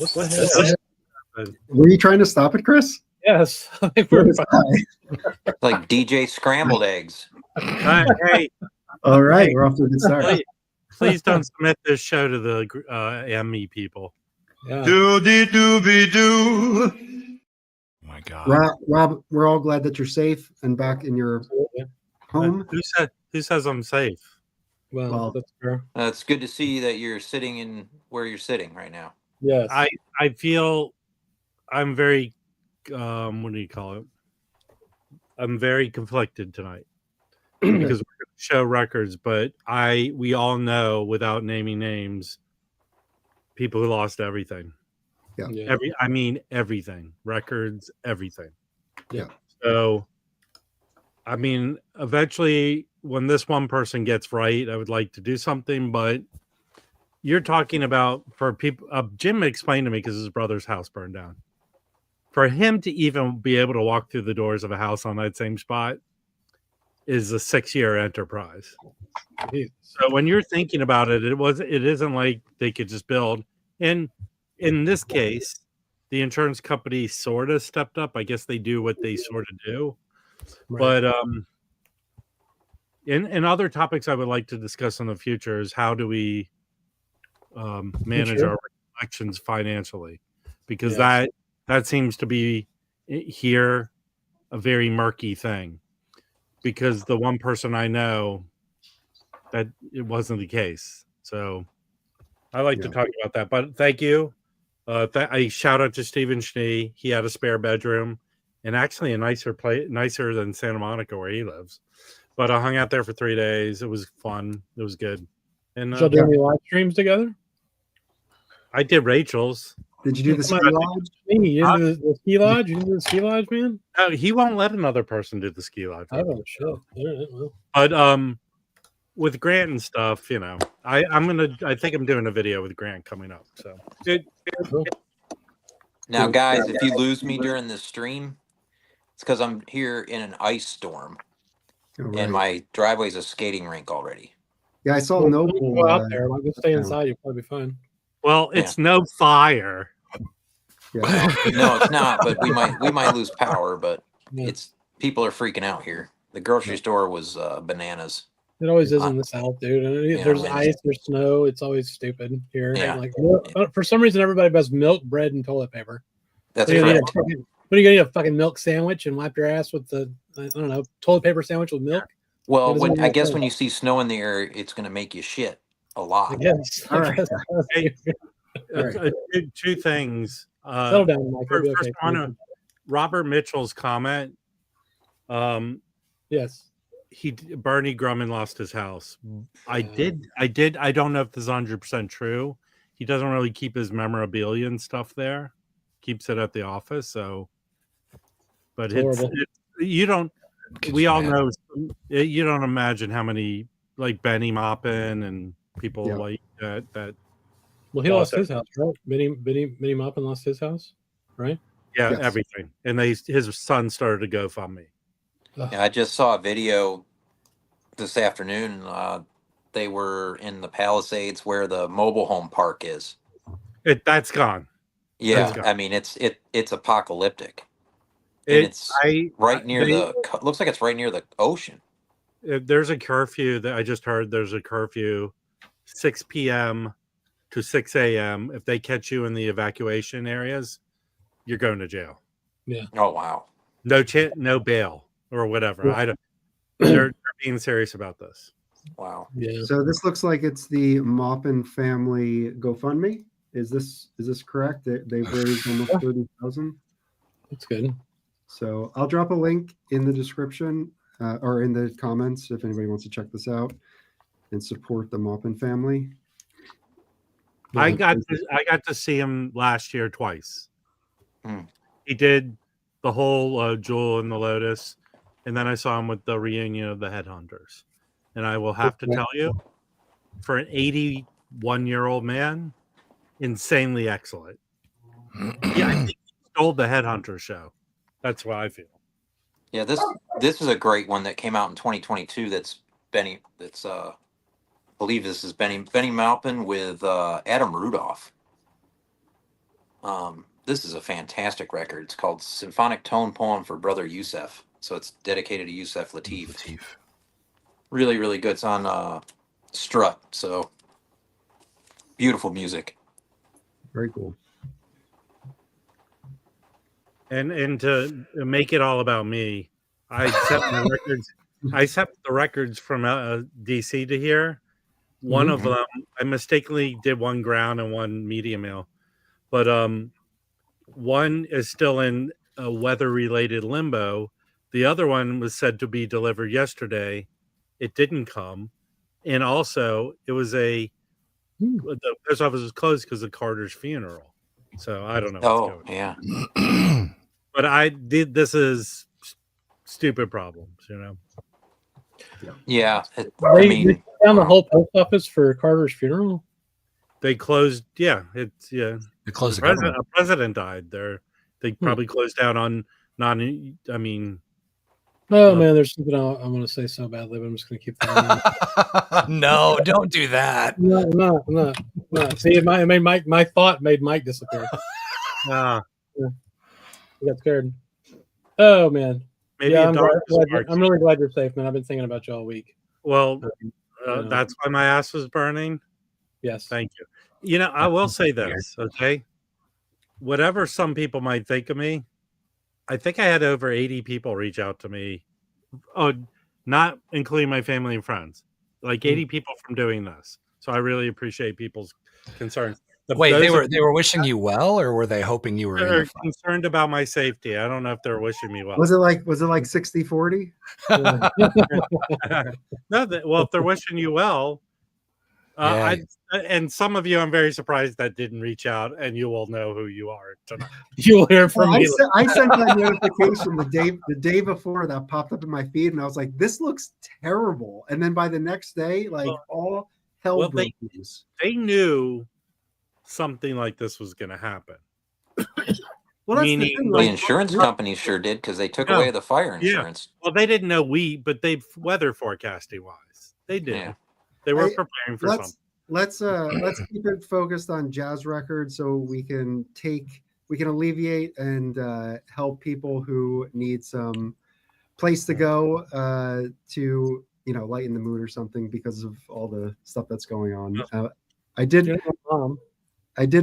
What the hell? Were you trying to stop it, Chris? Yes. We're Like DJ scrambled eggs. Hey, All right, Hey. we're off to a good start. please don't submit this show to the ME people. yeah. Do-de-do-be-do. Oh my God. Rob, we're all glad that you're safe and back in your home. Who says I'm safe? Well, that's fair. It's good to see that you're sitting in where you're sitting right now. Yes. I feel I'm very what do you call it? I'm very conflicted tonight because we're going to show records, but we all know without naming names people who lost everything. Yeah. Everything. Records, everything. Yeah. So I mean, eventually when this one person gets right, I would like to do something, but you're talking about for people. Jim explained to me because his brother's house burned down. For him to even be able to walk through the doors of a house on that same spot is a 6-year enterprise. So when you're thinking about it, it isn't like they could just build. And in this case, the insurance company sort of stepped up. I guess they do what they sort of do. Right. But in other topics I would like to discuss in the future is how do we manage our elections financially, because that seems to be here a very murky thing, because the one person I know that it wasn't the case. So I like to talk about that, but thank you. I shout out to Stephen Schnee. He had a spare bedroom and actually a nicer than Santa Monica where he lives. But I hung out there for 3 days. It was fun. It was good. And Did y'all do any live streams together? I did Rachel's. Did you do the ski lodge? You did the ski lodge? You did the ski lodge, man? No, he won't let another person do the ski lodge. Oh, shit. All right, well. But with Grant and stuff, you know, I think I'm doing a video with Grant coming up. So Now, guys, if you lose me during this stream, it's because I'm here in an ice storm, and my driveway's a skating rink already. Yeah, I saw Noble. Go out there. Like, just stay inside. You'll probably be fine. well, it's no fire. Yeah. No, it's not. But we might lose power. But Yeah. people are freaking out here. The grocery store was bananas. It always is in the South, dude. And there's man. ice, there's snow. It's always stupid here. Yeah. Like, for some reason, everybody buys milk, bread, and toilet paper. That's What are you correct. gonna eat a fucking milk sandwich and wipe your ass with the toilet paper sandwich with milk? Well, It doesn't I make guess sense. when you see snow in the air, it's going to make you shit a I lot. guess. All right. Hey, Right. two things. Settle down, Mike. It'll be First okay. one, Robert Mitchell's comment. Yes. Bernie Grumman lost his house. I don't know if this is 100% true. He doesn't really keep his memorabilia and stuff there. Keeps it at the office. So, but It's you don't. Kids We are all mad. know. You don't imagine how many like Benny Maupin and people like that. Well, he lost his house, right? Benny Maupin lost his house, right? Yeah, Yes. everything. And his son started to GoFundMe. Yeah, I just saw a video this afternoon. They were in the Palisades where the mobile home park is. That's gone. Yeah, That's gone. I mean it's apocalyptic. And it's right near looks like it's right near the ocean. There's a curfew that I just heard. There's a curfew, 6 p.m. to 6 a.m. If they catch you in the evacuation areas, you're going to jail. Yeah. Oh wow. No bail or whatever. I don't. They're being serious about this. Wow. Yeah. So this looks like it's the Maupin family GoFundMe. Is this correct? They've raised almost 30,000. That's good. So I'll drop a link in the description or in the comments if anybody wants to check this out and support the Maupin family. I got to see him last year twice. Hmm. He did the whole Jewel and the Lotus, and then I saw him with the reunion of the Headhunters. And I will have to tell you, for an 81-year-old man, insanely excellent. Yeah, I think he stole the Headhunter show. That's what I feel. Yeah, this is a great one that came out in 2022. I believe this is Benny Maupin with Adam Rudolph. This is a fantastic record. It's called Symphonic Tone Poem for Brother Youssef. So it's dedicated to Youssef Lateef. Really, really good. It's on Strut. So beautiful music. Very cool. And to make it all about me, I sent the records. I sent the records from DC to here. One of them, I mistakenly did one ground and one medium ale, but one is still in a weather-related limbo. The other one was said to be delivered yesterday. It didn't come, and also it was the post office was closed because of Carter's funeral. So I don't know. Oh, yeah. But this is stupid problems, you know. Yeah. They found the whole post office for Carter's funeral. They closed. Yeah, They closed the government. A president died there. They probably closed down on non. I mean, oh man, there's something I want to say so badly, but I'm just going to keep that. No, don't do that. No. See, my thought made Mike disappear. Ah. Yeah. I got scared. Oh man. Maybe yeah, I'm really glad you're safe, man. I've been thinking about you all week. Well, that's why my ass was burning. Yes. Thank you. You know, I will say this, okay? Whatever some people might think of me, I think I had over 80 people reach out to me. Oh, not including my family and friends. Like 80 people from doing this. So I really appreciate people's concerns. Wait, they were wishing you well, or were they hoping you were They're concerned about my safety. I don't know if they're wishing me well. Was it like 60-40? No, well, if they're wishing you well, and some of you, I'm very surprised that didn't reach out, and you will know who you are tonight. You'll hear from me. I sent that notification the day before that popped up in my feed, and I was like, "This looks terrible." And then by the next day, all hell broke loose. They knew something like this was going to happen. Well, that's the insurance companies sure did, because they took away the fire insurance. Yeah. Well, they didn't know but they weather forecasting wise, they did. Yeah. They were preparing for something. Let's keep it focused on jazz records so we can alleviate and help people who need some place to go to lighten the mood or something because of all the stuff that's going on. I did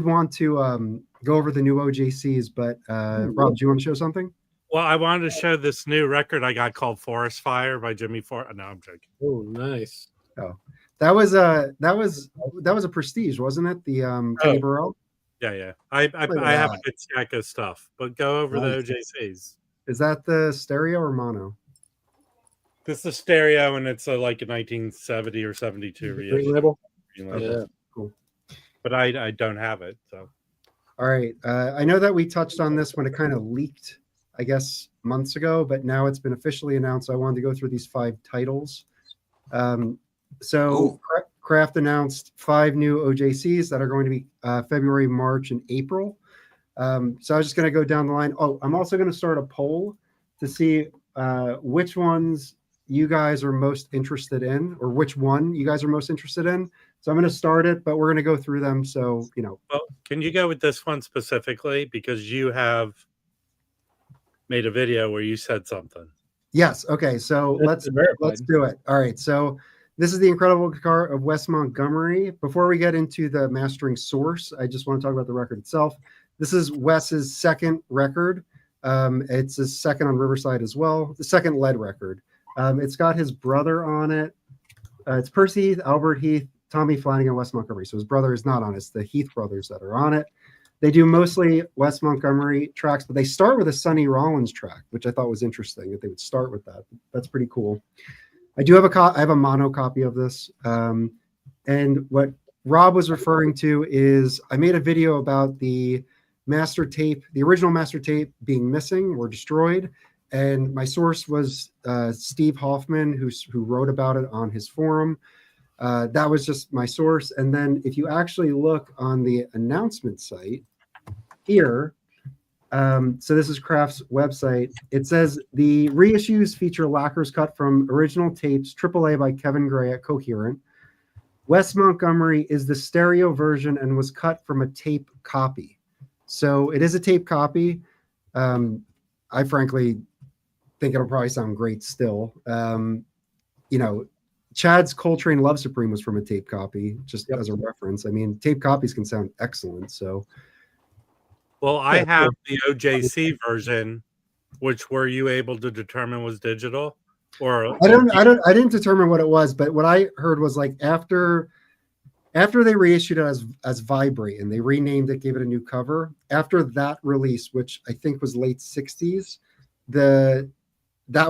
want to go over the new OJCs, but Rob, do you want to show something? Well, I wanted to show this new record I got called Forest Fire by Jimmy Ford. No, I'm joking. Oh, nice. Oh, that was a prestige, wasn't it? The Kenny Burrell. Yeah. I have a good stack of stuff, but go over the OJCs. Is that the stereo or mono? This is stereo, and it's like a 1970 or 72 Green label. Yeah, cool. But I don't have it. So, all right. I know that we touched on this when it kind of leaked, I guess, months ago, but now it's been officially announced. So I wanted to go through these 5 titles. So Kraft announced 5 new OJCs that are going to be February, March, and April. So I was just going to go down the line. Oh, I'm also going to start a poll to see which ones you guys are most interested in, or which one you guys are most interested in. So I'm going to start it, but we're going to go through them. So, Well, can you go with this one specifically? Because you have made a video where you said something. Yes. Okay. So let's do it. All right. So this is the incredible guitar of Wes Montgomery. Before we get into the mastering source, I just want to talk about the record itself. This is Wes's second record. It's his second on Riverside as well. The second lead record. It's got his brother on it. It's Percy Heath, Albert Heath, Tommy Flanagan, Wes Montgomery. So his brother is not on it. It's the Heath brothers that are on it. They do mostly Wes Montgomery tracks, but they start with a Sonny Rollins track, which I thought was interesting that they would start with that. That's pretty cool. I do have I have a mono copy of this. And what Rob was referring to is I made a video about the master tape, the original master tape being missing or destroyed. And my source was Steve Hoffman, who wrote about it on his forum. That was just my source. And then if you actually look on the announcement site here, so this is Kraft's website. It says the reissues feature lacquers cut from original tapes, AAA by Kevin Gray at Coherent. Wes Montgomery is the stereo version and was cut from a tape copy. So it is a tape copy. I frankly think it'll probably sound great still. Chad's Coltrane Love Supreme was from a tape copy, just as a reference. I mean, tape copies can sound excellent. So, well, I have the OJC version, which were you able to determine was digital? Or I didn't determine what it was, but what I heard was like after they reissued it as Vibrate and they renamed it, gave it a new cover. After that release, which I think was late 60s, that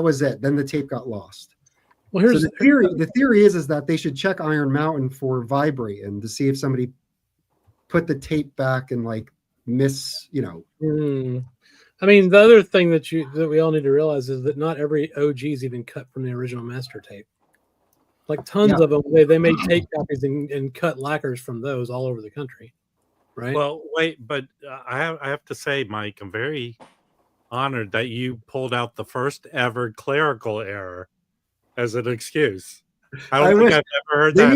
was it. Then the tape got lost. Well, here's the theory. The theory is that they should check Iron Mountain for Vibrate and to see if somebody put the tape back and like miss. I mean, the other thing that we all need to realize is that not every OG is even cut from the original master tape. Like tons of them, they made tape copies and cut lacquers from those all over the country, right? Well, wait, but I have to say, Mike, I'm very honored that you pulled out the first ever clerical error as an excuse. I don't think I've ever heard that.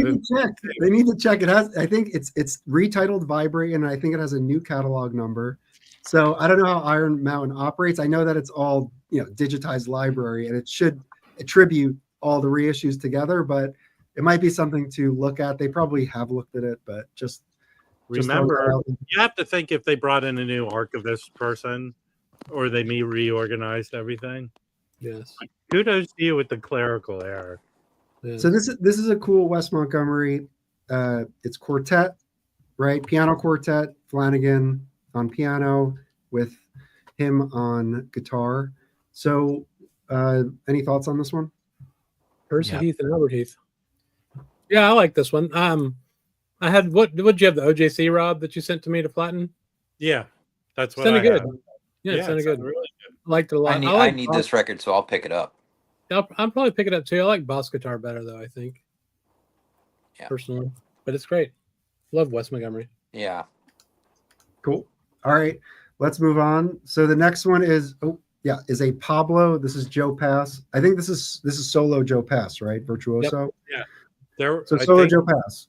They need to check. It has. I think it's retitled Vibrate, and I think it has a new catalog number. So I don't know how Iron Mountain operates. I know that it's all digitized library, and it should attribute all the reissues together. But it might be something to look at. They probably have looked at it, but just remember, you have to think if they brought in a new archivist person, or they reorganized everything. Yes. Kudos to you with the clerical error. Yeah. So this is a cool Wes Montgomery. It's quartet, right? Piano quartet, Flanagan on piano with him on guitar. So any thoughts on this one? Percy Heath and Albert Heath. Yeah, I like this one. I had would you have the OJC, Rob, that you sent to me to flatten? Yeah, that's what sounded I good. have. Yeah, it sounded good. Really good. Liked it a lot. I need this record, so I'll pick it up. I'll probably pick it up too. I like Boss guitar better though, I think. Yeah. Personally. But it's great. Love Wes Montgomery. Yeah. Cool. All right. Let's move on. So the next one is a Pablo. This is Joe Pass. I think this is solo Joe Pass, right? Virtuoso. Yep. Yeah. Solo Joe Pass.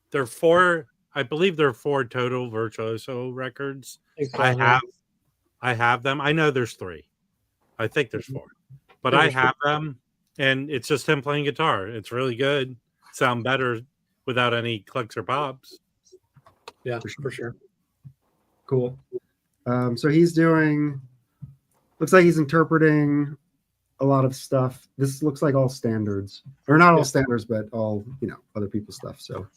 There are four, I believe there are 4 total Virtuoso records. I have them. I know there's 3. I think there's 4. But I have them, and it's just him playing guitar. It's really good. Sound better without any clicks or pops. Yeah, for sure. Cool. So he's looks like he's interpreting a lot of stuff. This looks like all standards, or not all standards, but all other people's stuff. So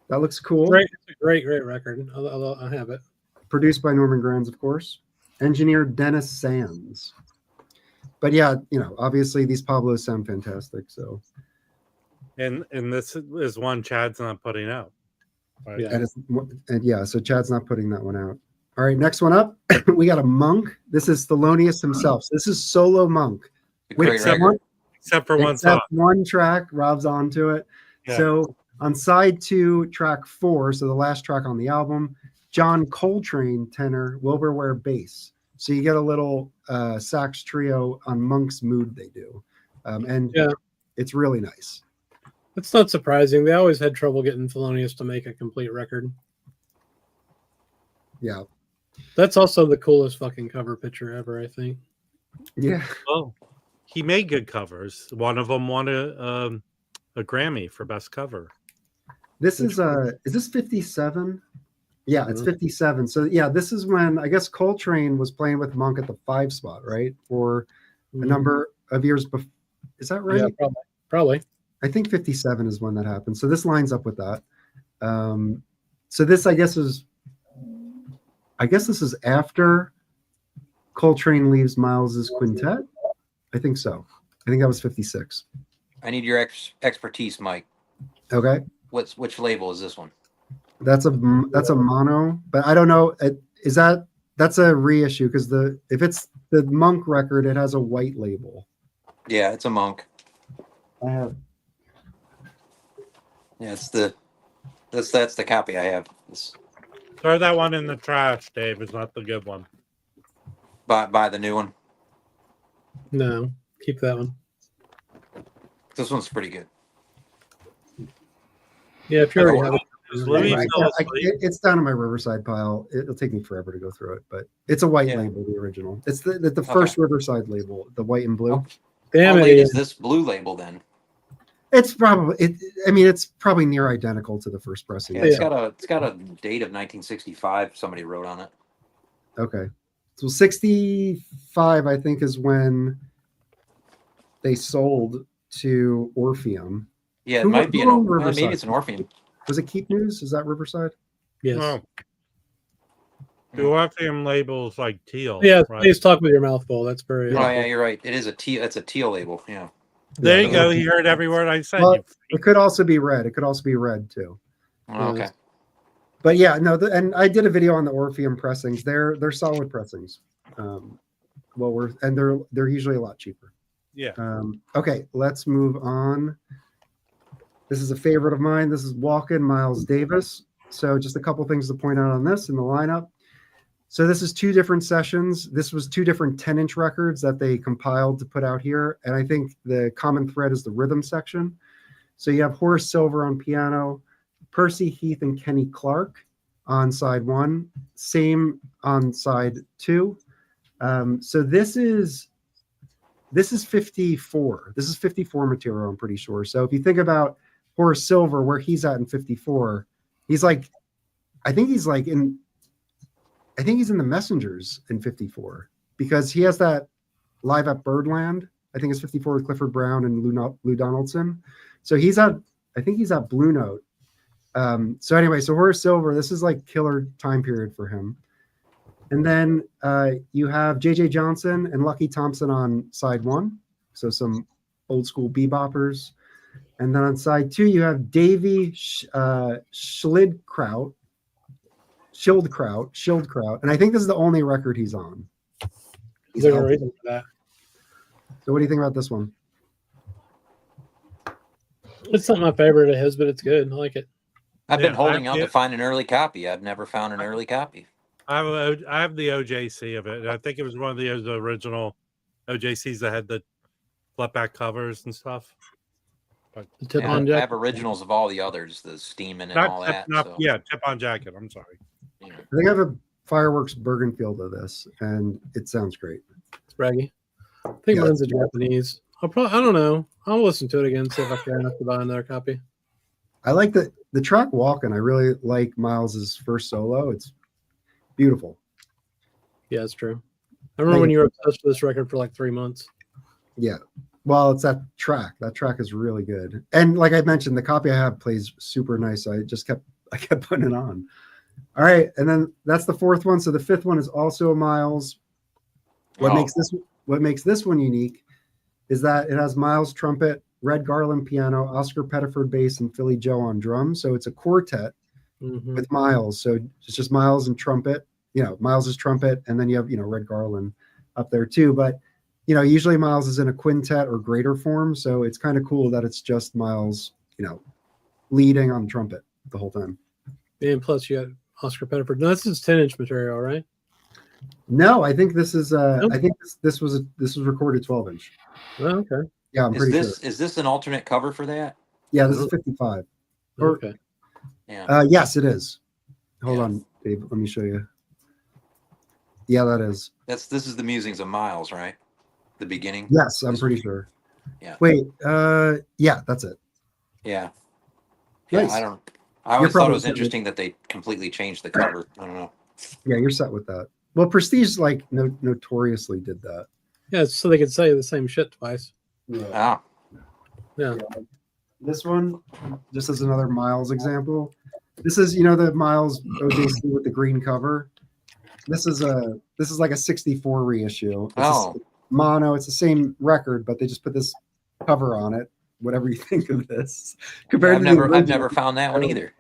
that looks cool. Great, it's a great record. I have it. Produced by Norman Granz, of course. Engineered Dennis Sands. But yeah, obviously these Pablos sound fantastic. So, and this is one Chad's not putting out. Right? Yeah, so Chad's not putting that one out. All right, next one up, we got a Monk. This is Thelonious himself. So this is solo Monk. Except for one song. One track, Rob's onto it. Yeah. So on side 2, track 4, so the last track on the album, John Coltrane tenor, Wilbur Ware bass. So you get a little sax trio on Monk's Mood they do. It's really nice. It's not surprising. They always had trouble getting Thelonious to make a complete record. Yeah. That's also the coolest fucking cover picture ever, I think. Yeah. Well, he made good covers. One of them won a Grammy for best cover. This is this 57? Yeah, it's 57. So yeah, this is when I guess Coltrane was playing with Monk at the 5 spot, right? For a number of years before. Is that right? Yeah, probably. I think 57 is when that happened. So this lines up with that. So this, I guess this is after Coltrane leaves Miles's Quintet. I think so. I think that was 56. I need your expertise, Mike. Okay. Which label is this one? That's a mono, but I don't know. That's a reissue because if it's the Monk record, it has a white label. Yeah, it's a Monk. I have. Yeah, that's the copy I have. Throw that one in the trash, Dave. It's not the good one. Buy the new one. No, keep that one. This one's pretty good. Yeah, if you already have it. It's down in my Riverside pile. It'll take me forever to go through it, but it's a white label, the original. It's the first Riverside label, the white and blue. How late is this blue label then? It's probably it's probably near identical to the first pressing. Yeah, it's got a date of 1965. Somebody wrote on it. Okay, so 65, I think, is when they sold to Orpheum. Yeah, it might be maybe it's an Orpheum. Was it Keep News? Is that Riverside? Yes. No. The Orpheum label's like teal. Yeah, right? Please talk with your mouth full. That's very. Oh yeah, you're right. It is a teal. It's a teal label. Yeah. There you go. You heard every word I said. Well, it could also be red. It could also be red too. Oh, okay. But yeah, no. And I did a video on the Orpheum pressings. They're solid pressings. They're usually a lot cheaper. Yeah. Okay, let's move on. This is a favorite of mine. This is Walkin' Miles Davis. So just a couple things to point out on this in the lineup. So this is two different sessions. This was two different 10-inch records that they compiled to put out here. And I think the common thread is the rhythm section. So you have Horace Silver on piano, Percy Heath and Kenny Clark on side 1, same on side 2. So this is 54. This is 54 material, I'm pretty sure. So if you think about Horace Silver, where he's at in 54, he's like, I think he's in the Messengers in 54, because he has that Live at Birdland. I think it's 54 with Clifford Brown and Lou Donaldson. So I think he's at Blue Note. So anyway, so Horace Silver, this is like killer time period for him. And then you have J.J. Johnson and Lucky Thompson on side 1. So some old school beboppers. And then on side 2, you have Davy Schildkraut. And I think this is the only record he's on. There's a reason for that. So what do you think about this one? It's not my favorite of his, but it's good. I like it. I've been holding out to find an early copy. I've never found an early copy. I have the OJC of it. I think it was one of the original OJCs that had the flip back covers and stuff. But I have originals of all the others, the Steeman and all that. Yeah, tip-on jacket. I'm sorry. I think I have a Fireworks Bergenfield of this, and it sounds great. It's braggy. I think mine's a Japanese. I don't know. I'll listen to it again, see if I care enough to buy another copy. I like the track Walkin'. I really like Miles's first solo. It's beautiful. Yeah, it's true. I remember when you were obsessed with this record for like 3 months. Yeah. Well, it's that track. That track is really good. And like I mentioned, the copy I have plays super nice. I kept putting it on. All right. And then that's the fourth one. So the fifth one is also a Miles. What makes this one unique is that it has Miles trumpet, Red Garland piano, Oscar Pettiford bass, and Philly Joe on drums. So it's a quartet with Miles. So it's just Miles and trumpet. Miles is trumpet, and then you have Red Garland up there too. But usually Miles is in a quintet or greater form, so it's kind of cool that it's just Miles, leading on trumpet the whole time. And plus you got Oscar Pettiford. No, this is 10-inch material, right? No, I think this is. I think this was recorded 12-inch. Oh, okay. Yeah, I'm pretty sure. Is this an alternate cover for that? Yeah, this is 55. Okay. Yeah. Yes, it is. Hold on, Dave. Let me show you. Yeah, that is. This is the musings of Miles, right? The beginning. Yes, I'm pretty sure. Yeah. Wait. Yeah, that's it. Yeah. Nice. I always thought it was interesting that they completely changed the cover. I don't know. Yeah, you're set with that. Well, Prestige notoriously did that. Yeah, so they could say the same shit twice. Yeah. Yeah. This one, just as another Miles example. This is the Miles OJC with the green cover. This is like a 64 reissue. It's mono. It's the same record, but they just put this cover on it. Whatever you think of this, I've never found that one either.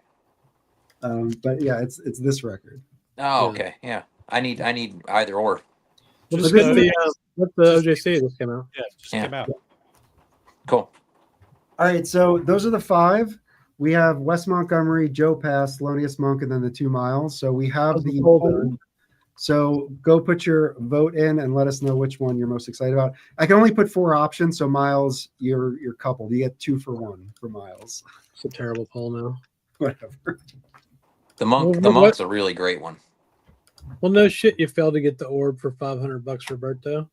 But yeah, it's this record. Oh, okay, yeah. I need either or. We'll just get the OJC just came out. Yeah, just came out. Cool. All right, so those are the 5. We have Wes Montgomery, Joe Pass, Thelonious Monk, and then the 2 Miles. So we have the poll. So go put your vote in and let us know which one you're most excited about. I can only put 4 options. So Miles, you're coupled. You get 2 for 1 for Miles. It's a terrible poll now. Whatever. The monk's a really great one. Well, no shit, you failed to get the orb for $500 for Berto.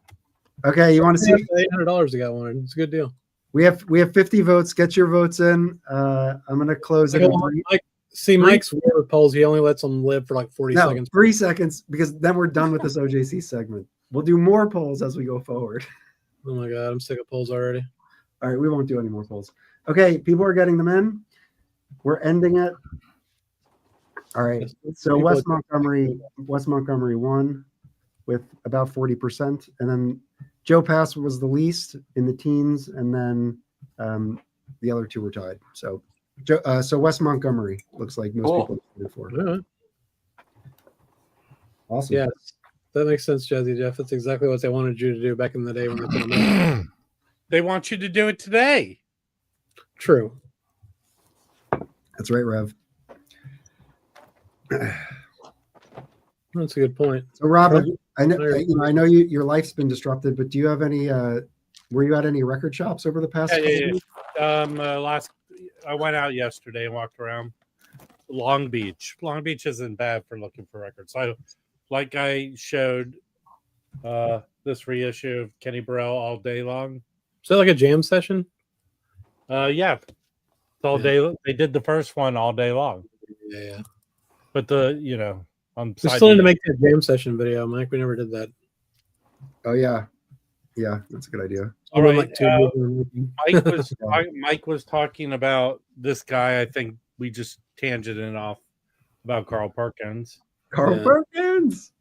Okay, you want to see $800 to get one. It's a good deal. We have 50 votes. Get your votes in. I'm gonna close it. Mike's weird with polls. He only lets them live for like 40 seconds. 3 seconds, because then we're done with this OJC segment. We'll do more polls as we go forward. Oh my god, I'm sick of polls already. All right, we won't do any more polls. Okay, people are getting them in. We're ending it. All right. So Wes Montgomery won with about 40%, and then Joe Pass was the least in the teens, and then the other two were tied. So Wes Montgomery looks like most people voted for. Yeah. Awesome. Yes, that makes sense, Jazzy Jeff. That's exactly what they wanted you to do back in the day when they put them in. They want you to do it today. True. That's right, Rev. That's a good point. So, Rob, I know your life's been disrupted, but do you have any? Were you at any record shops over the past? Yeah. I went out yesterday and walked around Long Beach. Long Beach isn't bad for looking for records. I showed this reissue of Kenny Burrell All Day Long. Is that like a jam session? Yeah. It's all day. They did the first one all day long. Yeah. But we still need to make that jam session video, Mike. We never did that. Oh yeah, that's a good idea. All right, Mike was talking about this guy. I think we just tangented off about Carl Perkins. Perkins.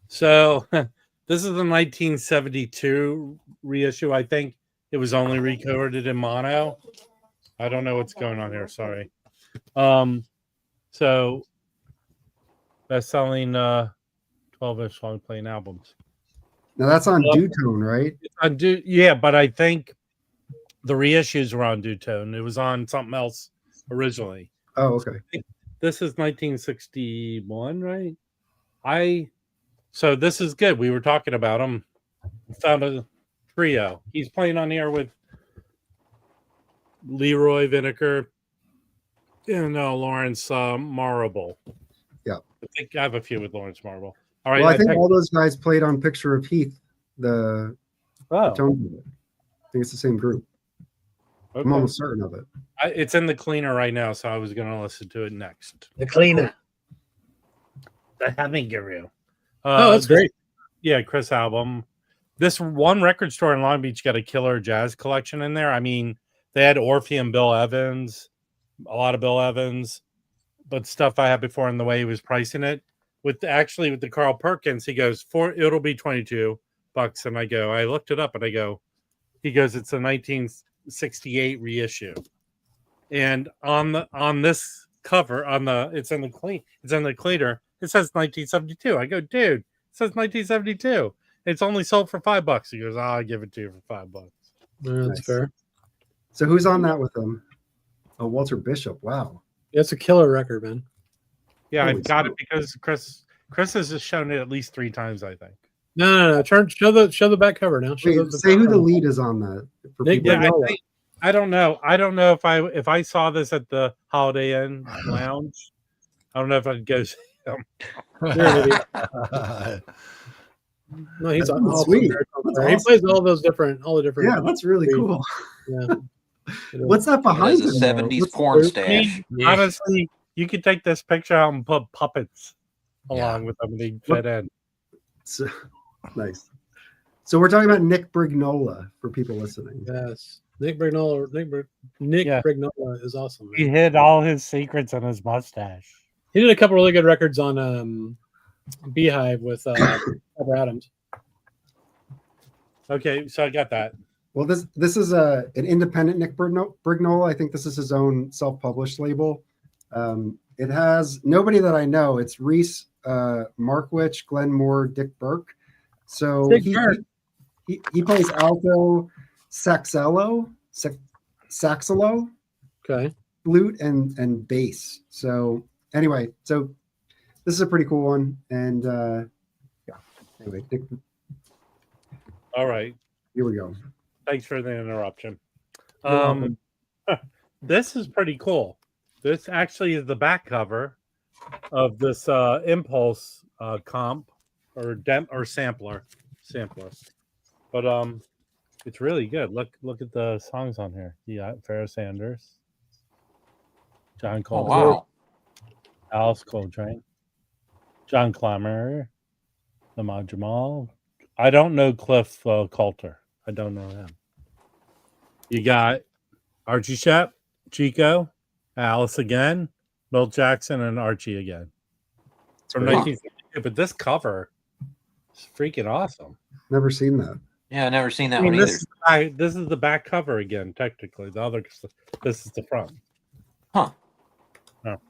So this is a 1972 reissue. I think it was only recorded in mono. I don't know what's going on here. Sorry. So best-selling 12-inch long-playing albums. Now that's on Dutone, right? Yeah, but I think the reissues were on Dutone. It was on something else originally. Oh, okay. This is 1961, right? So this is good. We were talking about him. Found a trio. He's playing on here with Leroy Vinegar and Lawrence Marable. Yeah. I think I have a few with Lawrence Marable. All right. Well, I think all those guys played on Picture of Heath, the tone. I think it's the same group. Okay. I'm almost certain of it. It's in the cleaner right now, so I was going to listen to it next. The cleaner. The Heavy Guru. That's great. Yeah, Chris album. This one record store in Long Beach got a killer jazz collection in there. I mean, they had Orpheum Bill Evans, a lot of Bill Evans, but stuff I had before in the way he was pricing it. With the Carl Perkins, he goes, it'll be $22. And I looked it up and he goes, it's a 1968 reissue. And on this cover, it's in the cleaner, it says 1972. I go, dude, it says 1972. It's only sold for $5. He goes, I'll give it to you for $5. That's fair. So who's on that with him? Oh, Walter Bishop. Wow. That's a killer record, man. Yeah, I've got it because Chris has just shown it at least 3 times, I think. No. Show the back cover now. Say who the lead is on that. I don't know. I don't know if I saw this at the Holiday Inn Lounge. I don't know if I'd go see him. No, he's sweet. He plays all the different. Yeah, that's really cool. Yeah. What's that behind him? 70s porn stash. Honestly, you could take this picture out and put puppets along with them and they'd fit in. So, nice. So we're talking about Nick Brignola for people listening. Yes. Nick Brignola Brignola is awesome. Man. He hid all his secrets in his mustache. He did a couple really good records on Beehive with Trevor Adams. Okay, so I got that. Well, this is an independent Nick Brignola. I think this is his own self-published label. It has nobody that I know. It's Reese Markwich, Glenn Moore, Dick Burke. So he plays alto, saxolo, okay, flute, and bass. So anyway, so this is a pretty cool one. And anyway, Dick. All right. Here we go. Thanks for the interruption. This is pretty cool. This actually is the back cover of this Impulse comp or sampler. But it's really good. Look at the songs on here. You got Pharoah Sanders, John Coltrane, wow. Alice Coltrane, John Clammer, Ahmad Jamal. I don't know Cliff Coulter. I don't know him. You got Archie Shepp, Chico, Alice again, Milt Jackson, and Archie again. From 1962. But this cover is freaking awesome. Never seen that. Yeah, I've never seen that one either. This is the back cover again, technically. This is the front. Huh. Oh.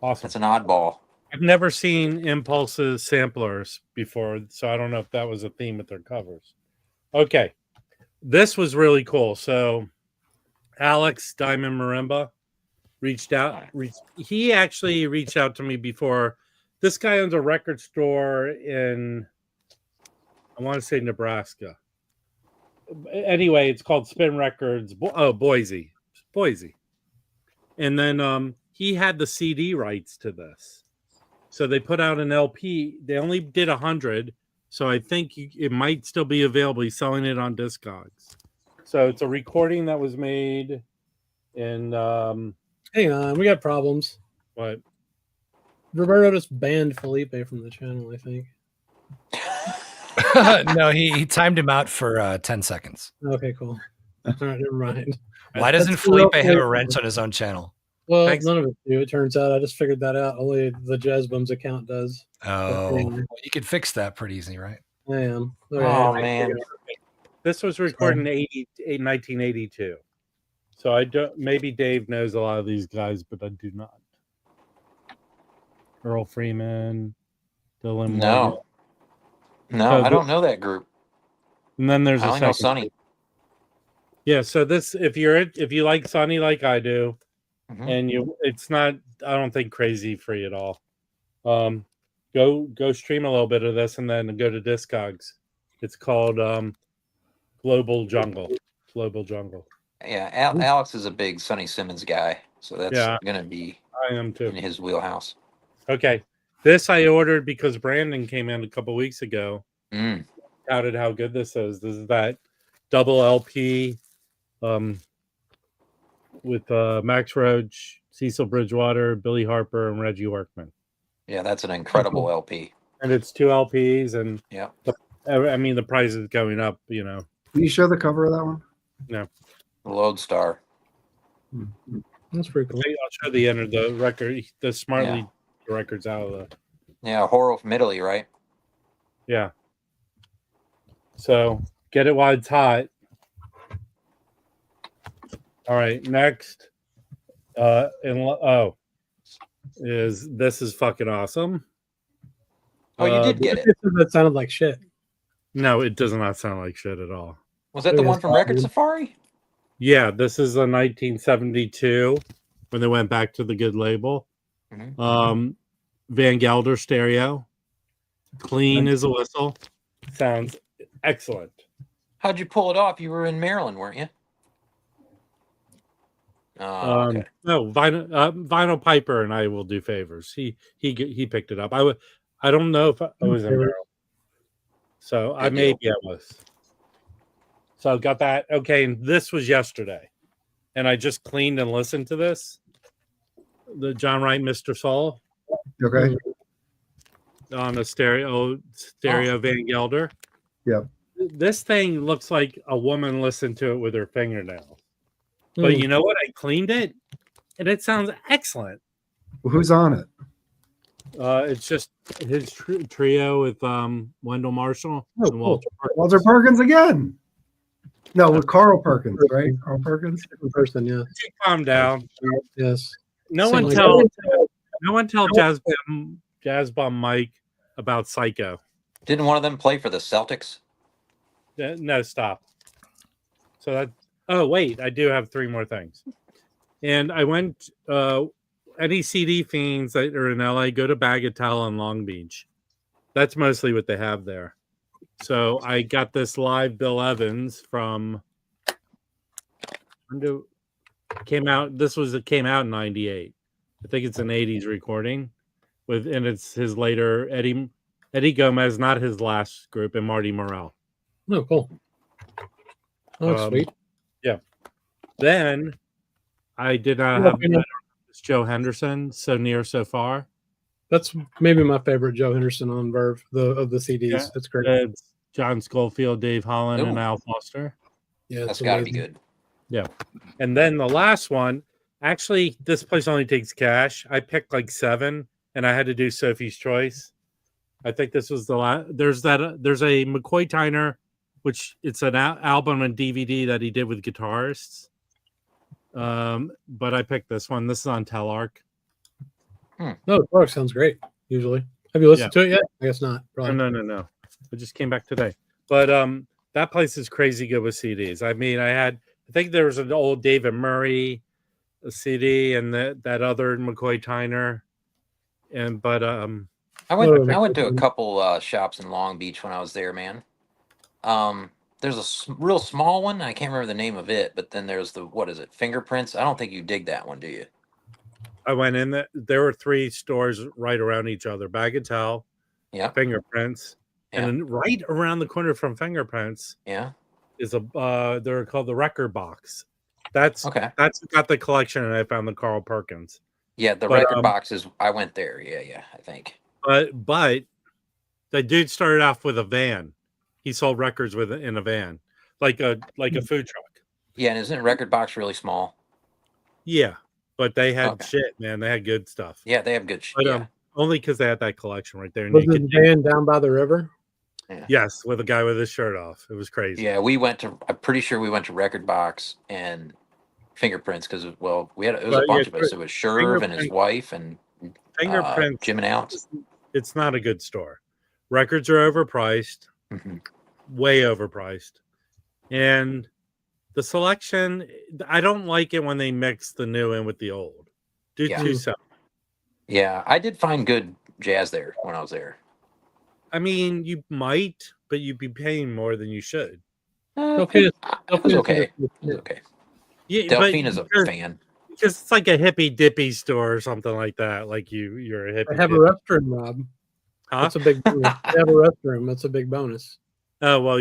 Awesome. That's an oddball. I've never seen Impulse's samplers before, so I don't know if that was a theme with their covers. Okay. This was really cool. So Alex Diamond Marimba reached out. He actually reached out to me before. This guy owns a record store in, I want to say, Nebraska. Anyway, it's called Spin Records. Boise. And then he had the CD rights to this. So they put out an LP. They only did 100. So I think it might still be available. He's selling it on Discogs. So it's a recording that was made in... Hang on, we got problems. What? Roberto just banned Felipe from the channel, I think. No, he timed him out for 10 seconds. Okay, cool. All right, never mind. Why doesn't Felipe have a wrench on his own channel? Well, Thanks. none of us do. It turns out I just figured that out. Only the Jazz Bums account does. Oh, well, you could fix that pretty easy, right? I am. Oh, man. This was recorded in 1982. So I don't. Maybe Dave knows a lot of these guys, but I do not. Earl Freeman, Dylan. No. So I don't know that group. And then there's I a only know second. Sonny. Yeah. So this, if you like Sonny like I do, Mhm. and it's not, I don't think crazy free at all. Go stream a little bit of this and then go to Discogs. It's called Global Jungle. Yeah, Alex is a big Sonny Simmons guy, so that's going to be I am too. in his wheelhouse. Okay. This I ordered because Brandon came in a couple weeks ago. Touted how good this is. This is that double LP with Max Roach, Cecil Bridgewater, Billy Harper, and Reggie Workman. Yeah, that's an incredible LP. And it's 2 LPs, and yeah, I mean the price is going up. Can you show the cover of that one? No. Lodestar. That's pretty cool. I'll show the end of the record. The Smartly records out of the. Yeah, Horror from Italy, right? Yeah. So get it while it's hot. All right, next. This is fucking awesome. Oh, you did get it. That sounded like shit. No, it does not sound like shit at all. Was that the one from Record Safari? Yeah, this is a 1972 when they went back to the good label. Mm-hmm. Van Gelder stereo. Clean as a whistle. Sounds excellent. How'd you pull it off? You were in Maryland, weren't you? Okay. No, Vinyl Piper and I will do favors. He picked it up. I don't know if I was in Maryland. So maybe I was. So got that. Okay, and this was yesterday. And I just cleaned and listened to this. The John Wright, Mr. Soul. Okay. On a stereo Van Gelder. Yep. This thing looks like a woman listened to it with her fingernails. But you know what? I cleaned it, and it sounds excellent. Well, who's on it? It's just his trio with Wendell Marshall and Walter Perkins again. No, with Carl Perkins, right? Carl Perkins, different person. Yeah. Calm down. Yes. No one tell Jazz Bomb Mike about Psycho. Didn't one of them play for the Celtics? No, stop. So that. Oh wait, I do have 3 more things. And I went. Any CD fiends that are in LA, go to Bagatelle and Long Beach. That's mostly what they have there. So I got this live Bill Evans from. came out in '98. I think it's an '80s recording, and it's his later Eddie Gomez, not his last group, and Marty Morell. Oh, cool. Oh, sweet. Yeah. Then I did not have Joe Henderson, So Near, So Far. That's maybe my favorite Joe Henderson on Verve of the CDs. Yeah, that's great. It's John Schofield, Dave Holland, and Al Foster. Yeah, that's got to be good. Yeah. And then the last one, actually, this place only takes cash. I picked like 7, and I had to do Sophie's Choice. I think this was the last. There's a McCoy Tyner, which it's an album and DVD that he did with guitarists. But I picked this one. This is on Telarc. No, Telarc sounds great. Usually, have you listened to it yet? I guess not. Probably. No. I just came back today. But that place is crazy good with CDs. I mean, I think there was an old David Murray CD and that other McCoy Tyner, but I went to a couple shops in Long Beach when I was there, man. There's a real small one. I can't remember the name of it, but then there's Fingerprints. I don't think you dig that one, do you? I went in there were 3 stores right around each other. Bagatelle, Fingerprints, and then right around the corner from Fingerprints, is they're called the Record Box. That's got the collection, and I found the Carl Perkins. Yeah, the Record Box is. I went there. Yeah, I think. But the dude started off with a van. He sold records in a van, like a food truck. Yeah, and isn't Record Box really small? Yeah, but they had shit, man. They had good stuff. Yeah, they have good shit. But, only because they had that collection right there. Was the van down by the river? Yeah. Yes, with a guy with his shirt off. It was crazy. Yeah, I'm pretty sure we went to Record Box and Fingerprints because it was a bunch of us. It was Sherv and his wife and Fingerprints. Jim and Alex. It's not a good store. Records are overpriced, way overpriced, and the selection. I don't like it when they mix the new in with the old. Do too separate. Yeah, I did find good jazz there when I was there. I mean, you might, but you'd be paying more than you should. It was okay. Yeah, Delphine is a fan. Because it's like a hippy dippy store or something like that. Like you're a hippie. I have a restroom, Rob. Huh? That's a big bonus. I have a restroom. That's a big bonus. Oh, well,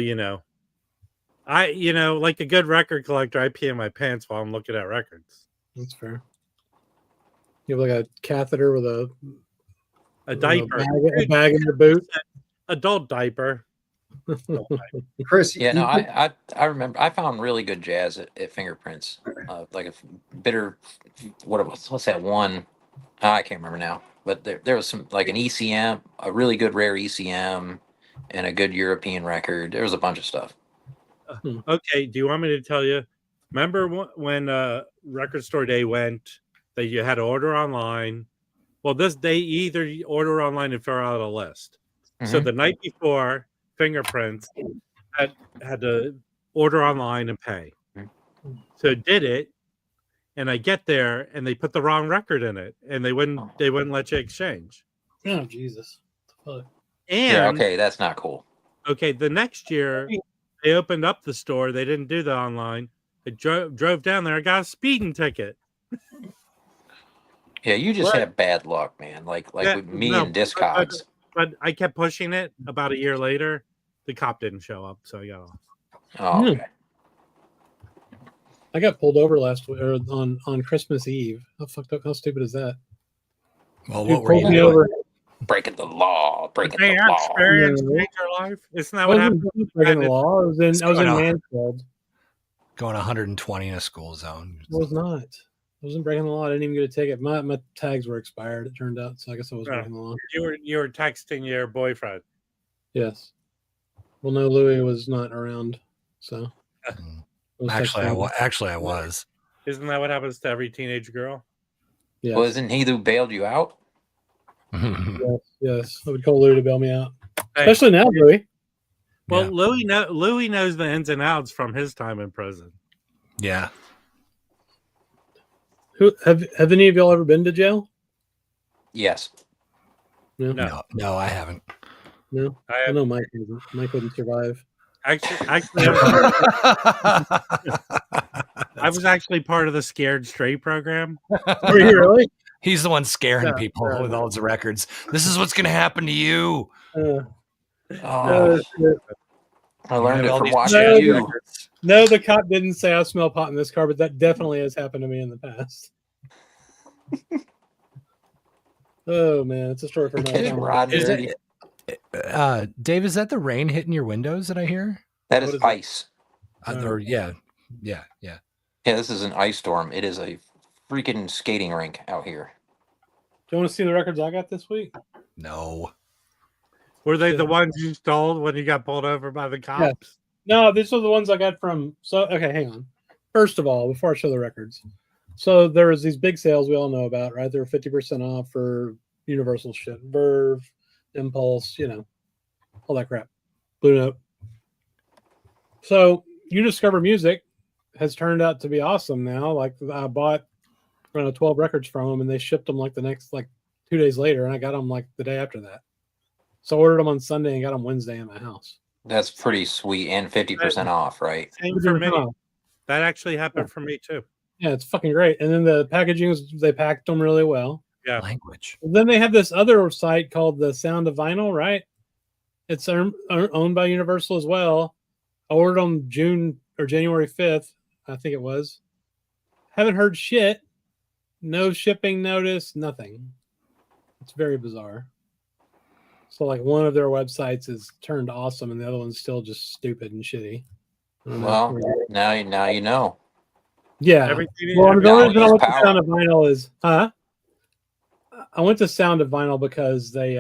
like a good record collector, I pee in my pants while I'm looking at records. That's fair. You have like a catheter with a diaper. A bag in your boot. Adult diaper. Chris. Yeah, no, I remember I found really good jazz at Fingerprints. Like a bitter, what's that one? I can't remember now. But there was some like an ECM, a really good rare ECM, and a good European record. There was a bunch of stuff. Okay, do you want me to tell you? Remember when Record Store Day went that you had to order online? Well, this day either you order online and fill out a list. So the night before, Fingerprints had to order online and pay. So did it, and I get there and they put the wrong record in it, and they wouldn't let you exchange. Oh Jesus! And that's not cool. Okay, the next year they opened up the store. They didn't do the online. I drove down there. I got a speeding ticket. Yeah, you just have bad luck, man. Like with me and Discogs. But I kept pushing it. About a year later, the cop didn't show up, so I got off. Oh, okay. I got pulled over last week on Christmas Eve. How fucked up? How stupid is that? Well, Dude what were you pulled me doing? over. Breaking the law. Breaking Hey, the law. experience change your life. Isn't that what happened? Breaking the law. I was in Mansfield. Going 120 in a school zone. I was not. I wasn't breaking the law. I didn't even get a ticket. My tags were expired, it turned out. So I guess I was breaking the law. You were texting your boyfriend. Yes. Well, no, Louis was not around. So Actually, I was. Isn't that what happens to every teenage girl? Yes. Well, isn't he who bailed you out? Yes. I would call Louis to bail me out. Especially now, Louis. Well, yeah. Louis knows the ins and outs from his time in prison. Yeah. Have any of y'all ever been to jail? Yes. No, I haven't. No, I know Mike hasn't. Mike wouldn't survive. Actually, I was actually part of the Scared Straight program. Were you really? He's the one scaring Yeah, people yeah. with all his records. This is what's going to happen to you. Oh, I learned it all from these watching jazz you. records. No, the cop didn't say I smell pot in this car, but that definitely has happened to me in the past. Oh man, it's a story for another time. Rod Is Rarity. Dave, is that the rain hitting your windows that I hear? That What is is it? ice. Yeah. Yeah, this is an ice storm. It is a freaking skating rink out here. Do you want to see the records I got this week? No. Were they the ones you stole when you got pulled over by the cops? Yeah. No, these are the ones I got from. So okay, hang on. First of all, before I show the records, so there was these big sales we all know about, right? They were 50% off for Universal shit, Verve, Impulse, all that crap. Blue Note. So You Discover Music has turned out to be awesome now. Like I bought 12 records from them, and they shipped them like the next 2 days later, and I got them like the day after that. So I ordered them on Sunday and got them Wednesday in my house. That's pretty sweet, and 50% off, right? Same for me. That actually happened for me too. Yeah, it's fucking great. And then the packaging they packed them really well. Yeah. Language. Then they have this other site called The Sound of Vinyl, right? It's owned by Universal as well. I ordered them June or January 5th, I think it was. Haven't heard shit. No shipping notice, nothing. It's very bizarre. So one of their websites is turned awesome and the other one's still just stupid and shitty. Well, now you know. Yeah. Everything, Well, the knowledge reason I is went to power. Sound of Vinyl is, I went to Sound of Vinyl because they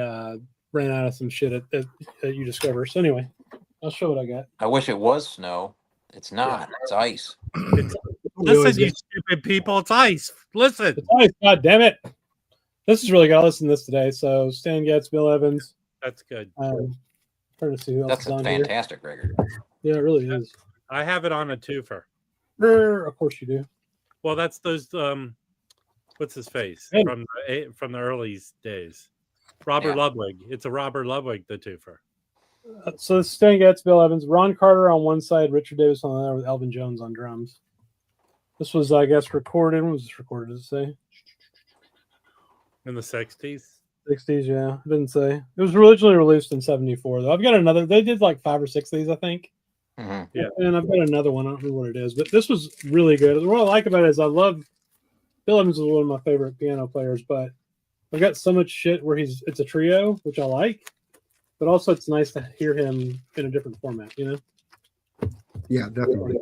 ran out of some shit at You Discover. So anyway, I'll show what I got. I wish it was snow. It's not. It's ice. Listen, you stupid people, it's ice. Listen. It's ice, God damn it. This is really good. I listened to this today. So Stan Getz, Bill Evans. That's good. Trying to see who else That's is a on fantastic record. here. Yeah, it really is. I have it on a twofer. Of course you do. Well, that's those what's his face Hey. from the early days. Robert Yeah. Ludwig. It's a Robert Ludwig, the twofer. So it's Stan Getz, Bill Evans, Ron Carter on one side, Richard Davis on the other, with Elvin Jones on drums. This was, I guess, recorded. When was this recorded? Does it say? In the 60s. 60s, yeah. It didn't say. It was originally released in 74, though. I've got another. They did 5 or 6 of these, I think. Mm-hmm. Yeah. And I've got another one. I don't remember what it is, but this was really good. What I like about it is I love Bill Evans is one of my favorite piano players, but I've got so much shit where it's a trio, which I like, but also it's nice to hear him in a different format, Yeah, definitely.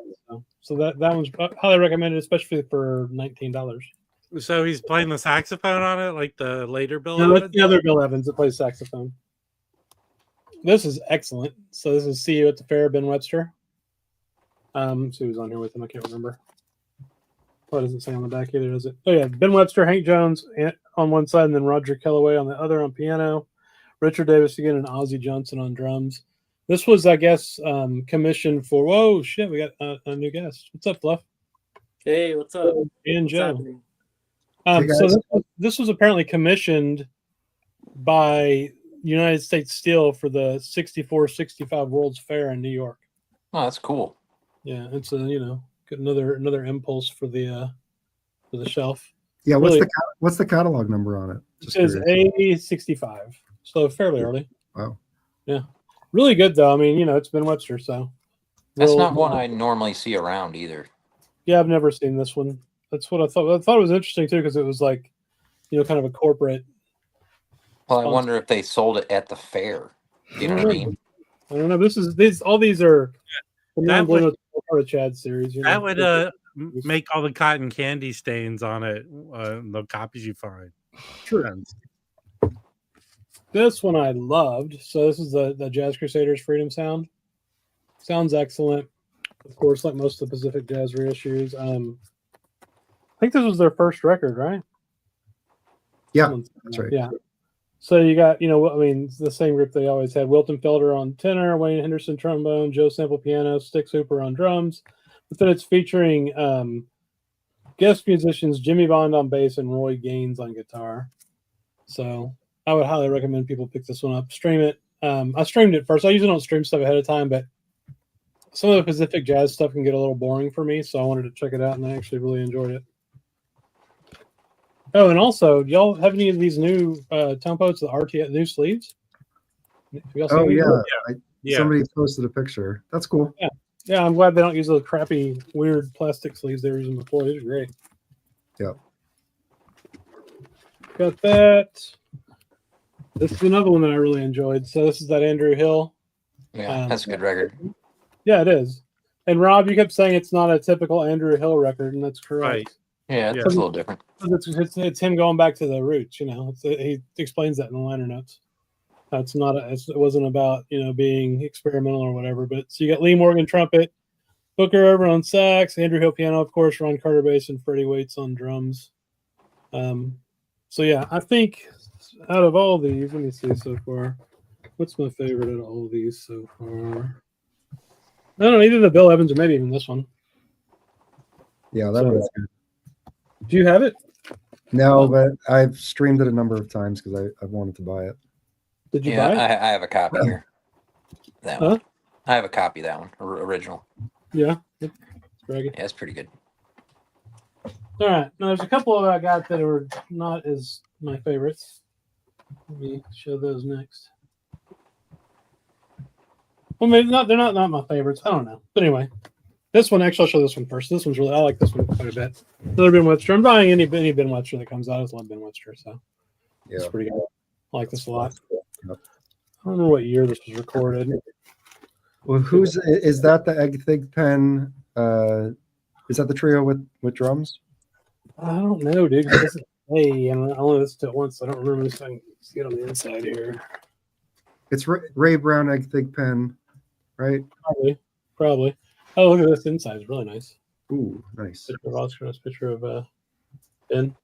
So that one's highly recommended, especially for $19. So he's playing the saxophone on it, like the later Bill No, that's Evans? the other Bill Evans that plays saxophone. This is excellent. So this is See You at the Fair, Ben Webster. See who's on here with him. I can't remember. What does it say on the back either, does it? Oh, yeah. Ben Webster, Hank Jones on one side, and then Roger Kellaway on the other on piano. Richard Davis again, and Ozzie Johnson on drums. This was, I guess, commissioned for... Whoa, shit. We got a new guest. What's up, Fluff? Hey, what's up? And What's Joe. happening? So this was apparently commissioned by United States Steel for the 64-65 World's Fair in New York. Oh, that's cool. Yeah, it's get another impulse for the shelf. Yeah, Really- what's the catalog number on it? Just It is curious. A65, so fairly early. Wow. Yeah, really good though. I mean, it's Ben Webster, so That's Well, not one I normally see around either. Yeah, I've never seen this one. That's what I thought. I thought it was interesting too because it was kind of a corporate. Well, I wonder if they sold it at the fair. You know what I mean? I don't know. All these are That would- part of Chad's series. That would make all the cotton candy stains on it, the copies you find. True. This one I loved. So this is the Jazz Crusaders Freedom Sound. Sounds excellent. Of course, like most of the Pacific Jazz reissues. I think this was their first record, right? Yeah, that's right. Yeah. So you got, it's the same group they always had. Wilton Felder on tenor, Wayne Henderson trombone, Joe Sample piano, Sticks Hooper on drums. But then it's featuring guest musicians Jimmy Bond on bass and Roy Gaines on guitar. So I would highly recommend people pick this one up. Stream it. I streamed it first. I usually don't stream stuff ahead of time, but some of the Pacific jazz stuff can get a little boring for me, so I wanted to check it out, and I actually really enjoyed it. Oh, and also, y'all have any of these new tone poets, the RT new sleeves? Oh yeah. Yeah. Somebody posted a picture. That's cool. Yeah, I'm glad they don't use those crappy, weird plastic sleeves they were using before. These are great. Yeah. Got that. This is another one that I really enjoyed. So this is that Andrew Hill. Yeah, that's a good record. Yeah, it is. And Rob, you kept saying it's not a typical Andrew Hill record, and that's correct. Right. Yeah, it's a little different. It's him going back to the roots. You know, he explains that in the liner notes. It's not. It wasn't about being experimental or whatever. But so you got Lee Morgan trumpet, Booker over on sax, Andrew Hill piano, of course, Ron Carter bass, and Freddie Waits on drums. So yeah, I think out of all these, let me see so far. What's my favorite out of all of these so far? I don't know, either the Bill Evans or maybe even this one. Yeah, that was good. Do you have it? No, but I've streamed it a number of times because I wanted to buy it. Did you buy it? I have a copy here. That one. I have a copy of that one, original. Yeah. It's very good. Yeah, it's pretty good. All right. Now, there's a couple I got that are not as my favorites. Let me show those next. Well, maybe not. They're not my favorites. I don't know. But anyway, this one, actually, I'll show this one first. This one's really, I like this one quite a bit. Another Ben Webster. I'm buying any Ben Webster that comes out. I just love Ben Webster, so it's pretty good. I like this a lot. Yep. I don't know what year this was recorded. Well, is that the Egg Thig Pen? Is that the trio with drums? I don't know, dude. Hey, I only listened to it once. So I don't remember this thing. Let's get on the inside here. It's Ray Brown Egg Thig Pen, right? Probably. Oh, look at this inside. It's really nice. Ooh, nice. Picture of Oscar, nice picture of Ben.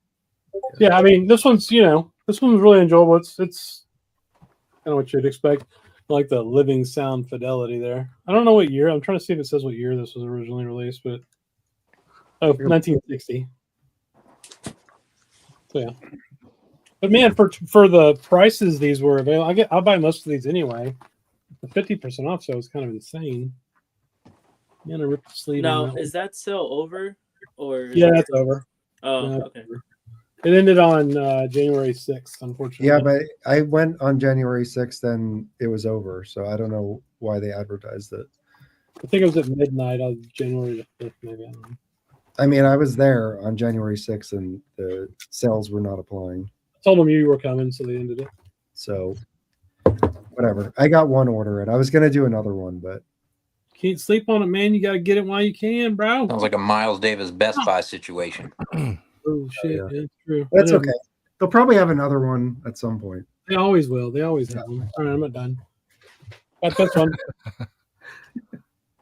Yeah, I mean, this one's really enjoyable. It's kind of what you'd expect. I like the living sound fidelity there. I don't know what year. I'm trying to see if it says what year this was originally released, but 1960. So yeah. But man, for the prices these were available, I'll buy most of these anyway. The 50% off, so it's kind of insane. Man, I ripped the sleeve. Now, is that sale over? Or yeah, it's over. Oh, yeah, okay. It ended on January 6th, unfortunately. Yeah, but I went on January 6th and it was over. So I don't know why they advertised it. I think it was at midnight on January 5th, maybe. I don't know. I mean, I was there on January 6th and the sales were not applying. I told them you were coming, so they ended it. So whatever. I got one order in. I was going to do another one, but. Can't sleep on it, man. You got to get it while you can, bro. Sounds like a Miles Davis Best Buy situation. Oh, shit. Yeah. That's true. That's okay. They'll probably have another one at some point. They always will. They always have them. All right, I'm not done. Got this one.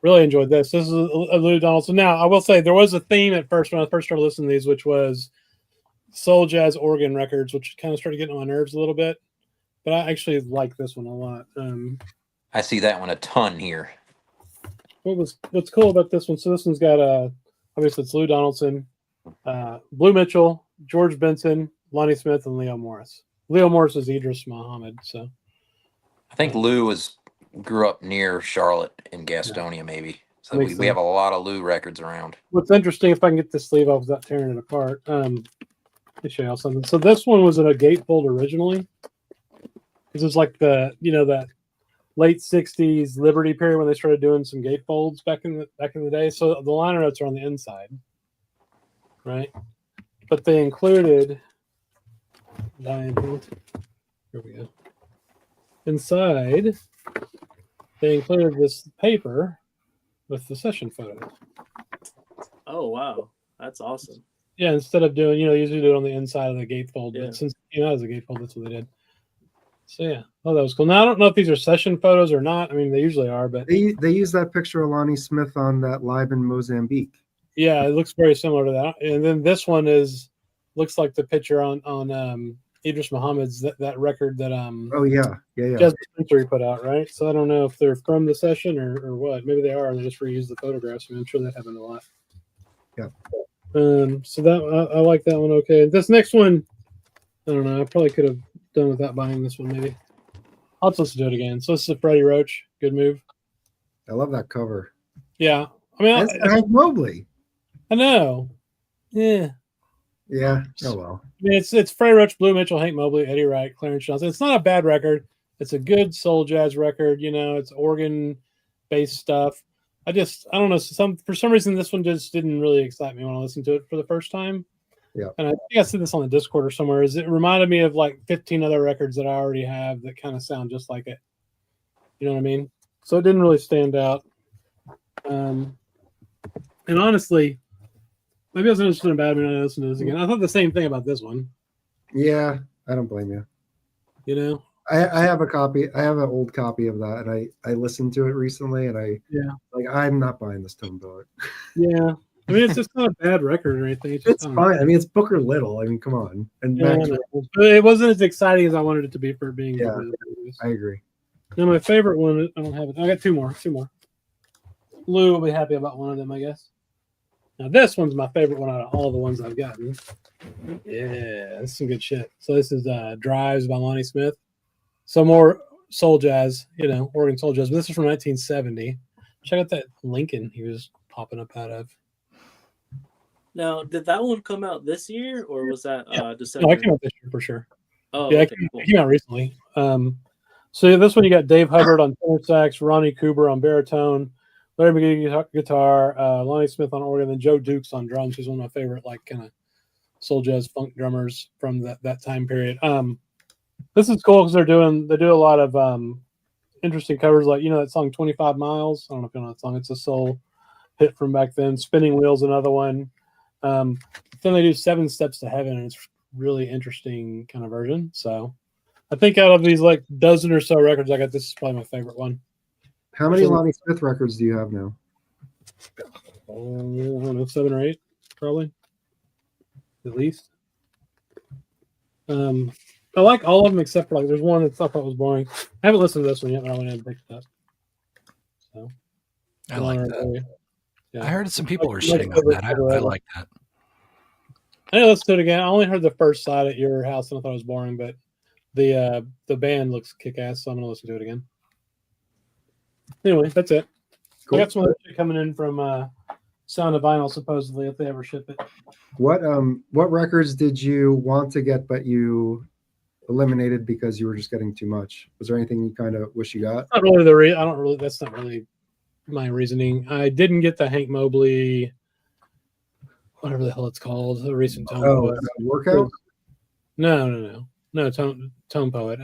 Really enjoyed this. This is a Lou Donaldson. Now, I will say there was a theme at first when I first started listening to these, which was soul jazz organ records, which kind of started getting on my nerves a little bit. But I actually like this one a lot. I see that one a ton here. What's cool about this one? So this one's got obviously it's Lou Donaldson, Blue Mitchell, George Benson, Lonnie Smith, and Leo Morris. Leo Morris is Idris Muhammad. So I think Lou grew up near Charlotte in Gastonia, maybe. So we have a lot of Lou records around. What's interesting, if I can get this sleeve off without tearing it apart, let me show you something. So this one was in a gatefold originally. This is like the that late '60s Liberty period when they started doing some gatefolds back in the day. So the liner notes are on the inside, right? But they included here we go. Inside, they included this paper with the session photos. Oh wow, that's awesome. Yeah, instead of doing usually do it on the inside of the gatefold, but since as a gatefold, that's what they did. So yeah, that was cool. Now I don't know if these are session photos or not. I mean, they usually are, but they use that picture of Lonnie Smith on that live in Mozambique. Yeah, it looks very similar to that. And then this one looks like the picture on Idris Muhammad's that record that Oh yeah. Jazz Dispensary put out, right? So I don't know if they're from the session or what. Maybe they are, and they just reused the photographs. I mean, I'm sure that happened a lot. Yeah. So that I like that one. Okay, this next one, I don't know. I probably could have done without buying this one. Maybe I'll just listen to it again. So this is a Freddie Roach. Good move. I love that cover. Yeah. I mean, That's Hank Mobley. I know. Yeah. Yeah. Oh well. I mean, it's Frey Roach, Blue Mitchell, Hank Mobley, Eddie Wright, Clarence Johnson. It's not a bad record. It's a good soul jazz record. It's organ based stuff. I don't know. For some reason, this one just didn't really excite me when I listened to it for the first time. Yeah. And I think I said this on the Discord or somewhere. It reminded me of like 15 other records that I already have that kind of sound just like it. You know what I mean? So it didn't really stand out. And honestly, maybe I was interested in bad when I listened to this again. I thought the same thing about this one. Yeah, I don't blame you. I have a copy. I have an old copy of that, and I listened to it recently, and I'm not buying this tone poet. Yeah, I mean, it's just not a bad record or anything. It's fine. I mean, it's Booker Little. I mean, come on. And it wasn't as exciting as I wanted it to be for being. Yeah, I agree. Now my favorite one, I don't have it. I got two more. Lou will be happy about one of them, I guess. Now this one's my favorite one out of all the ones I've gotten. Yeah, this is some good shit. So this is Drives by Lonnie Smith. Some more soul jazz, organ soul jazz. But this is from 1970. Check out that Lincoln he was popping up out of. Now, did that one come out this year, or was that December? No, it came out this year for sure. Oh, yeah, okay, it came out recently. So this one you got Dave Hubbard on tenor sax, Ronnie Cooper on baritone, Larry McGee guitar, Lonnie Smith on organ, and Joe Dukes on drums. He's one of my favorite kind of soul jazz funk drummers from that time period. This is cool because they do a lot of interesting covers, like that song 25 Miles. I don't know if you know that song. It's a soul hit from back then. Spinning Wheels, another one. Then they do 7 Steps to Heaven, and it's really interesting kind of version. So I think out of these dozen or so records I got, this is probably my favorite one. How many Lonnie Smith records do you have now? I don't know, 7 or 8, probably. At least. I like all of them except for there's one that I thought was boring. I haven't listened to this one yet, but I went ahead and picked it up. So I like that. Yeah. I heard some people were shitting on that. I like that. I didn't listen to it again. I only heard the first side at your house and I thought it was boring, but the band looks kick-ass, so I'm gonna listen to it again. Anyway, that's it. Cool. I got some other shit coming in from Sound of Vinyl, supposedly, if they ever ship it. What records did you want to get but you eliminated because you were just getting too much? Was there anything you kind of wish you got? Not really that's not really my reasoning. I didn't get the Hank Mobley, whatever the hell it's called, the recent tone poet. Workout? No, tone poet.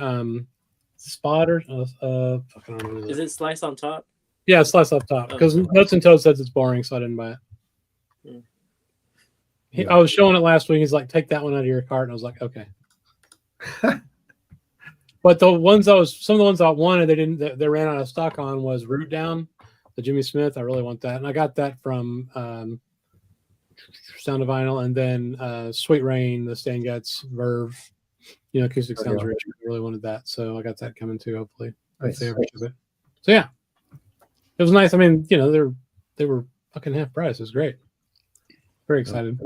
Spotter. Is it Slice on Top? Yeah, Slice off top. Because Notes and Toad says it's boring, so I didn't buy it. I was showing it last week. He's like, "Take that one out of your cart," and I was like, "Okay." But some of the ones I wanted, they ran out of stock on was Root Down, the Jimmy Smith. I really want that, and I got that from Sound of Vinyl, and then Sweet Rain, the Stan Getz Verve, acoustic sounds rich. I really wanted that, so I got that coming too. Hopefully, if they ever ship it. So yeah, it was nice. I mean, they were fucking half price. It was great. Very excited.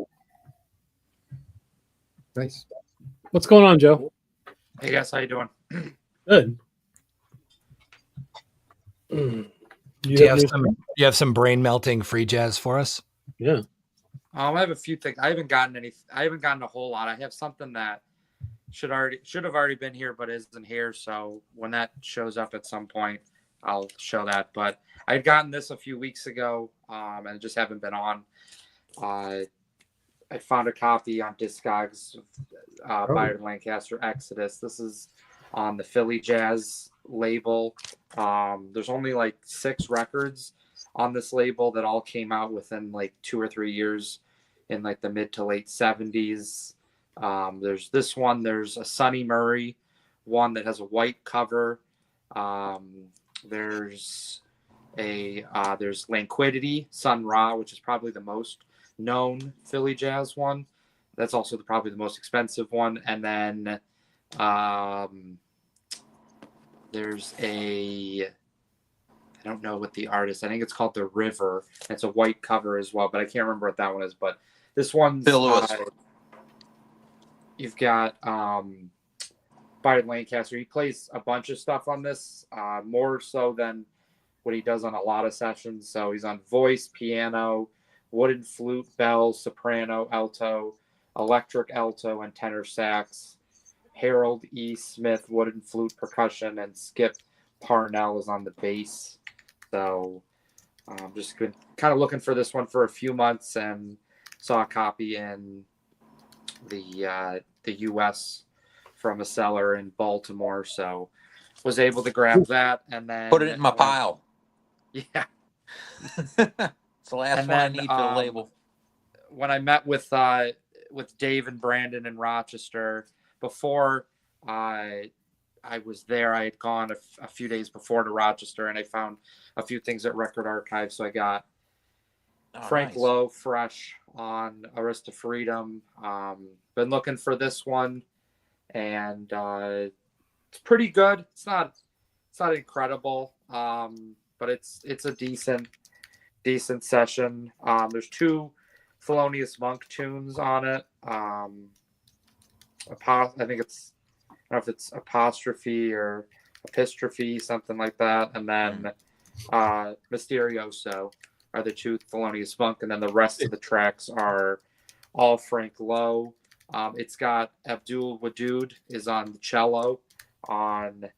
Nice. What's going on, Joe? Hey guys, how you doing? Good. Do you have some brain melting free jazz for us? Yeah. I have a few things. I haven't gotten a whole lot. I have something that should have already been here, but isn't here. So when that shows up at some point, I'll show that. But I had gotten this a few weeks ago, and just haven't been on. I found a copy on Discogs of Byard Lancaster Exodus. This is on the Philly Jazz label. There's only 6 records on this label that all came out within 2 or 3 years in the mid to late 70s. There's this one. There's a Sonny Murray one that has a white cover. There's Lanquidity, Sun Ra, which is probably the most known Philly jazz one. That's also probably the most expensive one. And then there's I don't know what the artist, I think it's called The River. It's a white cover as well, but I can't remember what that one is. But this one's Bill Lewis. You've got Byard Lancaster. He plays a bunch of stuff on this, more so than what he does on a lot of sessions. So he's on voice, piano, wooden flute, bell, soprano, alto, electric alto, and tenor sax. Harold E. Smith, wooden flute, percussion, and Skip Parnell is on the bass. So I'm just kind of looking for this one for a few months, and saw a copy in the U.S. from a seller in Baltimore, so was able to grab that and then put it in my pile. Yeah, it's the last one I need for the label. When I met with Dave and Brandon in Rochester before I was there, I had gone a few days before to Rochester, and I found a few things at Record Archive. So I got Frank Lowe fresh on Arista Freedom. Been looking for this one, and it's pretty good. It's not incredible, but it's a decent session. There's 2 Thelonious Monk tunes on it. I think it's, I don't know if it's apostrophe or epistrophe, something like that. And then Mysterioso are the 2 Thelonious Monk, and then the rest of the tracks are all Frank Lowe. It's got Abdul Wadood is on the cello on a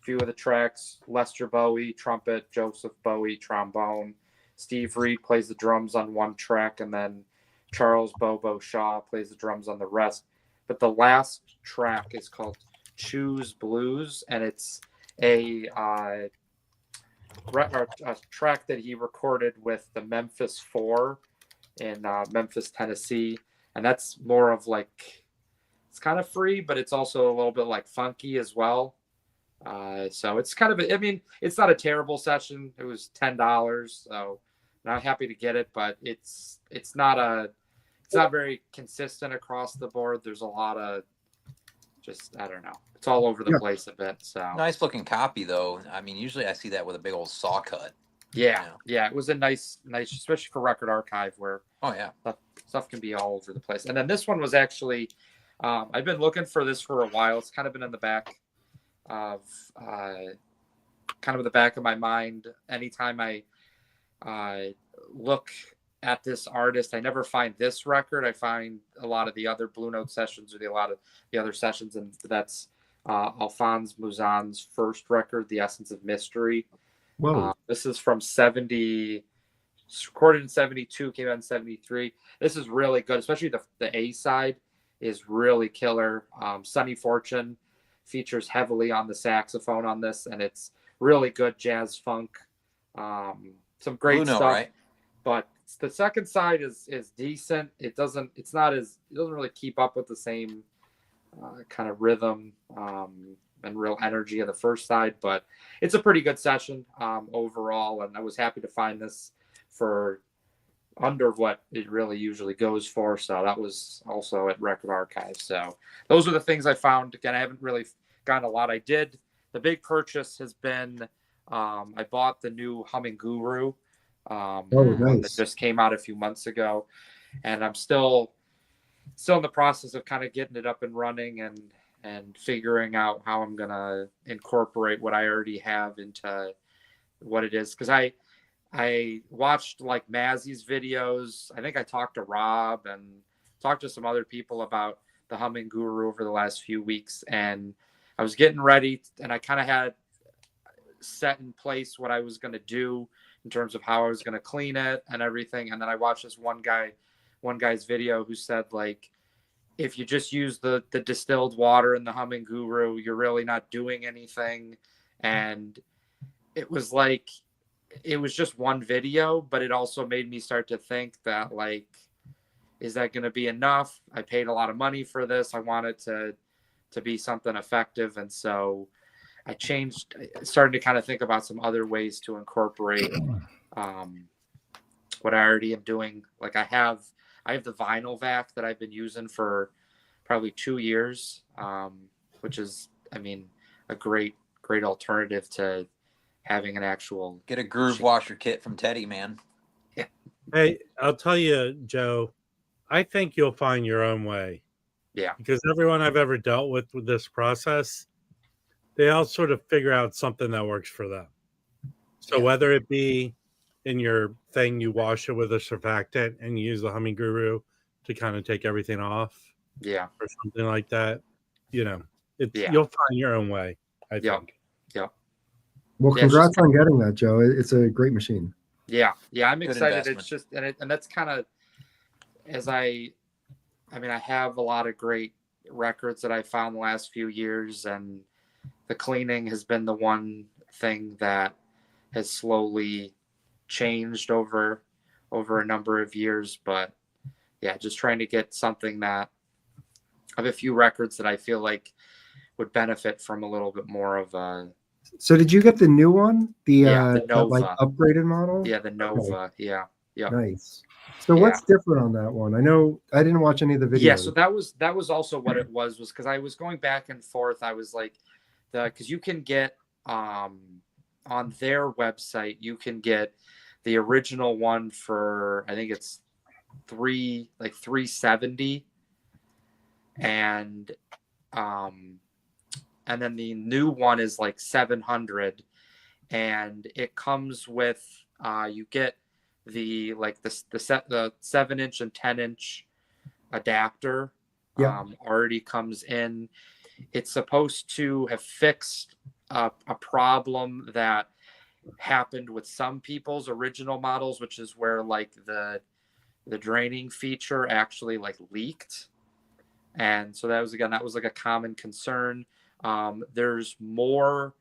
few of the tracks. Lester Bowie, trumpet. Joseph Bowie, trombone. Steve Reed plays the drums on one track, and then Charles Bobo Shaw plays the drums on the rest. But the last track is called Choose Blues, and it's a track that he recorded with the Memphis 4 in Memphis, Tennessee. And that's more of like, it's kind of free, but it's also a little bit like funky as well. So it's kind of, it's not a terrible session. It was $10. So I'm not happy to get it, but it's not very consistent across the board. There's a lot of I don't know. It's all over the place a bit. So nice looking copy though. I mean, usually I see that with a big old saw cut. Yeah. It was a nice, especially for Record Archive, where stuff can be all over the place. And then this one was actually, I've been looking for this for a while. It's kind of been in the back of my mind. Anytime I look at this artist, I never find this record. I find a lot of the other Blue Note sessions, or a lot of the other sessions, and that's Alphonse Mouzon's first record, The Essence of Mystery. Whoa. This is from 70, recorded in 72, came out in 73. This is really good, especially the A side is really killer. Sonny Fortune features heavily on the saxophone on this, and it's really good jazz funk. Some great stuff, right? But the second side is decent. It doesn't really keep up with the same kind of rhythm and real energy of the first side, but it's a pretty good session overall, and I was happy to find this for under what it really usually goes for. So that was also at Record Archive. So those are the things I found. Again, I haven't really gotten a lot. The big purchase has been I bought the new Humming Guru that just came out a few months ago, and I'm still in the process of kind of getting it up and running and figuring out how I'm gonna incorporate what I already have into what it is, because I watched like Mazzy's videos. I think I talked to Rob and talked to some other people about the Humming Guru over the last few weeks, and I was getting ready, and I kind of had set in place what I was going to do in terms of how I was going to clean it and everything. And then I watched this one guy's video who said, like, if you just use the distilled water in the Humming Guru, you're really not doing anything. And it was like, it was just one video, but it also made me start to think that, like, is that going to be enough? I paid a lot of money for this. I want it to be something effective. And so I started to kind of think about some other ways to incorporate what I already am doing. Like I have the vinyl vac that I've been using for probably 2 years, which is, I mean, a great alternative to having an actual. Get a groove washer kit from Teddy, man. Yeah. Hey, I'll tell you, Joe, I think you'll find your own way. Yeah. Because everyone I've ever dealt with this process, they all sort of figure out something that works for them. So whether it be in your thing, you wash it with a surfactant and you use the Humming Guru to kind of take everything off, or something like that, you'll find your own way, I think. Well, congrats on getting that, Joe. It's a great machine. Yeah, I'm Good excited. investment. It's just and that's kind of I have a lot of great records that I found the last few years, and the cleaning has been the one thing that has slowly changed over a number of years. But yeah, just trying to get something that I have a few records that I feel like would benefit from a little bit more of a. So did you get the new one? The Nova, like upgraded model? Yeah, the Nova. Okay. Yeah. Nice. So what's different on that one? I know I didn't watch any of the videos. Yeah, so that was also what it was because I was going back and forth. I was like, because you can get on their website, you can get the original one for I think it's $370, and then the new one is like $700, and it comes with you get the 7-inch and 10-inch adapter. Already comes in. It's supposed to have fixed a problem that happened with some people's original models, which is where like the draining feature actually like leaked, and so that was like a common concern. There's more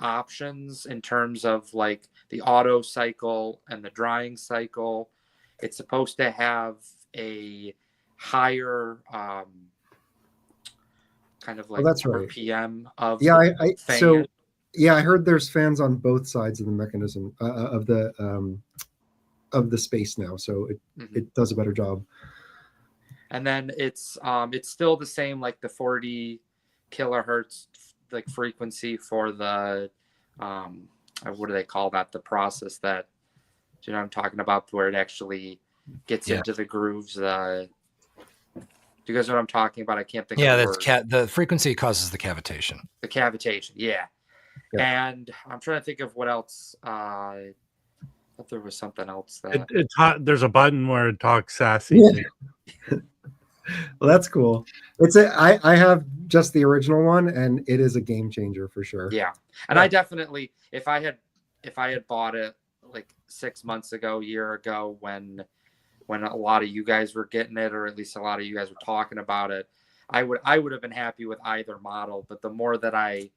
options in terms of like the auto cycle and the drying cycle. It's supposed to have a higher kind of like RPM of fan. I heard there's fans on both sides of the mechanism of the space now, so it does a better job. And then it's still the same, like the 40 kilohertz like frequency for the what do they call that, the process that I'm talking about, where it actually gets into the grooves. Do you guys know what I'm talking about? I can't think of the word. The frequency causes the cavitation. The cavitation, yeah. And I'm trying to think of what else. I thought there was something else that it's hot. There's a button where it talks sassy. Well, that's cool. I have just the original one, and it is a game changer for sure. Yeah, and I definitely, if I had bought it like 6 months ago, a year ago, when a lot of you guys were getting it, or at least a lot of you guys were talking about it, I would have been happy with either model. But the more that I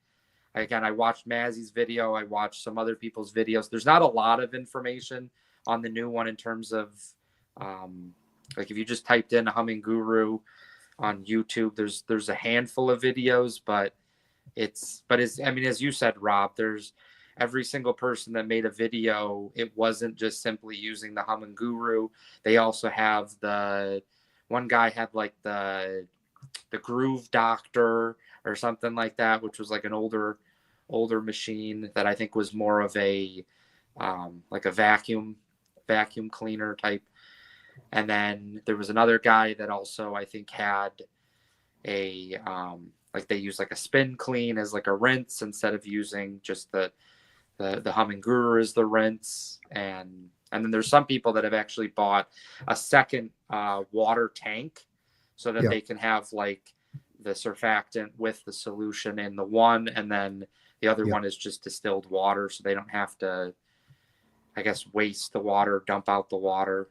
watched Mazzy's video, I watched some other people's videos. There's not a lot of information on the new one in terms of like if you just typed in Humming Guru on YouTube, there's a handful of videos, but as you said, Rob, there's every single person that made a video. It wasn't just simply using the Humming Guru. They also have one guy had like the Groove Doctor or something like that, which was like an older machine that I think was more of a like a vacuum cleaner type. And then there was another guy that also I think had a like they use like a spin clean as like a rinse instead of using just the Humming Guru as the rinse. And then there's some people that have actually bought a second water tank so that they can have like the surfactant with the solution in the one, and then the other one is just distilled water, so they don't have to, I guess, waste the water, dump out the water.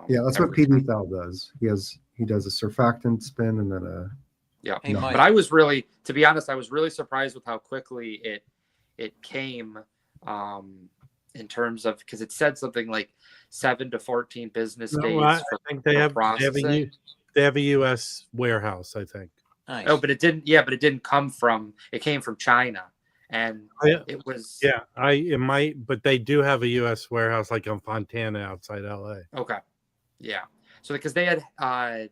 That's what PD Thal does. He does a surfactant spin and then a Hey, but I was really, to be honest, I was really surprised with how quickly it came in terms of, because it said something like 7 to 14 business days. I think they have a U.S. warehouse, I think. Nice. Oh, but it didn't. Yeah, but it didn't come from. It came from China, and it was. Yeah, it might, but they do have a U.S. warehouse, like on Fontana outside L.A. Okay, yeah. So because they had, I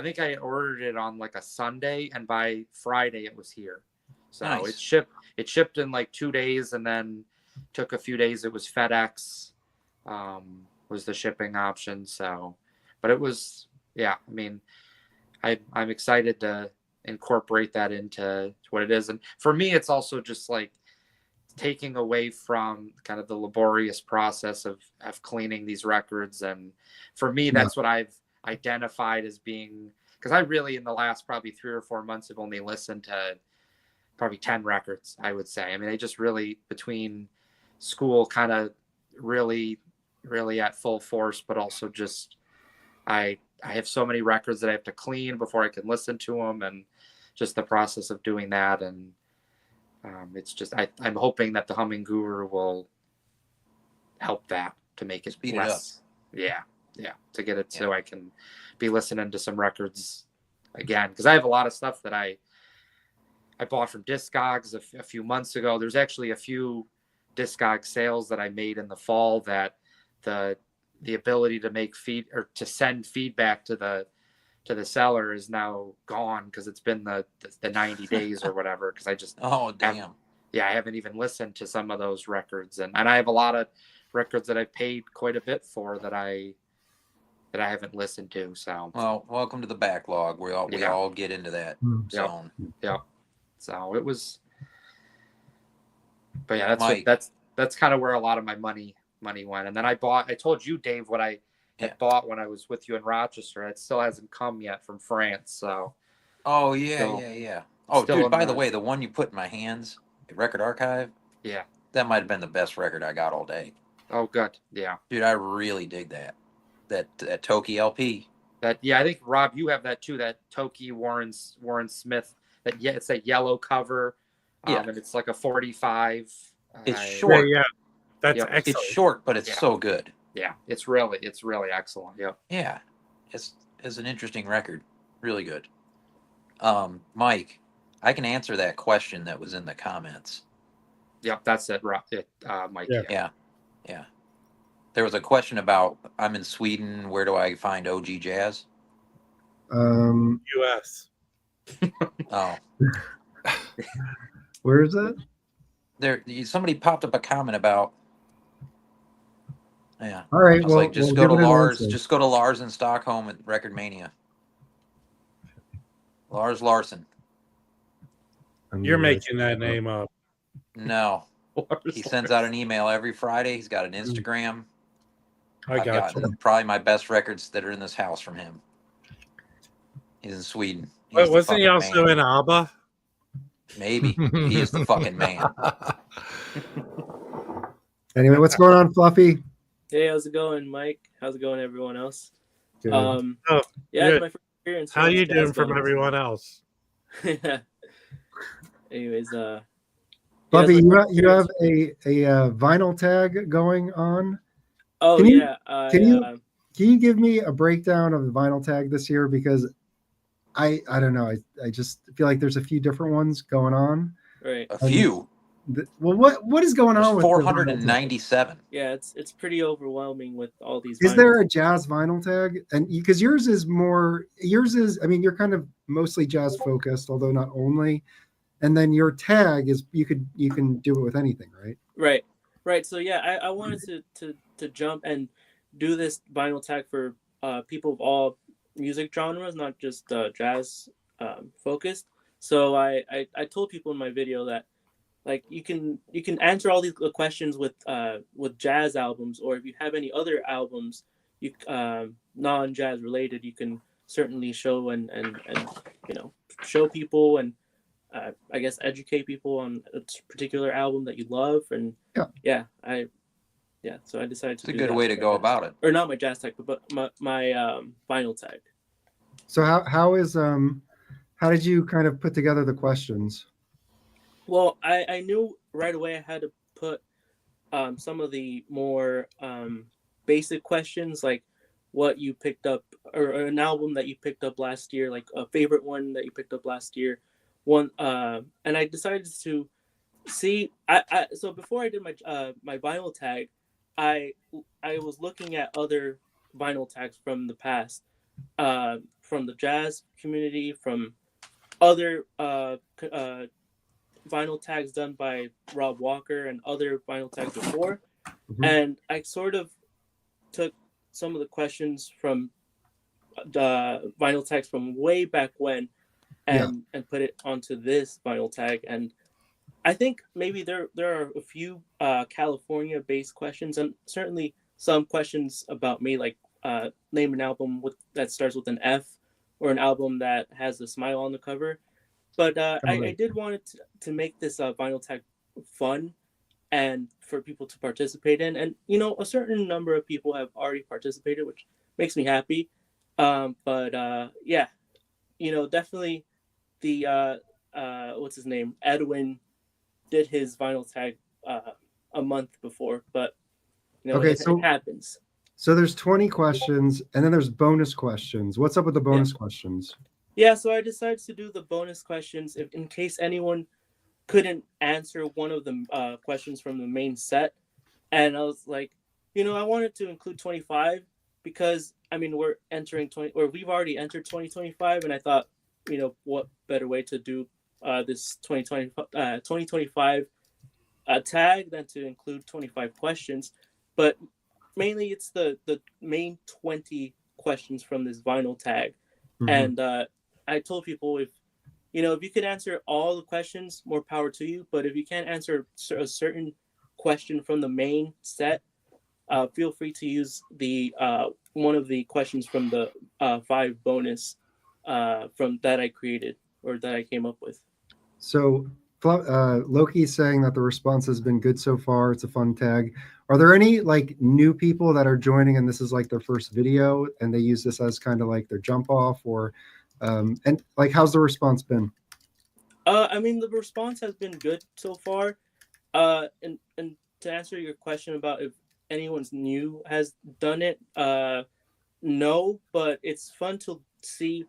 think I ordered it on like a Sunday, and by Friday it was here. So nice. It shipped in like 2 days, and then took a few days. It was FedEx, was the shipping option. So, but it was, yeah. I mean, I'm excited to incorporate that into what it is, and for me it's also just like taking away from kind of the laborious process of cleaning these records. And for me, that's what I've identified as being, because I really, in the last probably 3 or 4 months, have only listened to probably 10 records, I would say. I mean, I just really, between school kind of really at full force, but also just, I have so many records that I have to clean before I can listen to them, and just the process of doing that. And it's just, I'm hoping that the Humming Guru will help that to make it speed less. It up. Yeah, to get it so I can be listening to some records again, because I have a lot of stuff that I bought from Discogs a few months ago. There's actually a few Discog sales that I made in the fall that the ability to make or to send feedback to the seller is now gone, because it's been the 90 days or whatever, because I just I haven't even listened to some of those records, and I have a lot of records that I paid quite a bit for that I haven't listened to. So, well, welcome to the backlog. We all get into that zone. Yeah. So it was, but yeah, that's kind of where a lot of my money went. And then I told you, Dave, what I had bought when I was with you in Rochester. It still hasn't come yet from France. So. Oh yeah. Oh, dude, by the way, the one you put in my hands, the Record Archive. Yeah. That might have been the best record I got all day. Oh, good. Yeah. Dude, I really dig that Toki LP. I think, Rob, you have that too. That Toki Warren Smith. It's a yellow cover. And it's like a 45. It's short. Yeah. That's excellent. It's short, but it's so good. Yeah, it's really excellent. Yeah. Yeah. It's an interesting record. Really good. Mike, I can answer that question that was in the comments. Yep, that's it, Mike. Yeah. There was a question about, I'm in Sweden, where do I find OG jazz? US. Oh. Where is that? Somebody popped up a comment about. Yeah. All right. I was like, just go to Lars. Just go to Lars in Stockholm at Record Mania. Lars Larson. You're making that name up. No. He sends out an email every Friday. He's got an Instagram. I've got probably my best records that are in this house from him. He's in Sweden. Wait, wasn't he also in ABBA? Maybe. He is the fucking man. Anyway, what's going on, Fluffy? Hey, how's it going, Mike? How's it going, everyone else? Good. Yeah, good. my first experience. How you doing from everyone else? Anyways, Fluffy, you have a vinyl tag going on. Oh, can you give me a breakdown of the vinyl tag this year? Because I don't know. I just feel like there's a few different ones going on. Right. A few. Well, what is going on with 497? Yeah, it's pretty overwhelming with all these. Is there a jazz vinyl tag? And because yours is, I mean, you're kind of mostly jazz focused, although not only. And then your tag is you can do it with anything, right? Right. So yeah, I wanted to jump and do this vinyl tag for people of all music genres, not just jazz focused. So I told people in my video that, like, you can answer all these questions with jazz albums, or if you have any other albums you non-jazz related, you can certainly show and show people and I guess educate people on a particular album that you love. And so I decided to. It's a good way to go about it. Or not my jazz tag, but my vinyl tag. So how did you kind of put together the questions? Well, I knew right away I had to put some of the more basic questions, like what you picked up, or an album that you picked up last year, like a favorite one that you picked up last year. And I decided to see. So before I did my vinyl tag, I was looking at other vinyl tags from the past, from the jazz community, from other vinyl tags done by Rob Walker and other vinyl tags before. Mm-hmm. And I sort of took some of the questions from the vinyl tags from way back when and put it onto this vinyl tag. And I think maybe there are a few California-based questions, and certainly some questions about me, like name an album that starts with an F, or an album that has a smile on the cover. But I did want it to make this vinyl tag fun and for people to participate in. And, you know, a certain number of people have already participated, which makes me happy. But yeah, you know, definitely the, what's his name? Edwin did his vinyl tag a month before, but, you know, it happens. So there's 20 questions, and then there's bonus questions. What's up with the bonus questions? Yeah, so I decided to do the bonus questions in case anyone couldn't answer one of the questions from the main set. And I was like, you know, I wanted to include 25 because, I mean, we're entering we've already entered 2025, and I thought, you know, what better way to do this 2025 tag than to include 25 questions. But mainly it's the main 20 questions from this vinyl tag. Mm-hmm. And I told people, if you could answer all the questions, more power to you. But if you can't answer a certain question from the main set, feel free to use the one of the questions from the 5 bonus from that I created or that I came up with. So Loki's saying that the response has been good so far. It's a fun tag. Are there any like new people that are joining and this is like their first video and they use this as kind of like their jump off, or and like how's the response been? I mean, the response has been good so far. And to answer your question about if anyone's new has done it, no, but it's fun to see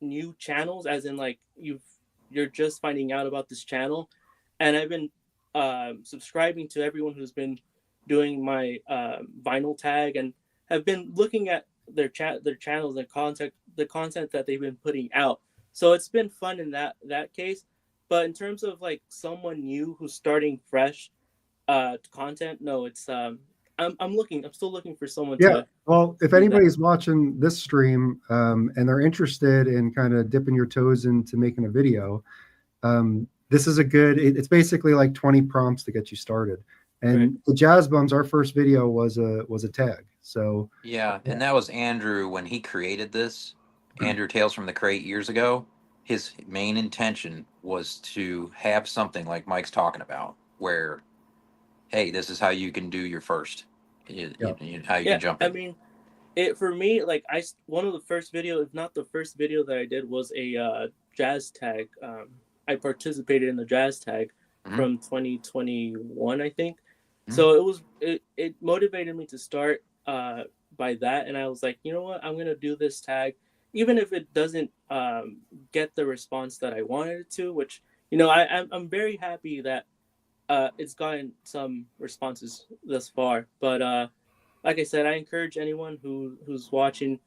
new channels, as in like you're just finding out about this channel. And I've been subscribing to everyone who's been doing my vinyl tag and have been looking at their channels and the content that they've been putting out. So it's been fun in that case. But in terms of like someone new who's starting fresh content, no, it's I'm still looking for someone. Yeah. Well, if anybody's watching this stream and they're interested in kind of dipping your toes into making a video, this is a good. It's basically like 20 prompts to get you started. And the Jazz Bums, our first video was a tag. So yeah, and that was Andrew when he created this. Andrew Tales from the Crate years ago. His main intention was to have something like Mike's talking about, where, hey, this is how you can do your first. How you can jump in. I mean, for me, like one of the first video, if not the first video that I did, was a jazz tag. I participated in the jazz tag from 2021, I think. Mm-hmm. So it motivated me to start by that, and I was like, you know what, I'm gonna do this tag, even if it doesn't get the response that I wanted it to. Which, you know, I'm very happy that it's gotten some responses thus far. But like I said, I encourage anyone who's watching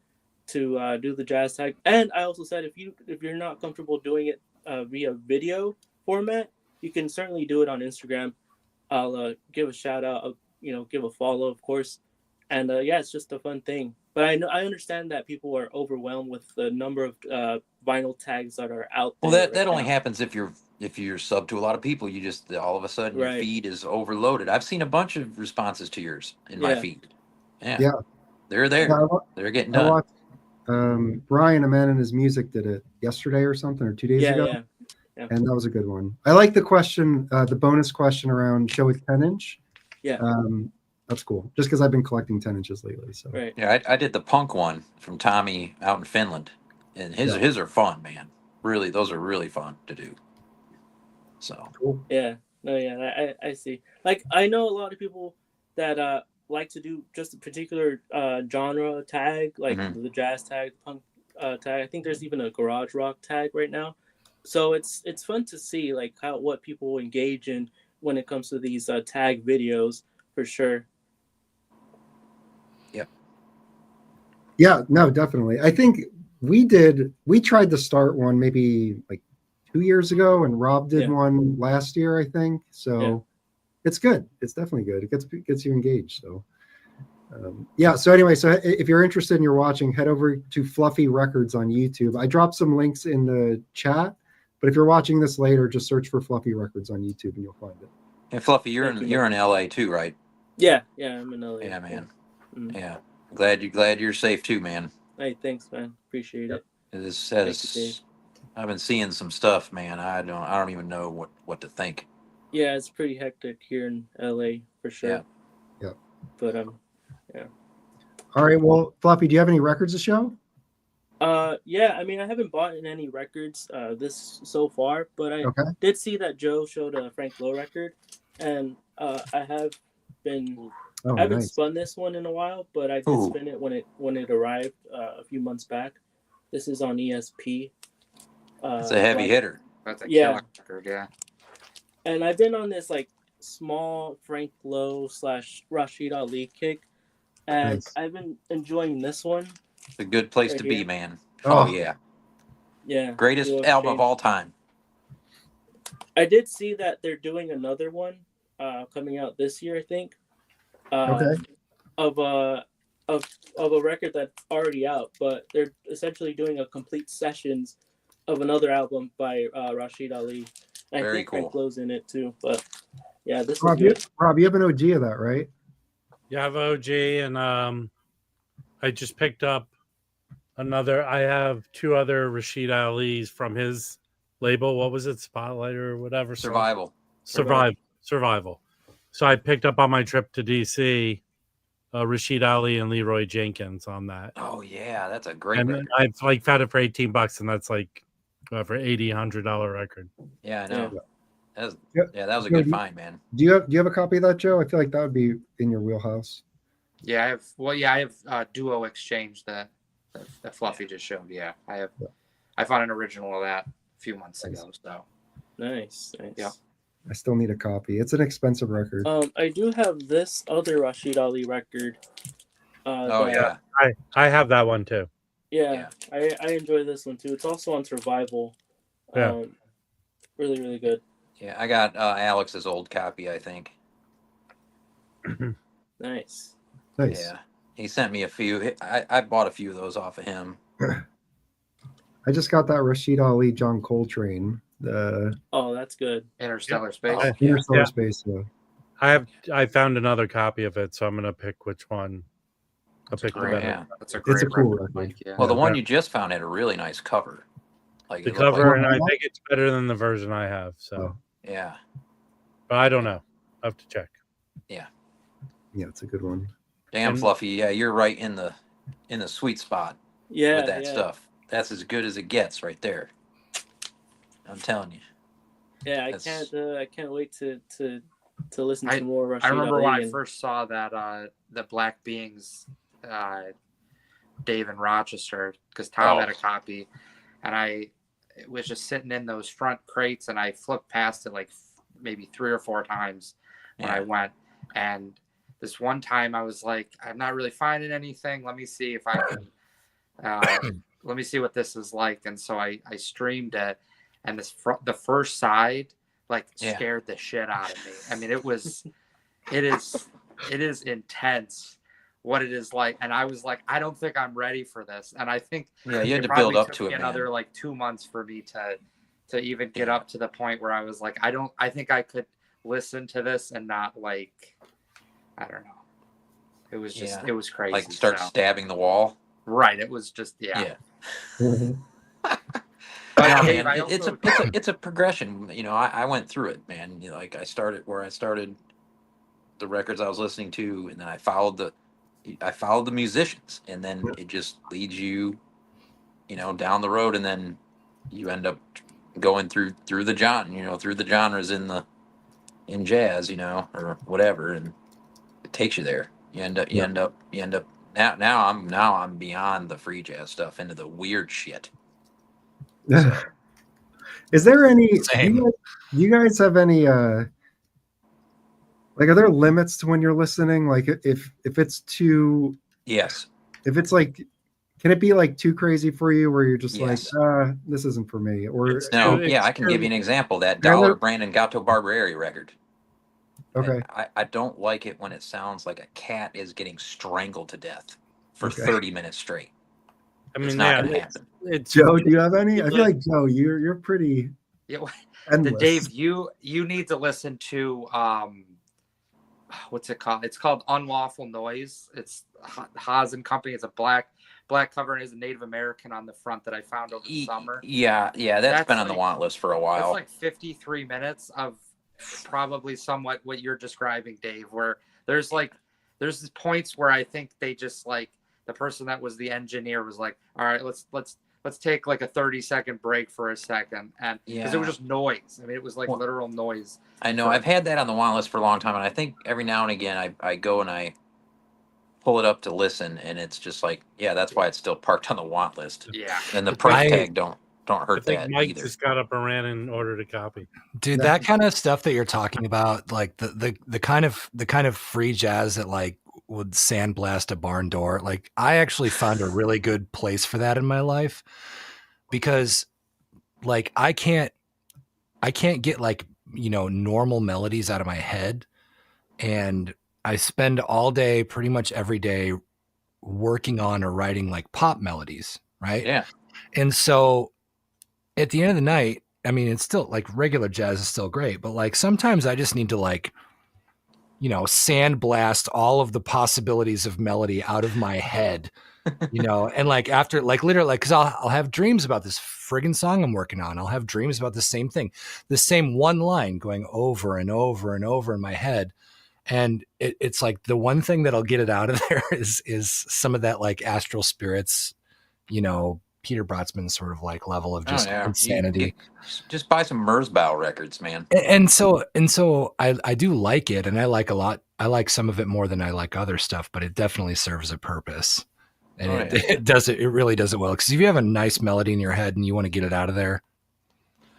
to do the jazz tag. And I also said, if you're not comfortable doing it via video format, you can certainly do it on Instagram. I'll give a shout out, give a follow, of course. And yeah, it's just a fun thing. But I understand that people are overwhelmed with the number of vinyl tags that are out there. Well, that only happens if you're sub to a lot of people. You just all of a sudden your feed is overloaded. I've seen a bunch of responses to yours in my feed. Yeah. They're there. Yeah, they're getting done. Watched, Brian, a Man in His Music, did it yesterday or something, or 2 days ago. Yeah. And that was a good one. I like the question, the bonus question around show with 10-inch. Yeah. That's cool. Just because I've been collecting 10 inches lately. So yeah, I did the punk one from Tommy out in Finland, and his are fun, man. Really, those are really fun to do. So cool. Yeah. No, yeah, I see. Like, I know a lot of people that like to do just a particular genre tag, like the jazz tag, punk tag. I think there's even a garage rock tag right now. So it's fun to see like what people engage in when it comes to these tag videos, for sure. Yep. Yeah, no, definitely. I think we tried to start one maybe like 2 years ago, and Rob did one last year, I think. So it's good. It's definitely good. It gets you engaged. So so anyway, so if you're interested and you're watching, head over to Fluffy Records on YouTube. I dropped some links in the chat. But if you're watching this later, just search for Fluffy Records on YouTube and you'll find it. And Fluffy, you're in LA too, right? Yeah, I'm in LA. Yeah, man. Mm-hmm. Yeah, glad you're safe too, man. Hey, thanks, man. Appreciate it. I've been seeing some stuff, man. I don't even know what to think. Yeah, it's pretty hectic here in LA for sure. Yeah. But yeah. All right. Well, Fluffy, do you have any records to show? Yeah. I mean, I haven't bought any records this so far, but I did see that Joe showed a Frank Lowe record, and I have been. I haven't spun this one in a while, but I did spin it when it arrived a few months back. This is on ESP. It's a heavy hitter. That's a killer record, yeah. And I've been on this like small Frank Lowe / Rasheed Ali kick, and I've been enjoying this one. It's a good place to be, man. Oh yeah. Yeah. Greatest album of all time. I did see that they're doing another one coming out this year, I think. Of a record that's already out, but they're essentially doing a complete sessions of another album by Rasheed Ali. And I think Frank Lowe's in it too, but yeah, this is good. Rob, you have an OG of that, right? Yeah, I have OG, and I just picked up another. I have 2 other Rasheed Ali's from his label. What was it? Spotlight or whatever. Survival. So I picked up on my trip to DC, Rasheed Ali and Leroy Jenkins on that. Oh yeah, that's a great record. I've like found it for $18, and that's like for $80-$100 record. Yeah, I know. Yeah. That was a good find, man. Do you have a copy of that, Joe? I feel like that would be in your wheelhouse. Yeah, I have Duo Exchange that Fluffy just showed. Yeah, I have. I found an original of that a few months ago. So nice. Yeah. I still need a copy. It's an expensive record. I do have this other Rasheed Ali record. Yeah. I have that one too. Yeah. I enjoy this one too. It's also on Survival. Yeah. Really, really good. Yeah, I got Alex's old copy, I think. Nice. Yeah. He sent me a few. I bought a few of those off of him. I just got that Rasheed Ali John Coltrane. That's good. Interstellar Space. Interstellar Space. Yeah. I found another copy of it, so I'm gonna pick which one. I'll pick the better. Yeah. That's a great cool record. Yeah. Well, the one you just found had a really nice cover. Like the cover, and I think it's better than the version I have. So yeah, but I don't know. I have to check. Yeah, it's a good one. Damn, Fluffy. Yeah, you're right in the sweet spot. Yeah, with that stuff. That's as good as it gets, right there. I'm telling you. Yeah, I can't wait to listen to more Rasheed I remember Ali when I first saw that the Black Beings Dave in Rochester, because Tom had a copy, and I was just sitting in those front crates, and I flipped past it like maybe 3 or 4 times when I went. And this one time I was like, I'm not really finding anything. Let me see if I can. Let me see what this is like. And so I streamed it, and the first side scared the shit out of me. I mean, it is intense what it is like, and I was like, I don't think I'm ready for this. And I think you had to build up to it. Another like 2 months for me to even get up to the point where I was like, I think I could listen to this and not like, I don't know. It was just it was crazy. Like start stabbing the wall. Right. It was just yeah. But Dave, it's a progression. You know, I went through it, man. You know, like I started the records I was listening to, and then I followed the musicians, and then it just leads you, down the road, and then you end up going through the genres in jazz, or whatever, and it takes you there. You end up now I'm beyond the free jazz stuff into the weird shit. So. Is there any? Do you guys have any? Are there limits to when you're listening? Like, if it's too. Yes. If it's like, can it be like too crazy for you, where you're just like, this isn't for me? Or I can give you an example. That Dollar Brandon Gatto Barbieri record. Okay. I don't like it when it sounds like a cat is getting strangled to death for 30 minutes straight. I mean, it's not gonna happen. Joe, do you have any? I feel like Joe, you're pretty. Yeah, Endless. Dave, you need to listen to what's it called? It's called Unlawful Noise. It's Haas and Company. It's a black cover and is a Native American on the front that I found over the summer. Yeah, that's been on the want list for a while. It's like 53 minutes of probably somewhat what you're describing, Dave, where there's points where I think they just like the person that was the engineer was like, all right, let's take like a 30-second break for a second. And because it was just noise. I mean, it was like literal noise. I know. I've had that on the want list for a long time. And I think every now and again I go and I pull it up to listen. And it's just like, that's why it's still parked on the want list. Yeah. And the price tag don't hurt that Mike either. just got up and ran and ordered a copy. Dude, that kind of stuff that you're talking about, like the kind of free jazz that like would sandblast a barn door. Like I actually found a really good place for that in my life because like I can't get like, normal melodies out of my head. And I spend all day, pretty much every day working on or writing like pop melodies. Right. Yeah. And so at the end of the night, I mean, it's still like regular jazz is still great, but like sometimes I just need to like, sandblast all of the possibilities of melody out of my head, and like after like literally like, cause I'll have dreams about this friggin' song I'm working on. I'll have dreams about the same thing, the same one line going over and over and over in my head. And it's like the one thing that'll get it out of there is some of that like astral spirits, Peter Brotzman sort of like level of just insanity. Just buy some Merzbow records, man. And so I do like it, and I like a lot. I like some of it more than I like other stuff, but it definitely serves a purpose, and it does it. It really does it well. Because if you have a nice melody in your head and you want to get it out of there,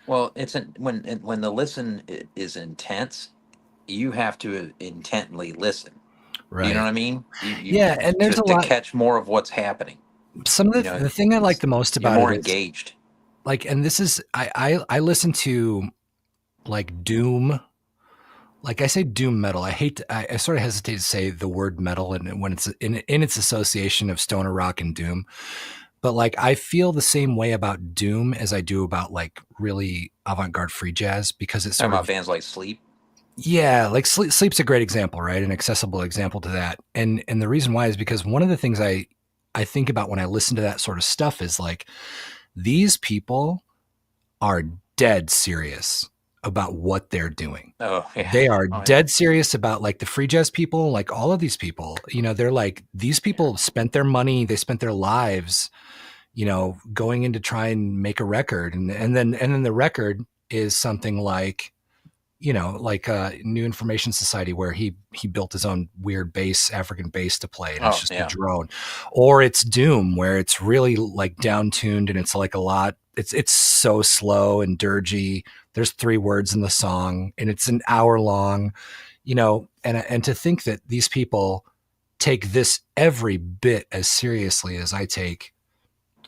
well, when the listen is intense, you have to intently listen. Right. You know what I mean? And there's a lot to catch more of what's happening. Some of the thing I like the most about more it engaged. Like, and this is I listen to like doom, like I say doom metal. I sort of hesitate to say the word metal and when it's in its association of stoner rock and doom, but like I feel the same way about doom as I do about like really avant-garde free jazz because it's talking about bands like Sleep. Yeah, like Sleep's a great example, right? An accessible example to that, and the reason why is because one of the things I think about when I listen to that sort of stuff is like, these people are dead serious about what they're doing. Oh, yeah. They are dead serious about like the free jazz people, like all of these people, they're like, these people spent their money, they spent their lives, going in to try and make a record. And then the record is something like, like New Information Society, where he built his own weird bass, African bass to play, and it's just a drone. Or it's Doom, where it's really like down tuned and it's like a lot. It's so slow and dirgy. There's 3 words in the song, and it's an hour long. And to think that these people take this every bit as seriously as I take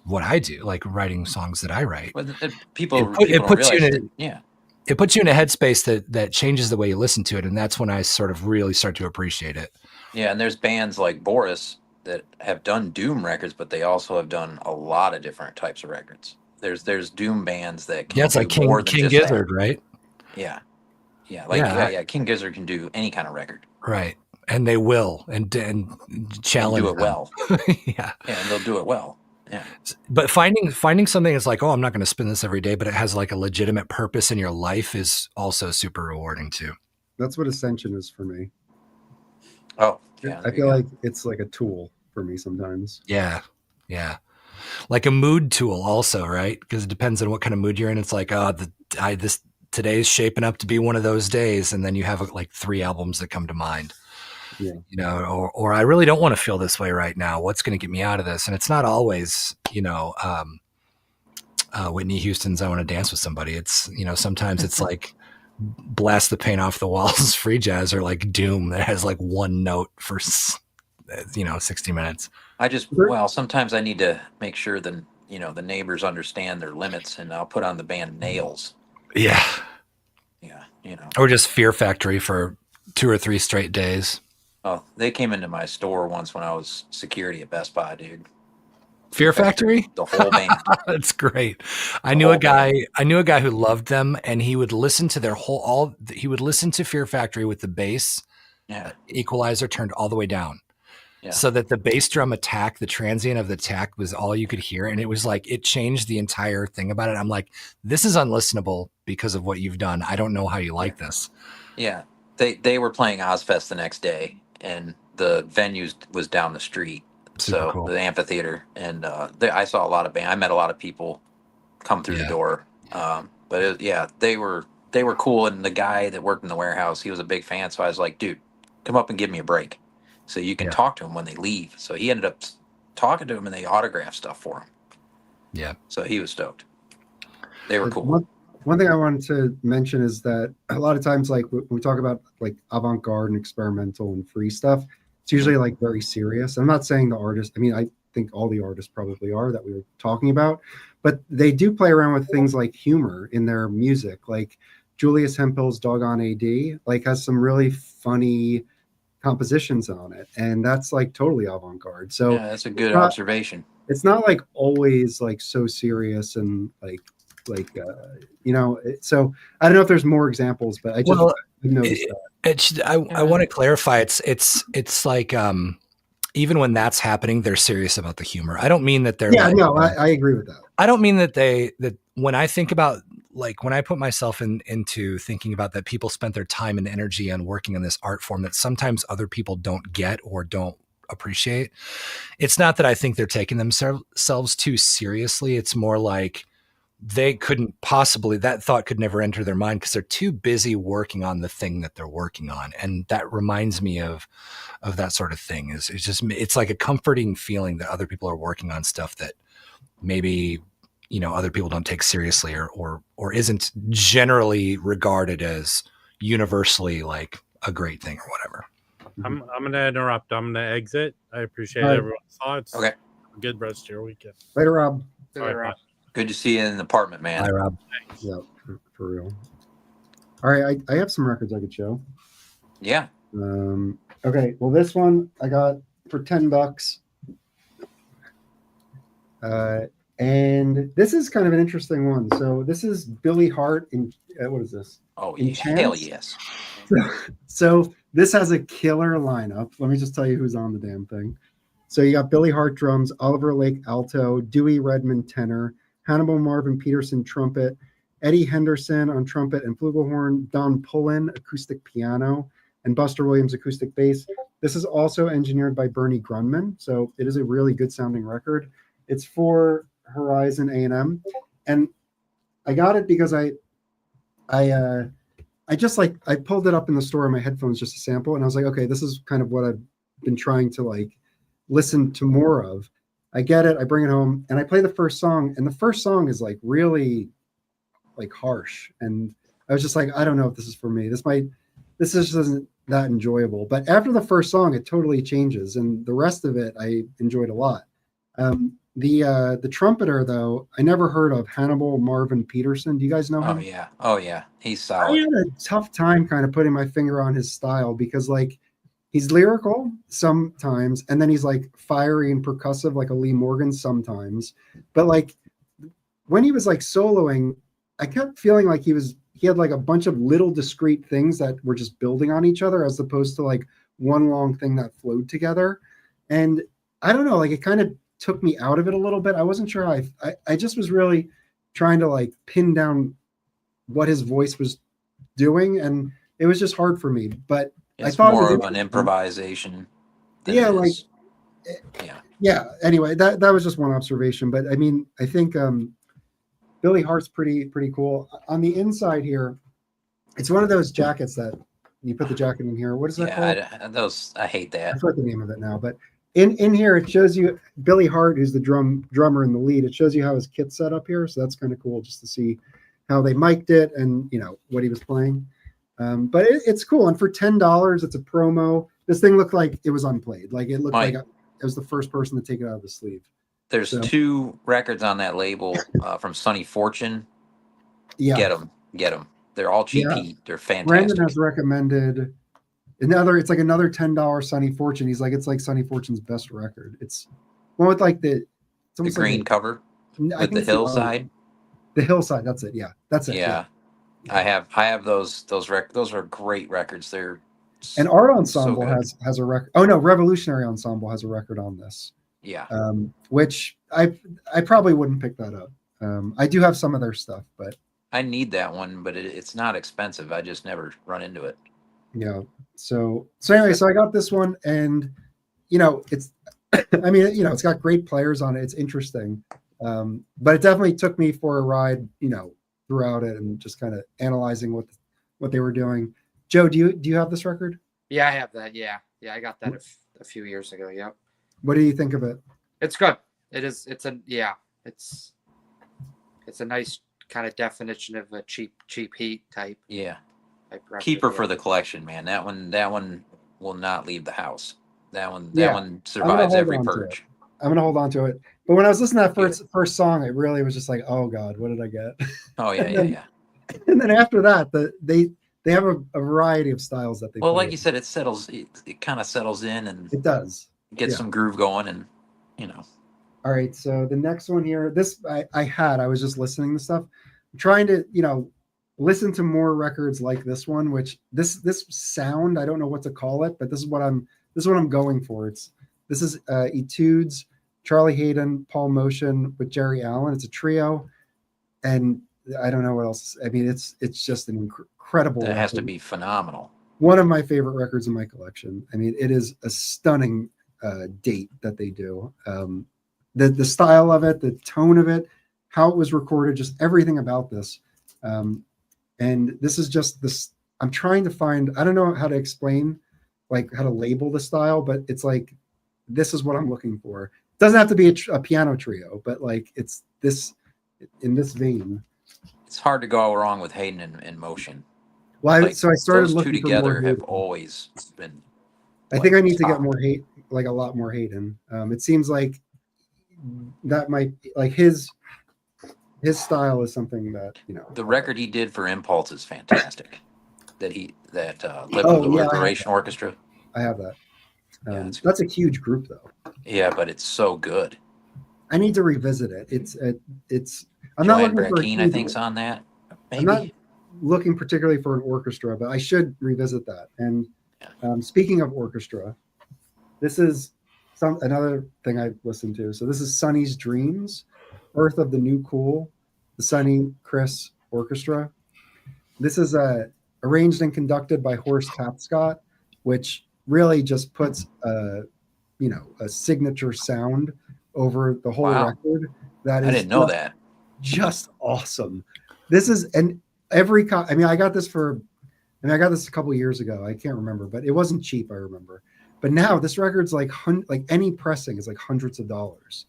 what I do, like writing songs that I write. Well, It puts you in a headspace that changes the way you listen to it. And that's when I sort of really start to appreciate it. Yeah. And there's bands like Boris that have done doom records, but they also have done a lot of different types of records. There's doom bands that can it's like King Gizzard, right? Yeah. Yeah. King Gizzard can do any kind of record. Right. And they will and challenge do it well. Yeah. And they'll do it well. Yeah. But finding something that's like, oh, I'm not going to spin this every day, but it has like a legitimate purpose in your life is also super rewarding too. That's what Ascension is for me. Oh, yeah. I feel like it's like a tool for me sometimes. Yeah. Yeah. Like a mood tool also, right? Because it depends on what kind of mood you're in. It's like, today's shaping up to be one of those days. And then you have like 3 albums that come to mind. Yeah. Or I really don't want to feel this way right now. What's going to get me out of this? And it's not always, Whitney Houston's I Want to Dance with Somebody. It's, sometimes it's like Blast the Paint Off the Walls free jazz, or like Doom that has like 1 note for, 60 minutes. Sometimes I need to make sure the neighbors understand their limits, and I'll put on the band Nails. Yeah. Yeah. Or just Fear Factory for 2 or 3 straight days. Oh, they came into my store once when I was security at Best Buy, dude. Fear Factory? The whole band. That's great. I knew a guy who loved them, and he would listen to he would listen to Fear Factory with the bass equalizer turned all the way down. Yeah. So that the bass drum attack, the transient of the attack was all you could hear. And it was like, it changed the entire thing about it. I'm like, this is unlistenable because of what you've done. I don't know how you like this. Yeah. They were playing Ozfest the next day, and the venue was down the street. Super cool. The amphitheater. And I saw a lot of I met a lot of people come through the door. But they were cool. And the guy that worked in the warehouse, he was a big fan. So I was like, dude, come up and give me a break. So you can talk to him when they leave. So he ended up talking to him, and they autographed stuff for him. Yeah. So he was stoked. They were cool. One thing I wanted to mention is that a lot of times, like when we talk about like avant-garde and experimental and free stuff, it's usually like very serious. I'm not saying the artist. I mean, I think all the artists probably are that we were talking about, but they do play around with things like humor in their music. Like Julius Hempel's Doggone AD, like has some really funny compositions on it, and that's like totally avant-garde. So that's a good observation. It's not like always like so serious and like so I don't know if there's more examples, but I just noticed that. I want to clarify, it's like even when that's happening, they're serious about the humor. I don't mean that they're I agree with that. I don't mean that that when I think about, like, when I put myself into thinking about that people spent their time and energy on working on this art form that sometimes other people don't get or don't appreciate. It's not that I think they're taking themselves too seriously. It's more like they couldn't possibly, that thought could never enter their mind because they're too busy working on the thing that they're working on. And that reminds me of that sort of thing. It's like a comforting feeling that other people are working on stuff that maybe, other people don't take seriously or isn't generally regarded as universally like a great thing or whatever. I'm going to interrupt. I'm going to exit. I appreciate everyone's thoughts. Okay. Good rest of your weekend. Later, Rob. Later, Rob. Good to see you in the apartment, man. Hi, Rob. Yeah, for real. All right, I have some records I could show. Yeah. Okay, well, this one I got for $10. And this is kind of an interesting one. So this is Billy Hart in what is this? Oh, hell yes. So this has a killer lineup. Let me just tell you who's on the damn thing. So you got Billy Hart drums, Oliver Lake alto, Dewey Redmond tenor, Hannibal Marvin Peterson trumpet, Eddie Henderson on trumpet and flugelhorn, Don Pullen acoustic piano, and Buster Williams acoustic bass. This is also engineered by Bernie Grunman, so it is a really good sounding record. It's for Horizon A&M, and I got it because I just like, I pulled it up in the store on my headphones just a sample, and I was like, okay, this is kind of what I've been trying to like listen to more of. I get it, I bring it home, and I play the first song, and the first song is like really like harsh, and I was just like, I don't know if this is for me. This just isn't that enjoyable. But after the first song, it totally changes, and the rest of it I enjoyed a lot. The trumpeter, though, I never heard of, Hannibal Marvin Peterson. Do you guys know him? Oh yeah, he's solid. I had a tough time kind of putting my finger on his style because like he's lyrical sometimes, and then he's like fiery and percussive like a Lee Morgan sometimes. But like when he was like soloing, I kept feeling like he had like a bunch of little discrete things that were just building on each other as opposed to like one long thing that flowed together. And I don't know, like it kind of took me out of it a little bit. I wasn't sure. I just was really trying to like pin down what his voice was doing, and it was just hard for me. But it's I thought more it of an improvisation. Yeah, Anyway, that was just one observation. But I mean, I think Billy Hart's pretty cool. On the inside here, it's one of those jackets that you put the jacket in here. What is that called? I hate that. I forget the name of it now, but in here it shows you Billy Hart, who's the drummer in the lead. It shows you how his kit's set up here, so that's kind of cool just to see how they mic'd it and what he was playing. But it's cool, and for $10, it's a promo. This thing looked like it was unplayed. Like it looked like it was the first person to take it out of the sleeve. There's 2 records on that label from Sonny Fortune. Yeah, get them. They're all GP. Yeah. They're fantastic. Brandon has recommended it's like another $10 Sonny Fortune. He's like, it's like Sonny Fortune's best record. It's one with like the It's almost green like cover I with think the it's hillside. The hillside. That's it. Yeah, that's it. Yeah. I have those those are great records. They're And Art so Ensemble good. has a record. Oh no, Revolutionary Ensemble has a record on this. Yeah. Which I probably wouldn't pick that up. I do have some of their stuff, but I need that one, but it's not expensive. I just never run into it. yeah. So anyway, so I got this one, and it's I mean, it's got great players on it. It's interesting. But it definitely took me for a ride, throughout it, and just kind of analyzing what they were doing. Joe, do you have this record? Yeah, I have that. Yeah, I got that a few years ago. Yep. What do you think of it? It's good. It is. It's a nice kind of definition of a cheap heat type. Yeah. Record, Keeper yeah. for the collection, man. That one will not leave the house. That one I'm gonna survives hold every on to purge. I'm gonna hold on to it. But when I was listening to that first song, it really was just like, oh God, what did I get? Oh yeah, yeah. And then after that, they have a variety of styles that they. Well, play like you said, it settles. It kind of settles in, and it does get some groove going, and All right, so the next one here, this I was just listening to stuff, I'm trying to listen to more records like this one, which this sound, I don't know what to call it, but this is what I'm going for. This is Etudes, Charlie Hayden, Paul Motion with Jerry Allen. It's a trio, and I don't know what else. I mean, it's just an incredible. That record. has to be phenomenal. One of my favorite records in my collection. I mean, it is a stunning date that they do. The style of it, the tone of it, how it was recorded, just everything about this. And this is just this. I'm trying to find. I don't know how to explain, like how to label the style, but it's like this is what I'm looking for. It doesn't have to be a piano trio, but like it's this in this vein. It's hard to go wrong with Hayden and Motion. Well, so I started those looking two for more together have Hayden. always been. I think I need to get more hate, like a lot more Hayden. It seems like that might like his style is something that The record he did for Impulse is fantastic. Liberation Orchestra. I have that. Yeah, that's a huge group though. Yeah, but it's so good. I need to revisit it. It's. I'm Joanne not looking Brackeen, I think's on that. Maybe. I'm not looking particularly for an orchestra, but I should revisit that. And speaking of orchestra, this is another thing I listened to. So this is Sonny's Dreams, Earth of the New Cool, the Sonny Chris Orchestra. This is arranged and conducted by Horace Tapscott, which really just puts a signature sound over the whole record. I didn't know that. Just awesome. This is I got this a couple of years ago. I can't remember, but it wasn't cheap. I remember. But now this record's like any pressing is like hundreds of dollars.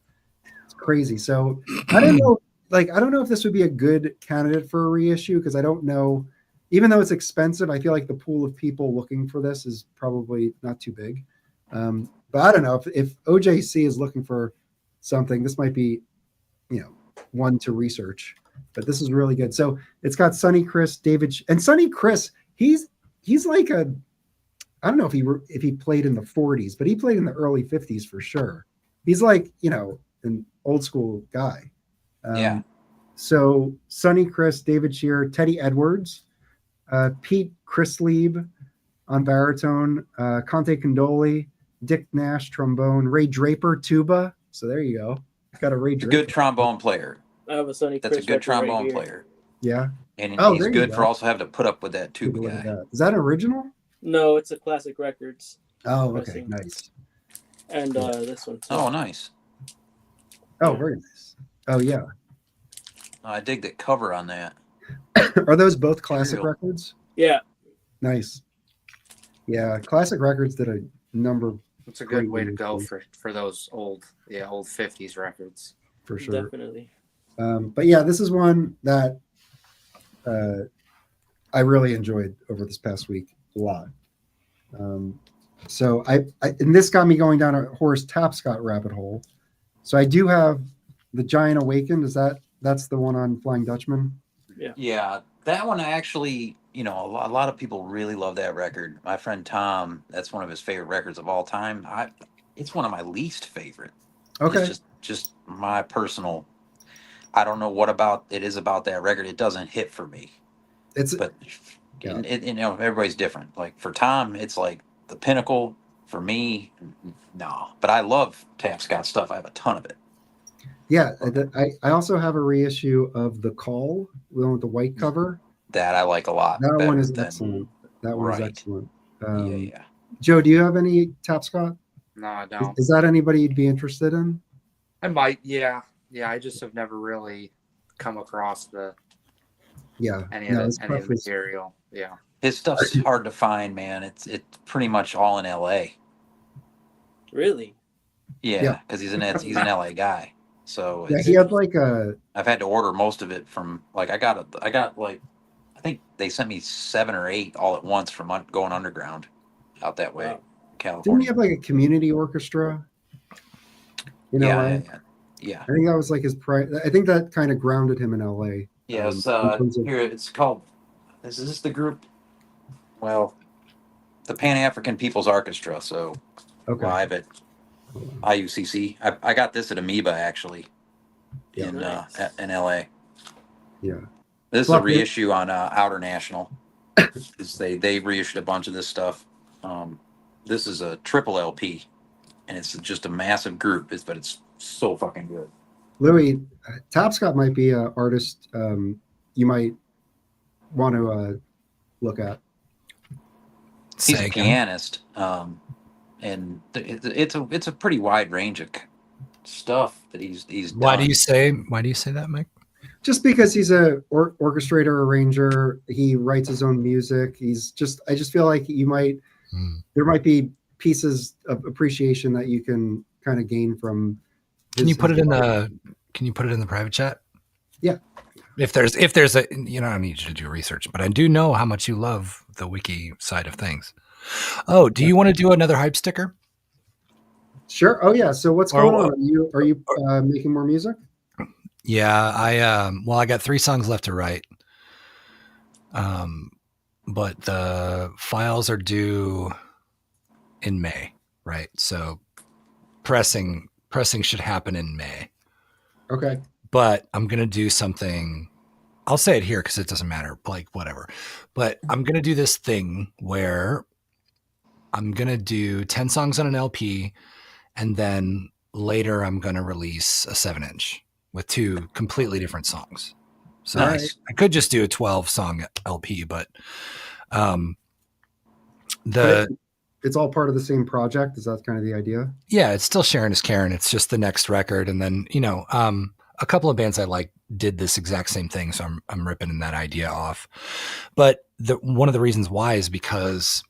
It's crazy. So I don't know. I don't know if this would be a good candidate for a reissue because I don't know. Even though it's expensive, I feel like the pool of people looking for this is probably not too big. But I don't know if OJC is looking for something. This might be, one to research. But this is really good. So it's got Sonny Chris, David, and Sonny Chris. He's like I don't know if he played in the 40s, but he played in the early 50s for sure. He's like an old school guy. Yeah. So Sonny Chris, David Shearer, Teddy Edwards, Pete Chrislieb on baritone, Conte Condoli, Dick Nash trombone, Ray Draper tuba. So there you go. Got a Ray Draper. Good trombone player. I have a Sonny Chris. That's a good trombone player. Yeah. And he's good for also having to put up with that tuba guy. Is that original? No, it's a Classic Records. Oh, okay. Nice. And this one too. Oh, nice. Oh, very nice. Oh, yeah. I dig the cover on that. Are those both Classic Records? Yeah. Nice. Yeah, Classic Records did a number of. It's a good way to go for those old 50s records. For sure. Definitely. But yeah, this is one that I really enjoyed over this past week a lot. So and this got me going down a Horace Tapscott rabbit hole. So I do have The Giant Awakened. That's the one on Flying Dutchman? Yeah, that one actually, a lot of people really love that record. My friend Tom, that's one of his favorite records of all time. It's one of my least favorite. Okay. It's just just my personal. I don't know what about it is about that record. It doesn't hit for me. But everybody's different. Like for Tom, it's like the pinnacle. For me, no. But I love Tapscott stuff. I have a ton of it. Yeah, I also have a reissue of The Call, the one with the white cover. That I like a lot. That one is excellent. That one is excellent. Yeah. Joe, do you have any Tapscott? No, I don't. Is that anybody you'd be interested in? I might, yeah. I just have never really come across any of the material. Yeah. His stuff's hard to find, man. It's pretty much all in LA. Really? Yeah, because he's an LA guy. So he had I've had to order most of it from I got I think they sent me 7 or 8 all at once from going underground out that way, California. Didn't he have a community orchestra? Yeah. I think that was his I think that kind of grounded him in LA. Yeah, here it's called. Is this the group? Well, the Pan African People's Orchestra. So live at IUCC. I got this at Amoeba actually in LA. Yeah. This is a reissue on Outer National. They reissued a bunch of this stuff. This is a triple LP, and it's just a massive group. But it's so fucking good. Louis, Tapscott might be an artist you might want to look at. He's a pianist, and it's a pretty wide range of stuff that he's done. Why do you say that, Mike? Just because he's a orchestrator, arranger, he writes his own music. I just feel like there might be pieces of appreciation that you can kind of gain from. Can you put it in the private chat? Yeah. If there's a, I don't need you to do research, but I do know how much you love the wiki side of things. Oh, do you want to do another hype sticker? Sure. Oh yeah. So what's going on? Are you making more music? Yeah, I got 3 songs left to write. But the files are due in May, right? So pressing should happen in May. Okay. But I'm going to do something. I'll say it here because it doesn't matter, whatever. But I'm going to do this thing where I'm going to do 10 songs on an LP, and then later I'm going to release a 7-inch with 2 completely different songs. So nice. I could just do a 12-song LP, but it's all part of the same project. Is that kind of the idea? Yeah, it's still Sharon is Karen. It's just the next record. And then, a couple of bands I like did this exact same thing. So I'm ripping that idea off. But one of the reasons why is because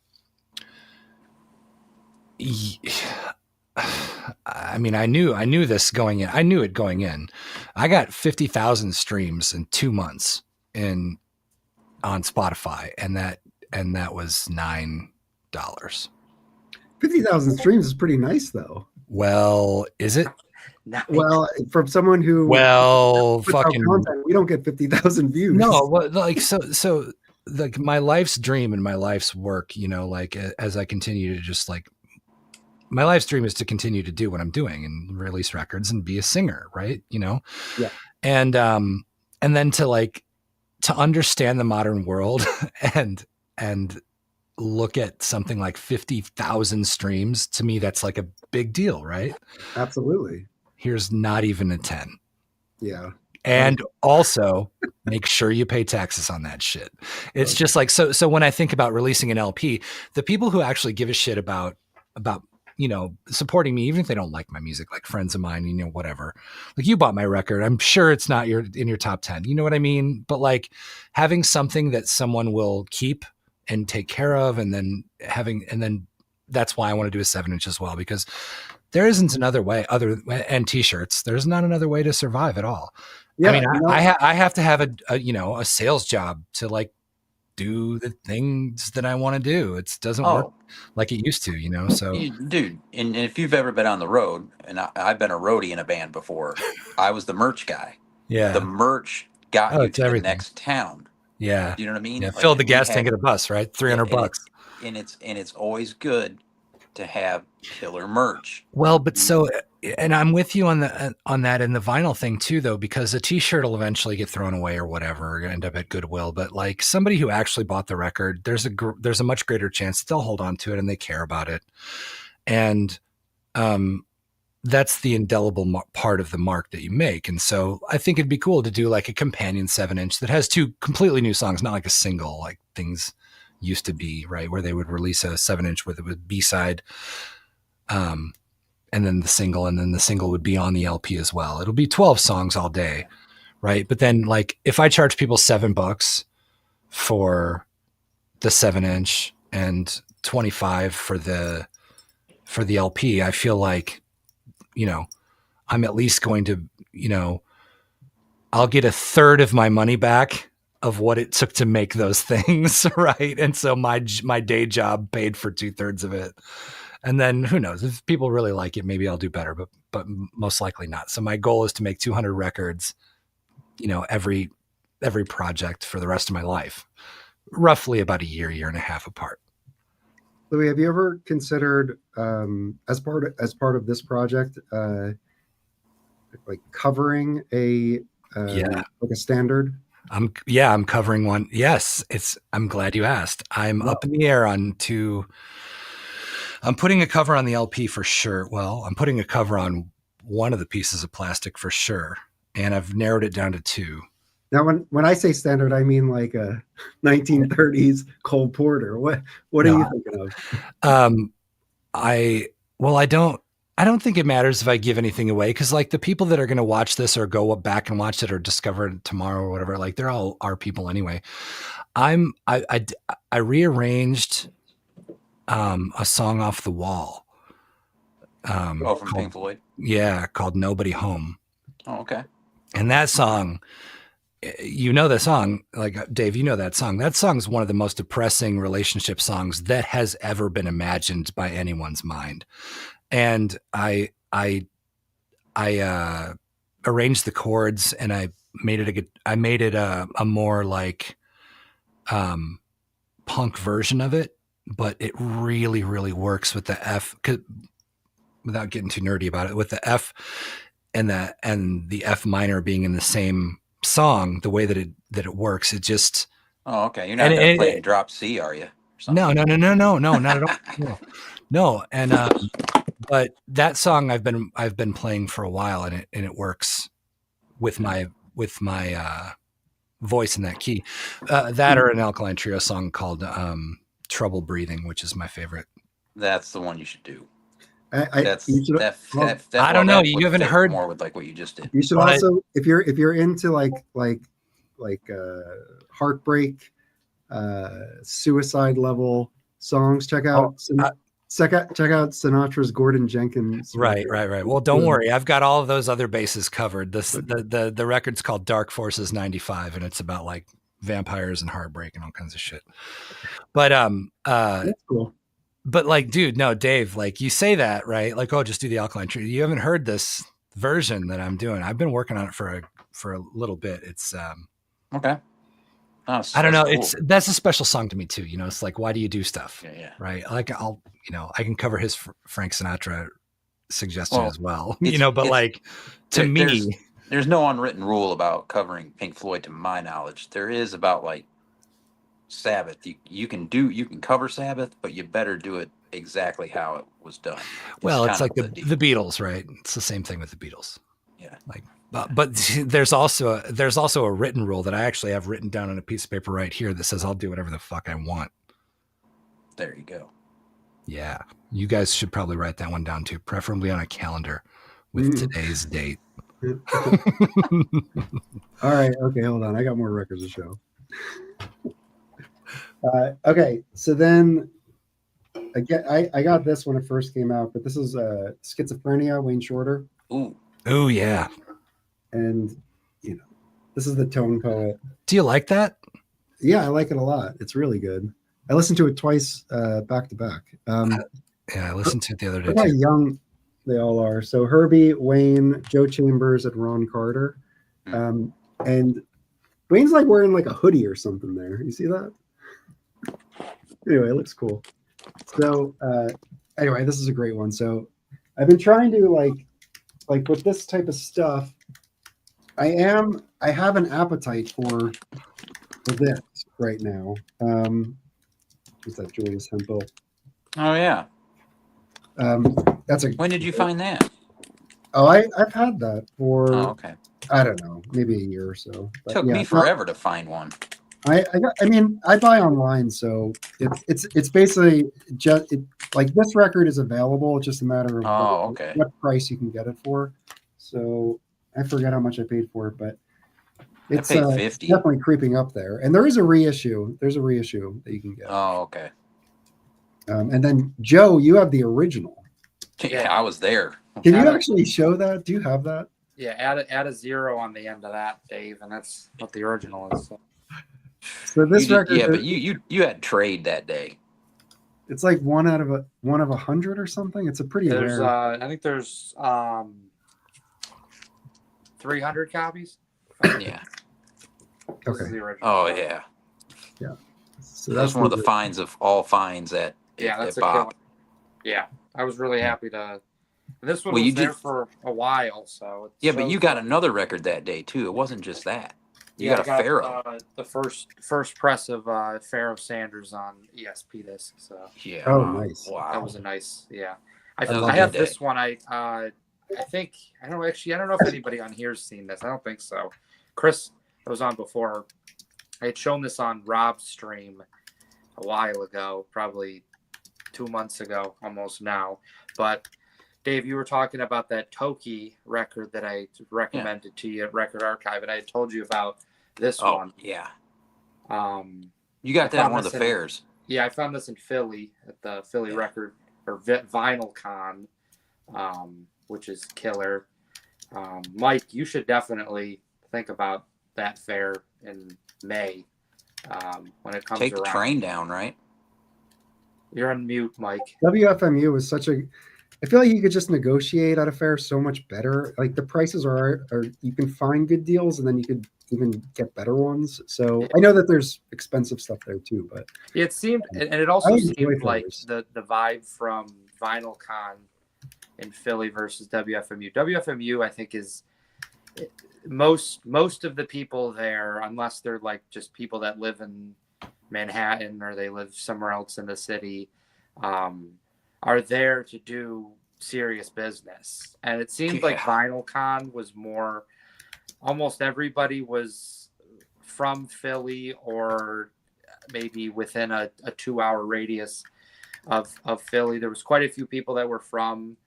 I knew this going in. I knew it going in. I got 50,000 streams in 2 months on Spotify. And that was $9. 50,000 streams is pretty nice though. Well, is it? Well, from someone who fucking content, we don't get 50,000 views. No, well, so my life's dream and my life's work, as I continue to just my life's dream is to continue to do what I'm doing and release records and be a singer, right? Yeah. And then to understand the modern world and look at something like 50,000 streams, to me, that's like a big deal, right? Absolutely. Here's not even a 10. Yeah. And also make sure you pay taxes on that shit. It's just so when I think about releasing an LP, the people who actually give a shit about supporting me, even if they don't like my music, like friends of mine, whatever, you bought my record. I'm sure it's not in your top 10. You know what I mean? But having something that someone will keep and take care of, and then that's why I want to do a 7-inch as well, because there isn't another way and t-shirts. There's not another way to survive at all. Yeah, I mean, I have to have a sales job to do the things that I want to do. It doesn't work like it used to, so. Dude, and if you've ever been on the road, and I've been a roadie in a band before, I was the merch guy. Yeah. The merch got you to the next town. Yeah. Do you know what I mean? Yeah. Fill the gas tank of the bus, right? $300. And it's always good to have killer merch. Well, but so, and I'm with you on that and the vinyl thing too, though, because a T-shirt will eventually get thrown away or whatever, or end up at Goodwill. But like somebody who actually bought the record, there's a much greater chance that they'll hold on to it and they care about it, and that's the indelible part of the mark that you make. And so I think it'd be cool to do like a companion 7-inch that has 2 completely new songs, not like a single, like things used to be, right? Where they would release a 7-inch with a B-side, and then the single, and then the single would be on the LP as well. It'll be 12 songs all day, right? But then like if I charge people $7 for the 7-inch and $25 for the LP, I feel like, you know, I'm at least going to, you know, I'll get a third of my money back of what it took to make those things, right? And so my day job paid for 2/3 of it. And then who knows, if people really like it, maybe I'll do better, but most likely not. So my goal is to make 200 records, you know, every project for the rest of my life, roughly about a year and a half apart. Louis, have you ever considered, as part of this project, like covering like a standard? I'm covering one. Yes, I'm glad you asked. I'm up in the air on I'm putting a cover on the LP for sure. Well, I'm putting a cover on one of the pieces of plastic for sure, and I've narrowed it down to 2. Now, when I say standard, I mean like a 1930s Cole Porter. What are you thinking of? I don't think it matters if I give anything away, because like the people that are going to watch this or go back and watch it or discover it tomorrow or whatever, like they're all our people anyway. I rearranged a song off the wall. From Pink Floyd? Yeah, called Nobody Home. Oh, okay. And that song, you know the song, like Dave, you know that song. That song's one of the most depressing relationship songs that has ever been imagined by anyone's mind. And I arranged the chords and I made it a more like punk version of it, but it really, really works with the F, without getting too nerdy about it, with the F and the F minor being in the same song, the way that it works, it just. Oh, okay. You're not going to play drop C, are you? No, not at all. No. And but that song I've been playing for a while, and it works with my voice in that key. That or an Alkaline Trio song called Trouble Breathing, which is my favorite. That's the one you should do. I don't know. You haven't heard more with like what you just did. You should also, if you're into like heartbreak, suicide level songs, check out Sinatra's Gordon Jenkins. Right. Well, don't worry. I've got all of those other bases covered. The record's called Dark Forces 95, and it's about like vampires and heartbreak and all kinds of shit. But that's cool. But like, dude, no, Dave, like you say that, right? Like, oh, just do the Alkaline Trio. You haven't heard this version that I'm doing. I've been working on it for a little bit. It's okay. Oh, I don't know. cool. That's a special song to me too. You know, it's like, why do you do stuff? Yeah. Right. Like I can cover his Frank Sinatra suggestion as well, but like to me, there's no unwritten rule about covering Pink Floyd to my knowledge. There is about like Sabbath. You can cover Sabbath, but you better do it exactly how it was done. Well, it's like the Beatles, right? It's the same thing with the Beatles. Yeah. Like, but there's also a written rule that I actually have written down on a piece of paper right here that says I'll do whatever the fuck I want. There you go. Yeah. You guys should probably write that one down too, preferably on a calendar with today's date. All right. Okay. Hold on. I got more records to show. Okay. So then again, I got this when it first came out, but this is Schizophrenia, Wayne Shorter. Ooh, yeah. And, this is the Tone Poet. Do you like that? Yeah, I like it a lot. It's really good. I listened to it twice back to back. Yeah, I listened to it the other day. Look how young they all are. So Herbie, Wayne, Joe Chambers, and Ron Carter. And Wayne's like wearing like a hoodie or something there. You see that? Anyway, it looks cool. So anyway, this is a great one. So I've been trying to like with this type of stuff. I have an appetite for this right now. Is that Julius Hempel? Oh yeah. That's a. When did you find that? Oh, I've had that for. Oh, okay. I don't know, maybe a year or so. But Took me forever to find one. I buy online, so it's basically just like this record is available. It's just a matter of what price you can get it for. So I forget how much I paid for it, but it's I paid $50. Definitely creeping up there. And there is a reissue. There's a reissue that you can get. Oh, okay. And then Joe, you have the original. Yeah, I was there. Can you actually show that? Do you have that? Yeah, add a 0 on the end of that, Dave, and that's what the original is. So this record, but you had trade that day. It's like one of 100 or something. It's a pretty rare. I think there's 300 copies. Yeah. Okay. Oh yeah. Yeah. So that's one of the finds of all finds at that's at Bob. Yeah, I was really happy to. This one was there for a while, so. But you got another record that day too. It wasn't just that. You got a Pharaoh. The first press of Pharaoh Sanders on ESP disc. So. Yeah. Oh, nice. Wow. That was a nice. Yeah. I have this one. I think I don't know if anybody on here's seen this. I don't think so. Chris was on before. I had shown this on Rob's stream a while ago, probably 2 months ago, almost now. But Dave, you were talking about that Toki record that I recommended to you at Record Archive, and I had told you about this one. Yeah. You got that at one of the fairs. Yeah, I found this in Philly at the Philly Record or Vinyl Con, which is killer. Mike, you should definitely think about that fair in May when it comes around. Take the train down, right? You're on mute, Mike. WFMU is such a. I feel like you could just negotiate at a fair so much better. Like the prices are you can find good deals, and then you could even get better ones. So I know that there's expensive stuff there too, but it seemed, and it also seemed like the vibe from Vinyl Con in Philly versus WFMU. WFMU, I think, is most of the people there, unless they're like just people that live in Manhattan or they live somewhere else in the city, are there to do serious business. And it seemed like Vinyl Con was more, almost everybody was from Philly or maybe within a 2-hour radius of Philly. There was quite a few people that were from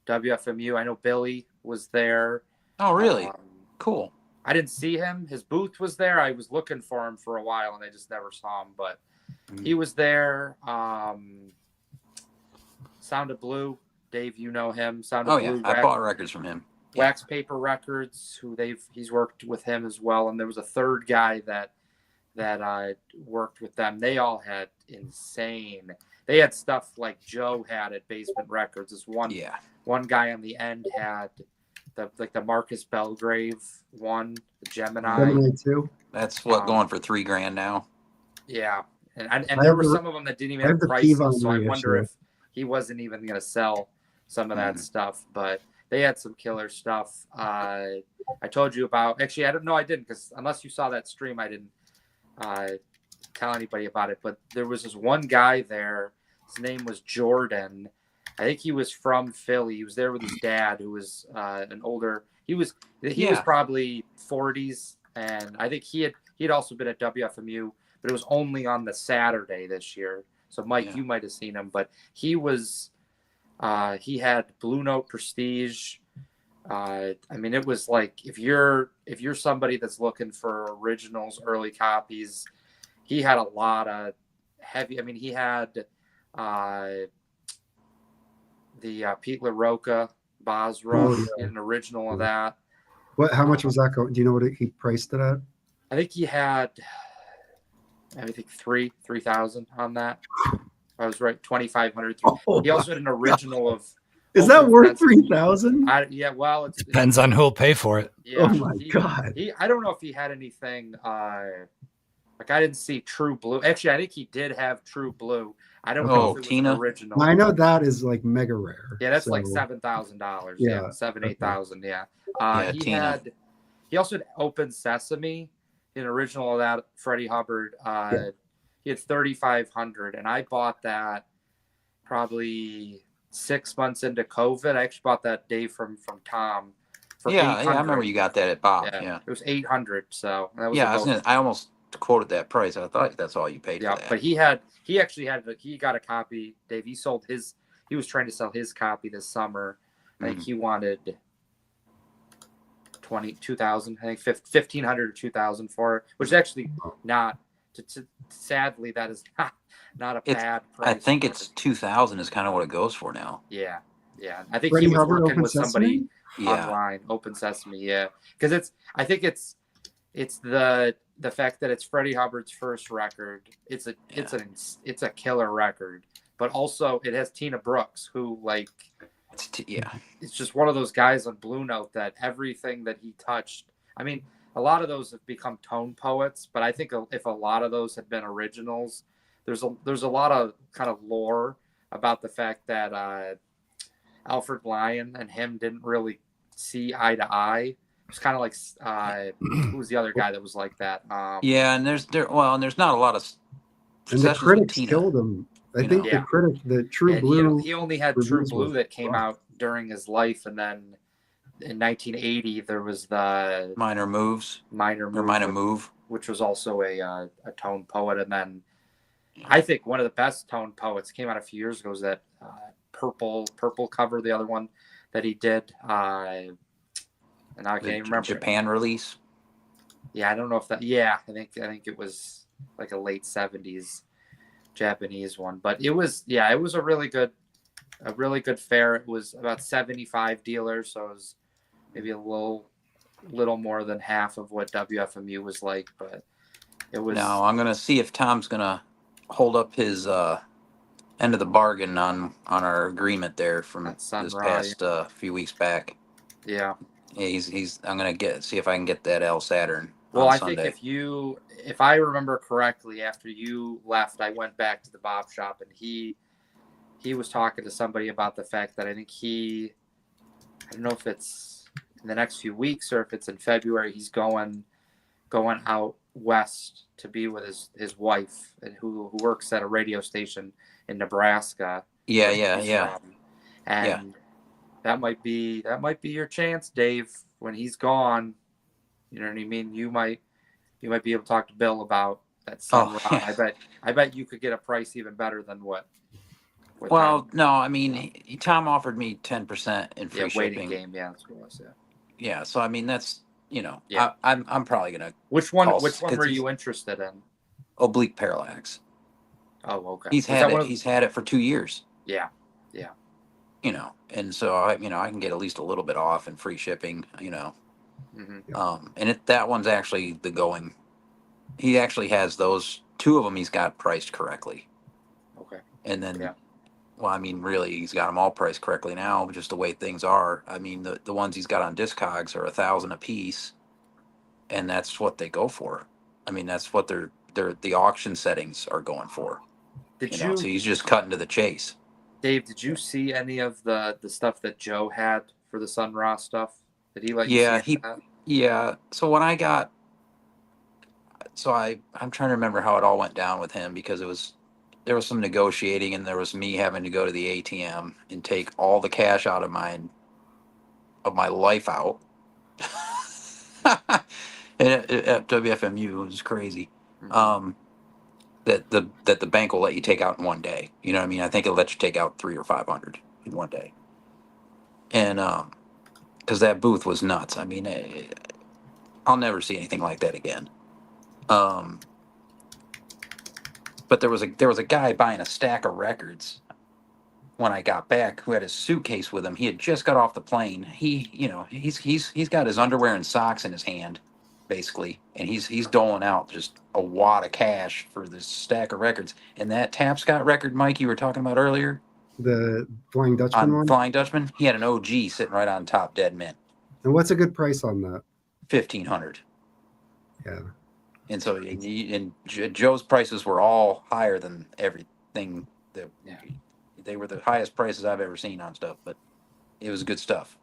WFMU. I know Billy was there. Oh, really? Cool. I didn't see him. His booth was there. I was looking for him for a while and I just never saw him, but he was there. Sound of Blue, Dave, you know him. Sound of Blue. I bought records from him. Wax Paper Records, he's worked with him as well. And there was a third guy that I worked with them. They all had insane. They had stuff like Joe had at Basement Records. This one guy on the end had the Marcus Belgrave one, the Gemini 2. That's going for $3,000 now. Yeah, and there were some of them that didn't even have prices. So I wonder if he wasn't even going to sell some of that stuff. But they had some killer stuff. I told you about. Actually, I don't know. I didn't, because unless you saw that stream, I didn't tell anybody about it. But there was this one guy there. His name was Jordan. I think he was from Philly. He was there with his dad, who was an older. He was probably 40s, and I think he had also been at WFMU, but it was only on the Saturday this year. So Mike, you might have seen him, but he was. He had Blue Note Prestige. I mean, it was like if you're somebody that's looking for originals, early copies, he had a lot of heavy. I mean, he had the Pete LaRocca Basra, an original of that. How much was that going? Do you know what he priced it at? I think he had, I think 3,000 on that. I was right, 2,500. He also had an original of. Is that worth 3,000? Yeah, well, it depends on who'll pay for it. Yeah, oh my god! I don't know if he had anything. Like I didn't see True Blue. Actually, I think he did have True Blue. I don't Okay. know if it was Tina? an original. Now, I know that is like mega rare. Yeah, that's so- like $7,000. Yeah, Yeah, 8,000. Yeah. Yeah, He Tina. he also had Open Sesame, an original of that Freddie Hubbard. He had 3,500, and I bought that probably 6 months into COVID. I actually bought that day from Tom. For Yeah, I 800. remember you got that at Bob. Yeah. It was 800. So that was Yeah, I almost quoted that price. I thought that's all you paid yeah, for that. but he got a copy. Dave, he was trying to sell his copy this summer. I think he wanted 2,000. I think 1,500 or 2,000 for it, which is actually not. Sadly, that is not a bad price. I think it's 2,000 is kind of what it goes for now. Yeah. I think Freddie he was Hubbard, working Open with somebody Sesame? online, Open Sesame. Yeah, because I think it's the fact that it's Freddie Hubbard's first record. It's a killer record, but also it has Tina Brooks, who it's just one of those guys on Blue Note that everything that he touched. I mean, a lot of those have become tone poets, but I think if a lot of those had been originals, there's a lot of kind of lore about the fact that Alfred Lyon and him didn't really see eye to eye. It's kind of like who was the other guy that was like that? And there's not a lot of. And the critics killed him. I think the critic, the True Blue. He only had True Blue that came out during his life, and then in 1980 there was the Minor Move, which was also a tone poet, and then I think one of the best tone poets came out a few years ago was that purple cover, the other one that he did. And now I can't even remember. Japan release. Yeah, I don't know if that. Yeah, I think it was like a late 70s Japanese one, but it was a really good fare. It was about 75 dealers, so it was maybe a little more than half of what WFMU was like, but it was. Now I'm gonna see if Tom's gonna hold up his end of the bargain on our agreement there from this past few weeks back. Yeah. He's. I'm gonna see if I can get that L Saturn. Well, I Sunday. think if I remember correctly, after you left, I went back to the Bob shop, and he was talking to somebody about the fact that I think I don't know if it's in the next few weeks or if it's in February, he's going out west to be with his wife, and who works at a radio station in Nebraska. Yeah. And that might be your chance, Dave, when he's gone. You know what I mean? You might be able to talk to Bill about that Sun Ra. I bet you could get a price even better than what. Well, no, I mean, Tom offered me 10% in free shipping. Game, yeah, that's what I said. Yeah, so I mean that's I'm probably gonna. Which one were you interested in? Oblique parallax. Oh, okay. He's had it for 2 years. Yeah. And so I can get at least a little bit off in free shipping. Mm-hmm. And that one's actually the going. He actually has those 2 of them. He's got priced correctly. Okay. And then, well, I mean, really, he's got them all priced correctly now, just the way things are. I mean, the ones he's got on Discogs are $1,000 a piece, and that's what they go for. I mean, that's what the auction settings are going for. So he's just cutting to the chase. Dave, did you see any of the stuff that Joe had for the Sun Ra stuff? Did he let you see that? Yeah. So when I got, I'm trying to remember how it all went down with him, because there was some negotiating, and there was me having to go to the ATM and take all the cash out of my life out. And at WFMU, it was crazy. That the bank will let you take out in one day. You know what I mean? I think it'll let you take out 300 or 500 in one day. And because that booth was nuts. I mean, I'll never see anything like that again. But there was a guy buying a stack of records when I got back, who had his suitcase with him. He had just got off the plane. He's got his underwear and socks in his hand, basically, and he's doling out just a wad of cash for this stack of records. And that Tapscott record, Mike, you were talking about earlier, the Flying Dutchman one? Flying Dutchman, he had an OG sitting right on top, dead mint. And what's a good price on that? 1,500. Yeah. And so, and Joe's prices were all higher than everything They were the highest prices I've ever seen on stuff, but it was good stuff.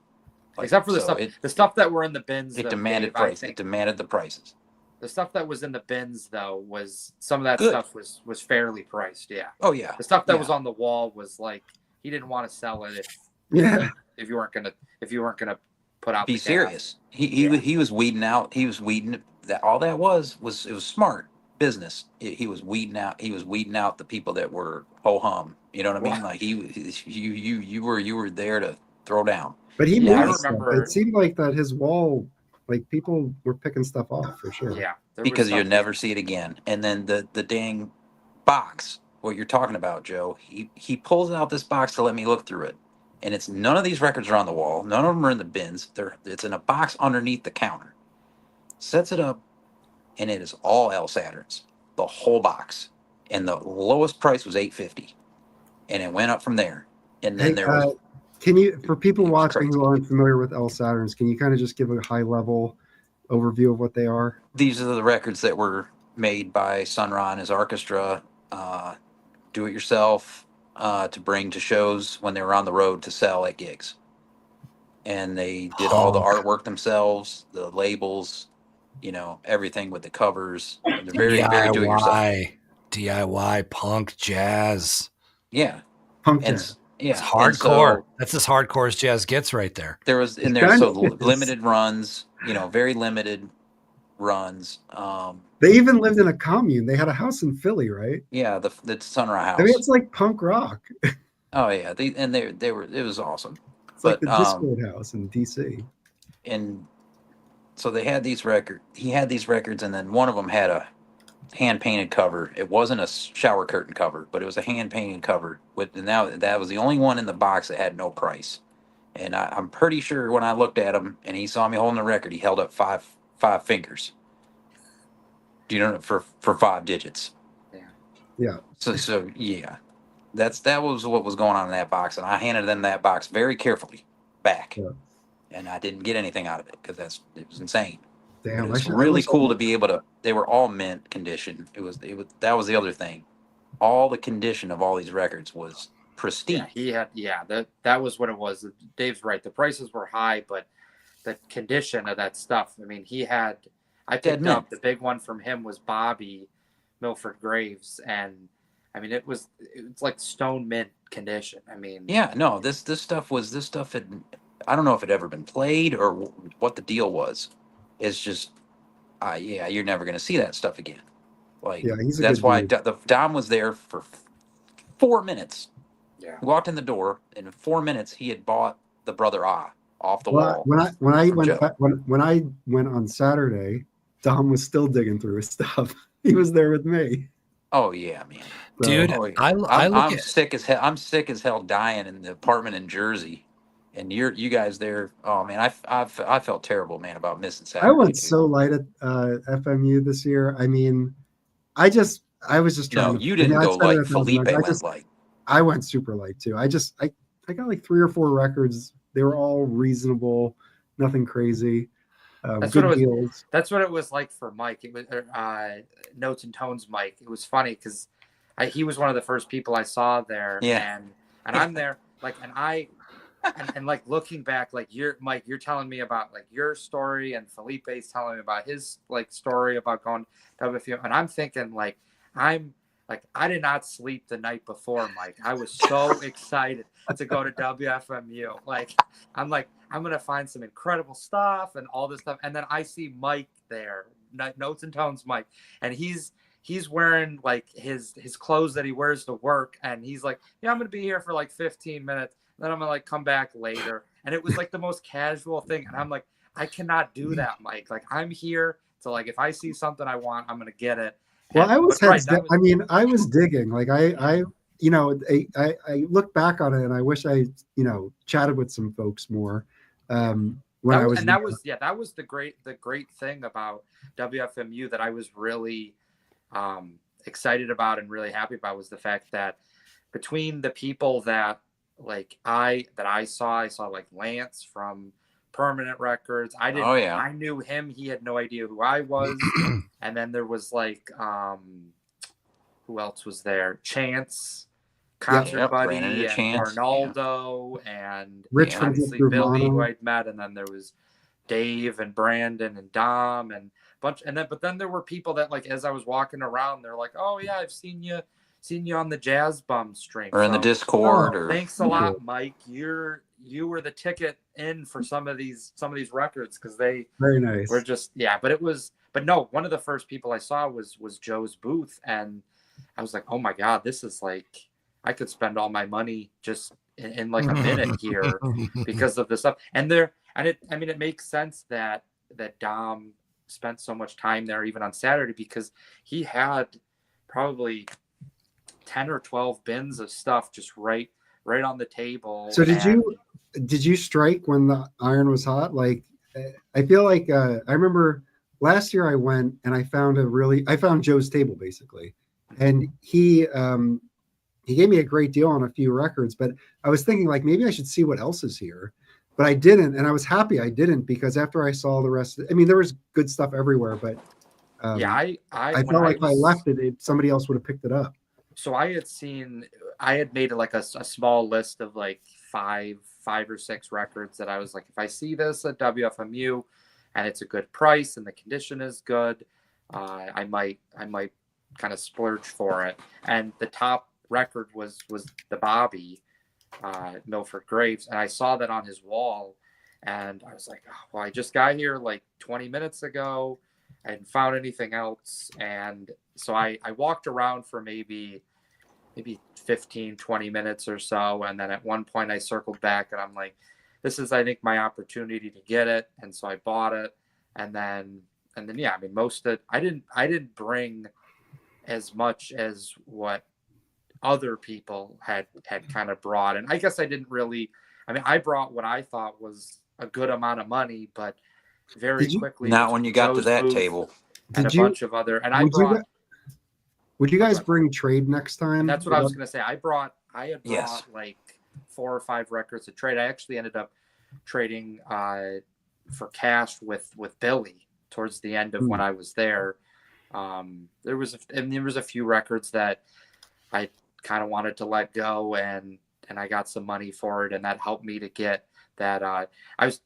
Like, except for the stuff that were in the bins. It demanded price. It demanded the prices. The stuff that was in the bins, though, was some of that stuff was fairly priced. Yeah. Oh yeah. The stuff that was on the wall was like he didn't want to sell it if you weren't gonna put out. Be serious. He was weeding out. He was weeding that. All that was it was smart business. He was weeding out. He was weeding out the people that were ho hum. You know what I mean? Like you were there to throw down. But he I moved remember stuff. It seemed like that his wall, like people were picking stuff off for sure. Yeah, because you'll never see it again. And then the dang box, what you're talking about, Joe. He pulls out this box to let me look through it, and it's none of these records are on the wall. None of them are in the bins. It's in a box underneath the counter. Sets it up, and it is all L Saturns, the whole box, and the lowest price was $850, and it went up from there. And then there was. Can you, for people watching who aren't familiar with L Saturns, can you kind of just give a high level overview of what they are? These are the records that were made by Sun Ra and his orchestra, do it yourself, to bring to shows when they were on the road to sell at gigs. And they did all the artwork themselves, the labels, everything with the covers. They're very, very do it yourself. DIY, punk, jazz. Yeah. Punk jazz. Yeah, it's hardcore. That's as hardcore as jazz gets right there. There was limited runs, very limited runs. They even lived in a commune. They had a house in Philly, right? Yeah, the Sun Ra house. I mean, it's like punk rock. Oh yeah, they were. It was awesome. It's like the Discord house in DC. And so they had these records. He had these records, and then one of them had a hand-painted cover. It wasn't a shower curtain cover, but it was a hand-painted cover. That was the only one in the box that had no price. And I'm pretty sure when I looked at him and he saw me holding the record, he held up five fingers. Do you know, for 5 digits? Yeah. So yeah, that was what was going on in that box, and I handed them that box very carefully back, and I didn't get anything out of it because it was insane. Damn, it was really cool to be able to. They were all mint condition. That was the other thing. All the condition of all these records was pristine. That was what it was. Dave's right. The prices were high, but the condition of that stuff. I mean, I picked up the big one from him was Bobby Milford Graves, and I mean it's like stone mint condition. I mean, this stuff had. I don't know if it ever been played or what the deal was. It's just, you're never going to see that stuff again. Like, that's why Dom was there for 4 minutes. Yeah. He walked in the door, and in 4 minutes, he had bought the Brother off the wall. When I went on Saturday, Dom was still digging through his stuff. He was there with me. Oh yeah, man. Dude, I'm sick as hell. I'm sick as hell, dying in the apartment in Jersey. And you guys there, oh man, I felt terrible, man, about missing Saturday. I went so light at FMU this year. I mean, I was just trying. No, you didn't go like Felipe went light. I went super light too. I got like 3 or 4 records. They were all reasonable, nothing crazy. That's what it was like for Mike. It was Notes and Tones Mike. It was funny because he was one of the first people I saw there. Yeah. And I'm there and like looking back, like Mike, you're telling me about like your story, and Felipe's telling me about his like story about going to WFMU, and I'm thinking I did not sleep the night before, Mike. I was so excited to go to WFMU. I'm gonna find some incredible stuff and all this stuff, and then I see Mike there, Notes and Tones Mike, and he's wearing like his clothes that he wears to work, and he's like, yeah, I'm gonna be here for like 15 minutes. Then I'm gonna like come back later, and it was like the most casual thing. And I'm like, I cannot do that, Mike. Like I'm here to like if I see something I want, I'm gonna get it. Well, I was digging. Like I look back on it, and I wish I chatted with some folks more. That was the great thing about WFMU that I was really excited about and really happy about was the fact that between the people that I saw like Lance from Permanent Records. I knew him. He had no idea who I was. And then there was like, who else was there? Chance Concert Buddy Brandon and Chance, Arnaldo and Rich from obviously Group Billy, Mono. who I'd met, and then there was Dave and Brandon and Dom and bunch, and then but then there were people that, like, as I was walking around, they're like, "Oh yeah, I've seen you on the Jazz Bum stream or in the Discord, Oh, or thanks a lot, Mike. You were the ticket in for some of these records because they Very nice. were just but no, one of the first people I saw was Joe's booth, and I was like, oh my god, this is like, I could spend all my money just in like a minute here because of this stuff. And it makes sense that Dom spent so much time there even on Saturday, because he had probably 10 or 12 bins of stuff just right on the table. So did you strike when the iron was hot? Like, I feel like I remember last year I went and I found Joe's table basically, and he gave me a great deal on a few records, but I was thinking like maybe I should see what else is here, but I didn't, and I was happy I didn't, because after I saw the rest, I mean, there was good stuff everywhere, but I felt like if I left it, somebody else would have picked it up. So I had made like a small list of like five or six records that I was like, if I see this at WFMU and it's a good price and the condition is good, I might kind of splurge for it. And the top record was the Bobby, Milford Graves, and I saw that on his wall, and I was like, oh, well, I just got here like 20 minutes ago. I hadn't found anything else, and so I walked around for maybe 15, 20 minutes or so. And then at one point I circled back and I'm like, this is, I think, my opportunity to get it. And so I bought it. And then, yeah, I mean, most of it, I didn't bring as much as what other people had kind of brought. And I guess I didn't really, I mean, I brought what I thought was a good amount of money, but very quickly. Not when you got to that table. And bunch of other, and I brought. Would you guys bring trade next time? That's what I was going to say. I had brought like 4 or 5 records to trade. I actually ended up trading for cash with Billy towards the end of when I was there. There was a few records that I kind of wanted to let go, and I got some money for it, and that helped me to get that. I was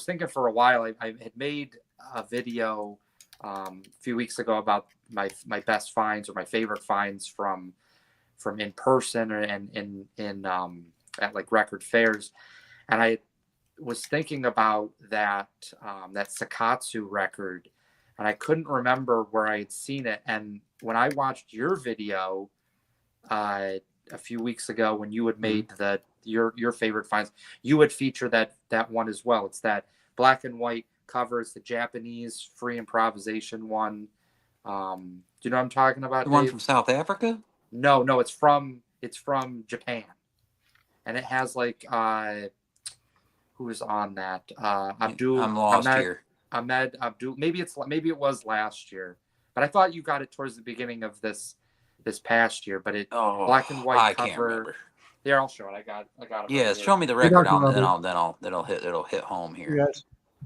thinking for a while. I had made a video a few weeks ago about my best finds or my favorite finds from in person and in at like record fairs, and I was thinking about that Sakatsu record, and I couldn't remember where I had seen it. And when I watched your video a few weeks ago, when you had made your favorite finds, you would feature that one as well. It's that black and white cover. It's the Japanese free improvisation one. Do you know what I'm talking about? The one from South Africa? No, it's from Japan, and it has like who is on that? Abdul. I'm lost here. Ahmed Abdul. Maybe it was last year, but I thought you got it towards the beginning of this past year. But black and white cover. Can't remember. Here, I'll show it. I got it. Yeah, right show me the record, it'll hit home here. Hey guys,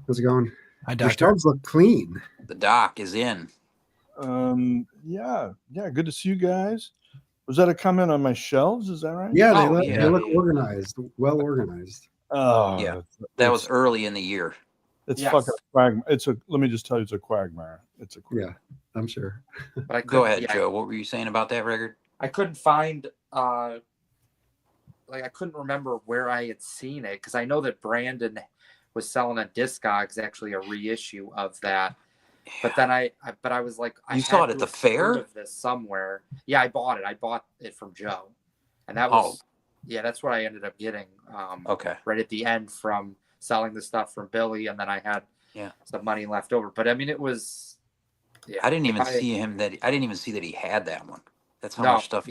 how's it going? Hi, Your Doctor. shelves look clean. The doc is in. Yeah, good to see you guys. Was that a comment on my shelves? Is that right? Yeah, Yeah. they look organized, well organized. Oh, Yeah. That was early in the year. It's Yes. fucking quagmire. Let me just tell you, it's a quagmire. It's a quagmire. Yeah, I'm sure. But I Go couldn't- ahead, yeah, Joe. What were you saying about that record? I couldn't find I couldn't remember where I had seen it, because I know that Brandon was selling on Discogs actually a reissue of that. But then I was like, You saw it at the fair? Of this somewhere. Yeah, I bought it. I bought it from Joe, and that was that's what I ended up getting. Okay. Right at the end from selling the stuff from Billy, and then I had some money left over. But I mean, it was. Yeah, I didn't even see that he had that one. That's how much stuff.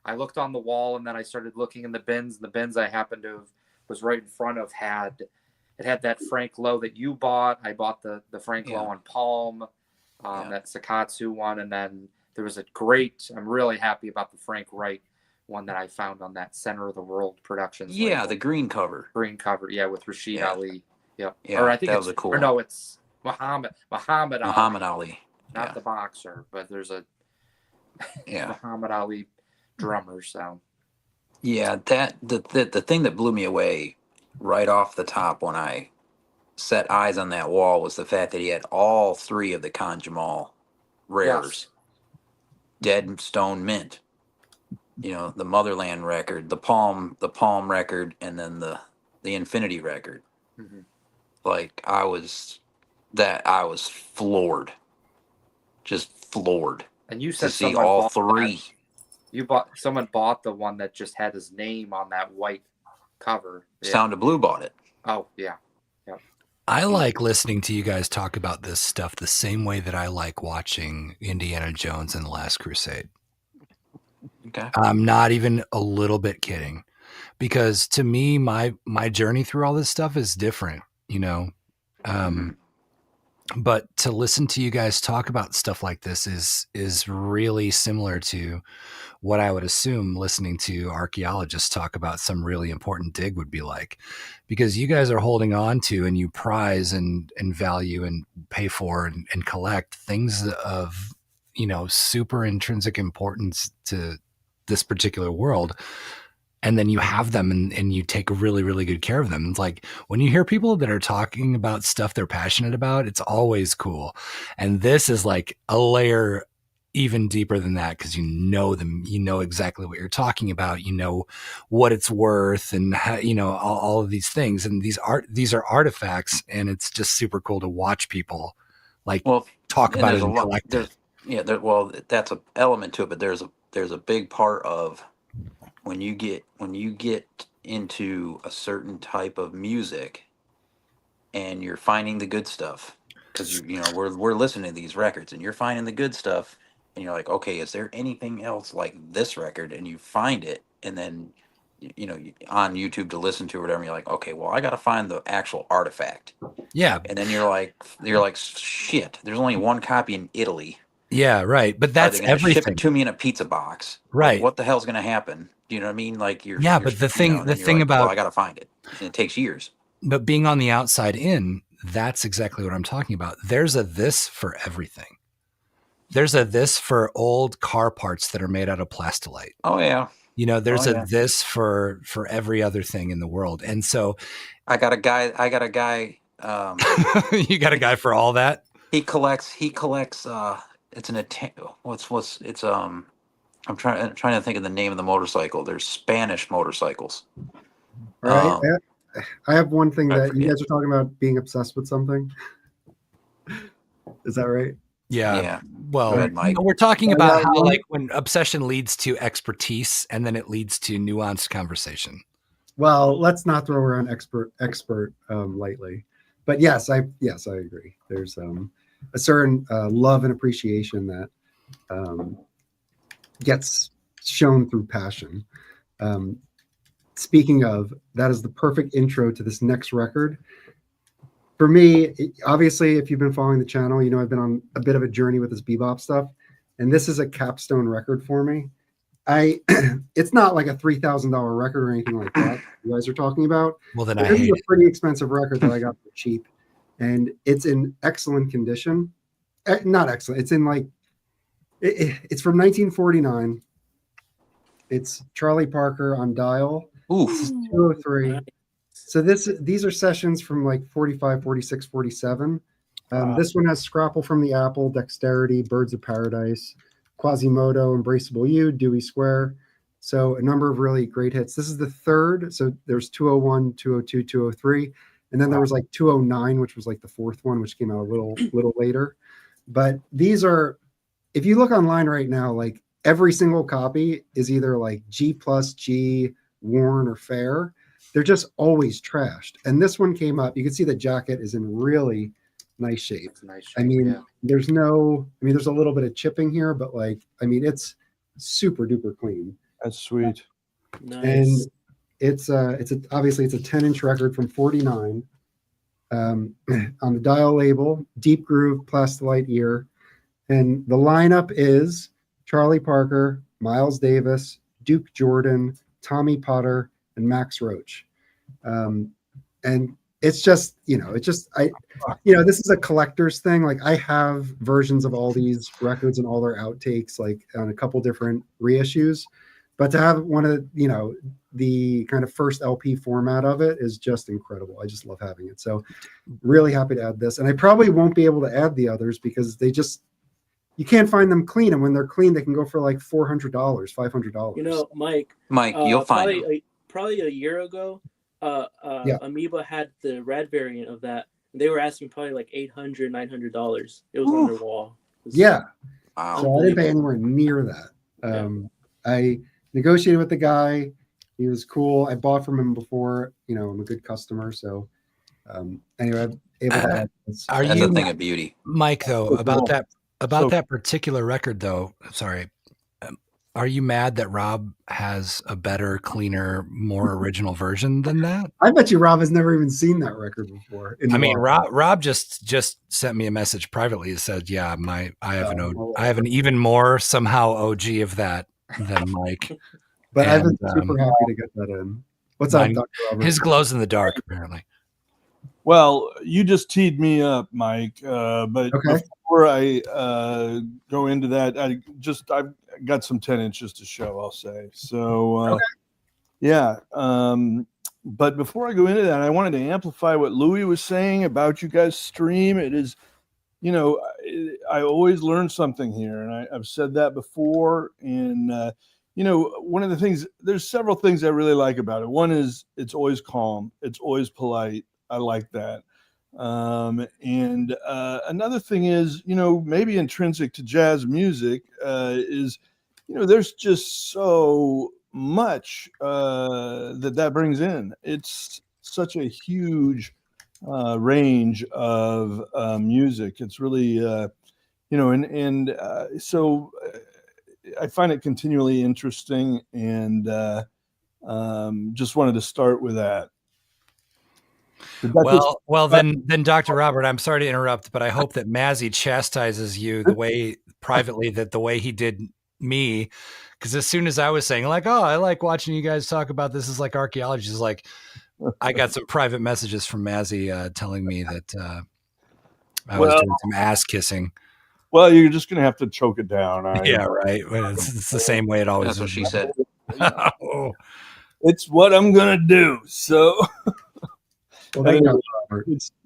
I looked on the wall, and then I started looking in the bins. And the bins I happened to have was right in front of had that Frank Lowe that you bought. I bought the Frank Lowe on Palm, that Sakatsu one, and then there was I'm really happy about the Frank Wright one that I found on that Center of the World Productions. Yeah, label. the green cover. Green cover, with Rasheed Ali. Yep. Yeah, or I think that was a cool or no, it's Muhammad Ali. not the boxer, but there's a Yeah. Muhammad Ali drummer. So Yeah, that the thing that blew me away right off the top when I set eyes on that wall was the fact that he had all three of the Conjamal rares, Dead Stone Mint, the Motherland record, the Palm record, and then the Infinity record. Mm-hmm. Like I was floored, just floored. And you said to see all three. Someone bought the one that just had his name on that white cover. Yeah. Sound of Blue bought it. Oh yeah. I like listening to you guys talk about this stuff the same way that I like watching Indiana Jones and the Last Crusade. Okay. I'm not even a little bit kidding, because to me, my journey through all this stuff is different, but to listen to you guys talk about stuff like this is really similar to what I would assume listening to archaeologists talk about some really important dig would be like, because you guys are holding on to and you prize and value and pay for and collect things of, super intrinsic importance to this particular world. And then you have them and you take really, really good care of them. It's like when you hear people that are talking about stuff they're passionate about, it's always cool. And this is like a layer even deeper than that, because you know them, you know exactly what you're talking about, you know what it's worth, and how, all of these things. And these are artifacts, and it's just super cool to watch people talk about it and collect it. That's an element to it, but there's a big part of when you get into a certain type of music and you're finding the good stuff, because we're listening to these records and you're finding the good stuff, and you're like, okay, is there anything else like this record? And you find it, and then on YouTube to listen to or whatever, you're like, okay, well, I got to find the actual artifact. Yeah. And then you're like, shit, there's only one copy in Italy. Yeah, right. But that's everything. Ship it to me in a pizza box. Right. Like, what the hell's going to happen? Do you know what I mean? Like but the thing about, well, I got to find it, and it takes years. But being on the outside in, that's exactly what I'm talking about. There's a this for everything. There's a this for old car parts that are made out of plastilite. Oh yeah. There's a this for every other thing in the world. And so I got a guy. You got a guy for all that? He collects it's I'm trying to think of the name of the motorcycle. There's Spanish motorcycles. Right. I have one thing that you guys are talking about, being obsessed with something. Is that right? Yeah. Well, ahead, we're talking about how when obsession leads to expertise and then it leads to nuanced conversation. Well, let's not throw around expert lightly. But yes, I agree. There's a certain love and appreciation that gets shown through passion. Speaking of, that is the perfect intro to this next record. For me, obviously, if you've been following the channel, I've been on a bit of a journey with this bebop stuff, and this is a capstone record for me. It's not like a $3,000 record or anything like that you guys are talking about. Well, then this is a pretty expensive record that I got for cheap, and it's in excellent condition. Not excellent. It's in it's from 1949. It's Charlie Parker on dial. Ooh. 203. So these are sessions from 45, 46, 47. This one has Scrapple from the Apple, Dexterity, Birds of Paradise, Quasimodo, Embraceable You, Dewey Square. So a number of really great hits. This is the third. So there's 201, 202, 203. And then there was 209, which was the fourth one, which came out a little later. But these are, if you look online right now, every single copy is either G+, G, worn, or fair. They're just always trashed. And this one came up. You can see the jacket is in really nice shape. There's there's a little bit of chipping here, but it's super duper clean. That's sweet. Nice. And it's obviously it's a 10-inch record from 49. On the dial label, deep groove, plastilite ear. And the lineup is Charlie Parker, Miles Davis, Duke Jordan, Tommy Potter, and Max Roach. And it's just, this is a collector's thing. I have versions of all these records and all their outtakes, on a couple different reissues. But to have one of the kind of first LP format of it is just incredible. I just love having it. So really happy to add this. And I probably won't be able to add the others because you can't find them clean. And when they're clean, they can go for like $400, $500. Mike, you'll find probably a year ago, Amoeba had the red variant of that. They were asking probably like $800, $900. It was on their wall. Wow. So I didn't pay anywhere near that. I negotiated with the guy. He was cool. I bought from him before. I'm a good customer. So anyway, I'm able to add this. That's a thing of beauty. Mike, though, about that particular record, though, sorry. Are you mad that Rob has a better, cleaner, more original version than that? I bet you Rob has never even seen that record before. Rob just sent me a message privately that said, "Yeah, I have an even more somehow OG of that than Mike." But I've been super happy to get that in. What's up, Dr. Robert? His glows in the dark, apparently. Well, you just teed me up, Mike. But before I go into that, I've got some 10 inches to show, I'll say. So, but before I go into that, I wanted to amplify what Louis was saying about you guys' stream. It is, I always learn something here, and I've said that before. And, one of the things, there's several things I really like about it. One is it's always calm. It's always polite. I like that. And another thing is, maybe intrinsic to jazz music is, there's just so much that brings in. It's such a huge range of music. It's really, so I find it continually interesting, and just wanted to start with that. Well, then, Dr. Robert, I'm sorry to interrupt, but I hope that Mazzy chastises you the way he did me, because as soon as I was saying like, "Oh, I like watching you guys talk about this is like archaeologists," like I got some private messages from Mazzy telling me that I was doing some ass kissing. Well, you're just gonna have to choke it down. Yeah, right. It's the same way it always is. That's what she said. It's what I'm gonna do. So. Well,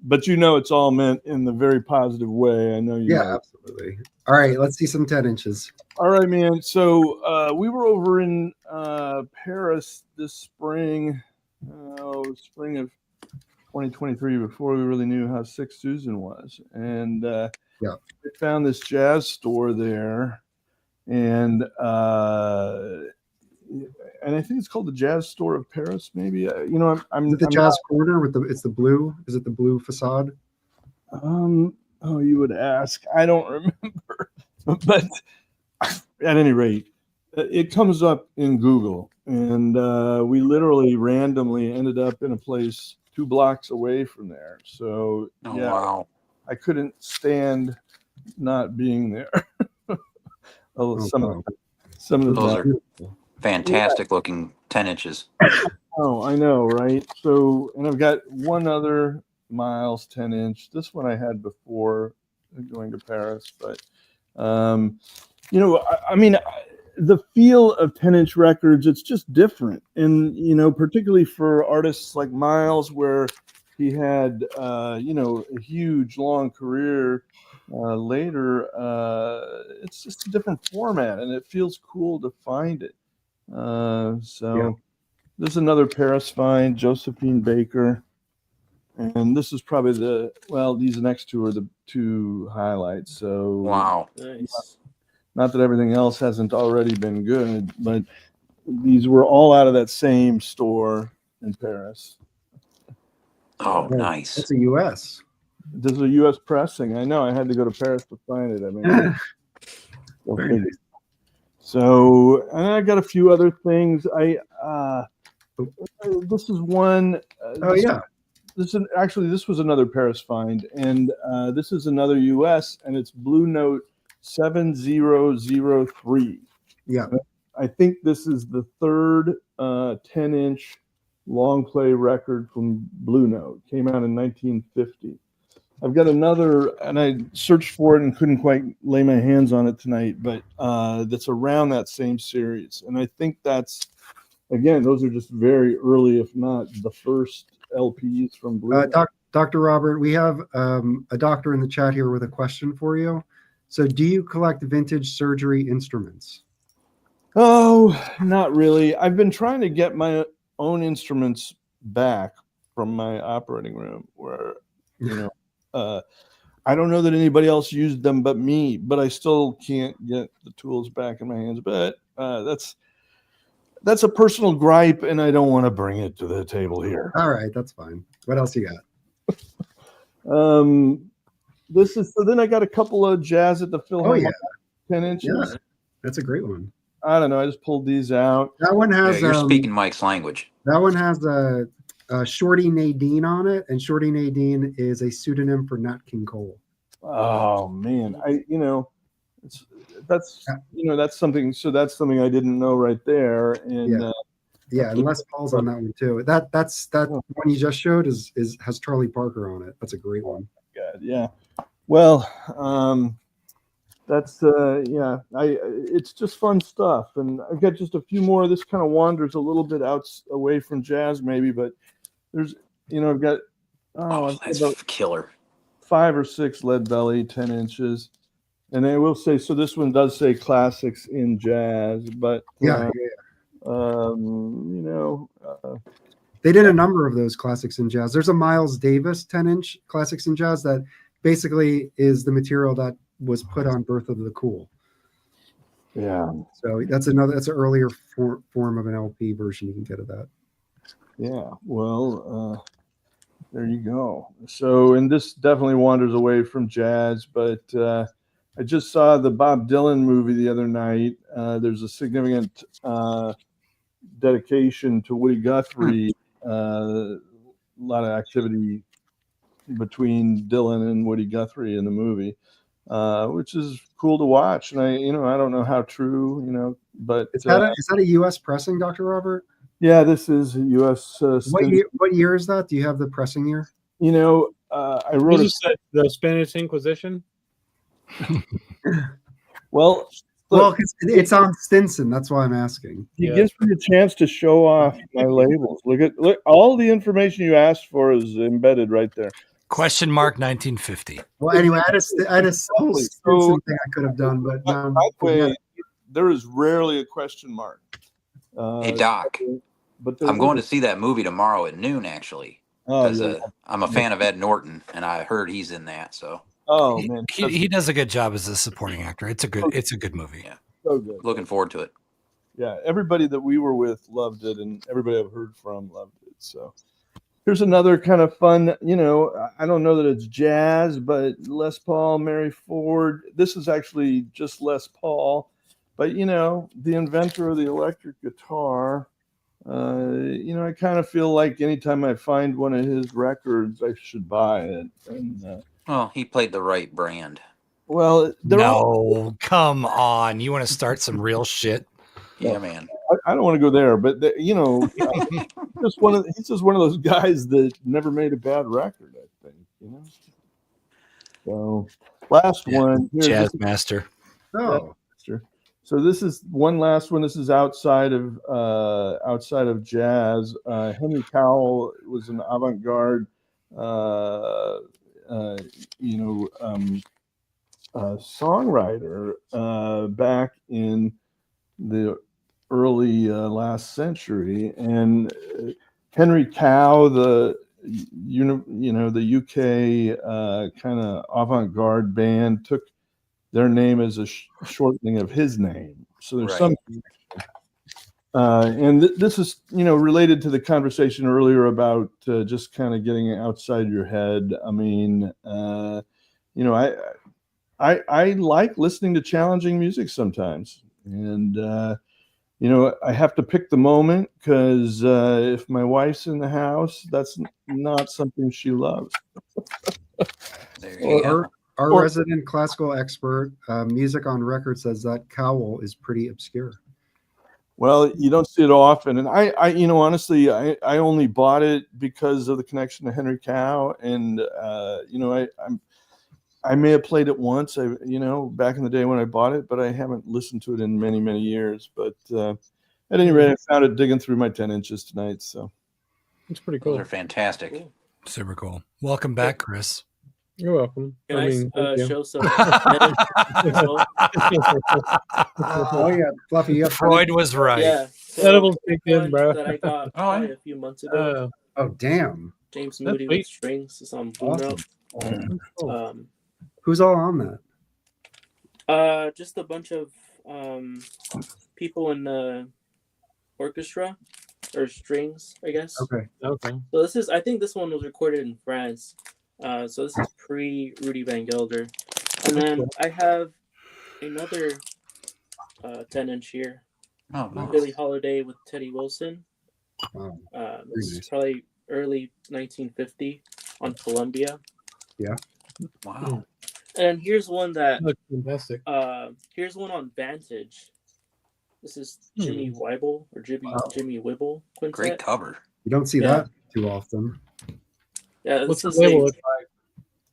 but it's all meant in the very positive way. I know you. Yeah, absolutely. All right, let's see some 10 inches. All right, man. So we were over in Paris this spring, spring of 2023, before we really knew how sick Susan was, and we found this jazz store there, and I think it's called the Jazz Store of Paris. Maybe I'm the Jazz Corner with the blue. Is it the blue facade? You would ask. I don't remember, but at any rate, it comes up in Google, and we literally randomly ended up in a place 2 blocks away from there. So wow. I couldn't stand not being there. Some of those are fantastic looking 10 inches. Oh, I know, right? So, and I've got one other Miles 10 inch. This one I had before going to Paris, but the feel of 10-inch records, it's just different. And, particularly for artists like Miles, where he had, a huge, long career later, it's just a different format, and it feels cool to find it. This is another Paris find, Josephine Baker. And this is probably these next two are the 2 highlights. So wow. Nice. Not that everything else hasn't already been good, but these were all out of that same store in Paris. Oh, nice. It's a U.S. This is a U.S. pressing. I know. I had to go to Paris to find it. I mean, so I got a few other things. This is one. This was another Paris find, and this is another U.S. and it's Blue Note 7003. Yeah, I think this is the 3rd 10-inch long play record from Blue Note. Came out in 1950. I've got another, and I searched for it and couldn't quite lay my hands on it tonight, but that's around that same series. And I think that's, again, those are just very early, if not the first LPs from Blue. Dr. Robert, we have a doctor in the chat here with a question for you. So do you collect vintage surgery instruments? Oh, not really. I've been trying to get my own instruments back from my operating room where, I don't know that anybody else used them but me, but I still can't get the tools back in my hands. But that's a personal gripe, and I don't want to bring it to the table here. All right, that's fine. What else you got? So then I got a couple of Jazz at the Philharmonic, 10 inches. Yeah, that's a great one. I don't know. I just pulled these out. That one has. You're speaking Mike's language. That one has a Shorty Nadine on it, and Shorty Nadine is a pseudonym for Nat King Cole. Oh man, that's something. So that's something I didn't know right there. And and Les Paul's on that one too. That's one you just showed has Charlie Parker on it. That's a great one. God, yeah. Well, that's it's just fun stuff, and I've got just a few more. This kind of wanders a little bit away from jazz, maybe, but there's I've got that's killer. 5 or 6 Lead Belly 10 inches, and I will say so. This one does say classics in jazz, but they did a number of those classics in jazz. There's a Miles Davis 10-inch classics in jazz that basically is the material that was put on Birth of the Cool. Yeah. So that's an earlier form of an LP version you can get of that. Yeah. Well, there you go. So, and this definitely wanders away from jazz, but I just saw the Bob Dylan movie the other night. There's a significant dedication to Woody Guthrie. A lot of activity between Dylan and Woody Guthrie in the movie, which is cool to watch. And I don't know how true, but is that a U.S. pressing, Dr. Robert? Yeah, this is a U.S. What year is that? Do you have the pressing year? I wrote the Spanish Inquisition. Well, it's on Stinson. That's why I'm asking. He gives me a chance to show off my labels. Look, all the information you asked for is embedded right there. Question mark 1950. Well, anyway, I had a whole Stinson thing I could have done, but by the way, there is rarely a question mark. Hey Doc, I'm going to see that movie tomorrow at noon. Actually, because I'm a fan of Ed Norton, and I heard he's in that. So. Oh man, he does a good job as a supporting actor. It's a good movie. Yeah, so good. Looking forward to it. Yeah, everybody that we were with loved it, and everybody I've heard from loved it. So here's another kind of fun. I don't know that it's jazz, but Les Paul, Mary Ford. This is actually just Les Paul, but the inventor of the electric guitar. I kind of feel like anytime I find one of his records, I should buy it. And well, he played the right brand. Well, come on. You want to start some real shit? Yeah, man. I don't want to go there, but he's just one of those guys that never made a bad record, I think. So last one, Jazz Master. Oh, so this is one last one. This is outside of jazz. Henry Cowell was an avant-garde, songwriter back in the early last century, and Henry Cow, the UK kind of avant-garde band, took their name as a shortening of his name. So there's some, and this is related to the conversation earlier about just kind of getting outside your head. I mean, I like listening to challenging music sometimes, and I have to pick the moment because if my wife's in the house, that's not something she loves. There you go. Our resident classical expert, music on record, says that Cowell is pretty obscure. Well, you don't see it often, and I honestly, I only bought it because of the connection to Henry Cow, and I may have played it once, back in the day when I bought it, but I haven't listened to it in many, many years. But at any rate, I found it digging through my 10 inches tonight. So it's pretty cool. Those are fantastic. Cool. Super cool. Welcome back, Chris. You're welcome. Can I show some? Oh yeah, Fluffy. Freud was right. Yeah, Edibles kicked in, bro. That I got probably a few months ago. Oh damn. James Moody with strings. It's on Blue Note. Awesome. Who's all on that? Just a bunch of people in the orchestra or strings, I guess. Okay. So I think this one was recorded in France. So this is pre Rudy Van Gelder, and then I have another 10-inch here. Oh, nice. Billie Holiday with Teddy Wilson. Wow. This is probably early 1950 on Columbia. Yeah. Wow. And here's one that looks fantastic. Here's one on Vantage. This is Jimmy Weibel or Jimmy Wibble Quintet. Great cover. You don't see that too often. Yeah, What's this the is label like look like?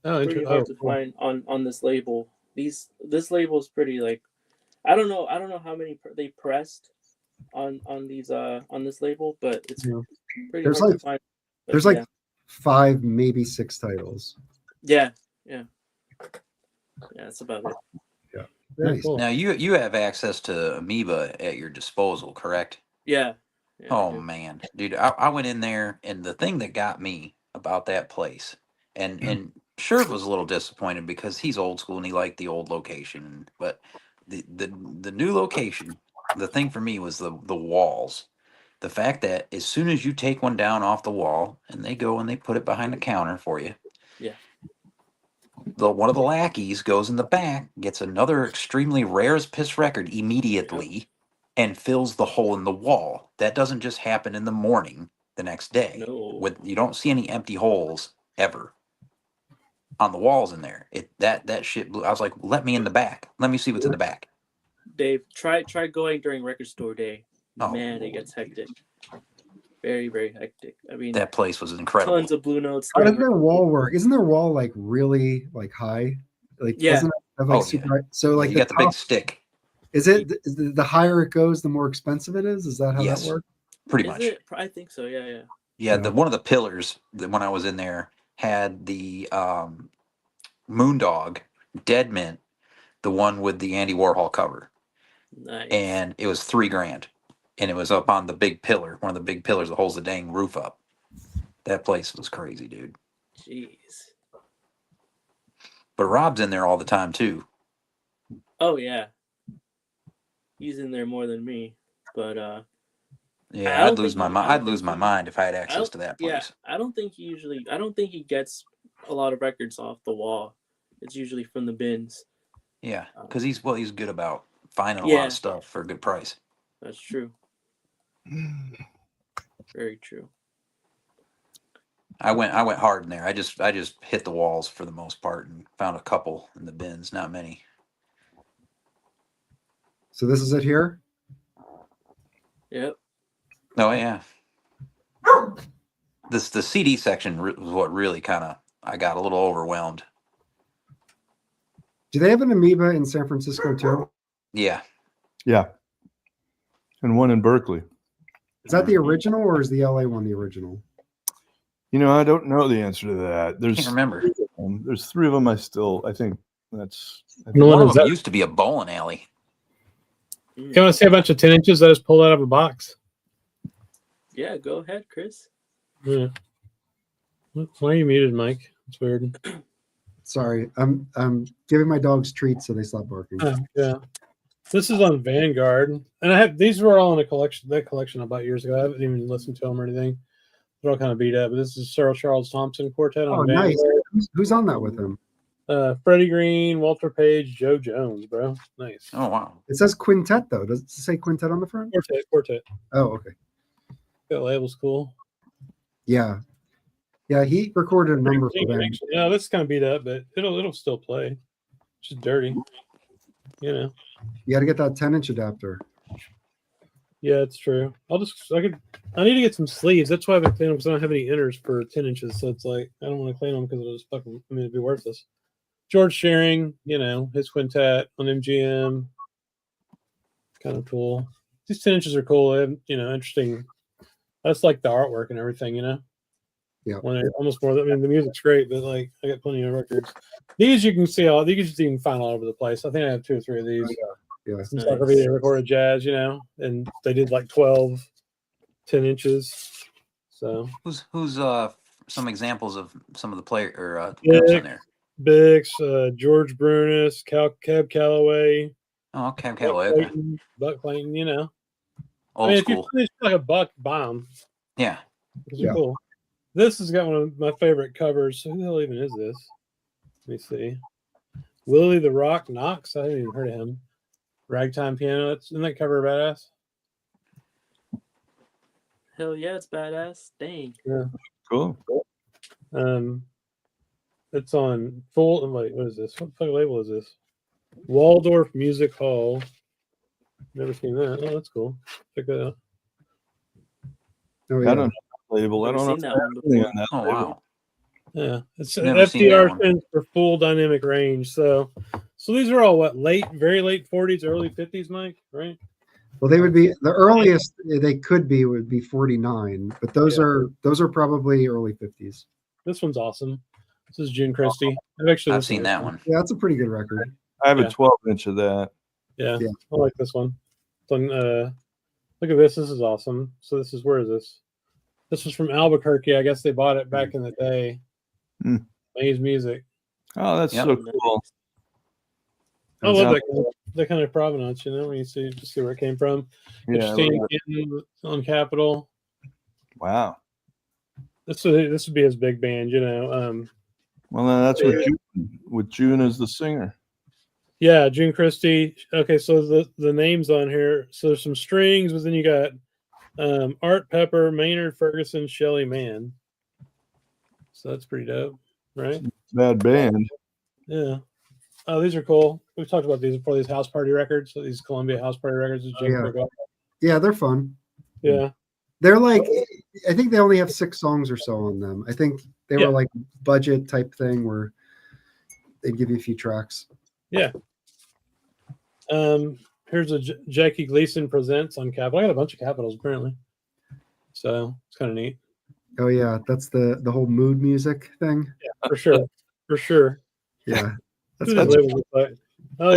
Oh, pretty hard to find on this label. This label is pretty like I don't know how many they pressed on these on this label, but it's pretty hard to find. But there's like 5, maybe 6 titles. Yeah, that's about it. Yeah, very nice. cool. Now you have access to Amoeba at your disposal, correct? Yeah. Oh man, dude, I went in there, and the thing that got me about that place, and Sherv was a little disappointed because he's old school and he liked the old location, but the new location, the thing for me was the walls. The fact that as soon as you take one down off the wall and they go and they put it behind the counter for you, one of the lackeys goes in the back, gets another extremely rare as piss record immediately, and fills the hole in the wall. That doesn't just happen in the morning the next day. No. You don't see any empty holes ever on the walls in there. That shit blew. I was like, let me in the back. Let me see what's in the back. Dave, try going during record store day. Oh, man, it gets hectic. Very, very hectic. I mean, that place was incredible. Tons of Blue Notes. How does their wall work? Isn't their wall like really like high? Like doesn't it have like super high? So like you got the big stick. Is it the higher it goes, the more expensive it is? Is that how that works? Pretty much. I think so. Yeah. Yeah, one of the pillars that when I was in there had the Moondog Dead Mint, the one with the Andy Warhol cover. Nice. And it was $3,000, and it was up on the big pillar, one of the big pillars that holds the dang roof up. That place was crazy, dude. Jeez. But Rob's in there all the time too. Oh yeah. He's in there more than me, but yeah, I'd lose my mind. I'd lose my mind if I had access to that place. Yeah, I don't think he gets a lot of records off the wall. It's usually from the bins. Yeah, because he's good about finding a lot of stuff for a good price. That's true. Very true. I went hard in there. I just hit the walls for the most part and found a couple in the bins, not many. So this is it here? Yep. Oh yeah. The CD section was what really I got a little overwhelmed. Do they have an Amoeba in San Francisco too? Yeah. Yeah. And one in Berkeley. Is that the original or is the LA one the original? I don't know the answer to that. I can't remember. There's 3 of them. I think that's. One of them used to be a bowling alley. You want to see a bunch of 10 inches that is pulled out of a box? Yeah, go ahead, Chris. Yeah. Why are you muted, Mike? It's weird. Sorry, I'm giving my dogs treats so they stop barking. Yeah. This is on Vanguard, and these were all in a collection. That collection I bought years ago. I haven't even listened to them or anything. They're all kind of beat up. But this is Sir Charles Thompson Quartet on Vanguard. Nice. Who's on that with him? Freddie Green, Walter Page, Joe Jones, bro. Nice. Oh wow. It says Quintet though. Does it say Quintet on the front? Quartet. Oh, okay. That label's cool. Yeah. Yeah, he recorded a number for them. Yeah, this is kind of beat up, but it'll still play. It's just dirty. You got to get that 10-inch adapter. Yeah, it's true. I need to get some sleeves. That's why I've been cleaning them, because I don't have any inners for 10 inches. So it's like, I don't want to clean them because it'll just fucking, it'd be worthless. George Shearing, his quintet on MGM. Kind of cool. These 10 inches are cool. They have, interesting. I just like the artwork and everything, Yeah. Almost more. I mean, the music's great, but like, I got plenty of records. These you can see you can find all over the place. I think I have 2 or 3 of these. Yeah. Encyclopedia recorded jazz, and they did like 12, 10 inches. So who's some examples of some of the groups on there? Bix, George Brunis, Cab Calloway. Oh, Cab Calloway. Okay. Buck Clayton, Old school. If you finish like a buck, buy them. Yeah. These are cool. This has got one of my favorite covers. Who the hell even is this? Let me see. Willie the Rock Knox. I haven't even heard of him. Ragtime Piano. Isn't that cover badass? Hell yeah, it's badass. Dang. Yeah. Cool. It's on full. Wait, what is this? What fucking label is this? Waldorf Music Hall. Never seen that. Oh, that's cool. Check that out. Oh, yeah. I don't know that label. I don't know that one before. that Oh, wow. Yeah, it's Never seen that FDR one. stands for full dynamic range. So these are all very late 40s, early 50s, Mike, right? Well, they would be the earliest they could be would be 49, but those are probably early 50s. This one's awesome. This is June Christie. I've seen that one. Yeah, that's a pretty good record. I have a 12-inch of that. Yeah, Yeah. I like this one. It's on, look at this. This is awesome. So where is this? This was from Albuquerque. I guess they bought it back in the day. Maze Music. Oh, that's so cool. I love that kind of provenance, when you see where it came from. Yeah, On Capitol. Wow. This would be his big band, Well, then that's with June as the singer. Yeah, June Christie. Okay, so the names on here. So there's some strings, but then you got Art Pepper, Maynard Ferguson, Shelly Mann. So that's pretty dope, right? Bad band. Yeah. Oh, these are cool. We've talked about these before. These house party records. So these Columbia house party records. Yeah, they're fun. Yeah. They're like, I think they only have 6 songs or so on them. I think they were like budget type thing where they give you a few tracks. Yeah. Here's a Jackie Gleason Presents on Capitol. I got a bunch of Capitals apparently. So it's kind of neat. Oh yeah, that's the whole mood music thing. Yeah, for sure. For sure. Yeah. That's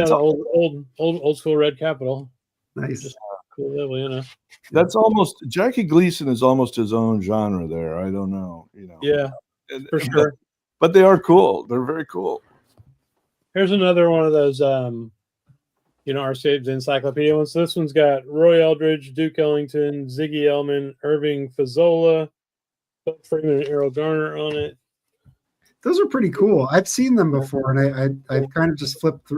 old school red Capitol. Nice. Just cool level, That's almost Jackie Gleason is almost his own genre there. I don't know, Yeah, for sure. But they are cool. They're very cool. Here's another one of those RCA's encyclopedia ones. So this one's got Roy Eldridge, Duke Ellington, Ziggy Ellman, Irving Fazzola, Buck Freeman, and Errol Garner on it. Those are pretty cool. I've seen them before, and I've kind of just flipped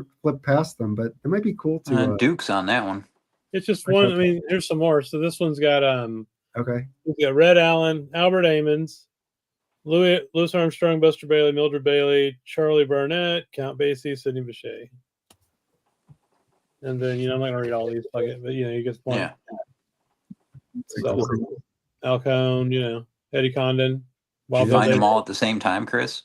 past them, but it might be cool to. Duke's on that one. It's just one. I mean, here's some more. So this one's got okay. We've got Red Allen, Albert Ammons, Louis Armstrong, Buster Bailey, Mildred Bailey, Charlie Barnett, Count Basie, Sidney Bechet. And then I'm not gonna read all these, but you get the point. Yeah. So, Alcone, Eddie Condon. Did you find them all at the same time, Chris?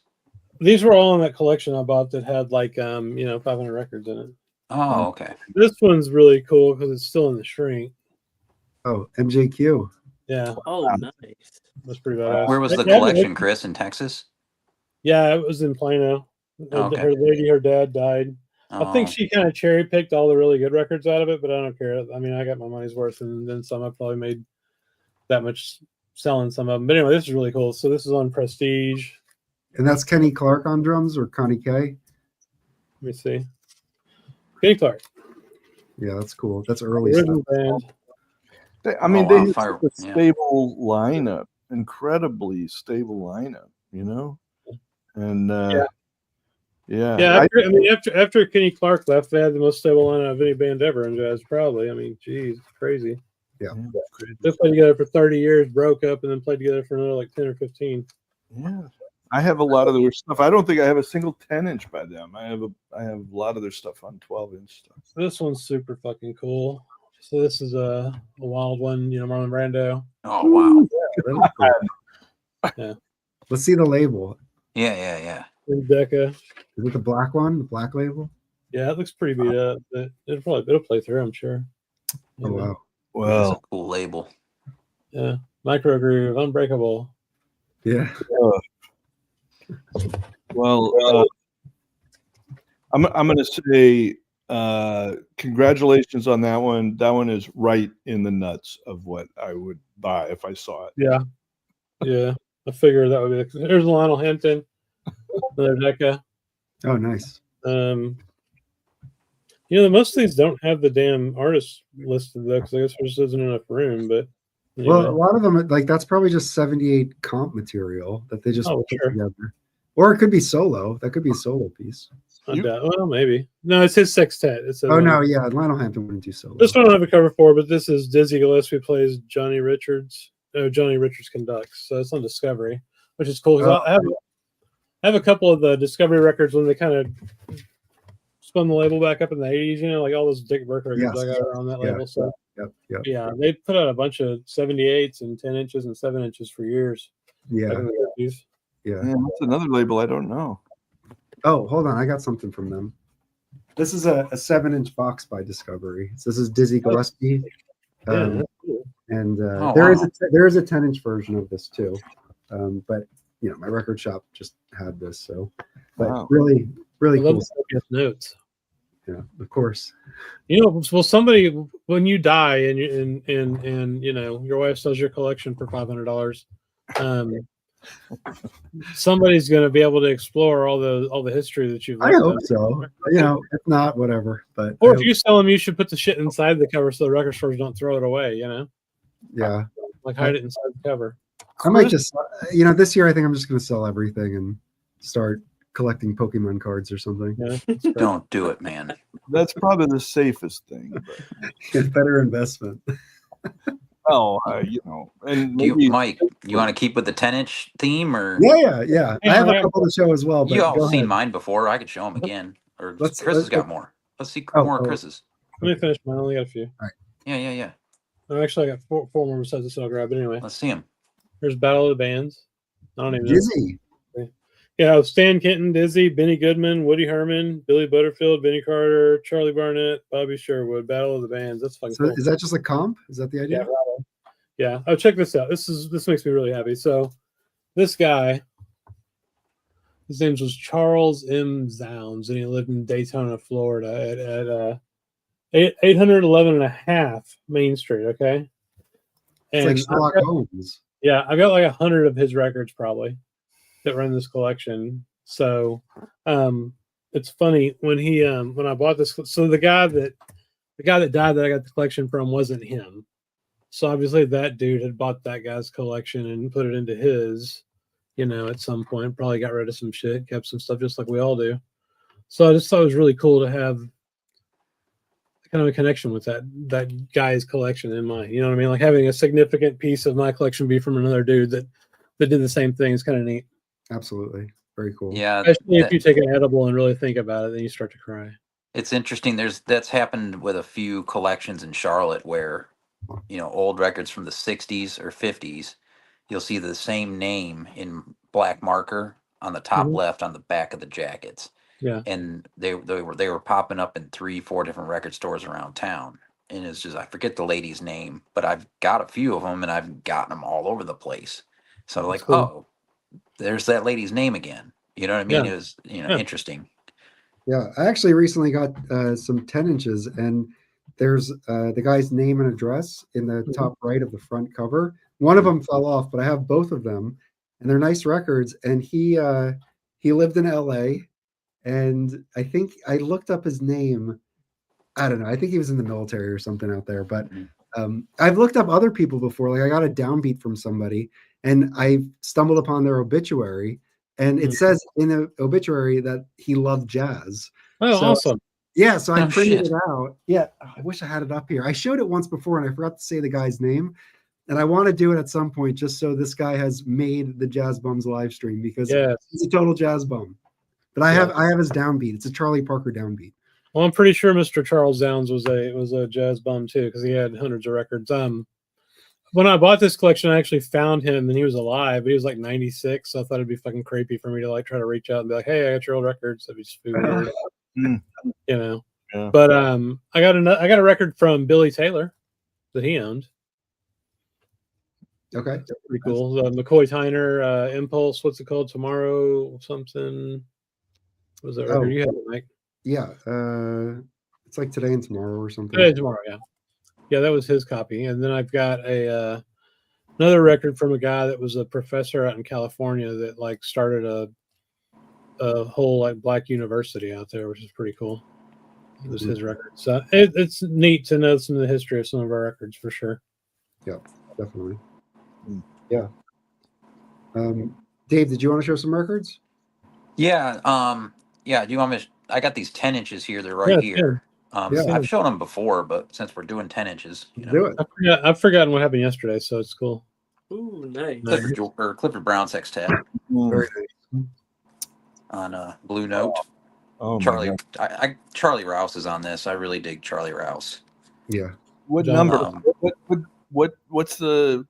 These were all in that collection I bought that had 500 records in it. Oh, okay. This one's really cool because it's still in the shrink. Oh, MJQ. Yeah. Oh, nice. That's pretty badass. Where was the collection, Chris? In Texas? Yeah, it was in Plano. Okay. Her dad died. I think she kind of cherry picked all the really good records out of it, but I don't care. I mean, I got my money's worth, and then some. I probably made that much selling some of them. But anyway, this is really cool. So this is on Prestige. And that's Kenny Clark on drums or Connie K? Let me see. Kenny Clark. Yeah, that's cool. That's early Rhythm stuff. band. They have a stable lineup, incredibly stable lineup, And after Kenny Clark left, they had the most stable lineup of any band ever in jazz, probably. I mean, geez, crazy. Yeah. They played together for 30 years, broke up, and then played together for another 10 or 15. Yeah. I have a lot of their stuff. I don't think I have a single 10-inch by them. I have a lot of their stuff on 12-inch stuff. This one's super fucking cool. So this is a wild one, Marlon Brando. Oh wow. Yeah. Let's see the label. Yeah. Decca. Is it the black one? The black label? Yeah, it looks pretty beat up, but it'll play through, I'm sure. Oh wow. That's Well, a cool label. Yeah. Micro Groove, Unbreakable. Yeah. well, I'm going to say congratulations on that one. That one is right in the nuts of what I would buy if I saw it. Yeah. I figured that would be there's Lionel Hampton, another Decca. Oh, nice. Most of these don't have the damn artist listed though, because I guess there just isn't enough room. But anyway. Well, a lot of them, like that's probably just 78 comp material that they just put together. Or it could be solo. That could be a solo piece. Well, maybe. No, it's his sextet. No, yeah, Lionel Hampton wouldn't do solo. This one I don't have a cover for, but this is Dizzy Gillespie plays Johnny Richards. Johnny Richards conducts, so it's on Discovery, which is cool. I have a couple of the Discovery records when they kind of spun the label back up in the 80s. Like all those Dick Burke records I got on that label. So yeah, they put out a bunch of 78s and 10 inches and 7 inches for years. Yeah. Yeah, that's another label I don't know. Oh, hold on, I got something from them. This is a 7-inch box by Discovery. So this is Dizzy Gillespie. And there is a 10-inch version of this too. But my record shop just had this, so really cool notes. Yeah, of course. Well, somebody when you die and your wife sells your collection for $500, somebody's going to be able to explore all the history that you've. I hope so. If not, whatever. But if you sell them, you should put the shit inside the cover so the record stores don't throw it away. Yeah. Like hide it inside the cover. I might just, this year I think I'm just going to sell everything and start collecting Pokemon cards or something. Yeah, don't do it, man. That's probably the safest thing. It's better investment. Oh, and Mike, you want to keep with the 10-inch theme, or yeah. I have a couple to show as well. But you all seen mine before. I could show them again. Or Chris has got more. Let's see more of Chris's. Let me finish mine. I only got a few. All right. Yeah. Actually, I got four more besides this. I'll grab it anyway. Let's see them. There's Battle of the Bands. I don't even know. Dizzy. Yeah, Stan Kenton, Dizzy, Benny Goodman, Woody Herman, Billy Butterfield, Benny Carter, Charlie Barnett, Bobby Sherwood. Battle of the Bands. That's fucking cool. Is that just a comp? Is that the idea? Yeah. Oh, check this out. This makes me really happy. So, this guy, his name was Charles M. Zounds, and he lived in Daytona, Florida, at 811 and a half Main Street. Okay, and it's like Sherlock Holmes. Yeah, I've got like 100 of his records probably that run this collection. So, it's funny when when I bought this. So the guy that died that I got the collection from wasn't him. So obviously that dude had bought that guy's collection and put it into his, at some point, probably got rid of some shit, kept some stuff just like we all do. So I just thought it was really cool to have kind of a connection with that guy's collection in mind. You know what I mean? Like having a significant piece of my collection be from another dude that did the same thing is kind of neat. Absolutely. Very cool. Yeah. Especially if you take an edible and really think about it, then you start to cry. It's interesting. That's happened with a few collections in Charlotte where, old records from the 60s or 50s, you'll see the same name in black marker on the top left on the back of the jackets. Yeah. And they were popping up in 3-4 different record stores around town. And it's just, I forget the lady's name, but I've got a few of them and I've gotten them all over the place. So like, cool. There's that lady's name again. You know what I mean? Yeah. It was, interesting. Yeah. I actually recently got some 10 inches and there's the guy's name and address in the top right of the front cover. One of them fell off, but I have both of them and they're nice records. And he lived in LA. And I think I looked up his name. I don't know. I think he was in the military or something out there. But I've looked up other people before. Like I got a downbeat from somebody and I stumbled upon their obituary. And it says in the obituary that he loved jazz. Oh, so, awesome. Yeah. So I printed it out. Yeah. I wish I had it up here. I showed it once before and I forgot to say the guy's name. And I want to do it at some point just so this guy has made the Jazz Bums live stream because he's a total jazz bum. But I have his downbeat. It's a Charlie Parker downbeat. Well, I'm pretty sure Mr. Charles Downs was a jazz bum too, because he had hundreds of records. When I bought this collection, I actually found him, and he was alive, but he was like 96. So I thought it'd be fucking creepy for me to like try to reach out and be like, "Hey, I got your old records." That'd be just weird, you know. Yeah. But I got a record from Billy Taylor that he owned. Okay. That's pretty cool. The McCoy Tyner Impulse. What's it called? Tomorrow something. What was that record? You had it, Mike. Yeah. It's like Today and Tomorrow or something. Today and Tomorrow. Yeah. Yeah, that was his copy. And then I've got another record from a guy that was a professor out in California that like started a whole like black university out there, which is pretty cool. It was his record. So it's neat to know some of the history of some of our records for sure. Yeah, definitely. Yeah. Dave, did you want to show some records? Yeah. Yeah. Do you want me? I got these 10 inches here. They're right here. I've shown them before, but since we're doing 10 inches, do it. I've forgotten what happened yesterday, so it's cool. Ooh, nice. Clifford Brown sextet. Very nice. On Blue Note. Oh, Charlie Rouse is on this. I really dig Charlie Rouse. Yeah. What number? What's the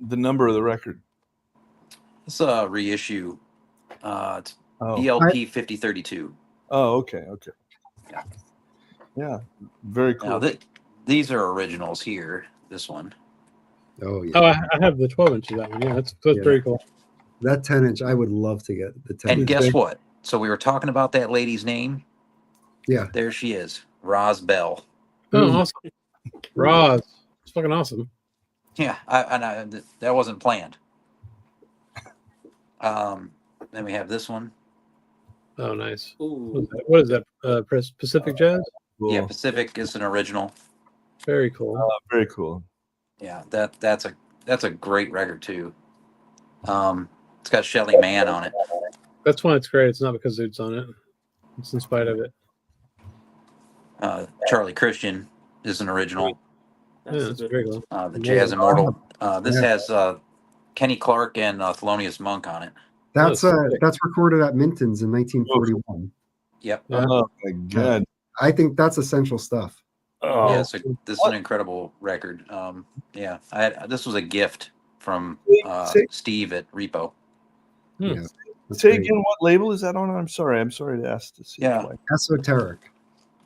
number of the record? It's a reissue. It's ELP 5032. Oh, okay. Yeah, very cool. Now, these are originals here. This one. Oh yeah. Oh, I have the 12 inch of that one. Yeah, that's pretty cool. That 10 inch, I would love to get the 10 And inch. guess what? So we were talking about that lady's name. Yeah. There she is, Roz Bell. Oh, awesome. Roz. It's fucking awesome. Yeah, that wasn't planned. Then we have this one. Oh, nice. Ooh. What is that? Pacific Jazz? Cool. Yeah, Pacific is an original. Very cool. Very cool. Yeah, that's a great record too. It's got Shelly Manne on it. That's why it's great. It's not because Zoot's on it. It's in spite of it. Charlie Christian is an original. That's very cool. The Jazz Immortal. This has Kenny Clark and Thelonious Monk on it. That's recorded at Minton's in 1941. Yep. Yeah. Oh my god. I think that's essential stuff. Oh, Yeah, so this is an incredible record. Yeah, this was a gift from Steve at Repo. Yeah. Say again, what label is that on? I'm sorry to ask to see. Yeah. Esoteric.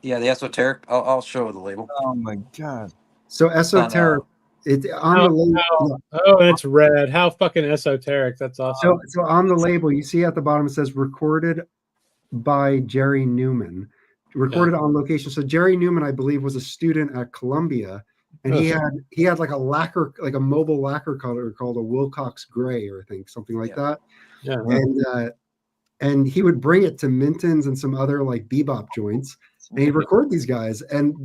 Yeah, the Esoteric. I'll show the label. Oh my god. So Esoteric, it's on the label. Oh, and it's red. How fucking esoteric. That's awesome. So on the label, you see at the bottom it says recorded by Jerry Newman. Recorded on location. So Jerry Newman, I believe, was a student at Columbia, and he had like a mobile lacquer color called a Wilcox Gray, or I think something like that. Yeah. And he would bring it to Minton's and some other like bebop joints, and he'd record these guys. And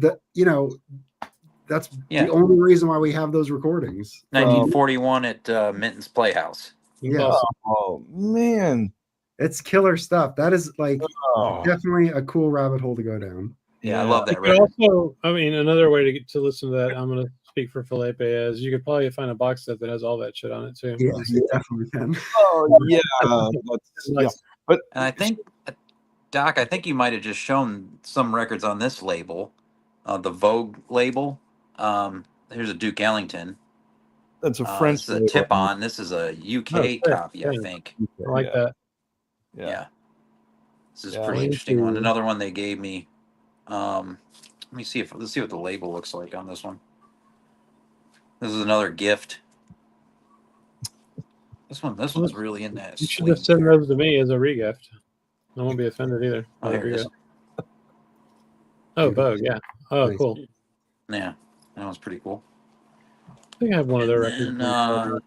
that's the only reason why we have those recordings. 1941 at Minton's Playhouse. Yeah. Oh man. It's killer stuff. That is like definitely a cool rabbit hole to go down. Yeah, I love that record. Also, I mean, another way to get to listen to that, I'm going to speak for Felipe, is you could probably find a box set that has all that shit on it too. Yeah, you definitely can. Oh yeah. But and I think, Doc, I think you might have just shown some records on this label, the Vogue label. Here's a Duke Ellington. That's a French. This is a tip on. This is a UK copy, I think. I like that. Yeah. This is a pretty interesting one. Another one they gave me. Let's see what the label looks like on this one. This is another gift. This one's really in that. You should just send those to me as a regift. I won't be offended either. Oh, here it is. Oh, Vogue, yeah. Oh, nice. Cool. Yeah, that was pretty cool. I think I have one of their records.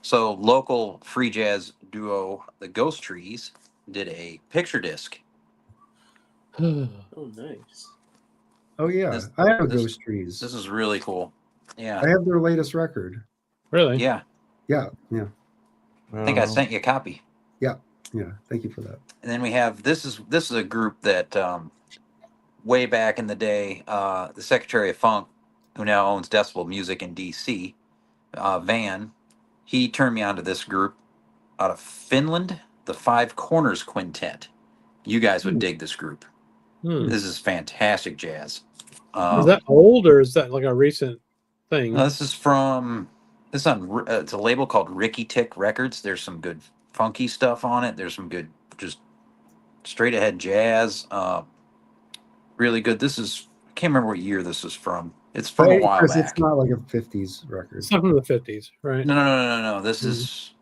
So local free jazz duo, the Ghost Trees, did a picture disc. Oh, nice. Oh yeah, I have Ghost Trees. This is really cool. Yeah, I have their latest record. Really? Yeah. Yeah. I think I sent you a copy. Yeah. Thank you for that. And then we have this is a group that way back in the day, the Secretary of Funk, who now owns Decibel Music in DC, Van, he turned me on to this group out of Finland, the Five Corners Quintet. You guys would dig this group. This is fantastic jazz. Is that old or is that like a recent thing? This is from it's a label called Ricky Tick Records. There's some good funky stuff on it. There's some good just straight ahead jazz. Really good. I can't remember what year this is from. It's from a while back. It's not like a 50s record. It's not from the 50s, right? No. This is.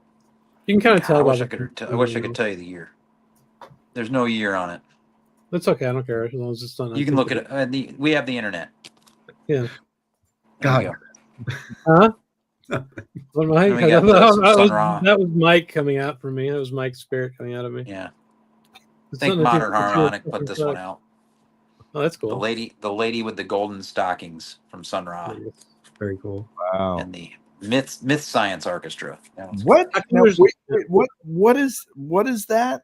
You can kind of tell. I wish I could tell you the year. There's no year on it. That's okay. I don't care as long as it's not. You can look at it. We have the internet. Yeah. God. Huh? Well, Mike, that was Mike coming out for me. That was Mike's spirit coming out of me. Yeah. I think Modern Harmonic put this one out. Oh, that's cool. The lady with the golden stockings from Sun Ra. Very cool. Wow. And the Myth Science Orchestra. What? Now, wait, what is that?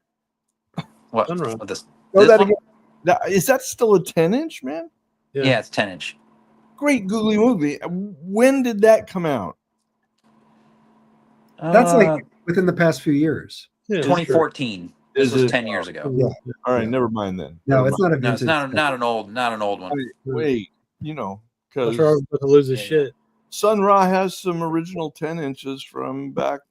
What? Sun Ra. This That one? again. Is that still a 10-inch, man? Yeah, it's 10-inch. Great googly movie. When did that come out? That's like within the past few years. Yeah, 2014. This was 10 years ago. Yeah. All right, never mind then. No, it's not a No, vintage. it's not an old one. Wait, That's where I was about to lose his shit. Sun Ra has some original 10 inches from back,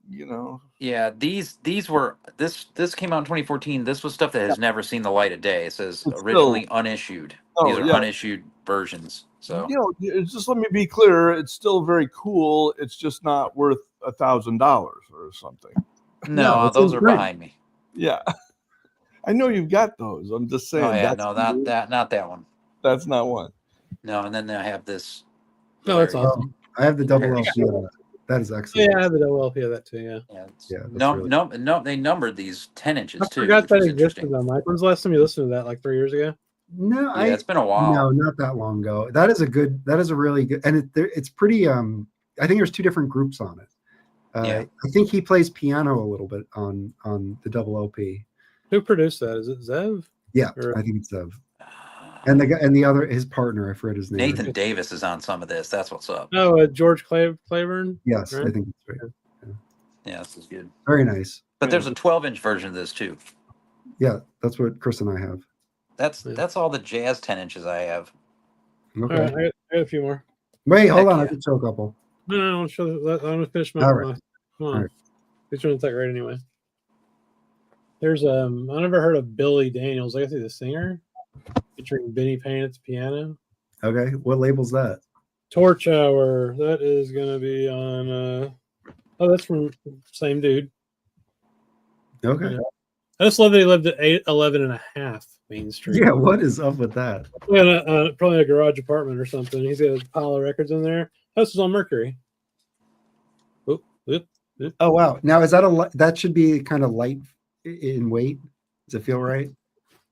Yeah, these were this came out in 2014. This was stuff that has never seen the light of day. It says It's originally unissued. Oh, These are yeah. unissued versions. So just let me be clear. It's still very cool. It's just not worth $1,000 or something. no, those are behind me. Yeah. I know you've got those. I'm just saying. Oh yeah, that's not that one. That's not one. No, and then I have this. No, that's awesome. I have the double LP of that. That is excellent. Yeah, I have the double LP of that too. Yeah. No, they numbered these 10 inches I too. forgot which that was existed interesting. on Mike. When's the last time you listened to that? Like 3 years ago? No, Yeah, it's been a while. No, not that long ago. That is a really good, and it's pretty. I think there's 2 different groups on it. Yeah. I think he plays piano a little bit on the double LP. Who produced that? Is it Zev? Yeah, I think it's Zev. And the guy and the other, his partner, I forget his name. Nathan Davis is on some of this. That's what's up. Oh, George Claiborne? Yes, right? I think that's right. Yeah, this is good. Very nice. But there's a 12-inch version of this too. Yeah, that's what Chris and I have. That's all the jazz 10 inches I have. Okay. All right, I got a few more. Wait, hold on. yeah. I can show a couple. No, I want to show that. I want to finish my. All right. Come on. All right. These are not right anyway. There's I never heard of Billy Daniels. I guess he's a singer, featuring Benny Payne at the piano. Okay, what label's that? Torch Hour. That is going to be on. That's from same dude. Okay. Yeah. I just love that he lived at 811 and a half Main Street. Yeah, what is up with that? Probably a garage apartment or something. He's got a pile of records in there. This is on Mercury. Oop, oop, oop. Oh wow! Now is that that should be kind of light in weight? Does it feel right?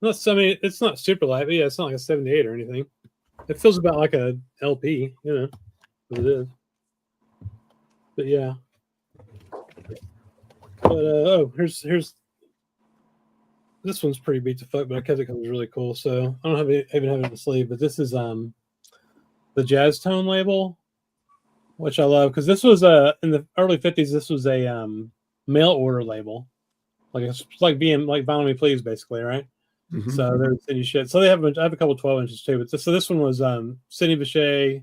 It's not super light, but yeah, it's not like a 78 or anything. It feels about like a LP, it is. But yeah. But here's this one's pretty beat to fuck, but I kept it because it was really cool. So I don't even have it in the sleeve, but this is the Jazz Tone label, which I love because this was in the early 50s. This was a mail order label, it's like being like Vinyl Me Please, basically, right? Mm-hmm. So they're city shit. So I have a couple 12 inches too. But this one was Sidney Bechet,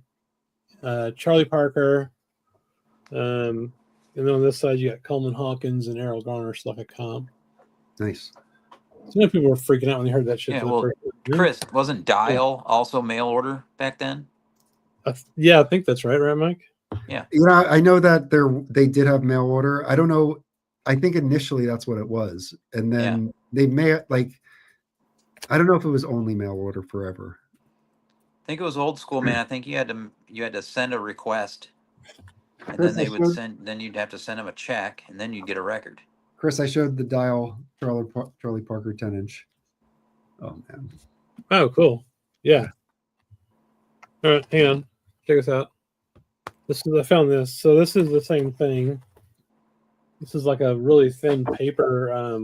Charlie Parker, and then on this side you got Coleman Hawkins and Errol Garner, Like a Comp. Nice. So many people were freaking out when they heard that shit. Yeah, well, Chris, wasn't Dial also mail order back then? Yeah, I think that's right, Mike? Yeah. I know that they did have mail order. I don't know. I think initially that's what it was, and then they may I don't know if it was only mail order forever. I think it was old school, man. I think you had to send a request, and then they would send. Then you'd have to send them a check, and then you'd get a record. Chris, I showed the Dial Charlie Parker 10-inch. Oh man. Oh, cool. Yeah. All right, hang on. Check this out. I found this. So this is the same thing. This is like a really thin paper,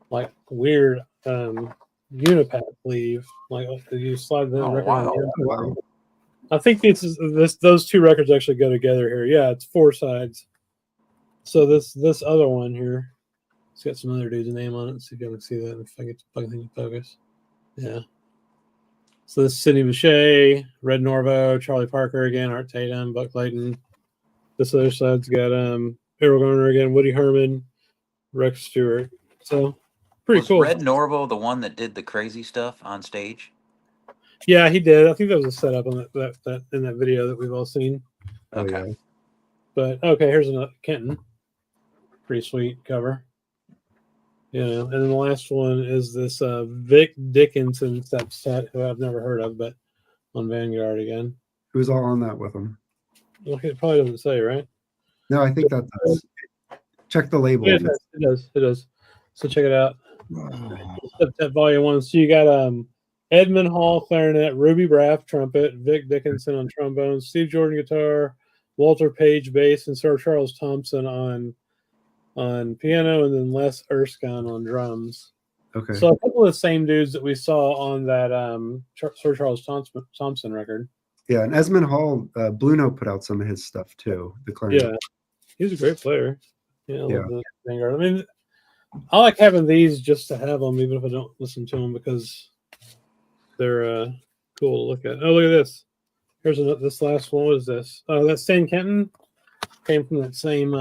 like weird Unipack sleeve. Like you slide the record on. Wow. I think those 2 records actually go together here. Yeah, it's 4 sides. So this other one here, it's got some other dude's name on it. Let's see if you can see that. If I get the fucking thing to focus. Yeah. So this is Sidney Bechet, Red Norvo, Charlie Parker again, Art Tatum, Buck Clayton. This other side's got Errol Garner again, Woody Herman, Rex Stewart. So pretty cool. Red Norvo the one that did the crazy stuff on stage? Yeah, he did. I think that was a setup on that in that video that we've all seen. Okay. Oh, yeah. But okay, here's another Kenton. Pretty sweet cover. Yeah, and then the last one is this Vic Dickinson set, who I've never heard of, but on Vanguard again. Who's all on that with him? Well, it probably doesn't say, right? No, I think that does. Check the label. Yeah, it does. So check it out. Septet Volume 1. So you got Edmund Hall clarinet, Ruby Braff trumpet, Vic Dickinson on trombone, Steve Jordan guitar, Walter Page bass, and Sir Charles Thompson on piano, and then Les Erskine on drums. Okay. So a couple of the same dudes that we saw on that Sir Charles Thompson record. Yeah, and Esmond Hall, Blue Note put out some of his stuff too. The clarinet. Yeah, he's a great player. Yeah, I love the Vanguard. I mean, I like having these just to have them, even if I don't listen to them, because they're cool to look at. Oh, look at this. Here's this last one. What is this? Oh, that Stan Kenton came from that same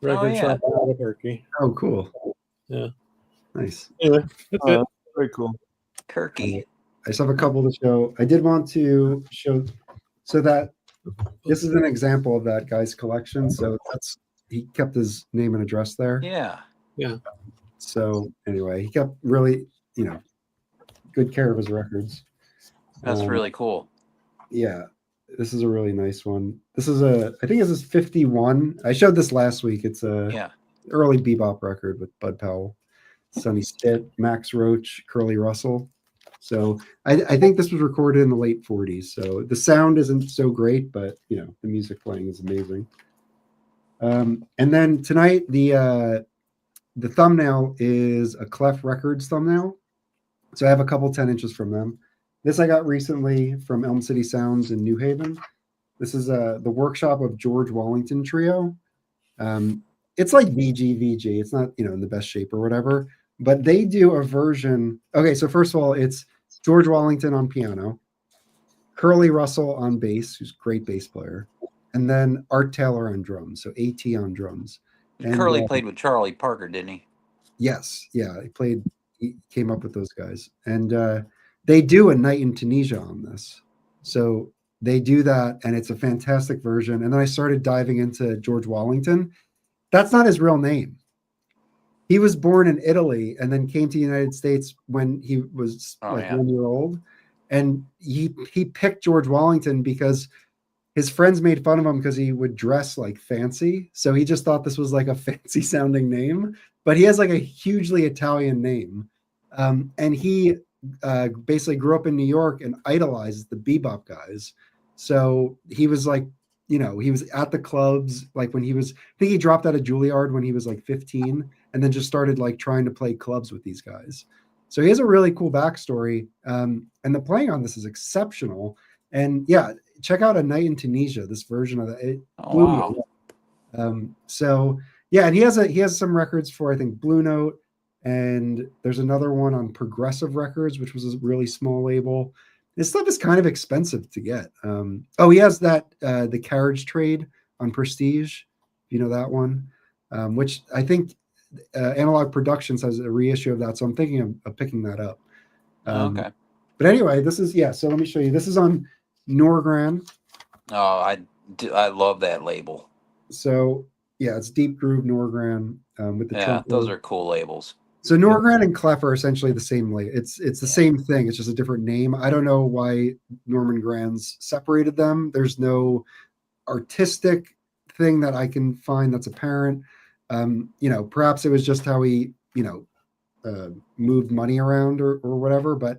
record shop in Albuquerque. Oh, cool. Yeah. Nice. Anyway, that's it. Very cool. Kirky. I just have a couple to show. I did want to show so that this is an example of that guy's collection. So he kept his name and address there. Yeah. Yeah. So anyway, he kept really, good care of his records. That's really cool. Yeah. This is a really nice one. This is I think this is 51. I showed this last week. It's a early bebop record with Bud Powell, Sonny Stitt, Max Roach, Curly Russell. So I think this was recorded in the late 40s. So the sound isn't so great, but the music playing is amazing. And then tonight the thumbnail is a Clef Records thumbnail. So I have a couple 10 inches from them. This I got recently from Elm City Sounds in New Haven. This is the workshop of George Wallington Trio. It's like VG. It's not in the best shape or whatever, but they do a version. Okay, so first of all, it's George Wallington on piano, Curly Russell on bass, who's a great bass player, and then Art Taylor on drums. So AT on drums. And Curly played with Charlie Parker, didn't he? Yes, yeah, he came up with those guys, and they do a Night in Tunisia on this. So they do that, and it's a fantastic version. And then I started diving into George Wallington. That's not his real name. He was born in Italy and then came to the United States when he was 1 year old. And he picked George Wallington because his friends made fun of him because he would dress like fancy. So he just thought this was like a fancy sounding name, but he has like a hugely Italian name. And he basically grew up in New York and idolized the bebop guys. So he was like, he was at the clubs, like when I think he dropped out of Juilliard when he was like 15 and then just started like trying to play clubs with these guys. So he has a really cool backstory. And the playing on this is exceptional. And yeah, check out A Night in Tunisia, this version of that. It blew me away. So yeah, and he has some records for, I think, Blue Note. And there's another one on Progressive Records, which was a really small label. This stuff is kind of expensive to get. He has that the Carriage Trade on Prestige, you know that one, which I think Analog Productions has a reissue of that. So I'm thinking of picking that up. Okay. But anyway, this is So let me show you. This is on Norgran. Oh, I love that label. So yeah, it's Deep Groove Norgran with the trunk. Those are cool labels. So Norgran and Clef are essentially the same label. It's the same thing. It's just a different name. I don't know why Norman Granz separated them. There's no artistic thing that I can find that's apparent. Perhaps it was just how he, moved money around or whatever. But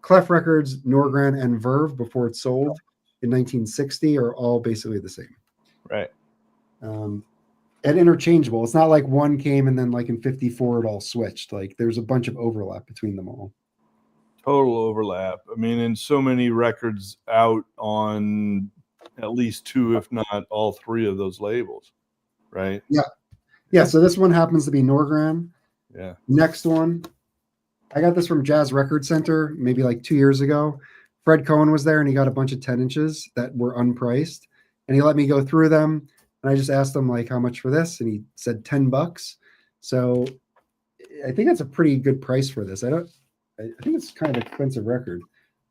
Clef Records, Norgran, and Verve before it sold in 1960 are all basically the same. Right. And interchangeable. It's not like one came and then like in 54 it all switched. Like there's a bunch of overlap between them all. Total overlap. I mean, and so many records out on at least two, if not all three of those labels, right? Yeah. So this one happens to be Norgran. Yeah. Next one I got this from Jazz Record Center maybe like 2 years ago. Fred Cohen was there and he got a bunch of 10 inches that were unpriced, and he let me go through them. And I just asked him like how much for this, and he said $10. So I think that's a pretty good price for this. I think it's kind of an expensive record,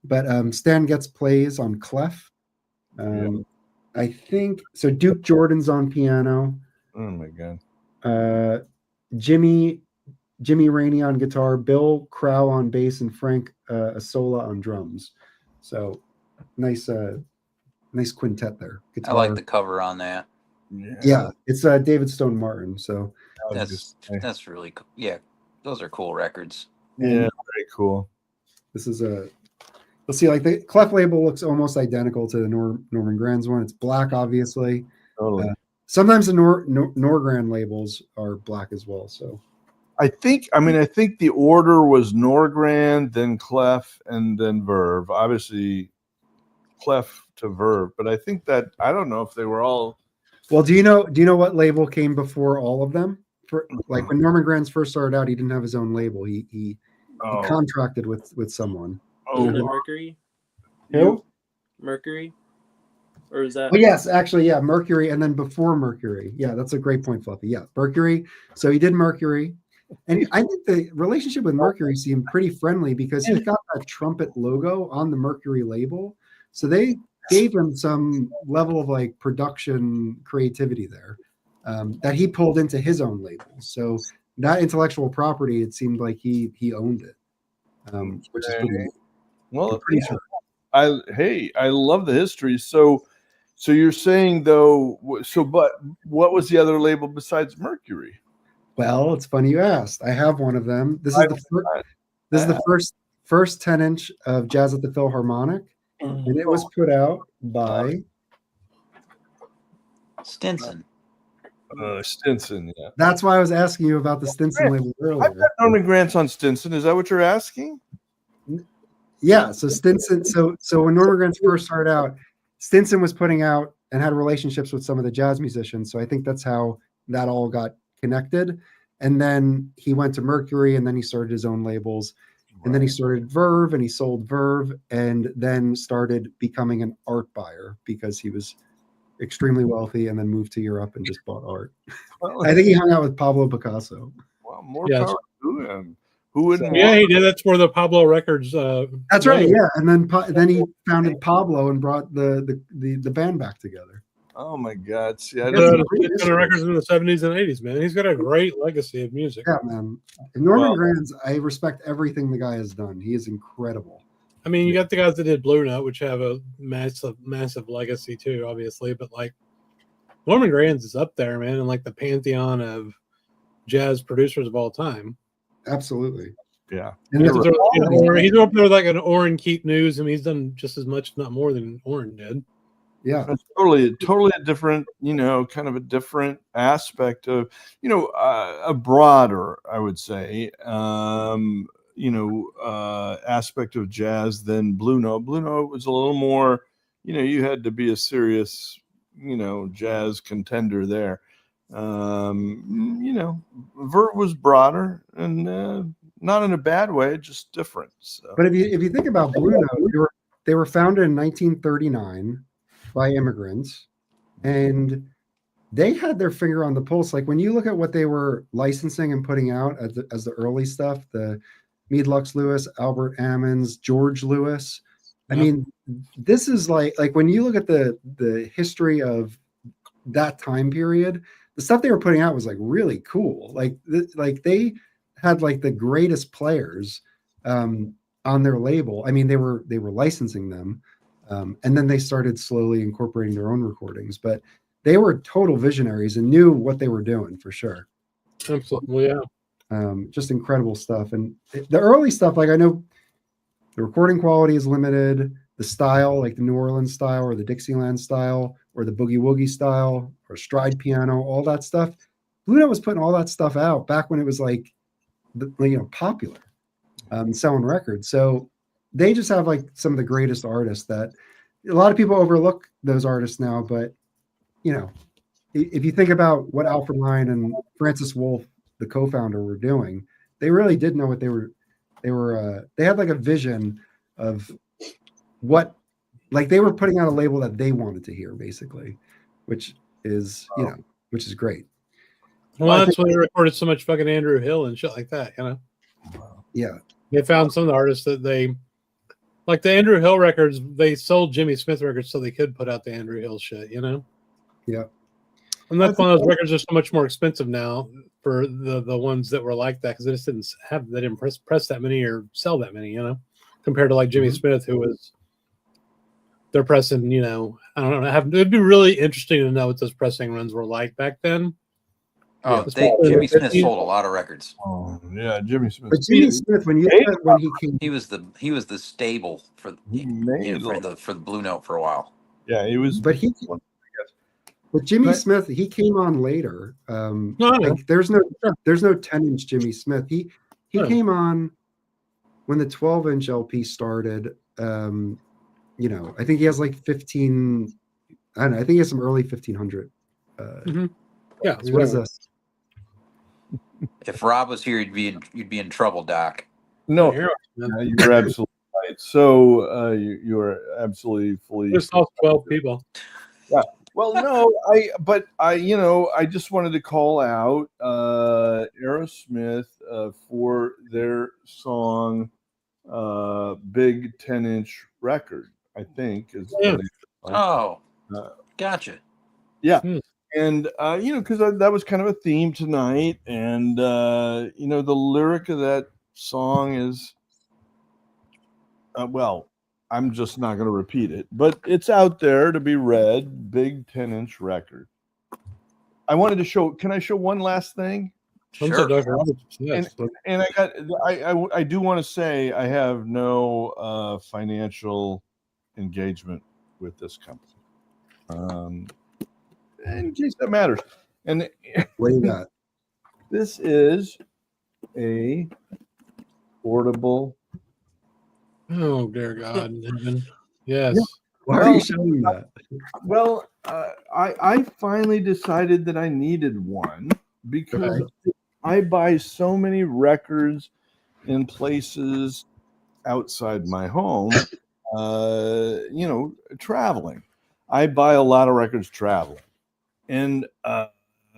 but Stan Getz plays on clef. I think so. Duke Jordan's on piano. Oh my God. Jimmy Rainey on guitar, Bill Crow on bass, and Frank Asola on drums. So nice quintet there. Guitar. I like the cover on that. Yeah, it's David Stone Martin. So that's really cool. Yeah, those are cool records. Yeah, very cool. This is let's see, like the clef label looks almost identical to the Norman Granz one. It's black, obviously. Totally. Sometimes the Norgran labels are black as well. So I think the order was Norgran, then clef, and then verve. Obviously, clef to verve, but I think that I don't know if they were all. Well, do you know what label came before all of them? Like when Norman Granz first started out, he didn't have his own label. He contracted with someone. Oh, Mercury. Who? Mercury. Or is that? Oh, yes, actually, yeah, Mercury, and then before Mercury. Yeah, that's a great point, Fluffy. Yeah, Mercury. So he did Mercury, and I think the relationship with Mercury seemed pretty friendly because he's got that trumpet logo on the Mercury label. So they gave him some level of like production creativity there that he pulled into his own label. So that intellectual property, it seemed like he owned it, which is pretty. Well, pretty sure. I love the history. So you're saying though, but what was the other label besides Mercury? Well, it's funny you asked. I have one of them. This is the first 10-inch of Jazz at the Philharmonic, and it was put out by Stinson. Stinson, yeah. That's why I was asking you about the Stinson label earlier. I've got Norman Granz on Stinson. Is that what you're asking? Yeah. So Stinson. So when Norman Granz first started out, Stinson was putting out and had relationships with some of the jazz musicians. So I think that's how that all got connected. And then he went to Mercury, and then he started his own labels. And then he started Verve, and he sold Verve, and then started becoming an art buyer because he was extremely wealthy, and then moved to Europe and just bought art. Well, I think he hung out with Pablo Picasso. Well, more power to him. Who wouldn't? Yeah, he did. That's where the Pablo Records. That's right. Yeah, and then he founded Pablo and brought the band back together. Oh my God! See, I did records in the 70s and 80s, man. He's got a great legacy of music. Yeah, man. And Norman Granz, I respect everything the guy has done. He is incredible. I mean, you got the guys that did Blue Note, which have a massive legacy too, obviously. But like Norman Granz is up there, man, in like the pantheon of jazz producers of all time. Absolutely. Yeah. And he's up there like an Orrin Keith News. I mean, he's done just as much, if not more, than Orrin did. Yeah. It's totally a different, kind of a different aspect of, a broader, I would say, aspect of jazz than Blue Note. Blue Note was a little more, you had to be a serious, jazz contender there. Vert was broader and not in a bad way, just different. So. But if you think about Blue Note, they were founded in 1939 by immigrants, and they had their finger on the pulse. Like when you look at what they were licensing and putting out as the early stuff, the Meade Lux Lewis, Albert Ammons, George Lewis. I mean, this is like when you look at the history of that time period, the stuff they were putting out was like really cool. Like they had like the greatest players on their label. I mean, they were licensing them, and then they started slowly incorporating their own recordings. But they were total visionaries and knew what they were doing for sure. Absolutely, yeah. Just incredible stuff. And the early stuff, like I know the recording quality is limited. The style, like the New Orleans style or the Dixieland style or the boogie woogie style or stride piano, all that stuff. Blue Note was putting all that stuff out back when it was like, popular, selling records. So they just have like some of the greatest artists that a lot of people overlook those artists now. But, if you think about what Alfred Lyon and Francis Wolff, the co-founder, were doing, they really did know what they were they had like a vision of what, like they were putting out a label that they wanted to hear, basically, which is which is great. Well, that's why they recorded so much fucking Andrew Hill and shit like that, you know. Yeah, they found some of the artists that they like the Andrew Hill records. They sold Jimmy Smith records so they could put out the Andrew Hill shit, you know. Yeah, and that's one of those records are so much more expensive now for the ones that were like that because they just didn't press that many or sell that many, you know, compared to like Jimmy Smith, who was they're pressing, you know, I don't know. It'd be really interesting to know what those pressing runs were like back then. Oh, Jimmy Smith sold a lot of records. Oh yeah, Jimmy Smith. But Jimmy Smith, when he came, he was the stable for the Blue Note for a while. Yeah, he was. But Jimmy Smith, he came on later. Like there's no 10-inch Jimmy Smith. He came on when the 12-inch LP started. You know, I think he has like 15. I don't know. I think he has some early 1500. Yeah. So what is this? If Rob was here, you'd be in trouble, Doc. No, you're absolutely right. So you are absolutely fully. There's all 12 people. Yeah. Well, no, I just wanted to call out Aerosmith for their song "Big 10-Inch Record." I think is. Yeah. Gotcha. Yeah. And, because that was kind of a theme tonight. And, the lyric of that song is, I'm just not going to repeat it, but it's out there to be read. Big 10-inch record. I wanted to show, can I show one last thing? Sure. And I do want to say I have no financial engagement with this company. In case that matters. And what do you got? This is a portable. Oh dear God! Yes. Why are you showing that? Well, I finally decided that I needed one because I buy so many records in places outside my home. Traveling. I buy a lot of records traveling. And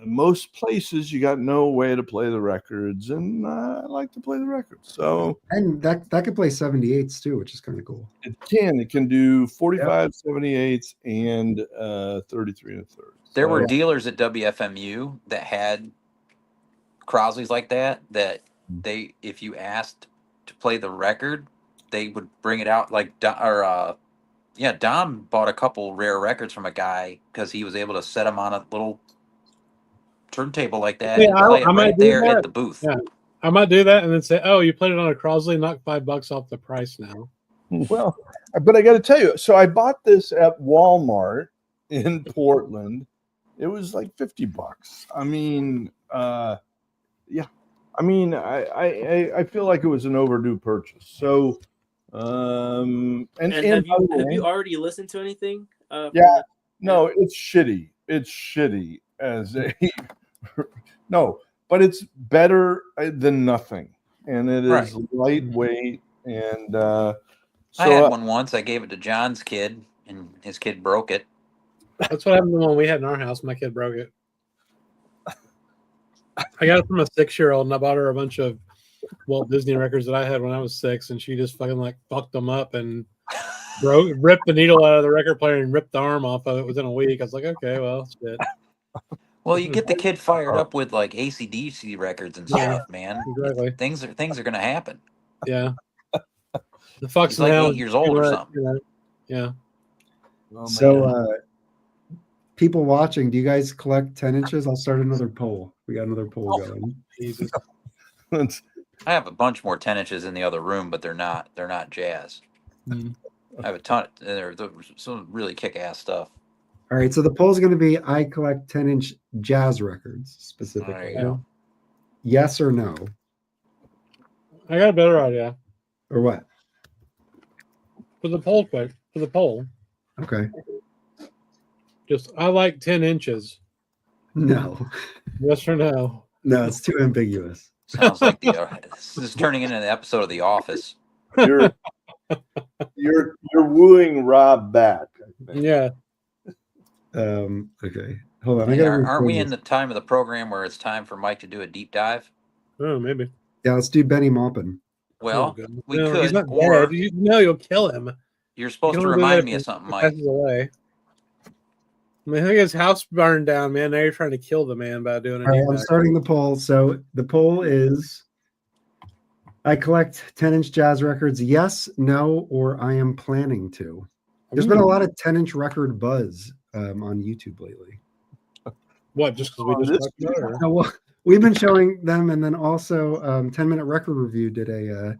most places you got no way to play the records, and I like to play the records. So and that could play 78s too, which is kind of cool. It can do 45, 78s, and 33 and a third. There were dealers at WFMU that had Crosleys like that they, if you asked to play the record, they would bring it out like Dom bought a couple rare records from a guy because he was able to set them on a little turntable like that and play it right there at the booth. Yeah, I might do that and then say, "Oh, you played it on a Crosley, knock $5 off the price now." Well, but I got to tell you, so I bought this at Walmart in Portland. It was like $50. I mean, yeah. I mean, I feel like it was an overdue purchase. So. Have you already listened to anything? No, it's shitty. It's shitty as a no, but it's better than nothing, and it is lightweight. And I had one once. I gave it to John's kid, and his kid broke it. That's what happened to the one we had in our house. My kid broke it. I got it from a 6-year-old, and I bought her a bunch of Walt Disney records that I had when I was 6, and she just fucking fucked them up and ripped the needle out of the record player and ripped the arm off of it within a week. I was like, okay, well, shit. Well, you get the kid fired up with like AC/DC records and stuff, man. Exactly. Things are gonna happen. Yeah. The fuck's He's like 8 years old or something. You know? Yeah. Oh, so, people watching, do you guys collect 10 inches? I'll start another poll. We got another poll going. Jesus. I have a bunch more 10 inches in the other room, but they're not jazz. I have a ton. They're some really kick-ass stuff. All right, so the poll is going to be: I collect 10-inch jazz records specifically. There you go. Yes or no? I got a better idea. Or what? For the poll, Okay. Just I like 10 inches. No. Yes or no? No, it's too ambiguous. Sounds like this is turning into an episode of The Office. You're wooing Rob back. Yeah. Okay. Hold on. Hey, aren't we in the time of the program where it's time for Mike to do a deep dive? Oh, maybe. Yeah, let's do Benny Maupin. Well, we no, could. He's not or dead. You know you'll kill him. You're supposed to remind me of something, Mike. Passes away. I mean, I think his house burned down, man. Now you're trying to kill the man by doing it. All right, I'm starting the poll. So the poll is: I collect 10-inch jazz records. Yes, no, or I am planning to. There's been a lot of 10-inch record buzz on YouTube lately. What? Just because we just talked about it? No, well, we've been showing them, and then also 10-minute Record Review did a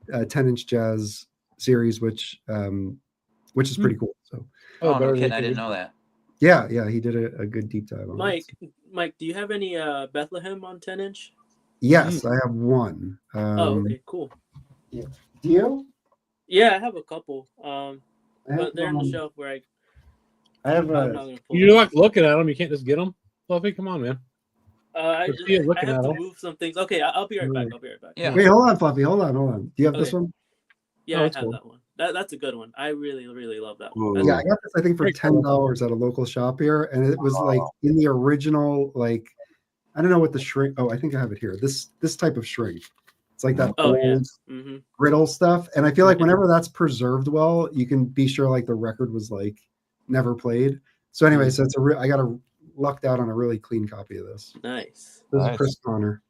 10-inch jazz series, which is pretty cool. So, no kidding, I didn't know that. Yeah, he did a good deep dive on Mike, do you have any Bethlehem on 10-inch? Yes, I have one. Okay, cool. Yeah. Do you? Yeah, I have a couple. But they're on the shelf where I have You're like looking at them. You can't just get them. Fluffy, come on, man. I have to move some things. Okay, I'll be right back. Yeah. Wait, hold on, Fluffy. Hold on. Do you have this one? Yeah, I have that one. That's a good one. I really, really love that one. Yeah, I got this, I think, for $10 at a local shop here. And it was like in the original, like, I don't know what the shrink. Oh, I think I have it here. This type of shrink. It's like that old brittle stuff. And I feel like whenever that's preserved well, you can be sure like the record was like never played. So anyway, so it's I got lucked out on a really clean copy of this. Nice. This is Chris Connor.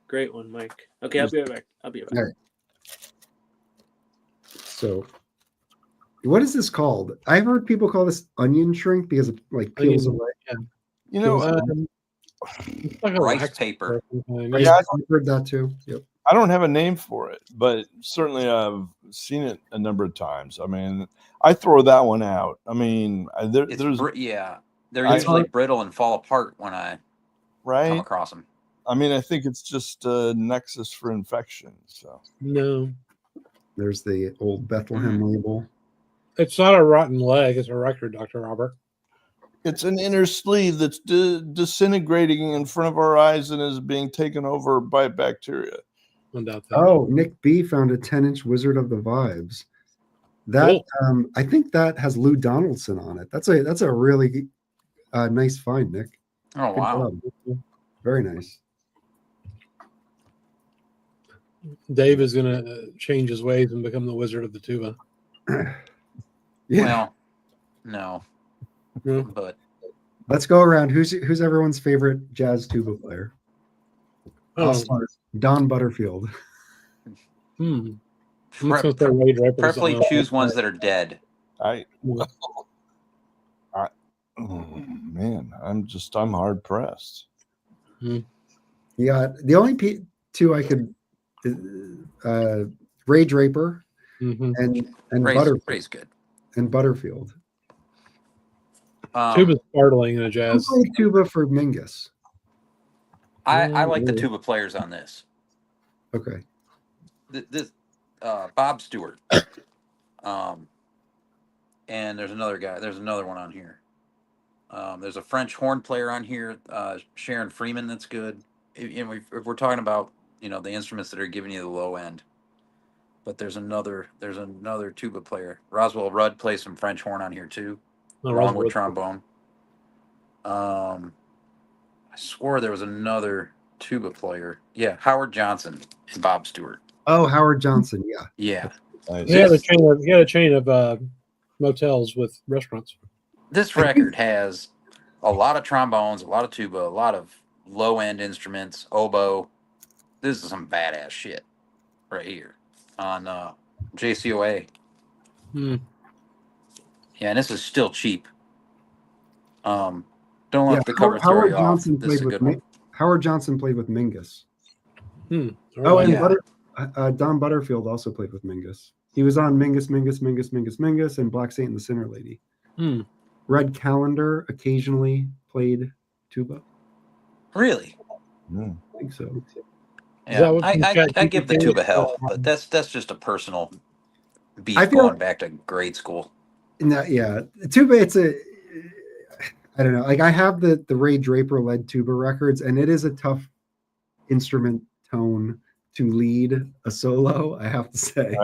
Great one, Mike. Okay, I'll be right back. All right. So what is this called? I've heard people call this onion shrink because it like peels away. Yeah. You know, it's like a rice paper. Yeah, I've heard that too. Yep. I don't have a name for it, but certainly I've seen it a number of times. I mean, I throw that one out. I mean, they're usually brittle and fall apart when I come across them. I mean, I think it's just a nexus for infection. So no, there's the old Bethlehem label. It's not a rotten leg; it's a record, Dr. Robert. It's an inner sleeve that's disintegrating in front of our eyes and is being taken over by bacteria. Oh, Nick B found a 10-inch Wizard of the Vibes. That I think that has Lou Donaldson on it. That's a really nice find, Nick. Oh, good wow. job. Very nice. Dave is going to change his ways and become the Wizard of the Tuba. Yeah. Well, no. But let's go around. Who's everyone's favorite jazz tuba player? Don Butterfield. Preferably choose ones that are dead. Man, I'm hard pressed. Yeah, the only two I could Ray Draper and Butterfield. Ray's good. And Butterfield. Tuba's startling in a jazz. I play tuba for Mingus. I like the tuba players on this. Okay. This Bob Stewart. And there's another guy. There's another one on here. There's a French horn player on here, Sharon Freeman. That's good. If we're talking about the instruments that are giving you the low end. But there's another tuba player. Roswell Rudd plays some French horn on here too, along with trombone. I swore there was another tuba player. Yeah, Howard Johnson and Bob Stewart. Oh, Howard Johnson. Yeah. He had a chain of motels with restaurants. This record has a lot of trombones, a lot of tuba, a lot of low end instruments, oboe. This is some badass shit right here on JCOA. Yeah, and this is still cheap. Don't let the cover throw you off. This is a good one. Howard Johnson played with Mingus. And Don Butterfield also played with Mingus. He was on Mingus, and Black Saint and the Sinner Lady. Red Calendar occasionally played tuba. Really? I think so. Yeah, I give the tuba hell, but that's just a personal beef going back to grade school. Tuba, I don't know. Like I have the Ray Draper led tuba records, and it is a tough instrument tone to lead a solo, I have to say.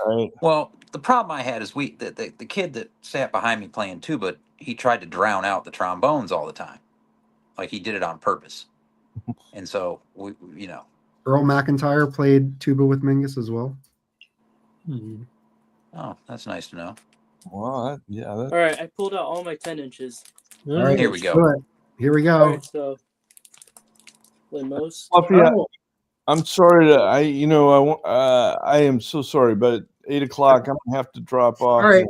Right. Well, the problem I had is the kid that sat behind me playing tuba, he tried to drown out the trombones all the time. Like he did it on purpose. And so, Earl McIntyre played tuba with Mingus as well. Oh, that's nice to know. Well, All right, I pulled out all my 10 inches. All right, Here we go. good. Here we go. All right, so Limos. Fluffy, I'm sorry to I am so sorry, but at 8 o'clock I'm gonna have to drop off. All right.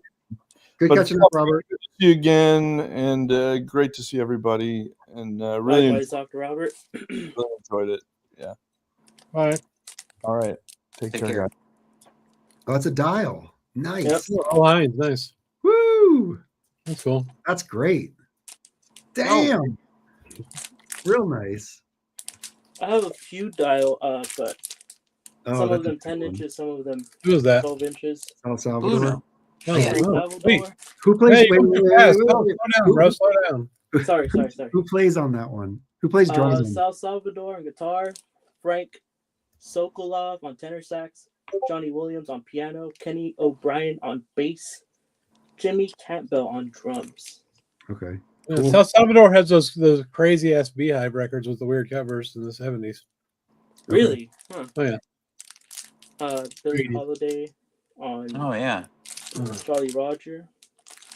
Good But catching up, Robert. Good to see you again, and great to see everybody. And really, Likewise, Dr. Robert. really enjoyed it. Yeah. All right. All right. Take care, guys. Oh, it's a dial. Nice. Yep. Oh, nice. Woo! That's cool. That's great. Damn. Real nice. I have a few dial, but Oh, some of that's them a 10 good inches, some of them Who was that? 12 inches. El Salvador. Bluto. Oh, Yeah. wow. Wait. Salvador. Who plays? Hey, wait, you wait, went wait, fast. wait, Slow wait. down, bro. Slow down. Sorry. Who plays on that one? Who plays drums on South Salvador on guitar, Frank Sokolov on tenor sax, Johnny Williams on piano, Kenny O'Brien on bass, Jimmy Campbell on drums. Okay. Yeah, Cool. South Salvador has those crazy ass Beehive records with the weird covers in the 70s. Really? Huh. Oh, yeah. Billie Great. Holiday on Oh, yeah. Jolly Roger.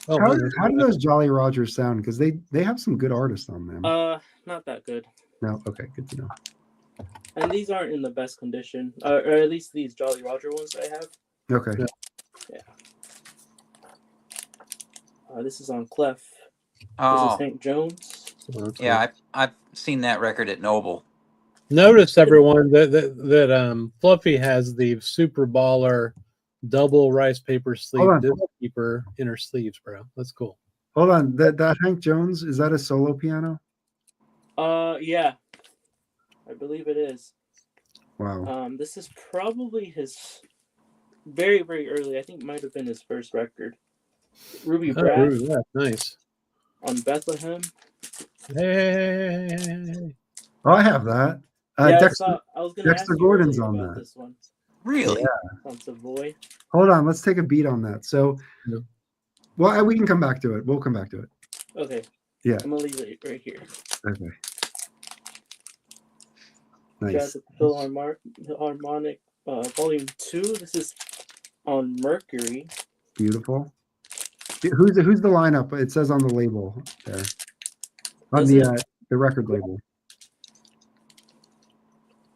Oh, How man. do those Jolly Rogers sound? Because they have some good artists on them. Not that good. No, okay, good to know. And these aren't in the best condition, or at least these Jolly Roger ones I have. Okay. Yeah. This is on Clef. This Oh, is Hank Jones. Oh, that's yeah. I've seen that record at Noble. Notice everyone that Fluffy has the Super Baller double rice paper sleeve Hold on. disc keeper inner sleeves, bro. That's cool. Hold on. That Hank Jones, is that a solo piano? Yeah, I believe it is. Wow. This is probably his very, very early. I think it might have been his first record. Ruby Oh, Brass yeah, nice. on Bethlehem. Hey. Oh, I have that. Yeah, Dexter, I was gonna ask Dexter you Gordon's earlier on about that. this one. Really? On Savoy. hold on. Let's take a beat on that. So, Yeah. well, we can come back to it. We'll come back to it. Okay. Yeah. I'm gonna leave it right here. Okay. Jazz Nice. Philharmonic, Volume 2. This is on Mercury. Beautiful. Who's the lineup? It says on the label there. On Does the record label.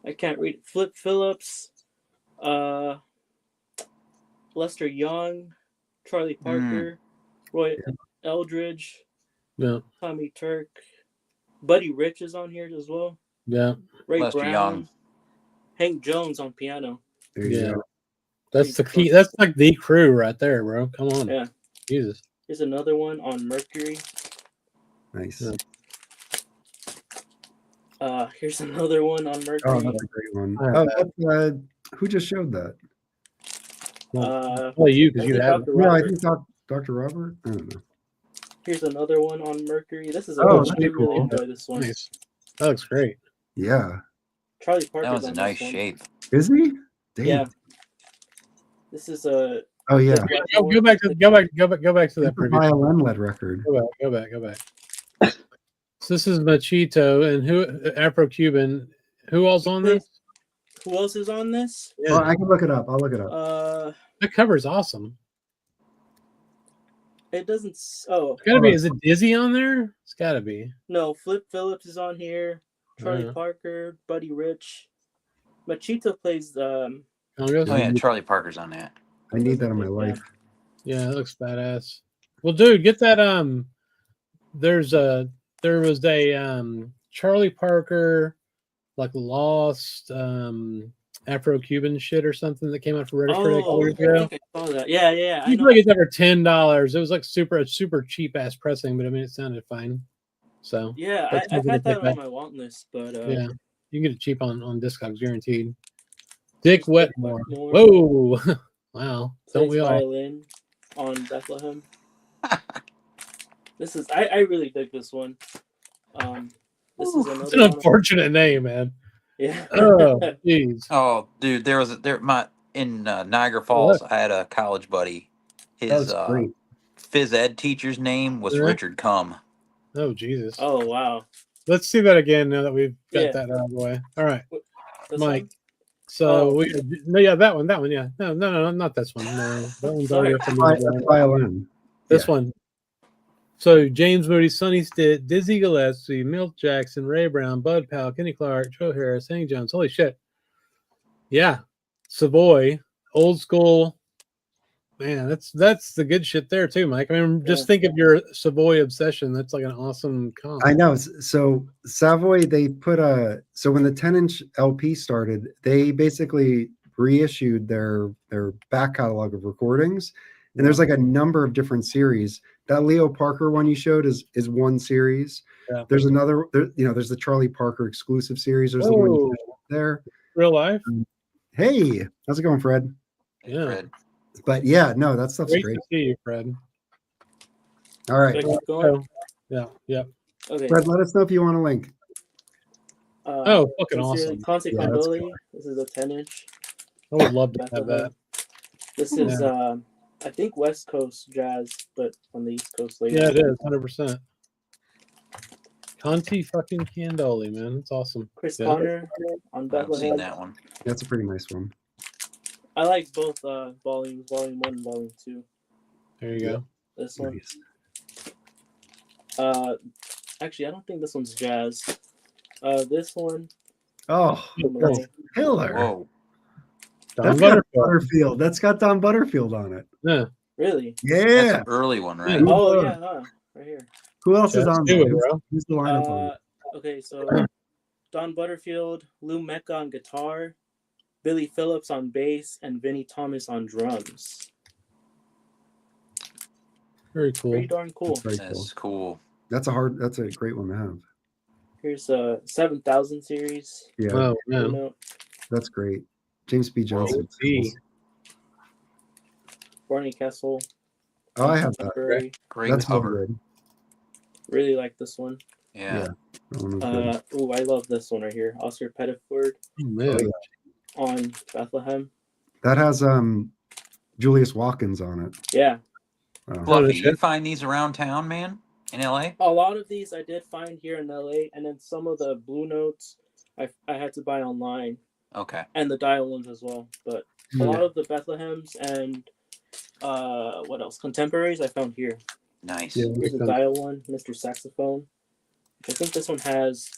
I can't read it. Flip Phillips, Lester Young, Charlie Parker, Roy Eldridge, Yeah. Tommy Turk, Buddy Rich is on here as well. Yeah. Ray Lester Brown, Young. Hank Jones on piano. There you Yeah. go. That's the key. That's like the crew right there, bro. Come on. Yeah. Jesus. Here's another one on Mercury. Nice. Yeah. Here's another one on Mercury. Oh, that's a great one. I have Oh, who just showed that? Well, you, because you Dr. have it. No, I Robert. think Dr. Robert. I don't know. Here's another one on Mercury. This is a Oh, I that's really cool. enjoy this one. Nice. That looks great. Yeah. Charlie Parker's That was a on nice this one. shape. Is he? Damn. Yeah. This is a Oh yeah. Go back to that It's a previous. violin-led record. Go back. So this is Machito and who Afro-Cuban. Who else on this? Who else is on this? Yeah. Oh, I can look it up. I'll look it up. The cover's awesome. It doesn't. Oh, It's gotta be. Is it Dizzy on there? It's gotta be. no. Flip Phillips is on here. Charlie Parker, Buddy Rich, Machito plays. Congos? Oh, yeah. Charlie Parker's on that. I need that in my life. Yeah, it looks badass. Well, dude, get that. There was a Charlie Parker, like lost Afro-Cuban shit or something that came out for registry like a Oh, year I ago. think I saw that. Yeah. I You know. feel like it's over $10. It was like super cheap ass pressing, but I mean it sounded fine. So Yeah, that's I've something had to that pick on up. my want list, but Yeah, you can get it cheap on Discogs, guaranteed. Dick Wetmore. Wetmore. Whoa, wow! Don't plays we all? violin on Bethlehem. This is I really dig this one. This is It's another an one. unfortunate name, man. Yeah. Oh, jeez. Oh, dude, in Niagara Falls. I had a college buddy. His That's great. phys ed teacher's name was Richard Cum. Oh, Jesus. Oh, wow. Let's see that again now that we've got Yeah. that out of the way. All right, This Mike. one? So Oh. that one. Yeah. No, not this one. No, that one's already up in the Violin. This one. So James Moody, Sonny Stitt, Dizzy Gillespie, Milt Jackson, Ray Brown, Bud Powell, Kenny Clark, Joe Harris, Hank Jones. Holy shit. Yeah. Savoy, old school. Man, that's the good shit there too, Mike. I mean, just think of your Savoy obsession. That's like an awesome comp. I know. So Savoy, they put so when the 10-inch LP started, they basically reissued their back catalog of recordings, and there's like a number of different series. That Leo Parker one you showed is one series. Yeah. There's another, there's the Charlie Parker exclusive series. There's the one you showed there. Real life. Hey, how's it going, Fred? Yeah. Fred. But yeah, no, that stuff's Great great. to see you, Fred. All right, Should I keep going? Yeah. Okay. Fred, let us know if you want a link. Oh, fucking awesome. Conte Yeah, that's Condoli. This is a 10-inch. I would love to have that. This is, I think, West Coast jazz, but on the East Coast later. Yeah, it is 100%. Conti fucking Candoli, man, it's awesome. Chris Yeah. Conner on I haven't seen Bethlehem. that one. That's a pretty nice one. I like both volumes, volume 1 and volume 2. There you go. This one. Nice. Actually, I don't think this one's jazz. This one. Oh, that's killer. Whoa. That's got Butterfield. That's got Don Butterfield on it. Yeah. Really? That's Yeah. an early one, right? Oh, yeah, right here. Who else is on do there? it, bro. Who's the lineup on it? Okay, so Don Butterfield, Lou Mecca on guitar, Billy Phillips on bass, and Vinnie Thomas on drums. Very cool. Pretty darn cool. Very cool. That's cool. That's a great one to have. Here's a 7000 series. Yeah, Oh, man. Note. that's great. James B. Johnson. Barney Kessel. Oh, I have that. Contemporary. Great That's all cover. good. Really like this one. Yeah. That one was good. I love this one right here. Oscar Pettiford Oh, man. on Bethlehem. That has Julius Watkins on it. Yeah. Fluffy, you find these around town, man? In LA? A lot of these I did find here in LA, and then some of the Blue Notes I had to buy online, Okay. and the Dial ones as well. But a lot of the Bethlehems and what else? Contemporaries I found here. Nice. Yeah. Here's a Dial one, Mr. Saxophone. I think this one has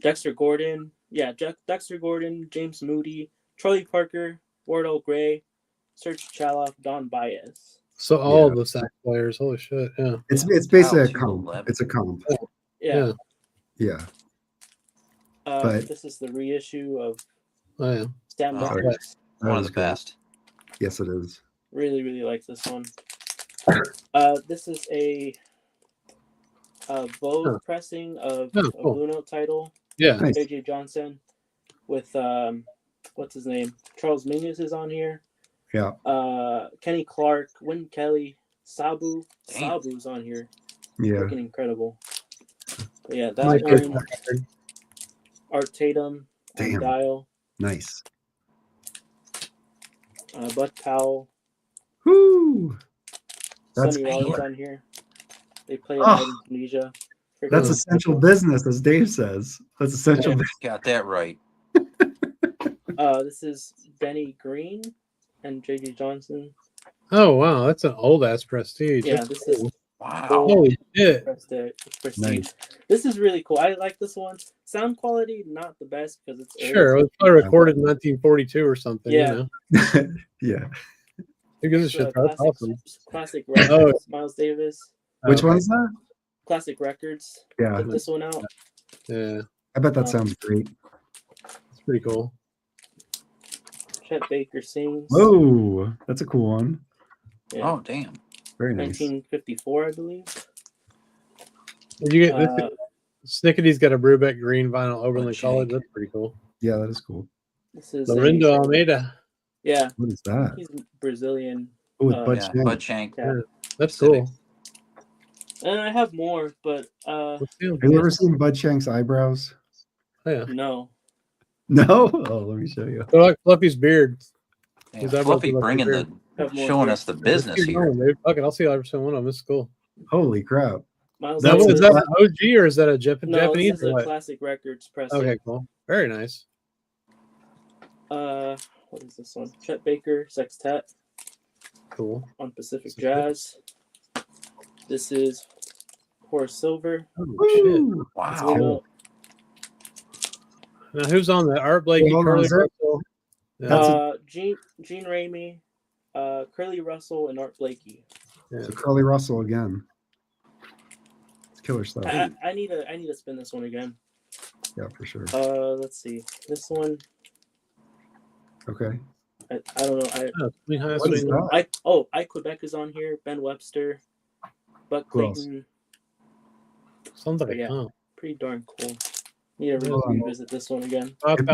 Dexter Gordon. Yeah, Dexter Gordon, James Moody, Charlie Parker, Wardell Gray, Serge Chaloff, Don Baez. So all the sax players, holy shit, yeah. It's basically a 211. comp. It's a comp. Yeah. Yeah. But- This is the reissue of Oh, yeah. Stan Oh, Records. That One of was the good. best. Yes, it is. Really, really like this one. This is a Vogue pressing of Oh, a cool. Blue Note title. Yeah. Nice. J.J. Johnson with what's his name? Charles Mingus is on here. Yeah. Kenny Clark, Wynn Kelly, Sabu. Damn. Sabu's on here. Yeah. Looking incredible. But yeah, that Mike, one. Art Tatum on Damn. Dial. Nice. Bud Powell. Whoo! That's Sonny Rollins killer. on here. They play Oh. in Indonesia. That's essential business, as Dave says. That's essential Yeah. business. Got that right. This is Benny Green and J.J. Johnson. Oh, wow. That's an old ass prestige. Yeah, That's this is cool. Wow. Holy shit. Prestige. Nice. This is really cool. I like this one. Sound quality, not the best because it's early. Sure. It was probably recorded in 1942 or something. Yeah. You know? Yeah. Who gives a It's, shit? That's awesome. Classic Records, Miles Davis. Which Okay. one's that? Classic Records. Yeah. Put this one out. Yeah. I bet that sounds great. It's pretty cool. Chet Baker sings. Whoa, that's a cool one. Yeah. Oh, damn. Very nice. 1954, I believe. Did you get this? Snickety's got a Brubeck green vinyl Oberlin Shake. College. That's pretty cool. Yeah, that is cool. This is Lorenzo Almeida. Yeah, What is that? he's Brazilian. Oh, with Uh, Bud Yeah, Shank. Bud Shank. Yeah. That's Civic. cool. And I have more, but Let's see. Have you ever seen Bud Shank's eyebrows? Oh, yeah. no. No? Oh, let me show you. They're like Fluffy's beard. Yeah, He's ever Fluffy looking bringing beard. showing us the business Let's keep here. going, dude. Fuck it, I'll see every single one of them. This is cool. Holy crap. Miles That Davis. is that an OG or is that a No, Japanese? this is or a what? Classic Records pressing. Okay, cool. Very nice. What is this one? Chet Baker Sextet Cool. on Pacific Jazz. This is Horace Silver. Oh shit! Wow. Cool. Now who's on that? Art Blakey, Hold on, Curly is it? Russell. Yeah. Gene Ramey, Curly Russell, and Art Blakey. Yeah. So Curly Russell again. It's killer stuff. I need to spin this one again. Yeah, for sure. Let's see. This one. Okay. I don't know. What is that? I Quebec is on here. Ben Webster, Buck Who else? Clayton. Sounds like Yeah. a comp. Pretty darn cool. Need to Hold on. revisit this one again. I think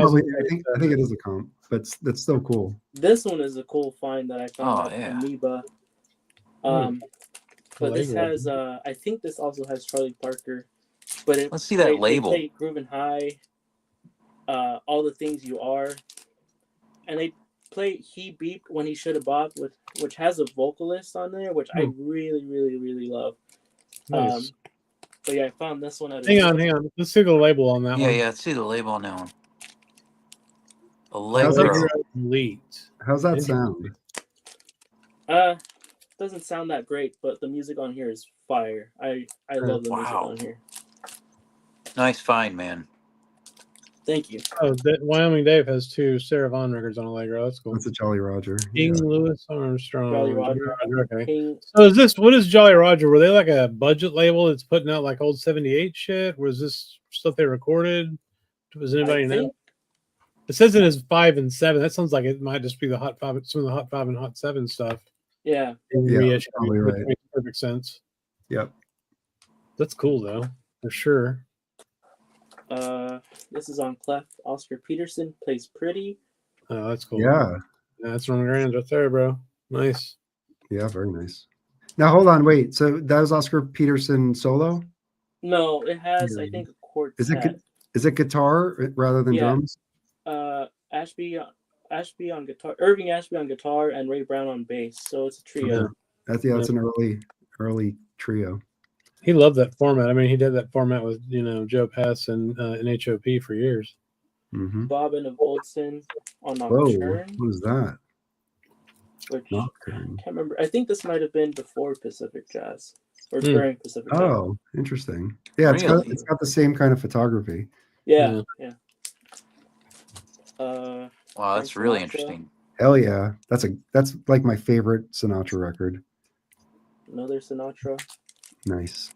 it is a comp, but that's still cool. This one is a cool find that I found at yeah. Amoeba. But this has I think this also has Charlie Parker. But Let's see that label. They play Groovin' High, All the Things You Are. And they play He Beeped When He Should Have Bopped, which has a vocalist on there, which I really, really, really love. Nice. But yeah, I found this one at Hang on. Let's see the label on that one. Yeah, let's see the label on that one. How's Allegro. Elite. How's that sound? Doesn't sound that great, but the music on here is fire. I love the music on here. Nice find, man. Thank you. Oh, Wyoming Dave has 2 Sarah Vaughan records on Allegro. That's cool. That's a Jolly Roger. King Louis Armstrong. Jolly Roger. Okay. King. So what is Jolly Roger? Were they like a budget label that's putting out like old 78 shit? Was this stuff they recorded? Does anybody know? It says it is 5 and 7. That sounds like it might just be the Hot 5, some of the Hot 5 and Hot 7 stuff. Yeah. Probably right. Makes perfect sense. Yep. That's cool though, for sure. This is on Clef. Oscar Peterson plays Pretty. Oh, that's cool. Yeah. That's Roman Grand right there, bro. Nice. Yeah, very nice. Now hold on, wait. So that was Oscar Peterson solo? No, it has I think a quartet. Is it guitar rather than drums? Ashby on guitar, Irving Ashby on guitar, and Ray Brown on bass. So it's a trio. Yeah. That's an early trio. He loved that format. I mean, he did that format with Joe Pass and NHOP for years. Mm-hmm. Bobbin of Oldson on Whoa, Nocturne. what is that? Which Nocturne. I can't remember. I think this might have been before Pacific Jazz or during Pacific Jazz. Oh, interesting. Yeah, it's got the same kind of photography. Yeah. Wow, that's really interesting. Hell yeah, that's like my favorite Sinatra record. Another Sinatra. Nice.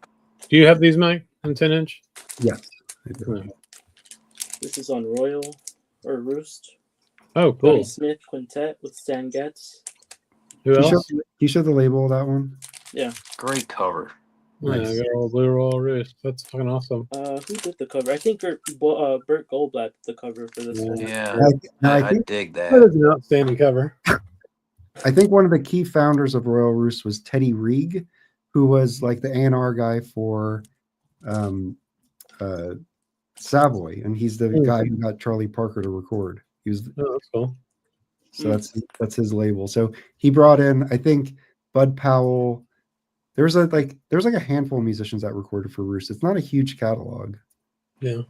Do you have these, Mike, on 10-inch? Yes, I do. This is on Royal or Roost. Oh, cool. Johnny Smith Quintet with Stan Getz. Who else? You showed the label of that one? Yeah. Great cover. Yeah, Nice. I got all Blue Royal Wrist. That's fucking awesome. Who did the cover? I think Bert Goldblatt did the cover for this one. Yeah, I think dig That that. is an outstanding cover. I think one of the key founders of Royal Roost was Teddy Reeg, who was like the A&R guy for Savoy, and he's the guy who got Charlie Parker to record. He was that's cool. So that's his label. So he brought in, I think, Bud Powell. There's like a handful of musicians that recorded for Roost. It's not a huge catalog. Yeah.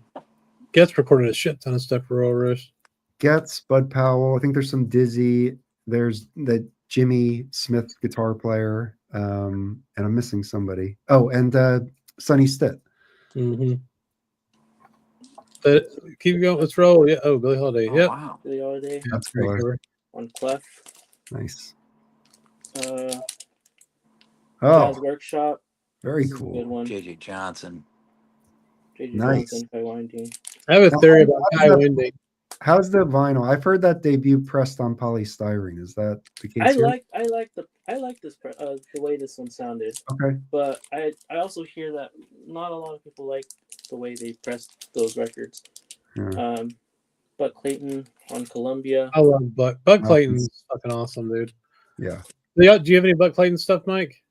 Getz recorded a shit ton of stuff for Royal Roost. Getz, Bud Powell. I think there's some Dizzy. There's the Jimmy Smith guitar player. And I'm missing somebody. Oh, and Sonny Stitt. Mm-hmm. Keep going. Let's roll. Yeah. Oh, Billie Holiday. Oh, Yep. wow. Billie Holiday That's Great cool. cover. on Clef. Nice. Jazz Workshop. Very This is a cool. good one. JJ Johnson. JJ Nice. Johnson, Kai Winding. I have a theory about Kai Winding. How's the vinyl? I've heard that debut pressed on polystyrene. Is that the case? I here? like this the way this one sounded. Okay. But I also hear that not a lot of people like the way they pressed those records. Yeah. Buck Clayton on Columbia. I love Buck. Buck Clayton's fucking awesome, dude. Yeah. Do you have any Buck Clayton stuff, Mike?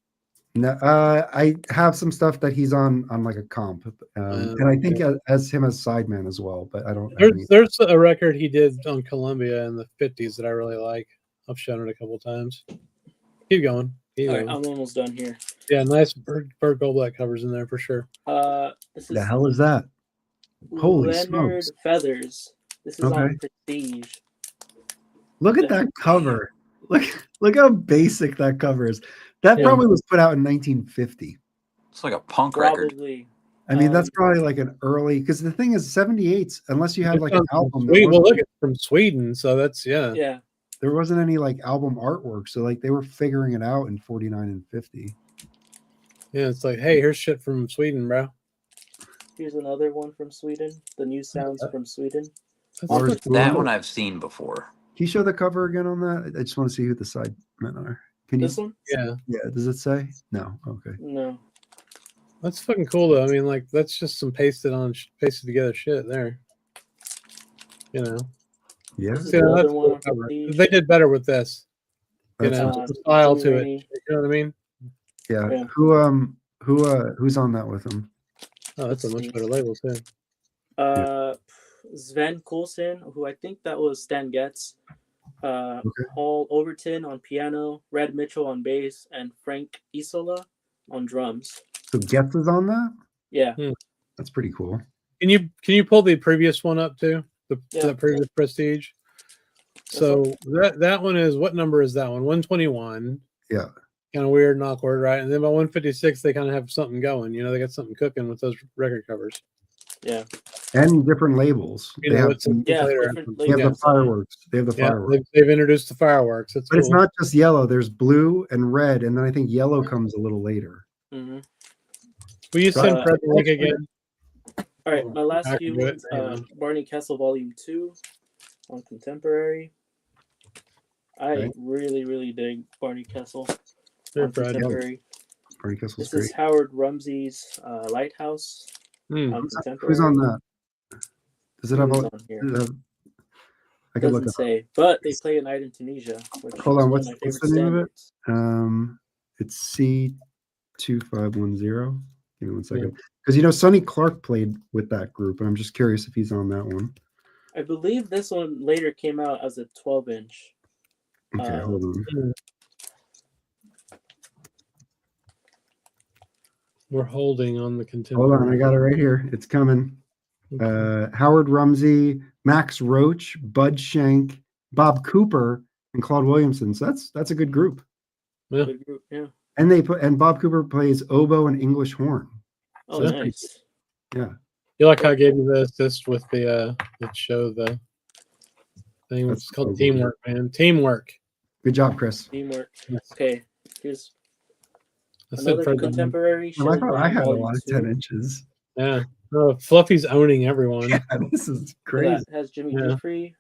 No, I have some stuff that he's on like a comp, and I think as him as sideman as well. But I don't. There's a record he did on Columbia in the '50s that I really like. I've shown it a couple times. Keep going. All right, I'm almost done here. Yeah, nice Burt Goldblatt covers in there for sure. This is the hell is that? Holy Leonard smokes! Feathers. This is on Prestige. Look at that cover. Look how basic that cover is. That probably was put out in 1950. It's like a punk record. I mean, that's probably like an early, because the thing is 78s, unless you had like an album. Well, look, it's from Sweden, so that's yeah. There wasn't any like album artwork, so like they were figuring it out in 49 and 50. Yeah, it's like, hey, here's shit from Sweden, bro. Here's another one from Sweden. The new sounds from Sweden. That one I've seen before. Can you show the cover again on that? I just want to see who the side men are. This one? Yeah. Does it say? No. Okay. No. That's fucking cool though. I mean, like that's just some pasted together shit there. You know. Yeah. See, cool they did better with this. You know, the style to it. You know what I mean? Yeah. Who's on that with him? Oh, that's a much better label too. Sven Coulson, who I think that was Stan Getz. Paul Overton on piano, Red Mitchell on bass, and Frank Isola on drums. So Getz is on that? Yeah. That's pretty cool. Can you pull the previous one up too? The previous Prestige. So that one is, what number is that one? 121. Yeah. Kind of weird and awkward, right? And then by 156, they kind of have something going. You know, they got something cooking with those record covers. Yeah. And different labels. They have the fireworks. They have the fireworks. They've introduced the fireworks. But it's not just yellow. There's blue and red, and then I think yellow comes a little later. Mm-hmm. Will you send Fred the link again? All right, my last few ones. Barney Kessel Volume 2 on Contemporary. I really, really dig Barney Kessel on Contemporary. Barney Kessel's this is Howard Rumsey's Lighthouse. Who's on that? Does it have on here? I can look it. Say, but they play A Night in Tunisia. Hold on, what's the name of it? It's C2510. Give me 1 second. Because Sonny Clark played with that group, and I'm just curious if he's on that one. I believe this one later came out as a 12-inch. Okay, hold on. We're holding on the Contemporary. Hold on, I got it right here. It's coming. Howard Rumsey, Max Roach, Bud Shank, Bob Cooper, and Claude Williamson. So that's a good group. Yeah. Good group, yeah. And Bob Cooper plays oboe and English horn. Oh, so nice. Yeah. You like how I gave you the assist with the show the thing? It's called teamwork, man. Teamwork. Good job, Chris. Teamwork. Okay. Here's another Contemporary. I thought I had a lot of 10 inches. Yeah. Oh, Fluffy's owning everyone. Yeah, this is crazy. That has Jimmy Jeffrey.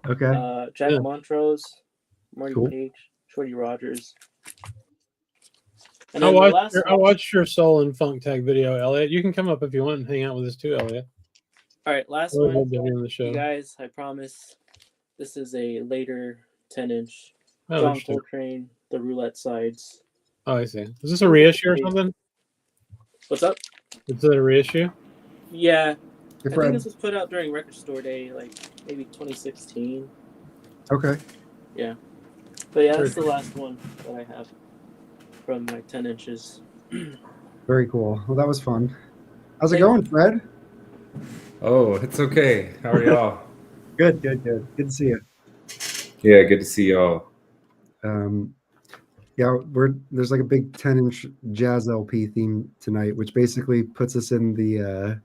Okay. Jack Montrose, Marty Page, Shorty Rogers. And I watched your Soul and Funk Tag video, Elliot. You can come up if you want and hang out with us too, Elliot. All right, last one. The show. You guys, I promise this is a later 10-inch. John Coltrane, The Roulette Sides. Oh, I see. Is this a reissue or something? What's up? Is it a reissue? Yeah. I think this was put out during Record Store Day, like maybe 2016. Okay. Yeah. But yeah, that's the last one that I have from my 10 inches. Very cool. Well, that was fun. How's it going, Fred? Oh, it's okay. How are y'all? Good. Good to see you. Yeah, good to see y'all. There's like a big 10-inch jazz LP theme tonight, which basically puts us in the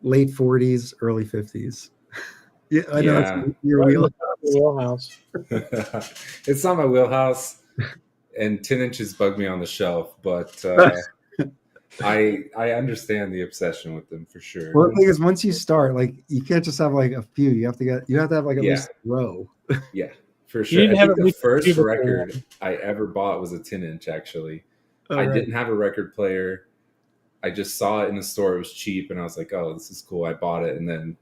late 40s, early 50s. Yeah, I know it's your wheelhouse. It's not my wheelhouse, and 10 inches bug me on the shelf, but I understand the obsession with them for sure. Well, the thing is, once you start, like you can't just have like a few. You have to have like at least a row. Yeah. For sure. I think the first record I ever bought was a 10-inch, actually. I didn't have a record player. I just saw it in the store. It was cheap, and I was like, oh, this is cool. I bought it, and then,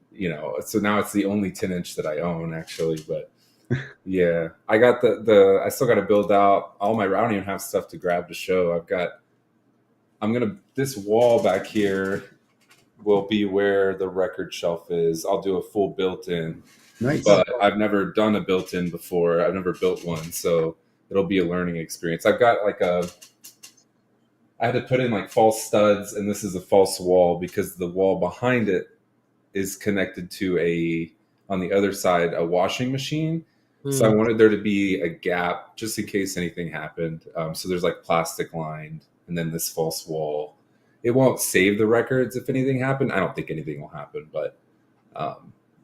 so now it's the only 10-inch that I own, actually. But, yeah. I got I still got to build out all my, I don't even have stuff to grab to show. I've got this wall back here will be where the record shelf is. I'll do a full built-in. Nice. But I've never done a built-in before. I've never built one, so it'll be a learning experience. I've got I had to put in like false studs, and this is a false wall because the wall behind it is connected to on the other side, a washing machine. So I wanted there to be a gap just in case anything happened. So there's like plastic lined, and then this false wall. It won't save the records if anything happened. I don't think anything will happen, but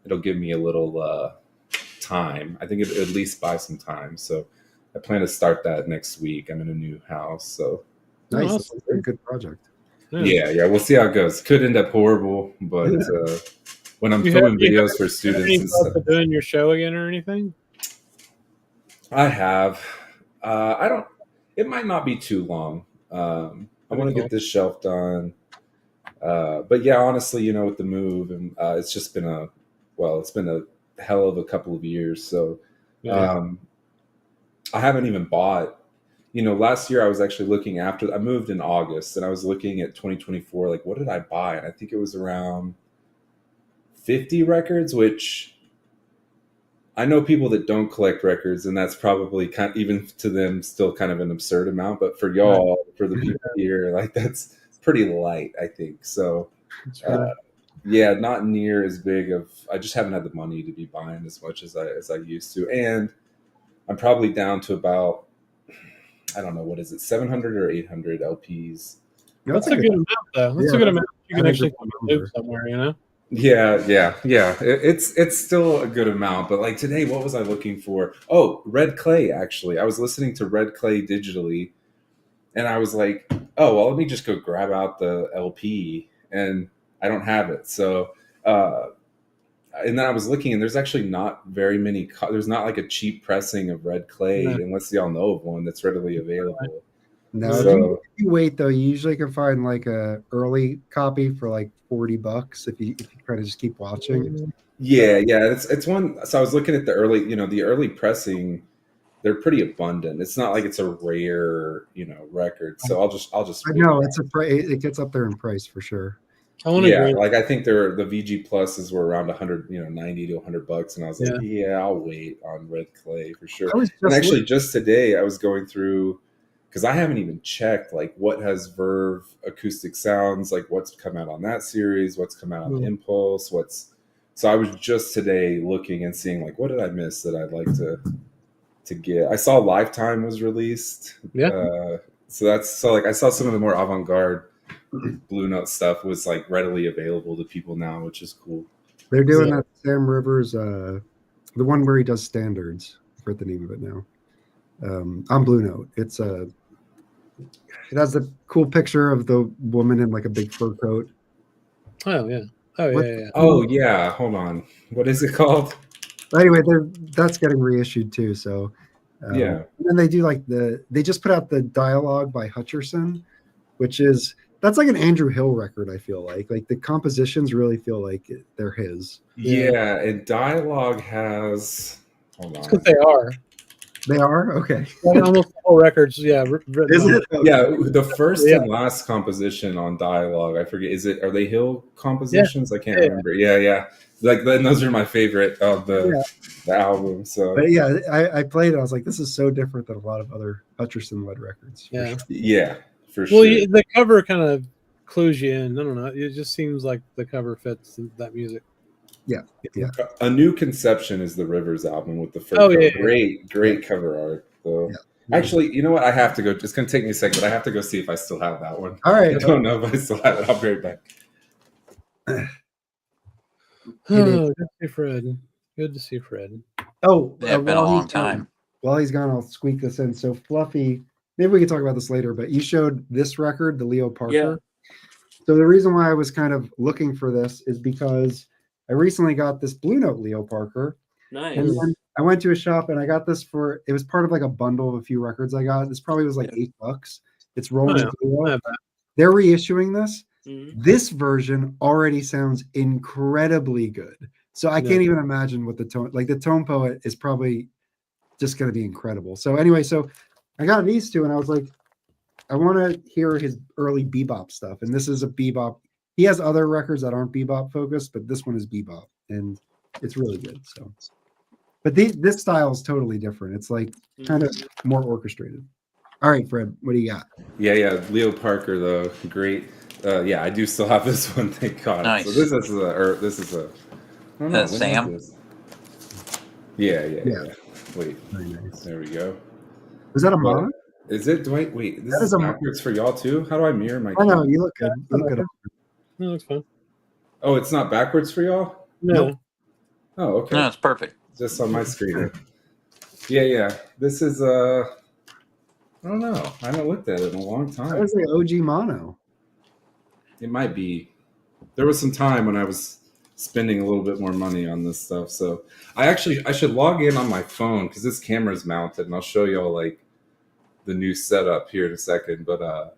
it'll give me a little time. I think it'll at least buy some time. So I plan to start that next week. I'm in a new house, so nice. That's a very good project. Yeah. We'll see how it goes. Could end up horrible, but when I'm filming videos for students and stuff, doing your show again or anything? I have. I don't. It might not be too long. I want to get this shelf done. But yeah, honestly, with the move, and it's just been a hell of a couple of years. So I haven't even bought. Last year I was actually looking after. I moved in August, and I was looking at 2024. Like, what did I buy? And I think it was around 50 records, which I know people that don't collect records, and that's probably even to them still kind of an absurd amount. But for y'all, for the people here, like that's pretty light, I think. So, not near as big of. I just haven't had the money to be buying as much as I used to, and I'm probably down to about, I don't know, what is it, 700 or 800 LPs. That's a good amount, though. That's a good amount. You can actually move somewhere, Yeah. It's still a good amount, but like today, what was I looking for? Oh, Red Clay. Actually, I was listening to Red Clay digitally, and I was like, oh well, let me just go grab out the LP, and I don't have it. So, and then I was looking, and there's actually not very many. There's not like a cheap pressing of Red Clay, unless y'all know of one that's readily available. No, if you wait though, you usually can find like a early copy for like $40 if you try to just keep watching. Yeah, it's one. So I was looking at the early pressing. They're pretty abundant. It's not like it's a rare, record. So I'll just. I know it gets up there in price for sure. I think the VG pluses were around 100, $90 to $100, and I was like, I'll wait on Red Clay for sure. And actually, just today I was going through. Because I haven't even checked like what has Verve acoustic sounds, like what's come out on that series, what's come out on Impulse, so I was just today looking and seeing like what did I miss that I'd like to get. I saw Lifetime was released. So I saw some of the more avant-garde Blue Note stuff was like readily available to people now, which is cool. They're doing that Sam Rivers, the one where he does standards. I forget the name of it now. On Blue Note. It has a cool picture of the woman in like a big fur coat. Oh yeah. Oh yeah. Hold on. What is it called? Anyway, that's getting reissued too. So and then they do they just put out the Dialogue by Hutcherson, that's like an Andrew Hill record. I feel like the compositions really feel like they're his. Yeah, and Dialogue has. Hold on. Because they are. They are? Okay. Almost all records, Is it? Okay. Yeah, the first and last composition on Dialogue, I forget, are they Hill compositions? I can't remember. Yeah. Those are my favorite of the album. So but I played it. I was like, this is so different than a lot of other Hutcherson-led records. For sure. Well, the cover kind of clues you in. I don't know. It just seems like the cover fits that music. Yeah. A New Conception is the Rivers album with the first great cover art. So actually, you know what? I have to go. It's going to take me a second, but I have to go see if I still have that one. All right. I don't know if I still have it. I'll be right back. Good to see Fred. Good to see Fred. Oh, it's been a long time. While he's gone, I'll squeak this in. So Fluffy, maybe we can talk about this later, but you showed this record, the Leo Parker. Yeah. So the reason why I was kind of looking for this is because I recently got this Blue Note Leo Parker. Nice. And then I went to a shop and I got this it was part of like a bundle of a few records I got. This probably was like $8. It's Rolling Leo. They're reissuing this. Mm-hmm. This version already sounds incredibly good. So I can't even imagine what the Tone Poet is probably just going to be incredible. So anyway, I got these two and I was like, I want to hear his early bebop stuff, and this is a bebop. He has other records that aren't bebop focused, but this one is bebop, and it's really good. So, but this style is totally different. It's like kind of more orchestrated. All right, Fred, what do you got? Yeah. Leo Parker, though, great. Yeah, I do still have this one. Thank God. Nice. So this is a. I don't know, Sam. Yeah. Wait. Very nice. There we go. Was that a mono? Is it? Do I wait? This That is is a backwards for y'all too. How do I mirror my? I know you look good. You look good. No, it's fine. Oh, it's not backwards for y'all. No. Oh, okay. No, it's perfect. Just on my screen. Yeah. This is I don't know. I haven't looked at it in a long time. That was the OG mono. It might be. There was some time when I was spending a little bit more money on this stuff. So I should log in on my phone because this camera is mounted, and I'll show y'all like the new setup here in a second. But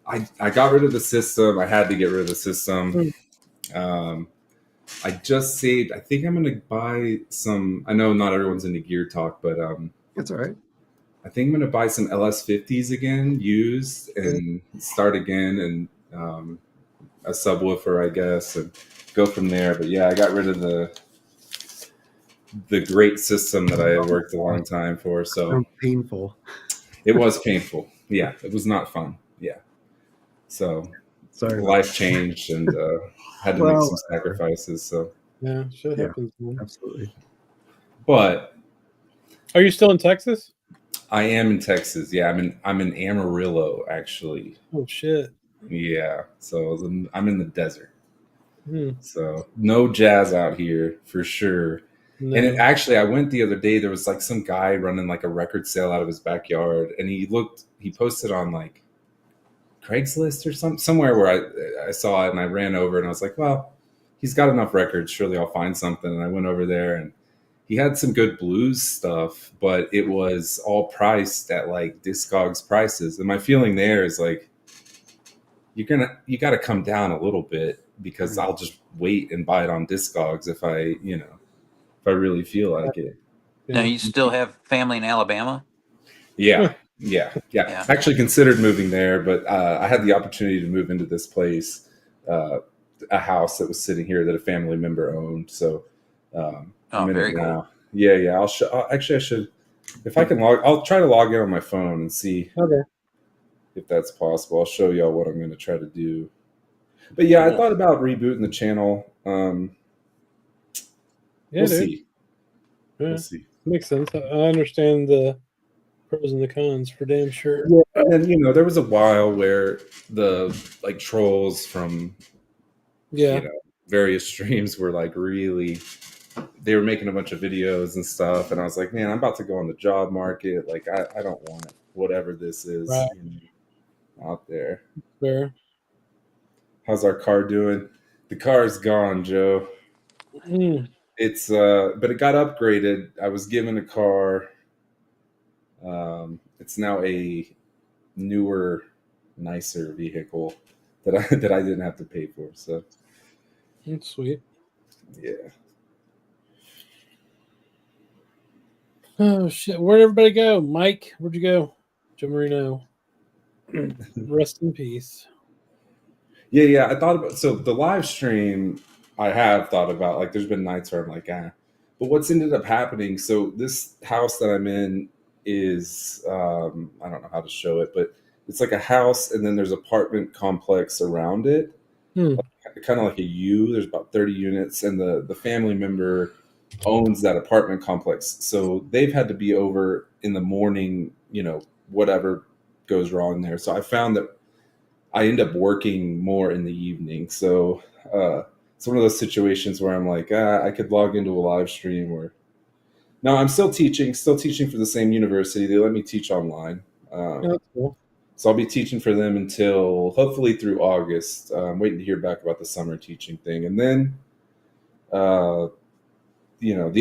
I got rid of the system. I had to get rid of the system. I just saved. I think I'm gonna buy some. I know not everyone's into gear talk, but That's all right. I think I'm gonna buy some LS50s again, used, and start again, and a subwoofer, I guess, and go from there. But yeah, I got rid of the great system that I had worked a long time for. So painful. It was painful. Yeah, it was not fun. Yeah. So sorry, life changed, and had to make some sacrifices. So yeah, shit happens. Man. Absolutely. But are you still in Texas? I am in Texas. Yeah, I'm in Amarillo, actually. Oh shit. Yeah. So I'm in the desert. So no jazz out here for sure. No. And actually, I went the other day. There was like some guy running like a record sale out of his backyard, and he posted on like Craigslist or somewhere where I saw it, and I ran over and I was like, well, he's got enough records. Surely I'll find something. And I went over there, and he had some good blues stuff, but it was all priced at like Discogs prices. And my feeling there is like, you got to come down a little bit, because I'll just wait and buy it on Discogs if I really feel like it. Now, you still have family in Alabama? Yeah. I actually considered moving there, but I had the opportunity to move into this place, a house that was sitting here that a family member owned. So I'm in very it cool. now. Yeah. I should, if I can I'll try to log in on my phone and see if that's possible. I'll show y'all what I'm going to try to do. But yeah, I thought about rebooting the channel. We'll see. Yeah. We'll see. Makes sense. I understand the pros and the cons for damn sure. Yeah, and then, there was a while where the like trolls from various streams were like they were making a bunch of videos and stuff, and I was like, man, I'm about to go on the job market. Like I don't want whatever this is out there. Fair. How's our car doing? The car's gone, Joe. It's but it got upgraded. I was given a car. It's now a newer, nicer vehicle that I didn't have to pay for. So that's sweet. Yeah. Oh shit! Where'd everybody go? Mike, where'd you go? Joe Marino. Rest in peace. Yeah. I thought about the live stream. I have thought about, like, there's been nights where I'm like, but what's ended up happening? So this house that I'm in is I don't know how to show it, but it's like a house, and then there's apartment complex around it, kind of like a U. There's about 30 units, and the family member owns that apartment complex, so they've had to be over in the morning, whatever goes wrong there. So I found that I end up working more in the evening. So it's one of those situations where I'm like, I could log into a live stream, or no, I'm still teaching for the same university. They let me teach online. That's cool. So I'll be teaching for them until hopefully through August. I'm waiting to hear back about the summer teaching thing. And then, the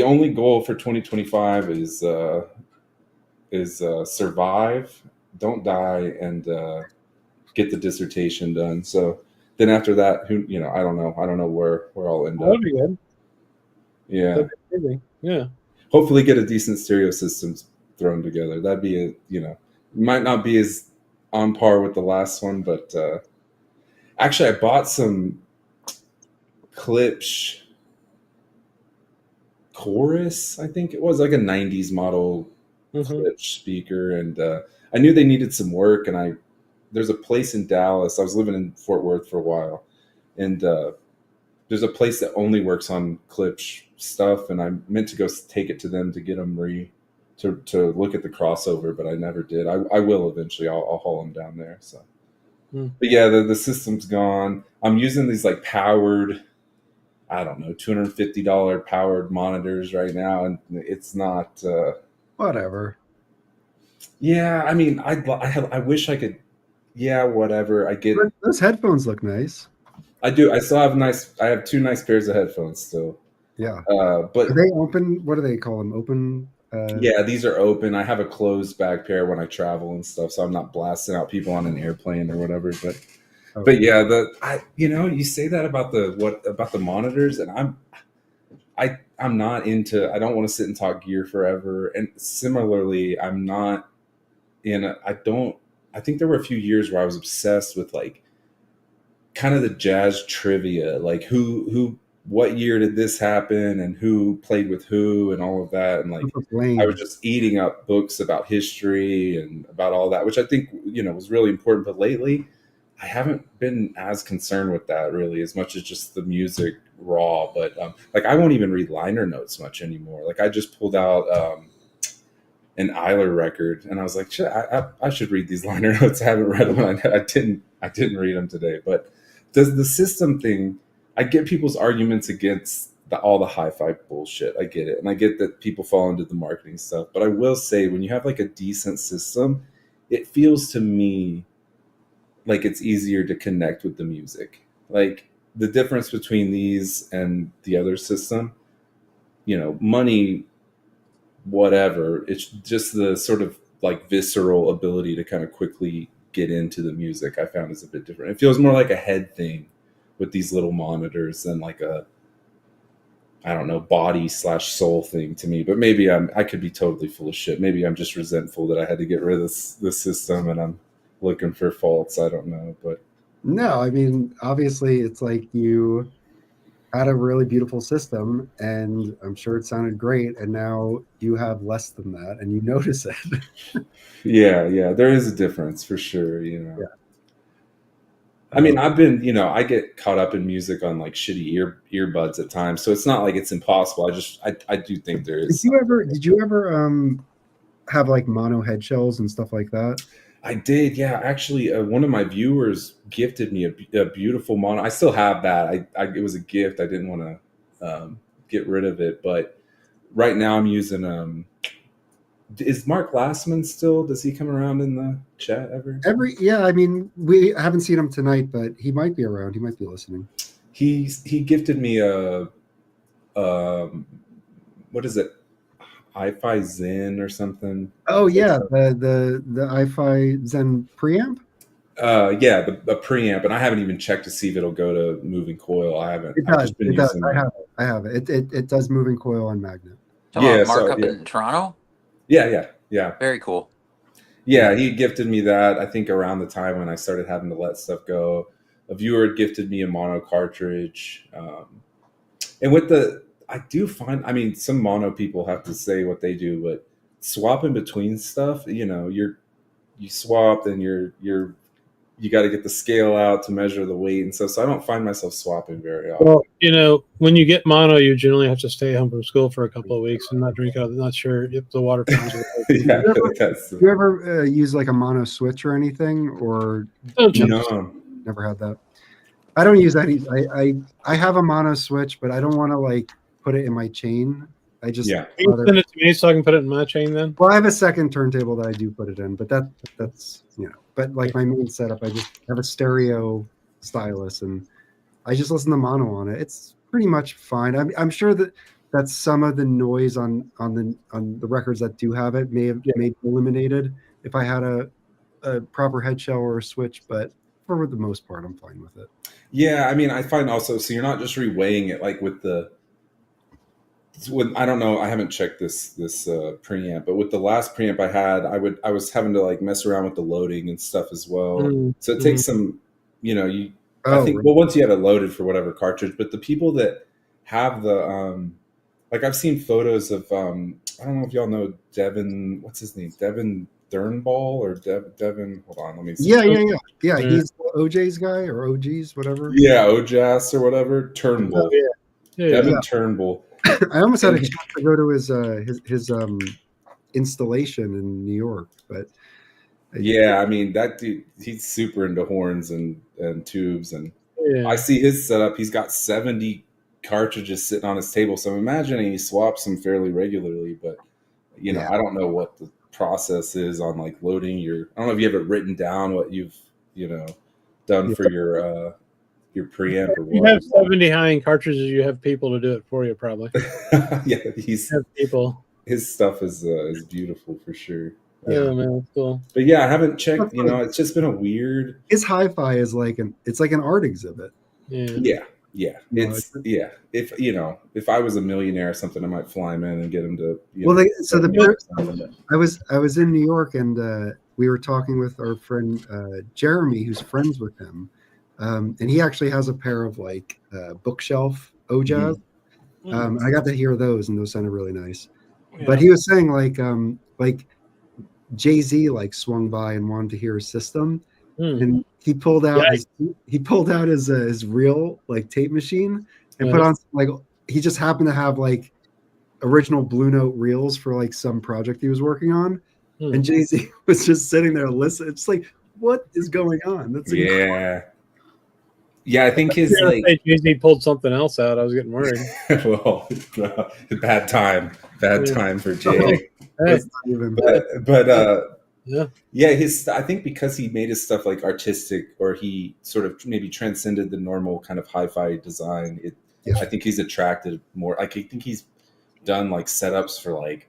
only goal for 2025 is survive, don't die, and get the dissertation done. So then after that, I don't know where I'll end up. That'd be good. Yeah. That'd be amazing. Yeah. Hopefully get a decent stereo system thrown together. That'd be might not be as on par with the last one, but actually I bought some Klipsch Chorus, I think it was, like a 90s model Klipsch speaker, and I knew they needed some work, and there's a place in Dallas. I was living in Fort Worth for a while, and there's a place that only works on Klipsch stuff, and I meant to go take it to them to get them to look at the crossover, but I never did. I will eventually. I'll haul them down there. So, but yeah, the system's gone. I'm using these like powered, I don't know, $250 powered monitors right now, and it's not whatever. Yeah, I mean, I wish I could. Yeah, whatever. I get those headphones look nice. I do. I still have I have 2 nice pairs of headphones still. Yeah. But are they open? What do they call them? Open. Yeah, these are open. I have a closed bag pair when I travel and stuff, so I'm not blasting out people on an airplane or whatever. But yeah, you say that about the monitors, and I'm not into. I don't want to sit and talk gear forever. And similarly, I'm not in. I think there were a few years where I was obsessed with like kind of the jazz trivia, like what year did this happen and who played with who and all of that. And like, I was just eating up books about history and about all that, which I think, was really important. But lately I haven't been as concerned with that really as much as just the music raw. But like, I won't even read liner notes much anymore. Like I just pulled out an Eiler record and I was like, shit, I should read these liner notes. I haven't read them. I didn't read them today, but the system thing, I get people's arguments against all the hi-fi bullshit. I get it. And I get that people fall into the marketing stuff. But I will say, when you have like a decent system, it feels to me like it's easier to connect with the music. Like the difference between these and the other system, money, whatever. It's just the sort of like visceral ability to kind of quickly get into the music I found is a bit different. It feels more like a head thing with these little monitors than like a, I don't know, body/soul thing to me. But maybe I could be totally full of shit. Maybe I'm just resentful that I had to get rid of this system and I'm looking for faults. I don't know. But no, I mean, obviously it's like you had a really beautiful system and I'm sure it sounded great. And now you have less than that and you notice it. Yeah. There is a difference for sure. Yeah. I mean, I've been, I get caught up in music on like shitty earbuds at times. So it's not like it's impossible. I do think there is. Did you ever have like mono head shells and stuff like that? I did. Yeah. Actually, one of my viewers gifted me a beautiful mono. I still have that. It was a gift. I didn't want to get rid of it. But right now I'm using, is Mark Glassman still? Does he come around in the chat ever? Yeah, I mean, we haven't seen him tonight, but he might be around. He might be listening. He gifted me a what is it? Hi-Fi Zen or something. Oh yeah, the Hi-Fi Zen preamp. Yeah, the preamp, and I haven't even checked to see if it'll go to moving coil. I haven't. It does. It does. I have it. It does moving coil on magnet. Yeah, Mark up in Toronto. Yeah. Very cool. Yeah, he gifted me that, I think, around the time when I started having to let stuff go. A viewer had gifted me a mono cartridge. And with I do find, I mean, some mono people have to say what they do, but swapping between stuff, you swap and you got to get the scale out to measure the weight and stuff. So I don't find myself swapping very often. Well, when you get mono, you generally have to stay home from school for a couple of weeks and not drink out. I'm not sure if the water fountains are yeah, do you ever use like a mono switch or anything? Or no, never had that. I don't use that either. I have a mono switch, but I don't want to like put it in my chain. I just Can you send it to me so I can put it in my chain then? Well, I have a second turntable that I do put it in, but that's But like my main setup, I just have a stereo stylus and I just listen to mono on it. It's pretty much fine. I'm sure that some of the noise on the records that do have it may be eliminated if I had a proper head shell or a switch, but for the most part, I'm fine with it. Yeah, I mean, I find also, so you're not just reweighing it like with I don't know, I haven't checked this preamp, but with the last preamp I had, I was having to like mess around with the loading and stuff as well. So it takes some, I think, well, once you have it loaded for whatever cartridge, but the people that have the like I've seen photos of I don't know if y'all know Devin, what's his name, Devin Thurnball or Devin. Hold on, let me see. Yeah. He's OJ's guy or OG's, whatever. Yeah, OJAS or whatever. Turnbull. Devin Turnbull. I almost had a chance to go to his installation in New York, but yeah, I mean that dude, he's super into horns and tubes, and I see his setup. He's got 70 cartridges sitting on his table, so I'm imagining he swaps them fairly regularly. But I don't know what the process is on like loading your. I don't know if you have it written down what you've done for your preamp or what. You have 70 high-end cartridges. You have people to do it for you, probably. Yeah, people. His stuff is beautiful for sure. Yeah, man, that's cool. But yeah, I haven't checked. It's just been a weird. His hi-fi is like an art exhibit. Yeah. If I was a millionaire or something, I might fly him in and get him to. I was in New York and we were talking with our friend Jeremy, who's friends with him, and he actually has a pair of like bookshelf OJAs. I got to hear those, and those sounded really nice. Yeah. But he was saying like Jay-Z like swung by and wanted to hear his system, and he pulled out his real like tape machine and put on like he just happened to have like original Blue Note reels for like some project he was working on, and Jay-Z was just sitting there listening. It's like, what is going on? That's incredible. Yeah, I think his like Jay-Z pulled something else out. I was getting worried. Well, bad time for Jay. His I think because he made his stuff like artistic, or he sort of maybe transcended the normal kind of hi-fi design. I think he's attracted more. Like I think he's done like setups for like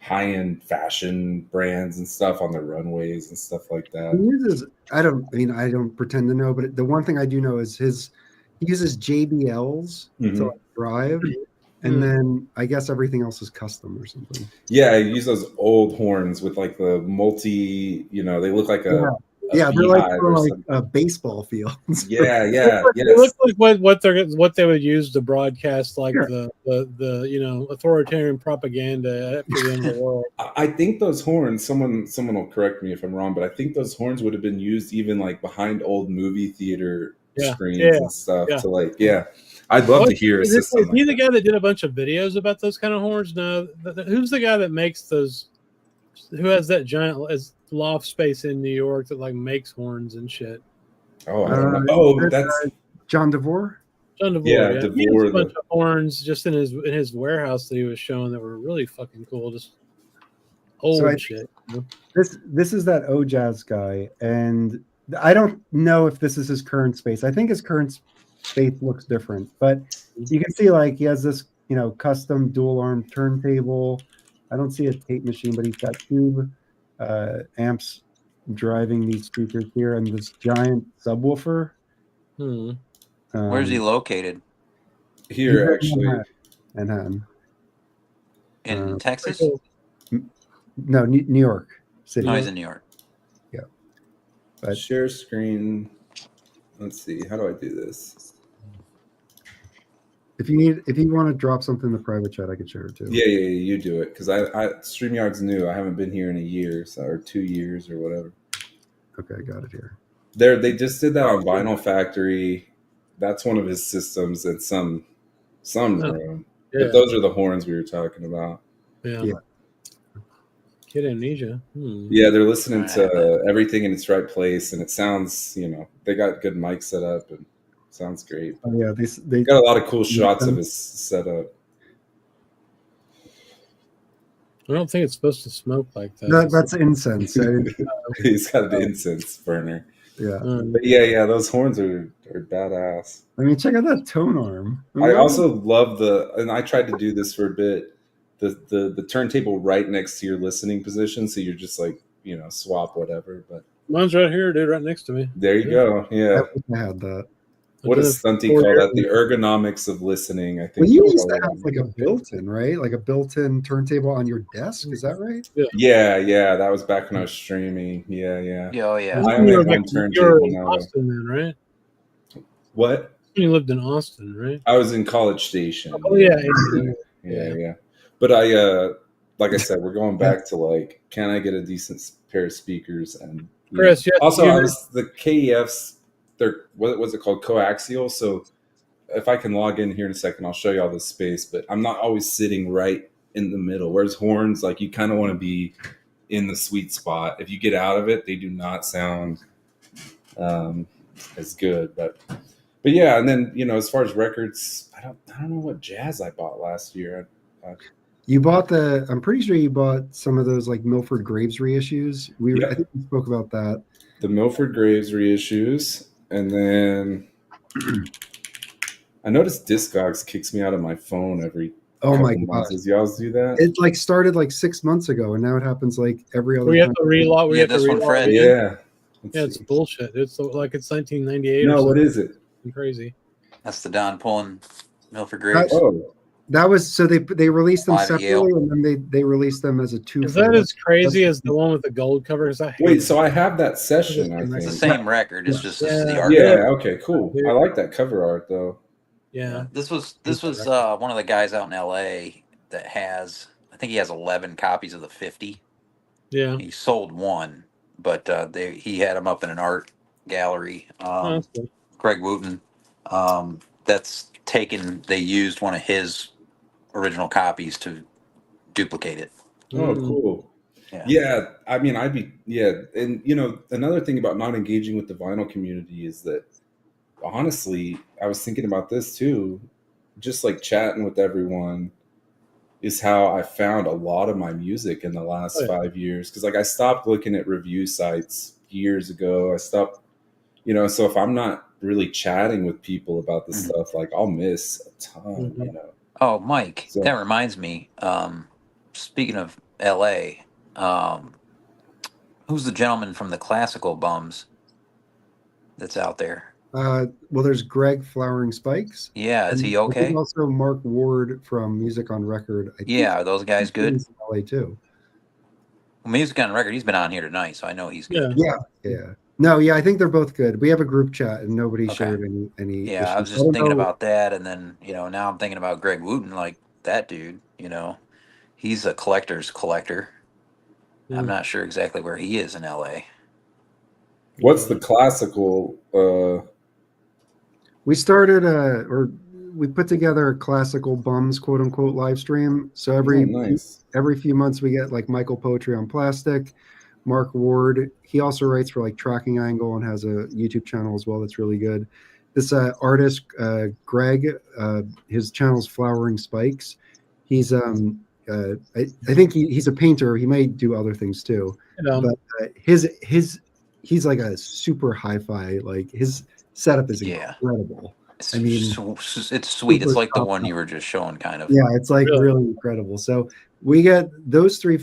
high-end fashion brands and stuff on the runways and stuff like that. I don't pretend to know, but the one thing I do know is he uses JBLs to like drive. And then I guess everything else is custom or something. Yeah, I use those old horns with like the multi, they look like a they're like baseball fields. Yeah. It looks like what they would use to broadcast like the authoritarian propaganda after the end of the world. I think those horns, someone will correct me if I'm wrong, but I think those horns would have been used even like behind old movie theater screens and stuff to like I'd love to hear. Is he the guy that did a bunch of videos about those kind of horns? No, who's the guy that makes those? Who has that giant loft space in New York that like makes horns and shit? Oh, I don't know. That's John DeVore. John DeVore. Yeah, DeVore. He has a bunch of horns just in his warehouse that he was showing that were really fucking cool. Just old shit. This is that OJAS guy, and I don't know if this is his current space. I think his current space looks different, but you can see like he has this custom dual arm turntable. I don't see a tape machine, but he's got tube amps driving these speakers here, and this giant subwoofer. Where's he located? Here, actually, Manhattan. In Texas? No, New York City. No, he's in New York. Yeah. But share screen. Let's see. How do I do this? If you want to drop something in the private chat, I could share it too. Yeah, you do it, because I StreamYard's new. I haven't been here in a year, or 2 years or whatever. Okay, I got it here. They just did that on Vinyl Factory. That's one of his systems in some room. Yeah. But those are the horns we were talking about. Yeah. Kid Amnesia. Yeah, they're listening to everything in its right place, and it sounds, they got good mic set up and sounds great. Oh yeah, they got a lot of cool shots of his setup. I don't think it's supposed to smoke like that. That's incense. He's got an incense burner. Yeah. But yeah, those horns are badass. I mean, check out that tone arm. I also love and I tried to do this for a bit, the turntable right next to your listening position, so you're just like, swap whatever. But mine's right here, dude, right next to me. There you go. Yeah. I had that. what does Stunty call that? The ergonomics of listening, I think. Well, you used to have like a built-in, right? Like a built-in turntable on your desk. Is that right? Yeah. That was back when I was streaming. Yeah. Oh, yeah. I only have one turntable now. Austin, then, right? What? You lived in Austin, right? I was in College Station. Oh, yeah. Yeah. But like I said, we're going back to like, can I get a decent pair of speakers? And Chris, also, the KEFs, they're, what was it called? Coaxial. So if I can log in here in a second, I'll show you all this space, but I'm not always sitting right in the middle. Whereas horns, like you kind of want to be in the sweet spot. If you get out of it, they do not sound as good. But yeah, and then as far as records, I don't know what jazz I bought last year. You bought I'm pretty sure you bought some of those like Milford Graves reissues. I think we spoke about that. The Milford Graves reissues, and then I noticed Discogs kicks me out of my phone every. Oh my god! Does y'all do that? It like started like 6 months ago, and now it happens like every other. We have to reload. We have to reload. Fred. Yeah. It's bullshit. It's like it's 1998. No, what is it? Crazy. That's the Don pulling Milford Graves. That was so they released them separately, and then they released them as a two. Is that as crazy as the one with the gold cover? Wait, so I have that session. I think it's the same record. It's just the art. Yeah. Okay. Cool. I like that cover art though. Yeah. This was one of the guys out in L.A. that has. I think he has 11 copies of the 50. Yeah. He sold one, but he had them up in an art gallery. Greg Wooten. That's taken. They used one of his original copies to duplicate it. Oh, cool. Yeah. I mean, and another thing about not engaging with the vinyl community is that honestly, I was thinking about this too, just like chatting with everyone is how I found a lot of my music in the last 5 years. Cause like I stopped looking at review sites years ago. I stopped, so if I'm not really chatting with people about this stuff, like I'll miss a ton, Oh, Mike, that reminds me. Speaking of L.A., who's the gentleman from the Classical Bums that's out there? Well, there's Greg Flowering Spikes. Yeah, is he okay? There's also Mark Ward from Music on Record. Are those guys good? He's in LA too. Well, Music on Record, he's been on here tonight, so I know he's good. Yeah. No, I think they're both good. We have a group chat and nobody shared any. Yeah, I was just thinking about that, and then now I'm thinking about Greg Wooten, like that dude. He's a collector's collector. I'm not sure exactly where he is in LA. What's the classical? We started we put together a Classical Bums quote unquote live stream. So every few months we get like Michael Poetry on Plastic. Mark Ward, he also writes for like Tracking Angle and has a YouTube channel as well that's really good. This artist, Greg, his channel's Flowering Spikes. He's I think he's a painter. He may do other things too. But he's like a super hi-fi. Like his setup is incredible. It's sweet. It's like the one you were just showing, kind of. Yeah, it's like really incredible. So we get those three,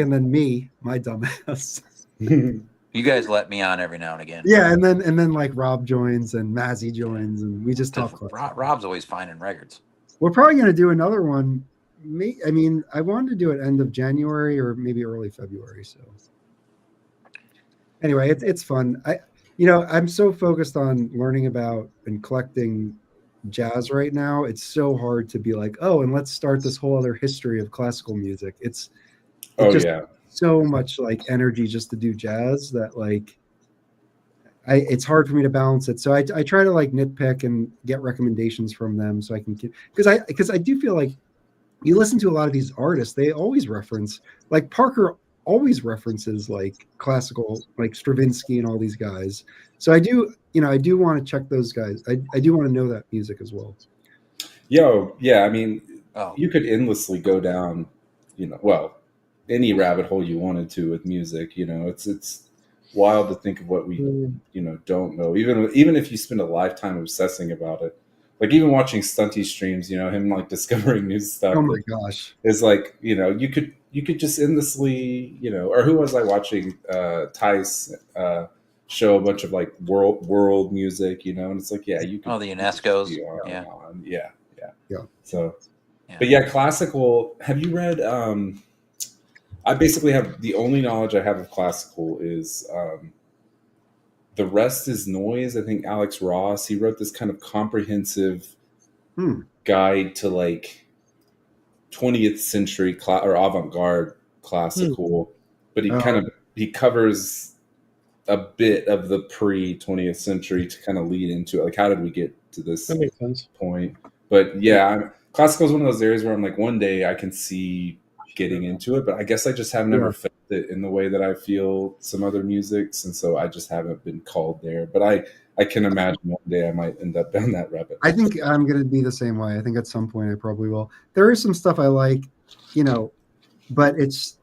and then me, my dumbass. You guys let me on every now and again. Yeah, and then like Rob joins and Mazzy joins, and we just talk. Rob's always finding records. We're probably going to do another one. I mean, I wanted to do it end of January or maybe early February. So anyway, it's fun. I'm so focused on learning about and collecting jazz right now. It's so hard to be like, and let's start this whole other history of classical music. It's so much like energy just to do jazz that like it's hard for me to balance it. So I try to like nitpick and get recommendations from them so I can because I do feel like you listen to a lot of these artists, they always reference like Parker always references like classical, like Stravinsky and all these guys. So I do want to check those guys. I do want to know that music as well. I mean, you could endlessly go down, any rabbit hole you wanted to with music. It's wild to think of what we, don't know. Even if you spend a lifetime obsessing about it, like even watching Stunty streams, him like discovering new stuff. Oh my gosh, is like you could just endlessly, or who was I watching? Tice show a bunch of like world music, you know, and it's like, yeah, you can. Oh, the UNESCO's. Yeah. So, but yeah, classical. Have you read? I basically have the only knowledge I have of classical is The Rest is Noise. I think Alex Ross, he wrote this kind of comprehensive guide to like 20th century or avant-garde classical, but he covers a bit of the pre-20th century to kind of lead into it. Like, how did we get to this point? But yeah, classical is one of those areas where I'm like, one day I can see getting into it, but I guess I just have never felt it in the way that I feel some other musics, and so I just haven't been called there. But I can imagine one day I might end up down that rabbit. I think I'm going to be the same way. I think at some point I probably will. There is some stuff I like, you know, but it's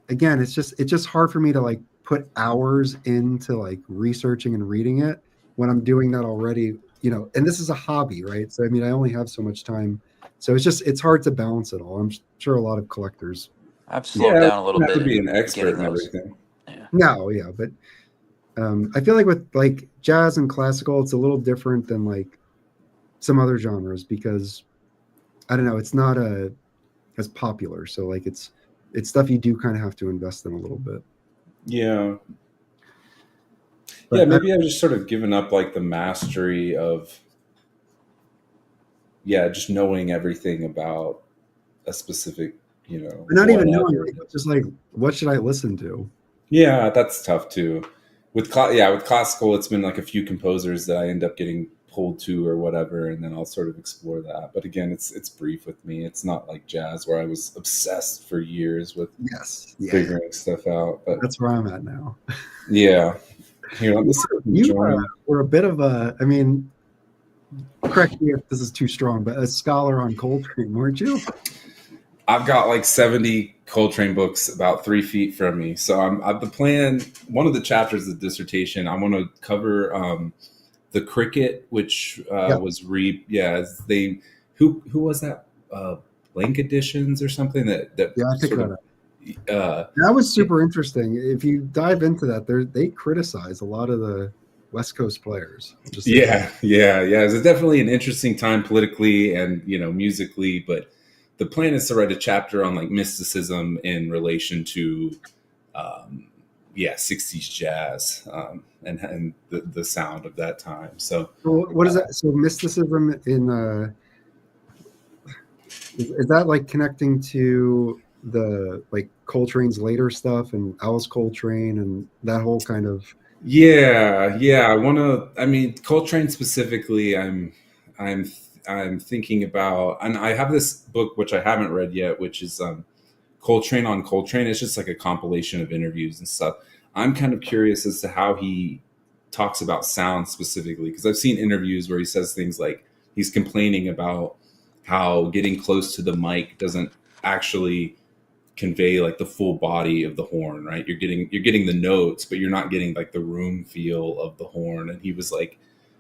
just hard for me to like put hours into like researching and reading it when I'm doing that already, you know, and this is a hobby, right? So, I mean, I only have so much time. So it's hard to balance it all. I'm sure a lot of collectors. I've slowed down a little bit. To be an expert in everything. No, but I feel like with like jazz and classical, it's a little different than like some other genres because I don't know, it's not as popular. So like it's stuff you do kind of have to invest in a little bit. Yeah. But maybe I've just sort of given up like the mastery of just knowing everything about a specific, you know. Not even knowing, just like what should I listen to? Yeah, that's tough too. With classical, it's been like a few composers that I end up getting pulled to or whatever, and then I'll sort of explore that. But again, it's brief with me. It's not like jazz where I was obsessed for years with figuring stuff out. But that's where I'm at now. Yeah. Here, you were a bit of a, I mean, correct me if this is too strong, but a scholar on Coltrane, weren't you? I've got like 70 Coltrane books about 3 feet from me. So I've the plan. One of the chapters of the dissertation, I want to cover the Cricket, which was who was that? Blank Editions or something that I think that was super interesting. If you dive into that, they criticize a lot of the West Coast players. It's definitely an interesting time politically and, you know, musically, but the plan is to write a chapter on like mysticism in relation to 60s jazz and the sound of that time. So what is that? So mysticism in is that like connecting to the like Coltrane's later stuff and Alice Coltrane and that whole kind of Coltrane specifically I'm thinking about, and I have this book which I haven't read yet, which is Coltrane on Coltrane. It's just like a compilation of interviews and stuff. I'm kind of curious as to how he talks about sound specifically, because I've seen interviews where he says things like he's complaining about how getting close to the mic doesn't actually convey like the full body of the horn, right? You're getting the notes, but you're not getting like the room feel of the horn. And he was like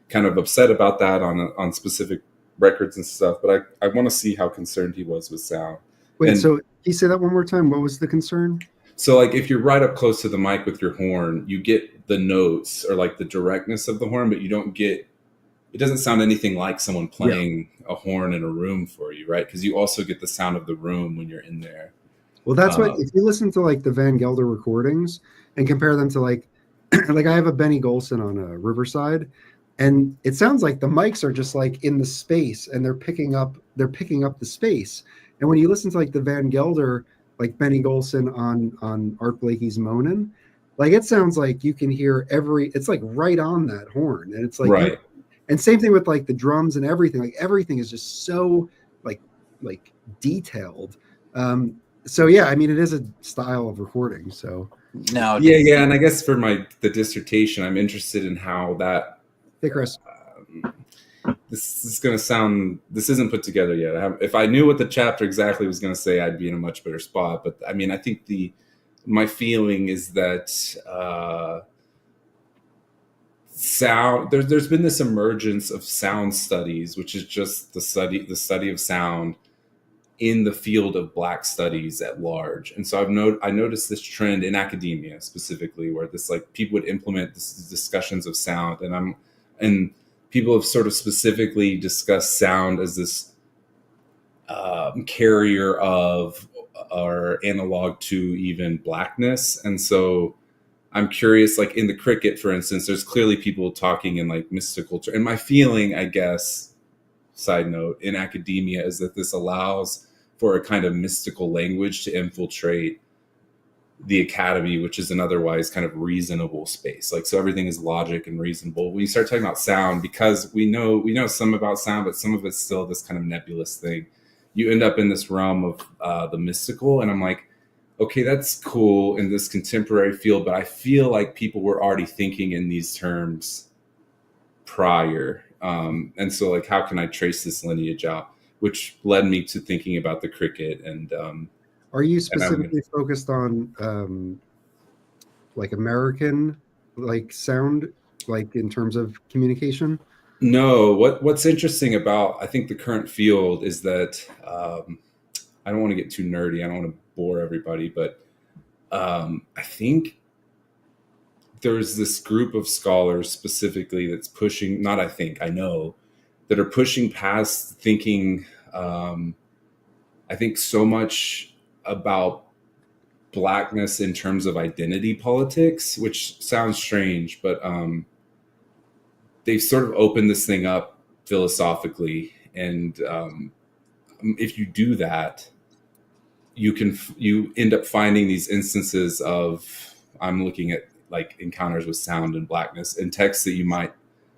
kind of upset about that on specific records and stuff. But I want to see how concerned he was with sound. Wait, so can you say that one more time? What was the concern? So like if you're right up close to the mic with your horn, you get the notes or like the directness of the horn, but you don't get, it doesn't sound anything like someone playing a horn in a room for you, right? Because you also get the sound of the room when you're in there. Well, that's what, if you listen to like the Van Gelder recordings and compare them to like I have a Benny Golson on a Riverside, and it sounds like the mics are just like in the space and they're picking up the space. And when you listen to like the Van Gelder, like Benny Golson on Art Blakey's Moanin', like it sounds like you can hear it's like right on that horn. And it's like, right. And same thing with like the drums and everything, like everything is just so like detailed. So yeah, I mean, it is a style of recording. So no, yeah, and I guess for the dissertation, I'm interested in how that. Hey, Chris. This is going to sound. This isn't put together yet. If I knew what the chapter exactly was going to say, I'd be in a much better spot. But I mean, I think my feeling is that sound. There's been this emergence of sound studies, which is just the study of sound. in the field of Black studies at large. And so I noticed this trend in academia specifically, where this like people would implement this discussions of sound, and people have sort of specifically discussed sound as this carrier of or analog to even Blackness. And so I'm curious, like in the cricket, for instance, there's clearly people talking in like mystical and my feeling, I guess, side note, in academia is that this allows for a kind of mystical language to infiltrate the academy, which is an otherwise kind of reasonable space. Like, so everything is logic and reasonable. When you start talking about sound, because we know some about sound, but some of it's still this kind of nebulous thing, you end up in this realm of the mystical. And I'm like, okay, that's cool in this contemporary field, but I feel like people were already thinking in these terms prior. And so like, how can I trace this lineage out? Which led me to thinking about the cricket. And are you specifically focused on like American like sound, like in terms of communication? No, what's interesting about, I think, the current field is that I don't want to get too nerdy. I don't want to bore everybody, but I think there's this group of scholars specifically that's pushing, not I think, I know, that are pushing past thinking, I think, so much about Blackness in terms of identity politics, which sounds strange, but they've sort of opened this thing up philosophically. And if you do that, you end up finding these instances of, I'm looking at like encounters with sound and Blackness in texts that you might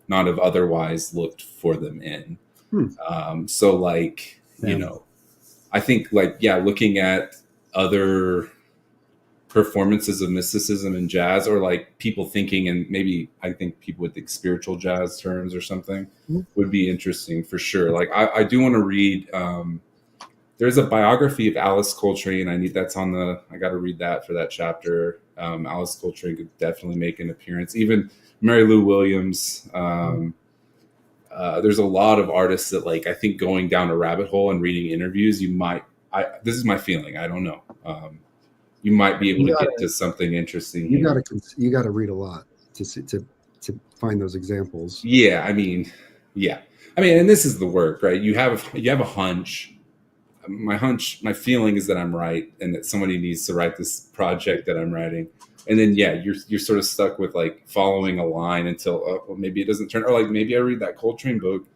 not have otherwise looked for them in. So like, you know, I think like, yeah, looking at other performances of mysticism in jazz, or like people thinking, and maybe I think people would think spiritual jazz terms or something would be interesting for sure. Like I do want to read, there's a biography of Alice Coltrane. I got to read that for that chapter. Alice Coltrane could definitely make an appearance. Even Mary Lou Williams. There's a lot of artists that, like, I think going down a rabbit hole and reading interviews, this is my feeling, I don't know. You might be able to get to something interesting. You got to read a lot to find those examples. Yeah, I mean, and this is the work, right? You have a hunch. My feeling is that I'm right, and that somebody needs to write this project that I'm writing. And then, you're sort of stuck with like following a line until well, maybe it doesn't turn, or like maybe I read that Coltrane book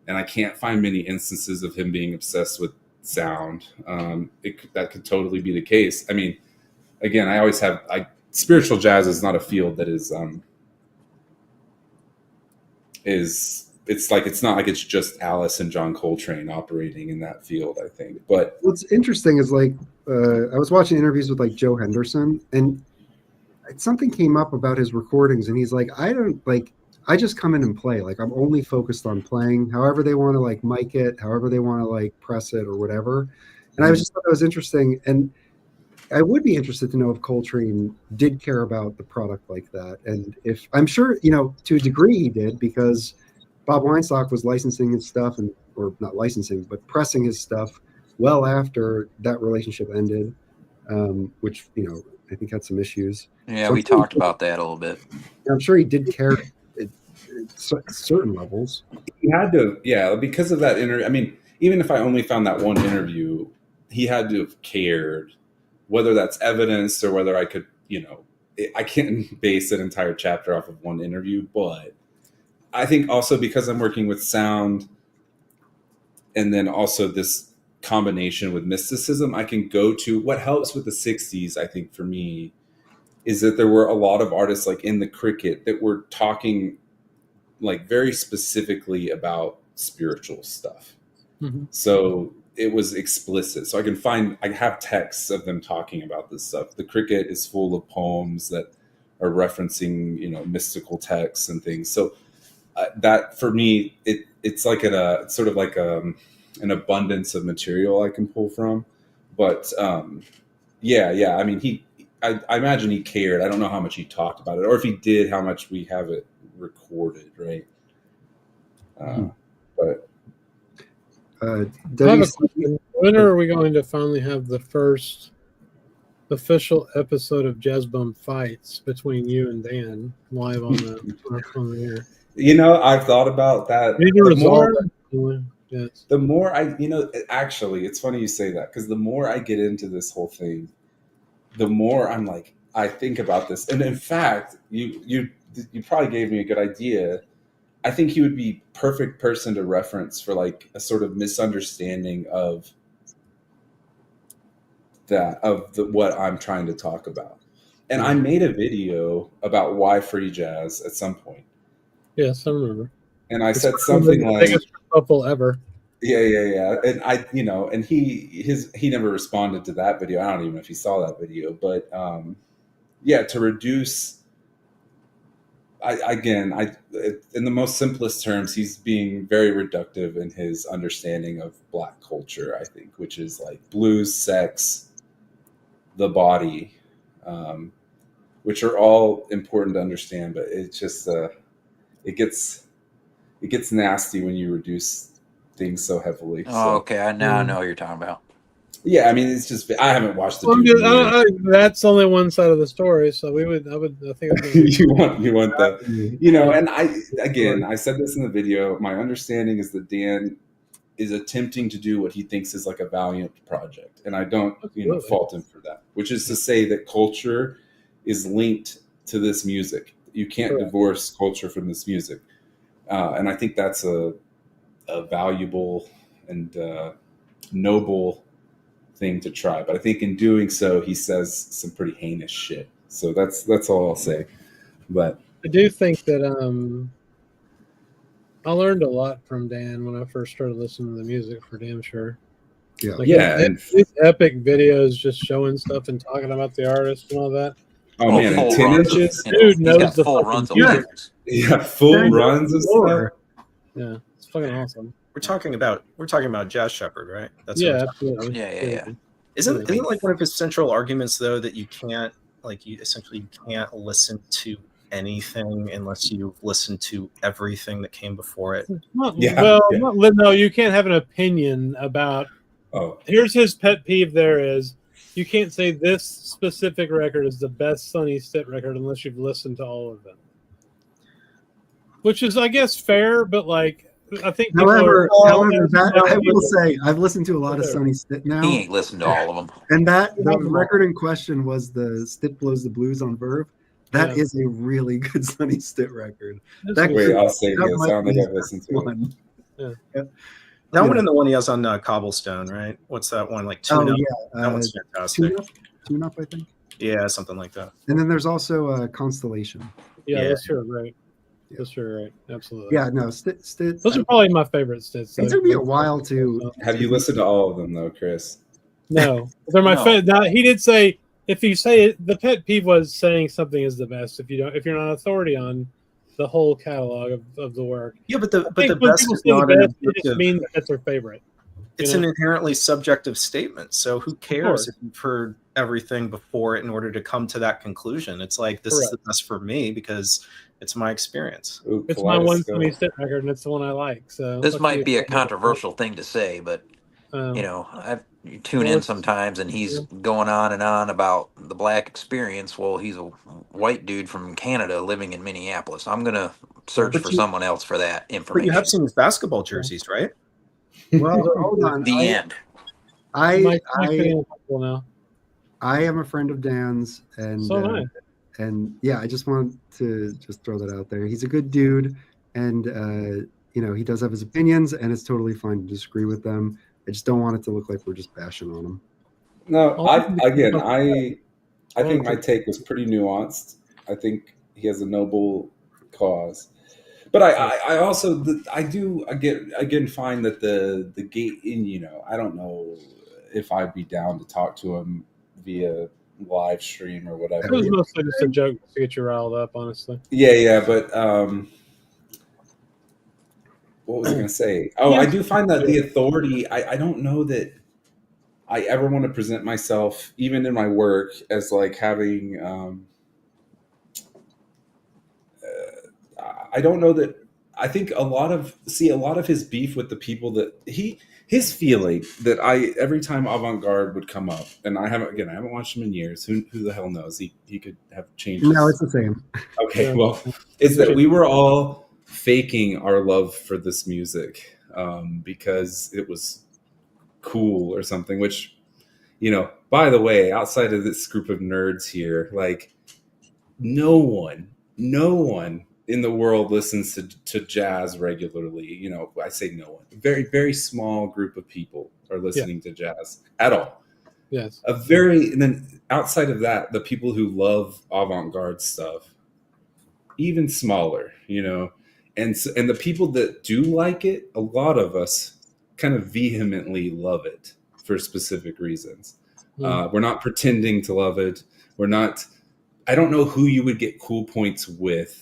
and I can't find many instances of him being obsessed with sound. That could totally be the case. I mean, again, I always have spiritual jazz is not a field that is it's not like it's just Alice and John Coltrane operating in that field, I think. But what's interesting is like I was watching interviews with like Joe Henderson, and something came up about his recordings, and he's like, I just come in and play. Like, I'm only focused on playing. However they want to like mic it, however they want to like press it or whatever. And I just thought that was interesting. And I would be interested to know if Coltrane did care about the product like that. And if, I'm sure, to a degree he did, because Bob Weinstock was licensing his stuff, or not licensing, but pressing his stuff well after that relationship ended, which, I think had some issues. Yeah, we talked about that a little bit. I'm sure he did care at certain levels. He had to, because of that interview. I mean, even if I only found that one interview, he had to have cared, whether that's evidence or whether I could, I can't base an entire chapter off of one interview, but I think also because I'm working with sound and then also this combination with mysticism, I can go to what helps with the 60s, I think, for me, is that there were a lot of artists like in the cricket that were talking like very specifically about spiritual stuff. Mm-hmm. So it was explicit. So I have texts of them talking about this stuff. The cricket is full of poems that are referencing, mystical texts and things. So that for me, it's like it's sort of like an abundance of material I can pull from. But I mean, I imagine he cared. I don't know how much he talked about it, or if he did, how much we have it recorded, right? But I have a question. When are we going to finally have the first official episode of Jazz Bum Fights between you and Dan live on the air? You know, I've thought about that. The more I, actually, it's funny you say that, because the more I get into this whole thing, the more I'm like, I think about this. And in fact, you probably gave me a good idea. I think he would be perfect person to reference for like a sort of misunderstanding of what I'm trying to talk about. And I made a video about why free jazz at some point. Yes, I remember. And I said something like, biggest couple ever. Yeah. And and he never responded to that video. I don't even know if he saw that video, but to reduce, in the most simplest terms, he's being very reductive in his understanding of Black culture, I think, which is like blues, sex, the body, which are all important to understand, but it's just it gets nasty when you reduce things so heavily. Okay, I know what you're talking about. Yeah, I mean, it's just, I haven't watched the that's only one side of the story, so I think you want that, and I said this in the video, my understanding is that Dan is attempting to do what he thinks is like a valiant project, and I don't fault him for that, which is to say that culture is linked to this music. You can't divorce culture from this music, and I think that's a valuable and noble thing to try. But I think in doing so, he says some pretty heinous shit. So that's all I'll say. But I do think that I learned a lot from Dan when I first started listening to the music, for damn sure. Yeah, these epic videos just showing stuff and talking about the artist and all that. Oh man, and 10 inches. Dude knows the full runs of lyrics. Yeah, full runs of stuff. Yeah, it's fucking awesome. We're talking about Jazz Shepherd, right? That's absolutely. Yeah. Isn't like one of his central arguments though that you essentially can't listen to anything unless you've listened to everything that came before it? No, you can't have an opinion about. Oh, here's his pet peeve. There is, you can't say this specific record is the best Sonny Stitt record unless you've listened to all of them. Which is, I guess, fair, but like. I think. However, I will say I've listened to a lot of Sonny Stitt now. He ain't listened to all of them. And the record in question was the Stitt Blows the Blues on Verve. That is a really good Sonny Stitt record. I'll say this. I don't think I've listened to one. That one and the one he has on Cobblestone, right? What's that one? Like Tune Up? That one's fantastic. Tune Up, I think. Yeah, something like that. And then there's also Constellation. Yeah, that's sure, right. That's sure, right. Absolutely. Yeah, no, Stitt. Those are probably my favorite Stitts. It took me a while to. Have you listened to all of them though, Chris? No, they're my favorite. Now, he did say, if you say it, the pet peeve was saying something is the best if you're not an authority on the whole catalog of the work. Yeah, but the best is not it just means that's their favorite. It's an inherently subjective statement. So who cares if you've heard everything before it in order to come to that conclusion? It's like, this is the best for me because it's my experience. Ooh, it's my one Sonny Stitt record, and it's the one I like. So this might be a controversial thing to say, but you tune in sometimes, and he's going on and on about the Black experience. Well, he's a white dude from Canada living in Minneapolis. I'm gonna search for someone else for that information. But you have seen his basketball jerseys, right? Well, hold on. The end. I am a friend of Dan's, and so am I. And yeah, I just want to throw that out there. He's a good dude, and he does have his opinions, and it's totally fine to disagree with them. I just don't want it to look like we're just bashing on him. No, I think my take was pretty nuanced. I think he has a noble cause, but I also again find that the gate in I don't know if I'd be down to talk to him via live stream or whatever. It was mostly just a joke to get you riled up, honestly. Yeah, but what was I going to say? Oh, I do find that the authority, I don't know that I ever want to present myself, even in my work, as like having, I don't know that, I think a lot of his beef with the people that he his feeling that every time Avant-garde would come up, and I haven't watched him in years. Who the hell knows? He could have changed. No, it's the same. Okay, well, it's that we were all faking our love for this music because it was cool or something. Which, by the way, outside of this group of nerds here, like no one in the world listens to jazz regularly. I say no one. A very, very small group of people are listening to jazz at all. Yes. And then outside of that, the people who love avant-garde stuff, even smaller, and the people that do like it, a lot of us kind of vehemently love it for specific reasons. We're not pretending to love it. I don't know who you would get cool points with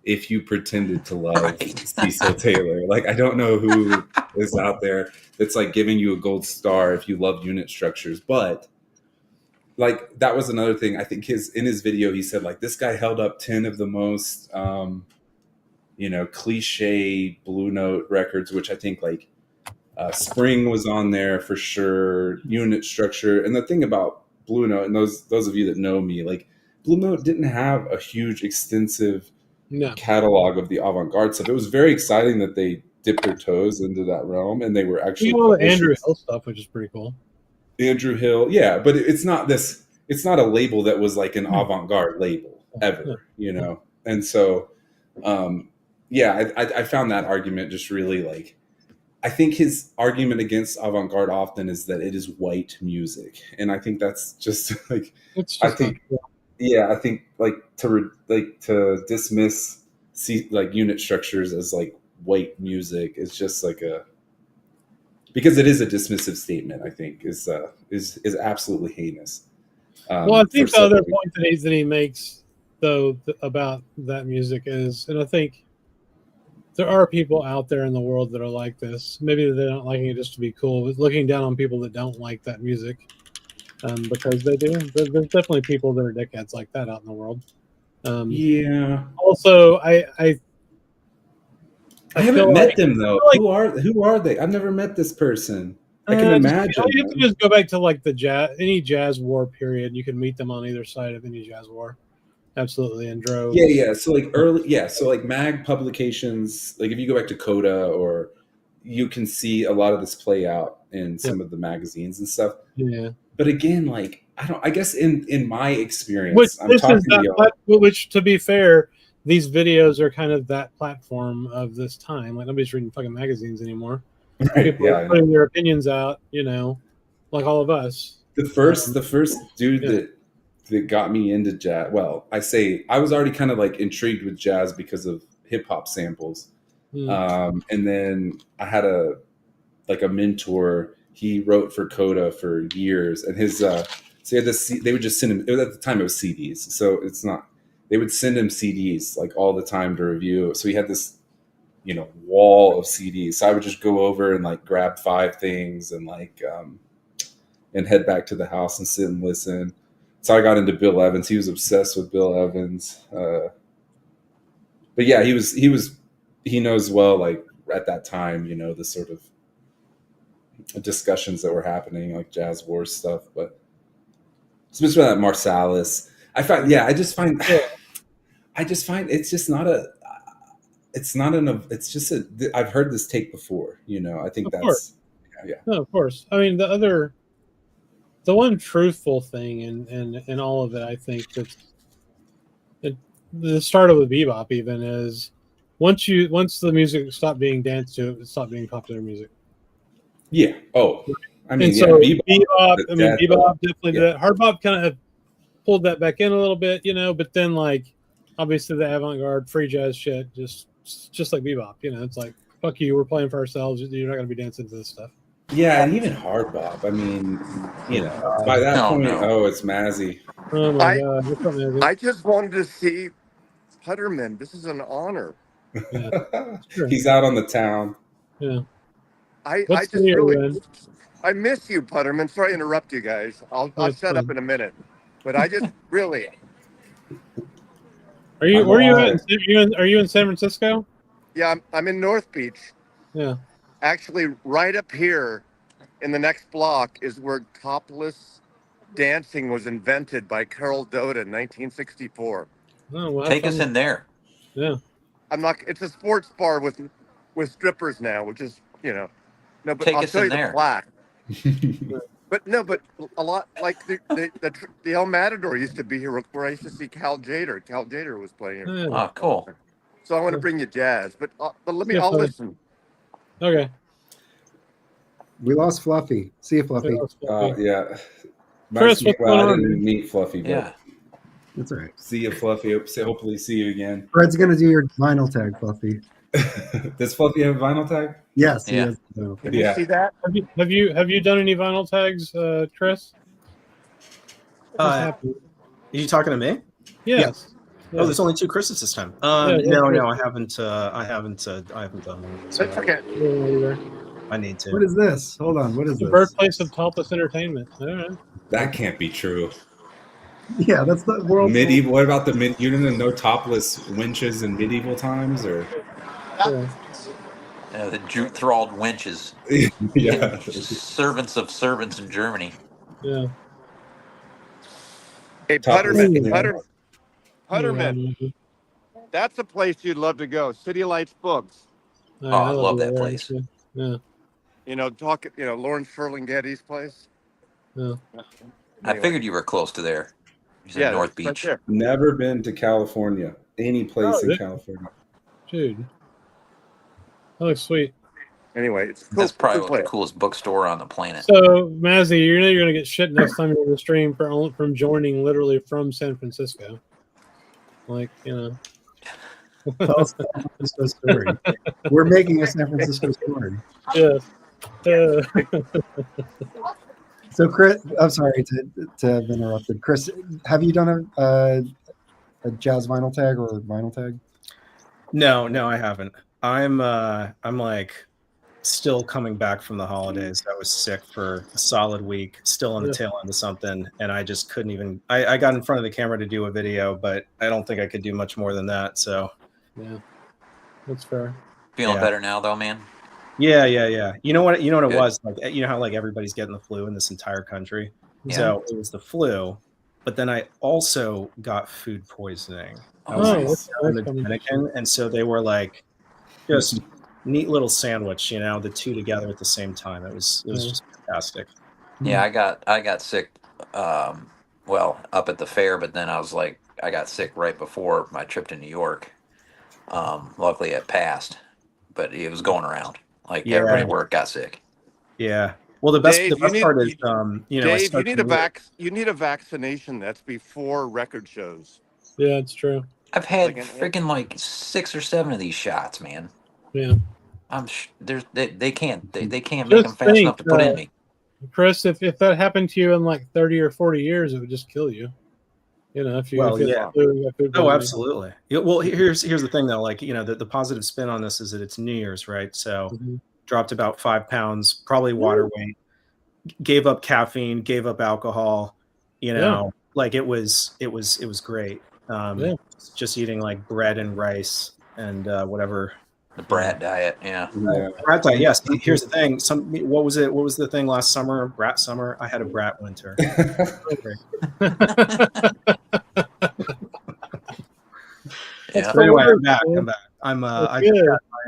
if you pretended to love Cecil Taylor. Like, I don't know who is out there that's like giving you a gold star if you love unit structures. But like, that was another thing. I think in his video, he said like, this guy held up 10 of the most, cliche Blue Note records, which I think like Spring was on there for sure, unit structure. And the thing about Blue Note, and those of you that know me, like Blue Note didn't have a huge extensive catalog of the avant-garde stuff. It was very exciting that they dipped their toes into that realm, and they were actually the Andrew Hill stuff, which is pretty cool. Andrew Hill, yeah, but it's not a label that was like an avant-garde label ever, And so, I found that argument just really like, I think his argument against avant-garde often is that it is white music, and I think that's just like, I think like to dismiss like unit structures as like white music is just like because it is a dismissive statement. I think is absolutely heinous. Well, I think the other point that he makes though about that music is, and I think there are people out there in the world that are like this. Maybe they're not liking it just to be cool, but looking down on people that don't like that music. Because they do. There's definitely people that are dickheads like that out in the world. Also, I haven't met them though. Like, who are they? I've never met this person. I can imagine. You have to just go back to like any jazz war period. You can meet them on either side of any jazz war. Absolutely, in droves. Yeah. So like mag publications. Like if you go back to Coda, or you can see a lot of this play out in some of the magazines and stuff. Yeah. But again, like I guess in my experience, which to be fair, these videos are kind of that platform of this time. Like nobody's reading fucking magazines anymore. Right, people are putting their opinions out, like all of us. The first dude that got me into jazz. Well, I was already kind of like intrigued with jazz because of hip hop samples. And then I had a mentor. He wrote for Coda for years, and his so he had this. They would just send him. At the time, it was CDs, so it's not. They would send him CDs like all the time to review. So he had this, wall of CDs. So I would just go over and like grab 5 things and like and head back to the house and sit and listen. So I got into Bill Evans. He was obsessed with Bill Evans. But yeah, he knows well, like at that time, the sort of discussions that were happening, like jazz wars stuff. But especially that Marsalis, I just find it's just not a, it's just I've heard this take before, I think No, of course. I mean, the one truthful thing in all of it, I think the start of the bebop even is once the music stopped being danced to, it stopped being popular music. Yeah. Oh, I mean, bebop definitely did that. Hard bop kind of pulled that back in a little bit, but then like obviously the avant-garde free jazz shit just like bebop, it's like, fuck you, we're playing for ourselves, you're not going to be dancing to this stuff. Yeah, and even hard bop. I mean, by that point, it's Mazzy. Oh my God. I just wanted to see Putterman. This is an honor. Yeah. Sure. He's out on the town. Yeah. I miss you, Putterman. Sorry to interrupt you guys. I'll shut up in a minute. But I just really. Are you in San Francisco? Yeah, I'm in North Beach. Yeah. actually right up here in the next block is where topless dancing was invented by Carol Doda in 1964. Oh, well, Take us in there. Yeah. I'm not. It's a sports bar with strippers now, which is no. But Take I'll us show in you there. the plaque. But a lot like the El Matador used to be here where I used to see Cal Jader. Cal Jader was playing here. Oh, cool. So I want to bring you jazz, but let me. Yeah, I'll fine. listen. Okay. We lost Fluffy. See you, Fluffy. Yeah. Chris, what's going I on? didn't meet Fluffy, but Yeah. That's all right. see you, Fluffy. Hopefully see you again. Fred's gonna do your vinyl tag, Fluffy. Does Fluffy have a vinyl tag? Yes, he Yeah. has. No. Can you see that? Have you done any vinyl tags, Chris? Are you talking to me? Yes. Oh, there's only 2 Chris's this time. Yeah, No, I haven't done one. That's okay. I need to. What is this? Hold on. What is The this? birthplace of topless entertainment. All right. That can't be true. Yeah, that's the world. Medieval. What about you didn't know topless winches in medieval times, or? The jute-thralled wenches. Yeah. Servants of servants in Germany. Yeah. Hey, Putterman. That's a place you'd love to go. City Lights Books. Oh, I love that place. Yeah. Lawrence Ferlinghetti's place. Yeah. I figured you were close to there. He's in North Beach. Right there. Never been to California. Any place in California. Dude. That looks sweet. Anyway, it's cool. That's probably the coolest bookstore on the planet. So, Mazzy, you're going to get shit next time you're on the stream from joining literally from San Francisco. Like, Tell us San Francisco story. We're making a San Francisco story. Yeah. So, Chris, I'm sorry to have interrupted. Chris, have you done a jazz vinyl tag or vinyl tag? No, I haven't. I'm like still coming back from the holidays. I was sick for a solid week, still on the tail end of something, and I just couldn't even. I got in front of the camera to do a video, but I don't think I could do much more than that. So, yeah, that's fair. Feeling better now, though, man. Yeah. You know what it was like. You know how like everybody's getting the flu in this entire country. Yeah. So it was the flu, but then I also got food poisoning. I Oh, in the Dominican, and so they were like just neat little sandwich, the two together at the same time. It was just fantastic. Yeah, I got sick up at the fair, but then I got sick right before my trip to New York. Luckily it passed, but it was going around. Everybody at work got sick. Yeah. Well, the best part is Dave, you need a vaccination that's before record shows. Yeah, it's true. I've had freaking 6 or 7 of these shots, man. Yeah. They can't make them fast enough to put in me. Chris, if that happened to you in 30 or 40 years, it would just kill you. If you absolutely. Well, here's the thing though, the positive spin on this is that it's New Year's, right? So dropped about 5 pounds, probably water weight, gave up caffeine, gave up alcohol, it was great. Just eating bread and rice and whatever. The brat diet, yeah. Brat diet, yes. Here's the thing. What was it? What was the thing last summer? Brat summer. I had a brat winter. Anyway, I'm back. I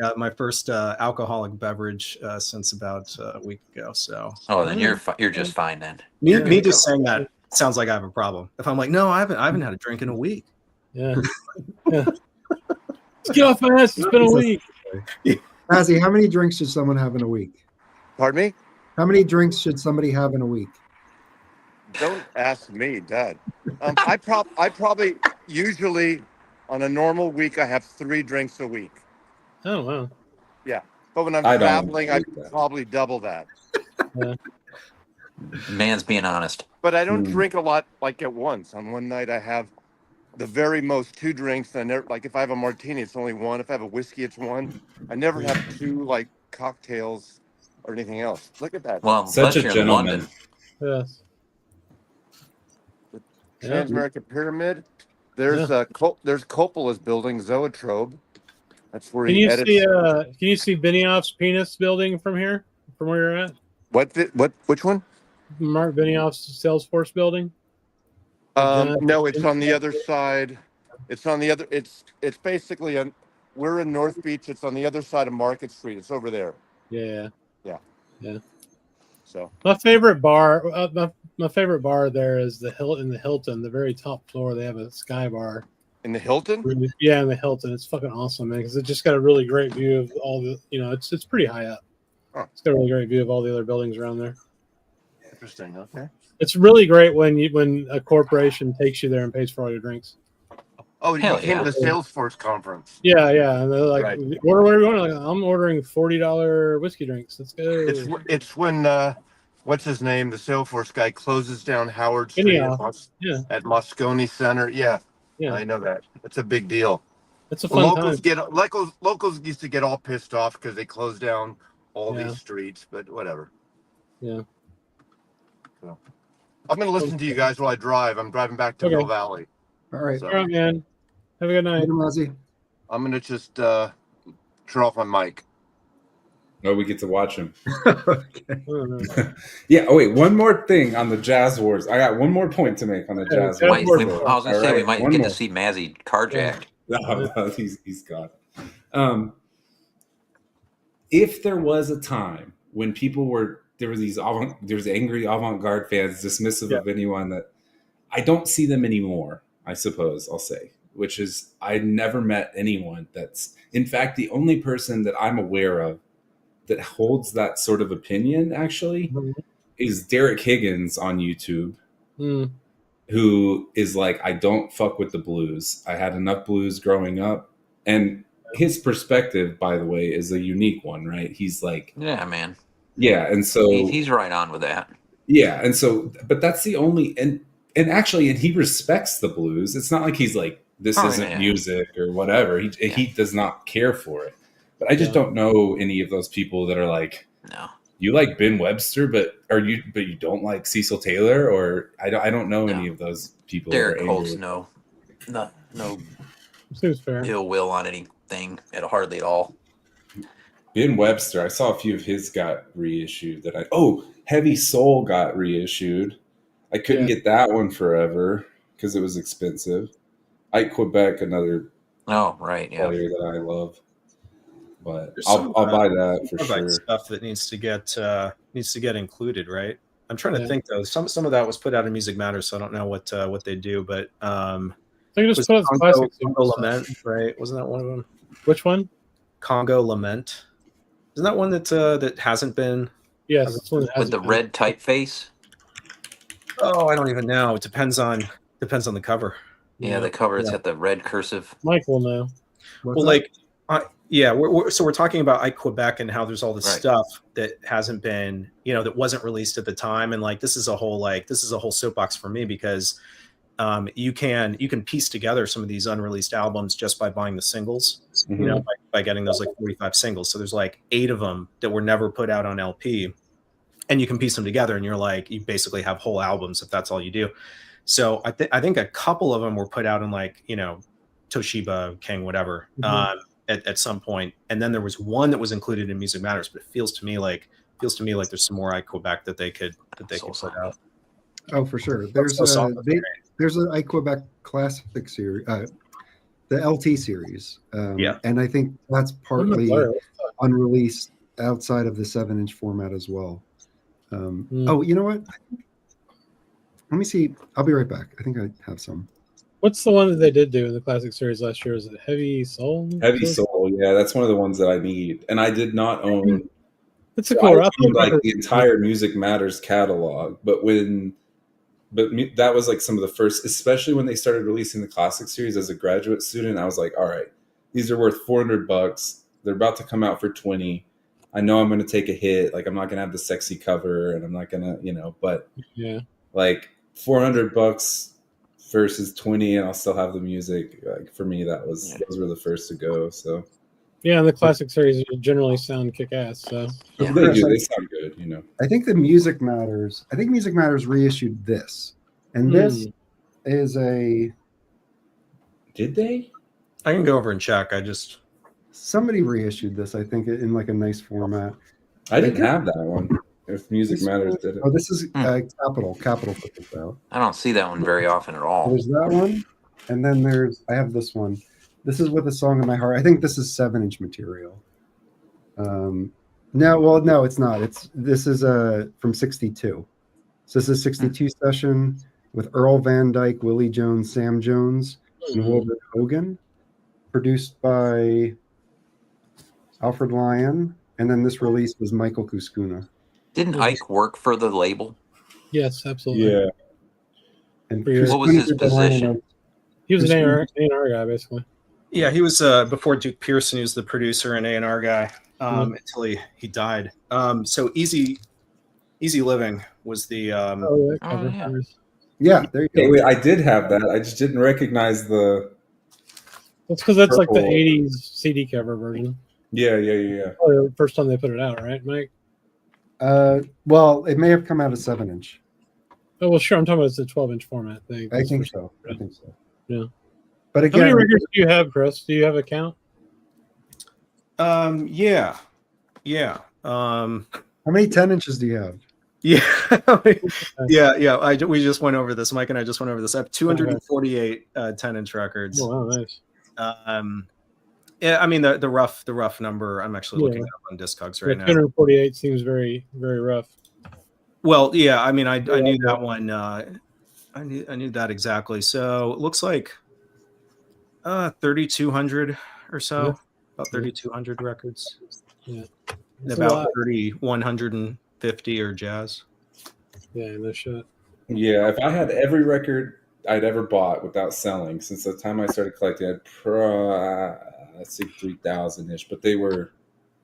got my first alcoholic beverage since about a week ago. So. Oh, then you're just fine then. Me just saying that sounds like I have a problem. If I'm like, no, I haven't had a drink in a week. Yeah. Let's get off my ass. It's been a week. Mazzy, how many drinks should someone have in a week? Pardon me? How many drinks should somebody have in a week? Don't ask me, Dad. I probably usually on a normal week I have 3 drinks a week. Oh wow. Yeah, but when I'm traveling, I probably double that. Yeah. Man's being honest. But I don't drink a lot at once. On one night I have the very most 2 drinks. I never if I have a martini, it's only 1. If I have a whiskey, it's 1. I never have 2 cocktails or anything else. Look at that. Well, such a gentleman. Yes. The Trans-American Pyramid. There's there's Coppola's building, Zoetrope. That's where Can he you edits. see? Can you see Benioff's penis building from here, from where you're at? Which one? Mark Benioff's Salesforce building. No, it's on the other side. It's on the other. It's basically we're in North Beach. It's on the other side of Market Street. It's over there. Yeah. Yeah. So my favorite bar, my favorite bar there is the Hilton, the very top floor. They have a sky bar. In the Hilton? Yeah, in the Hilton. It's fucking awesome, man, because it just got a really great view of all the, it's pretty high up. Huh. It's got a really great view of all the other buildings around there. Interesting. Okay. It's really great when a corporation takes you there and pays for all your drinks. Oh, you came to the Salesforce conference. Yeah, and they're like, Right. order whatever you want. Like, I'm ordering $40 whiskey drinks. Let's go. It's when what's his name? The Salesforce guy closes down Howard Street at Moscone Center. Yeah, I know that. It's a big deal. It's a fun time. Locals used to get all pissed off because they closed down all these streets, but whatever. Yeah. So, I'm going to listen to you guys while I drive. I'm driving back to Mill Valley. All right. All right, man. Have a good night. I'm going to just turn off my mic. Oh, we get to watch him. Okay. Yeah. Oh, wait. One more thing on the Jazz Wars. I got one more point to make on the Jazz Wars. I was going to say we might get to see Mazzy carjacked. No, he's gone. If there was a time when there was angry avant-garde fans dismissive of anyone that I don't see them anymore, I suppose I'll say, which is I never met anyone that's, in fact, the only person that I'm aware of that holds that sort of opinion actually is Derek Higgins on YouTube, who is like, I don't fuck with the blues. I had enough blues growing up. And his perspective, by the way, is a unique one, right? He's like, yeah, man. Yeah. And so he's right on with that. Yeah. And so, but that's the only, and actually, and he respects the blues. It's not like he's like, this isn't music or whatever. He does not care for it. But I just don't know any of those people that are like, no, you like Ben Webster, but you don't like Cecil Taylor, or I don't know any of those people. Derek holds no Seems fair. ill will on anything hardly at all. Ben Webster, I saw a few of his got reissued. Heavy Soul got reissued. I couldn't get that one forever because it was expensive. Ike Quebec, another player that I love. But I'll buy that for sure. Stuff that needs to get included, right? I'm trying to think though. Some of that was put out in Music Matters, so I don't know what they do. But I think just put out classic Congo Lament, right? Wasn't that one of them? Which one? Congo Lament. Isn't that one that hasn't been? Yes, it's one that with the red typeface. Oh, I don't even know. It depends on the cover. Yeah, the cover. It's got the red cursive. Mike will know. We're talking about Ike Quebec and how there's all this stuff that hasn't been, that wasn't released at the time, and like this is a whole soapbox for me because you can piece together some of these unreleased albums just by buying the singles, by getting those like 45 singles. So there's like 8 of them that were never put out on LP, and you can piece them together, and you're like, you basically have whole albums if that's all you do. So I think a couple of them were put out in like Toshiba, King, whatever. At some point, and then there was one that was included in Music Matters, but it feels to me like there's some more Ike Quebec that they could put out. Oh, for sure. There's an Ike Quebec classic series, the LT series, and I think that's partly unreleased outside of the 7-inch format as well. Oh, you know what? Let me see. I'll be right back. I think I have some. What's the one that they did do in the classic series last year? Is it Heavy Soul? Heavy Soul, yeah, that's one of the ones that I need, and I did not own. It's a cool. I owned, like the entire Music Matters catalog, but that was like some of the first, especially when they started releasing the classic series as a graduate student. I was like, all right, these are worth $400. They're about to come out for $20. I know I'm going to take a hit. Like I'm not going to have the sexy cover, and I'm not going to, but like $400. Versus 20, and I'll still have the music. Like for me, those were the first to go. So and the classic series generally sound kick-ass. So they do. They sound good. I think Music Matters reissued this, and this is a. Did they? I can go over and check. I just somebody reissued this, I think, in like a nice format. I didn't have that one. If Music Matters did it. Oh, this is Capital. Capital put this out. I don't see that one very often at all. There's that one, and then I have this one. This is With a Song in My Heart. I think this is 7-inch material. No, it's not. This is from 62. So this is 62 session with Earl Van Dyke, Willie Jones, Sam Jones, and Wilbert Hogan, produced by Alfred Lyon, and then this release was Michael Kuskuna. Didn't Ike work for the label? Yes, absolutely. Yeah. And what was his position? He was an A&R guy, basically. Yeah, he was before Duke Pearson. He was the producer and A&R guy until he died. So Easy Living was the. Yeah, there you go. Hey, wait, I did have that. I just didn't recognize the. That's because that's like the '80s CD cover version. Yeah. Probably the first time they put it out, right, Mike? Well, it may have come out as 7-inch. Oh well, sure. I'm talking about the 12-inch format thing. I think so. Yeah. But again, how many records do you have, Chris? Do you have a count? Yeah. How many 10 inches do you have? Yeah. We just went over this. Mike and I just went over this. I have 248 10-inch records. Oh, wow, nice. Yeah, I mean the rough number. I'm actually looking up on Discogs right now. 248 seems very, very rough. Well, yeah. I mean, I knew that one. I knew that exactly. So it looks like 3,200 or so. About 3,200 records. Yeah. And about 3,150 are jazz. Yeah, no shit. Yeah, if I had every record I'd ever bought without selling, since the time I started collecting, I'd say 3,000-ish, but they were,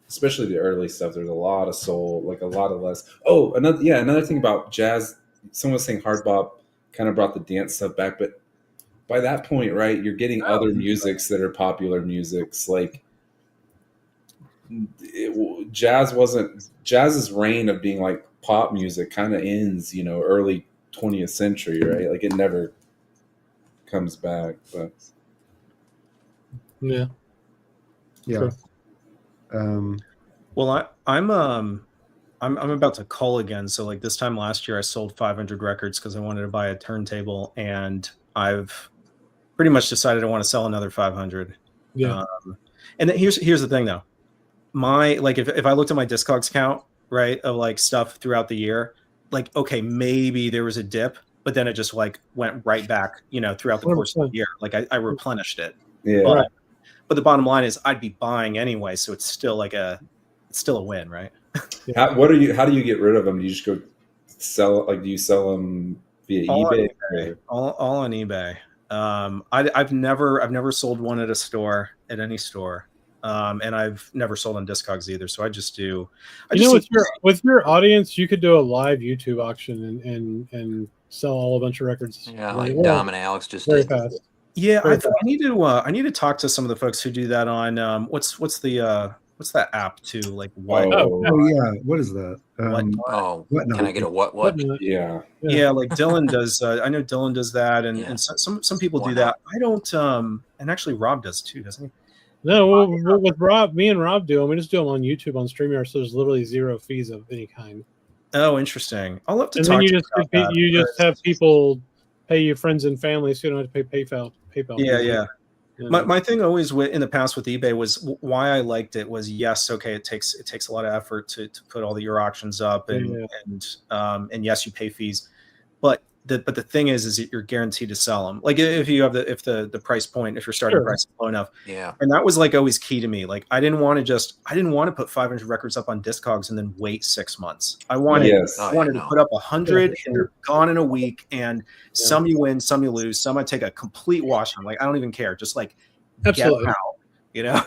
especially the early stuff, there's a lot of soul, like a lot of less. Oh, another thing about jazz, someone was saying hard bop kind of brought the dance stuff back, but by that point, right, you're getting other musics that are popular musics, like jazz's reign of being like pop music kind of ends, early 20th century, right? Like it never comes back, but yeah. Sure. Well, I'm about to cull again. So like this time last year, I sold 500 records because I wanted to buy a turntable, and I've pretty much decided I want to sell another 500. Yeah. And then here's the thing though. If I looked at my Discogs count, right, of like stuff throughout the year, like, okay, maybe there was a dip, but then it just like went right back, throughout the course of the year. Like I replenished it. Yeah. But the bottom line is I'd be buying anyway. So it's still a win, right? How do you get rid of them? Do you just go sell? Like, do you sell them via eBay? All on eBay. I've never sold one at any store. And I've never sold on Discogs either. So I just do. With your audience, you could do a live YouTube auction and sell all a bunch of records. Yeah, like Dom and Alex just very did. Fast. Yeah, I need to talk to some of the folks who do that on what's that app too? Like what? Oh yeah, what is that? What can I get a what? Yeah. Like Dylan does. I know Dylan does that, and some people do that. I don't. And actually, Rob does too, doesn't he? No, with Rob, me and Rob do them. We just do them on YouTube on StreamYard, so there's literally zero fees of any kind. Oh, interesting. I'll have to and talk. Then you just have people pay you friends and family, so you don't have to pay PayPal. Yeah. My thing always in the past with eBay was why I liked it was yes, okay, it takes a lot of effort to put all your auctions up and yes, you pay fees, but the thing is that you're guaranteed to sell them. Like if you have the price point, if your starting price is low enough. Yeah. And that was like always key to me. Like I didn't want to put 500 records up on Discogs and then wait 6 months. I wanted to put up 100 and they're gone in a week. And some you win, some you lose. Some I take a complete washing. Like I don't even care. Just like absolutely, get out,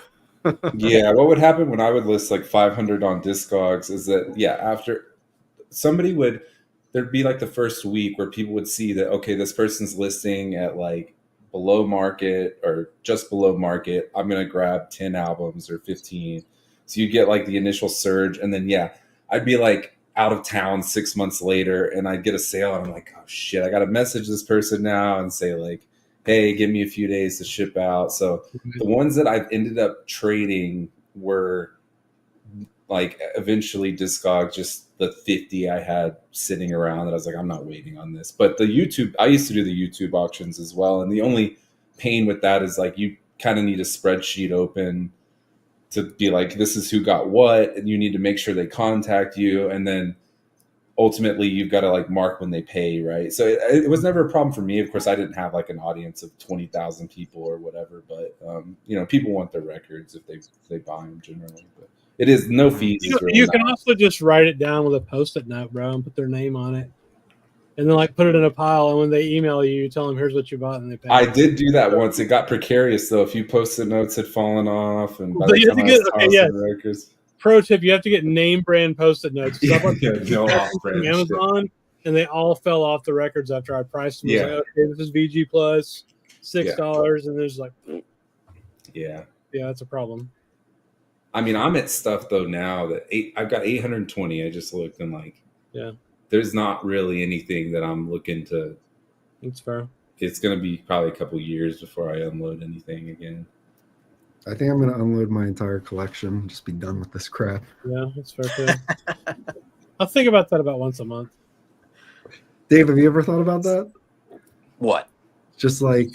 Yeah. What would happen when I would list like 500 on Discogs is that after somebody there'd be like the first week where people would see that, okay, this person's listing at like below market or just below market. I'm going to grab 10 albums or 15. So you get like the initial surge. And then, I'd be like out of town 6 months later and I'd get a sale. And I'm like, oh shit, I got to message this person now and say like, hey, give me a few days to ship out. So the ones that I've ended up trading were like eventually Discog, just the 50 I had sitting around that I was like, I'm not waiting on this. But the YouTube, I used to do the YouTube auctions as well. And the only pain with that is like you kind of need a spreadsheet open to be like, this is who got what, and you need to make sure they contact you. And then ultimately you've got to like mark when they pay, right? So it was never a problem for me. Of course, I didn't have like an audience of 20,000 people or whatever, but people want their records if they buy them generally. But it is no fees. You can also just write it down with a Post-it note, bro, and put their name on it, and then like put it in a pile. And when they email you, you tell them, "Here's what you bought," and they pay. I did do that once. It got precarious though. A few Post-it notes had fallen off, and by the time I was tossing records. Pro tip: you have to get name brand Post-it notes. No from Amazon, and they all fell off the records after I priced them. I was like, okay, this is VG plus $6, and there's like, yeah, that's a problem. I mean, I'm at stuff though now that I've got 820. I just looked and like, there's not really anything that I'm looking to. That's fair. It's going to be probably a couple years before I unload anything again. I think I'm going to unload my entire collection. Just be done with this crap. Yeah, that's fair too. I'll think about that about once a month. Dave, have you ever thought about that? What? Just like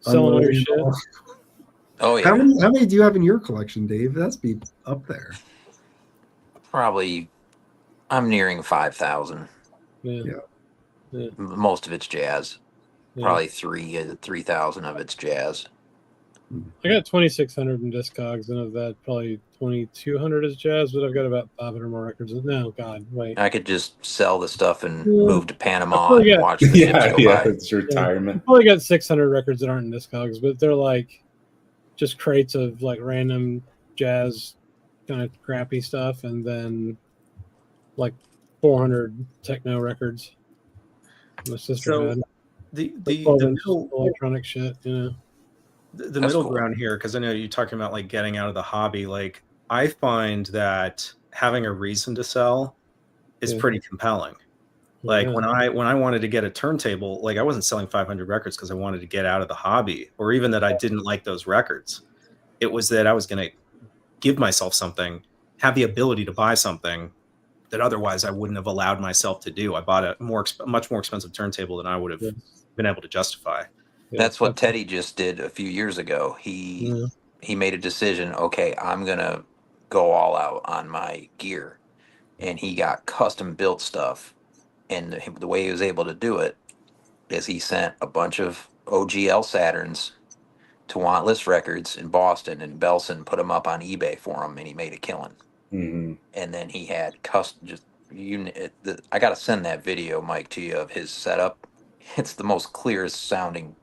selling all your shit. Oh yeah. How many do you have in your collection, Dave? That's be up there. Probably, I'm nearing 5,000. Yeah. Most of it's jazz. Probably 3,000 of it's jazz. I got 2,600 in Discogs, and of that, probably 2,200 is jazz. But I've got about 500 more records. No, God, wait. I could just sell the stuff and move to Panama and watch the ships go by. It's retirement. I've probably got 600 records that aren't in Discogs, but they're like just crates of like random jazz kind of crappy stuff, and then like 400 techno records. My sister had the middle electronic shit, The middle ground here, because I know you're talking about like getting out of the hobby. Like I find that having a reason to sell is pretty compelling. Like when I wanted to get a turntable, like I wasn't selling 500 records because I wanted to get out of the hobby, or even that I didn't like those records. It was that I was going to give myself something, have the ability to buy something that otherwise I wouldn't have allowed myself to do. I bought a much more expensive turntable than I would have been able to justify. That's what Teddy just did a few years ago. He made a decision. Okay, I'm gonna go all out on my gear, and he got custom built stuff. And the way he was able to do it is he sent a bunch of OGL Saturns to Wantless Records in Boston, and Belson put them up on eBay for him, and he made a killing. Mm-hmm. And then he had custom. I got to send that video, Mike, to you of his setup. It's the most clearest sounding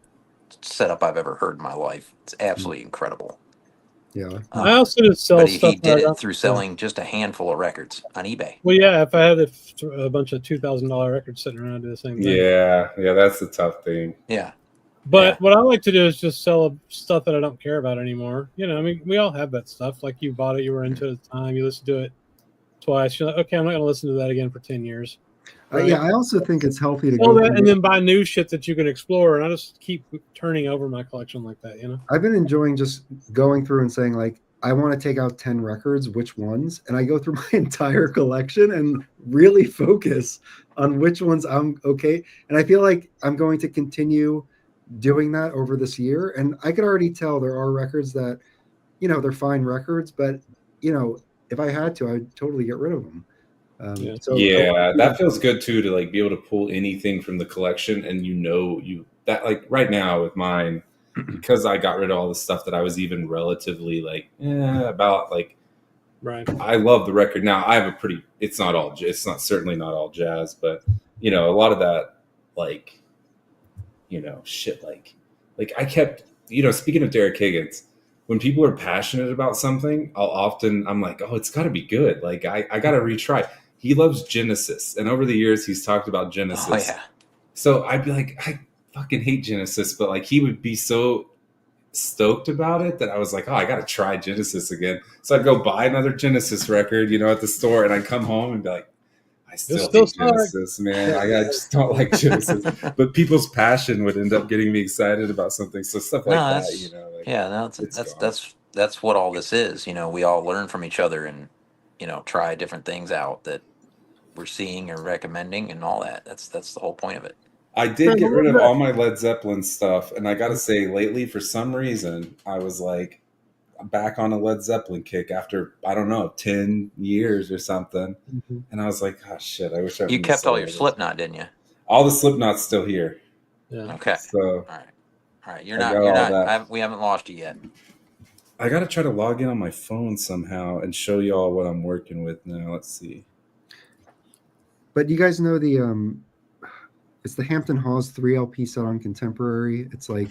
setup I've ever heard in my life. It's absolutely incredible. Yeah. I also just sell but stuff. He did it through selling just a handful of records on eBay. Well, yeah, if I had a bunch of $2,000 records sitting around, I'd do the same thing. Yeah, that's the tough thing. Yeah. But what I like to do is just sell stuff that I don't care about anymore. I mean, we all have that stuff. Like you bought it, you were into it at the time, you listened to it twice. You're like, okay, I'm not going to listen to that again for 10 years. Right? Yeah, I also think it's healthy to go that and then buy new shit that you can explore. And I just keep turning over my collection like that, I've been enjoying just going through and saying, like, I want to take out 10 records, which ones? And I go through my entire collection and really focus on which ones I'm okay. And I feel like I'm going to continue doing that over this year. And I could already tell there are records that, they're fine records, but, if I had to, I'd totally get rid of them. That feels good too, to like be able to pull anything from the collection. And that like right now with mine, because I got rid of all the stuff that I was even relatively like about, like, right. I love the record. Now I have it's certainly not all jazz, but a lot of that, like, shit, like I kept, speaking of Derek Higgins, when people are passionate about something, I'm like, oh, it's gotta be good. Like I gotta retry. He loves Genesis, and over the years he's talked about Genesis. Oh, yeah. So I'd be like, I fucking hate Genesis, but like he would be so stoked about it that I was like, oh, I got to try Genesis again. So I'd go buy another Genesis record, at the store, and I'd come home and be like, I still hate Genesis, man. I just don't like Genesis. But people's passion would end up getting me excited about something. So stuff like that, you know. Like, yeah, no, that's what all this is. You know, we all learn from each other and, you know, try different things out that we're seeing or recommending and all that. That's the whole point of it. I did get rid of all my Led Zeppelin stuff, and I got to say, lately, for some reason, I was like back on a Led Zeppelin kick after, I don't know, 10 years or something. Mm-hmm. And I was like, oh shit, I wish I You kept all your Slipknot, didn't you? All the Slipknot's still here. Yeah. Okay. So all right. You're not. We haven't lost you yet. I got to try to log in on my phone somehow and show you all what I'm working with now. Let's see. But you guys know it's the Hampton Hawes 3 LP set on Contemporary. It's like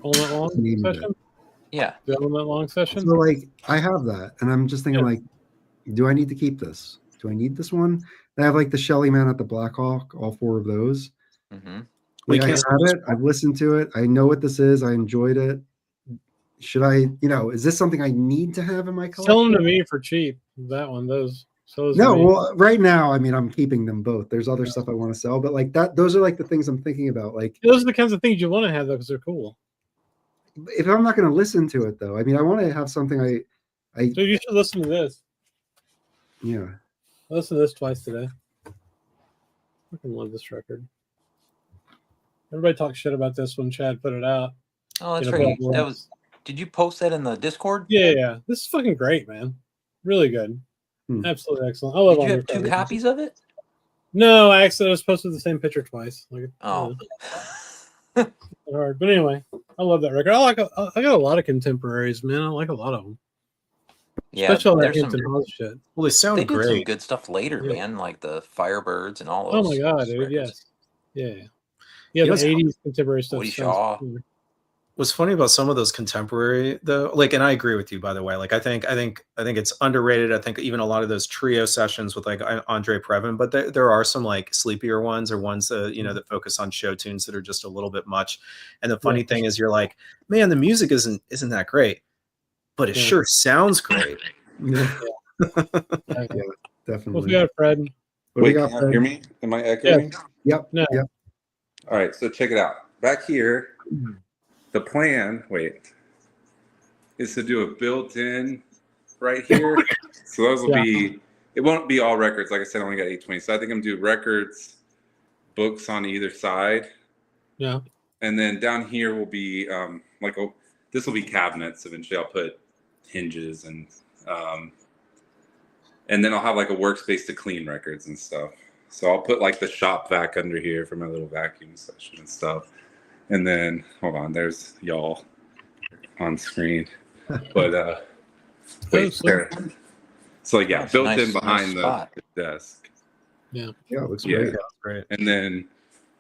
all that long session. Yeah, the all that long session. So like I have that, and I'm just thinking like, do I need to keep this? Do I need this one? I have like the Shelly Man at the Black Hawk, all 4 of those. Mm-hmm. Like I had it. I've listened to it. I know what this is. I enjoyed it. Should I? Is this something I need to have in my collection? Sell them to me for cheap. That one, those. No, well, right now, I mean, I'm keeping them both. There's other stuff I want to sell, but like that, those are like the things I'm thinking about. Like those are the kinds of things you want to have though, because they're cool. If I'm not going to listen to it though, I mean, I want to have something So you should listen to this. Yeah. I listened to this twice today. I fucking love this record. Everybody talks shit about this when Chad put it out. Oh, that's right. That was. Did you post that in the Discord? Yeah. This is fucking great, man. Really good. Absolutely excellent. I love Did you have 2 copies of it? No, I accidentally posted the same picture twice. Like, oh. Hard. But anyway, I love that record. I got a lot of contemporaries, man. I like a lot of them. Yeah, especially all that Hampton Hawes shit. Well, they sound they great. Did some good stuff later, man. Like the Firebirds and all those. Oh my god, dude! Yes, yeah. The '80s contemporary stuff. Woody Shaw. What's funny about some of those contemporary though, like, and I agree with you, by the way, like I think it's underrated. I think even a lot of those trio sessions with like Andre Previn, but there are some like sleepier ones or ones that, that focus on show tunes that are just a little bit much. And the funny thing is you're like, man, the music isn't that great, but it sure sounds great. Yeah, definitely. What's got, Fred? Wait, can you hear me? Am I echoing? Yep. No. Yep. All right, so check it out. Back here, the plan, is to do a built-in right here. So those will be, it won't be all records. Like I said, I only got 820. So I think I'm going to do records, books on either side. Yeah. And then down here will be this will be cabinets. Eventually I'll put hinges and then I'll have like a workspace to clean records and stuff. So I'll put like the shop vac under here for my little vacuum session and stuff. And then, hold on, there's y'all on screen. But wait, there. So yeah, built in behind the desk. Yeah. Yeah, it looks great. Great. And then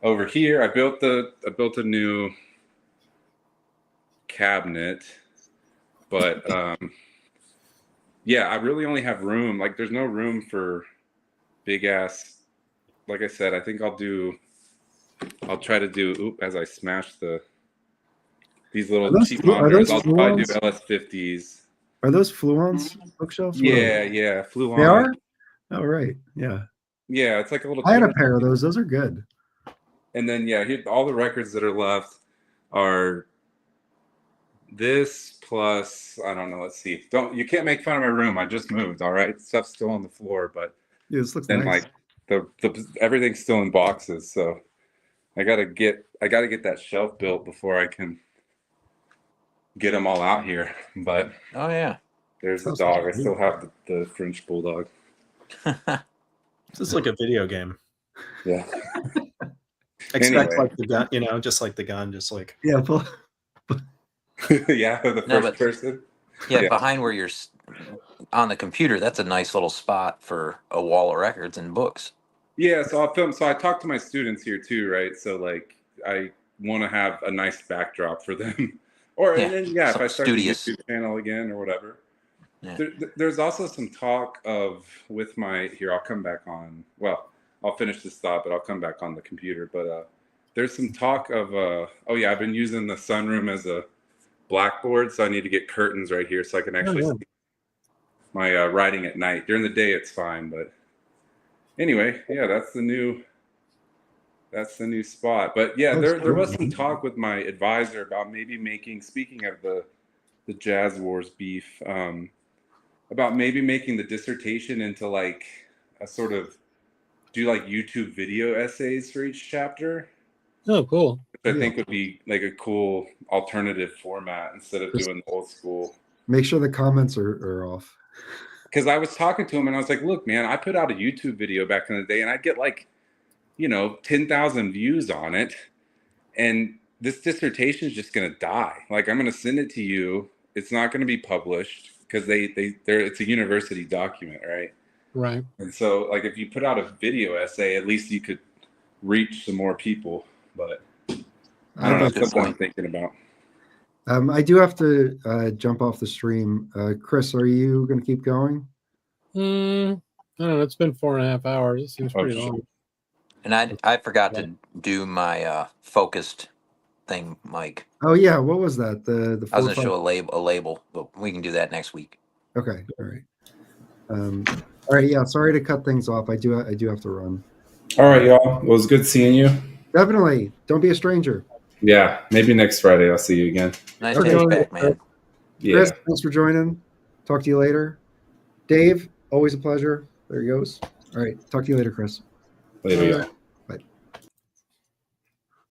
over here, I built a new cabinet, but I really only have room. Like, there's no room for big ass. Like I said, I think I'll try to do. As I smash these little cheap monitors, I'll probably do LS50s. Are those Fluons bookshelves? Yeah, Fluon. They are. Oh right, yeah. Yeah, it's like a little. I had a pair of those. Those are good. And then here, all the records that are left are this plus, I don't know. Let's see. You can't make fun of my room. I just moved. All right, stuff's still on the floor, but this looks nice. Like the everything's still in boxes. So I gotta get that shelf built before I can get them all out here. But oh yeah, there's the dog. I still have the French bulldog. This is like a video game. Yeah. Expect like the gun, just like the gun, just like yeah. The first person. Yeah, behind where you're on the computer, that's a nice little spot for a wall of records and books. Yeah, so I'll film. So I talk to my students here too, right? So like, I want to have a nice backdrop for them, and then if I start the YouTube channel again or whatever. Yeah. There's also some talk of I'll come back on. Well, I'll finish this thought, but I'll come back on the computer. But there's some talk of I've been using the sunroom as a blackboard, so I need to get curtains right here so I can actually see my writing at night. During the day it's fine, but anyway, yeah, that's the new spot. But yeah, there was some talk with my advisor about maybe speaking of the Jazz Wars beef, about maybe making the dissertation into like a sort of do like YouTube video essays for each chapter. Oh, cool. Which I think would be like a cool alternative format instead of doing the old school. Make sure the comments are off. Because I was talking to him and I was like, look, man, I put out a YouTube video back in the day and I'd get like, 10,000 views on it. And this dissertation is just going to die. Like, I'm going to send it to you. It's not going to be published because it's a university document, right? Right. And so, like, if you put out a video essay, at least you could reach some more people. But I don't know. That's something I'm thinking about. I do have to jump off the stream. Chris, are you going to keep going? I don't know. It's been 4.5 hours. It seems pretty long. And I forgot to do my focused thing, Mike. Oh yeah, what was that? The I was going to show a label, but we can do that next week. Okay, all right. All right, yeah. Sorry to cut things off. I do have to run. All right, y'all. Well, it was good seeing you. Definitely. Don't be a stranger. Yeah, maybe next Friday I'll see you again. Nice to have you back, man. Yeah. Chris, thanks for joining. Talk to you later. Dave, always a pleasure. There he goes. All right, talk to you later, Chris. Later, y'all.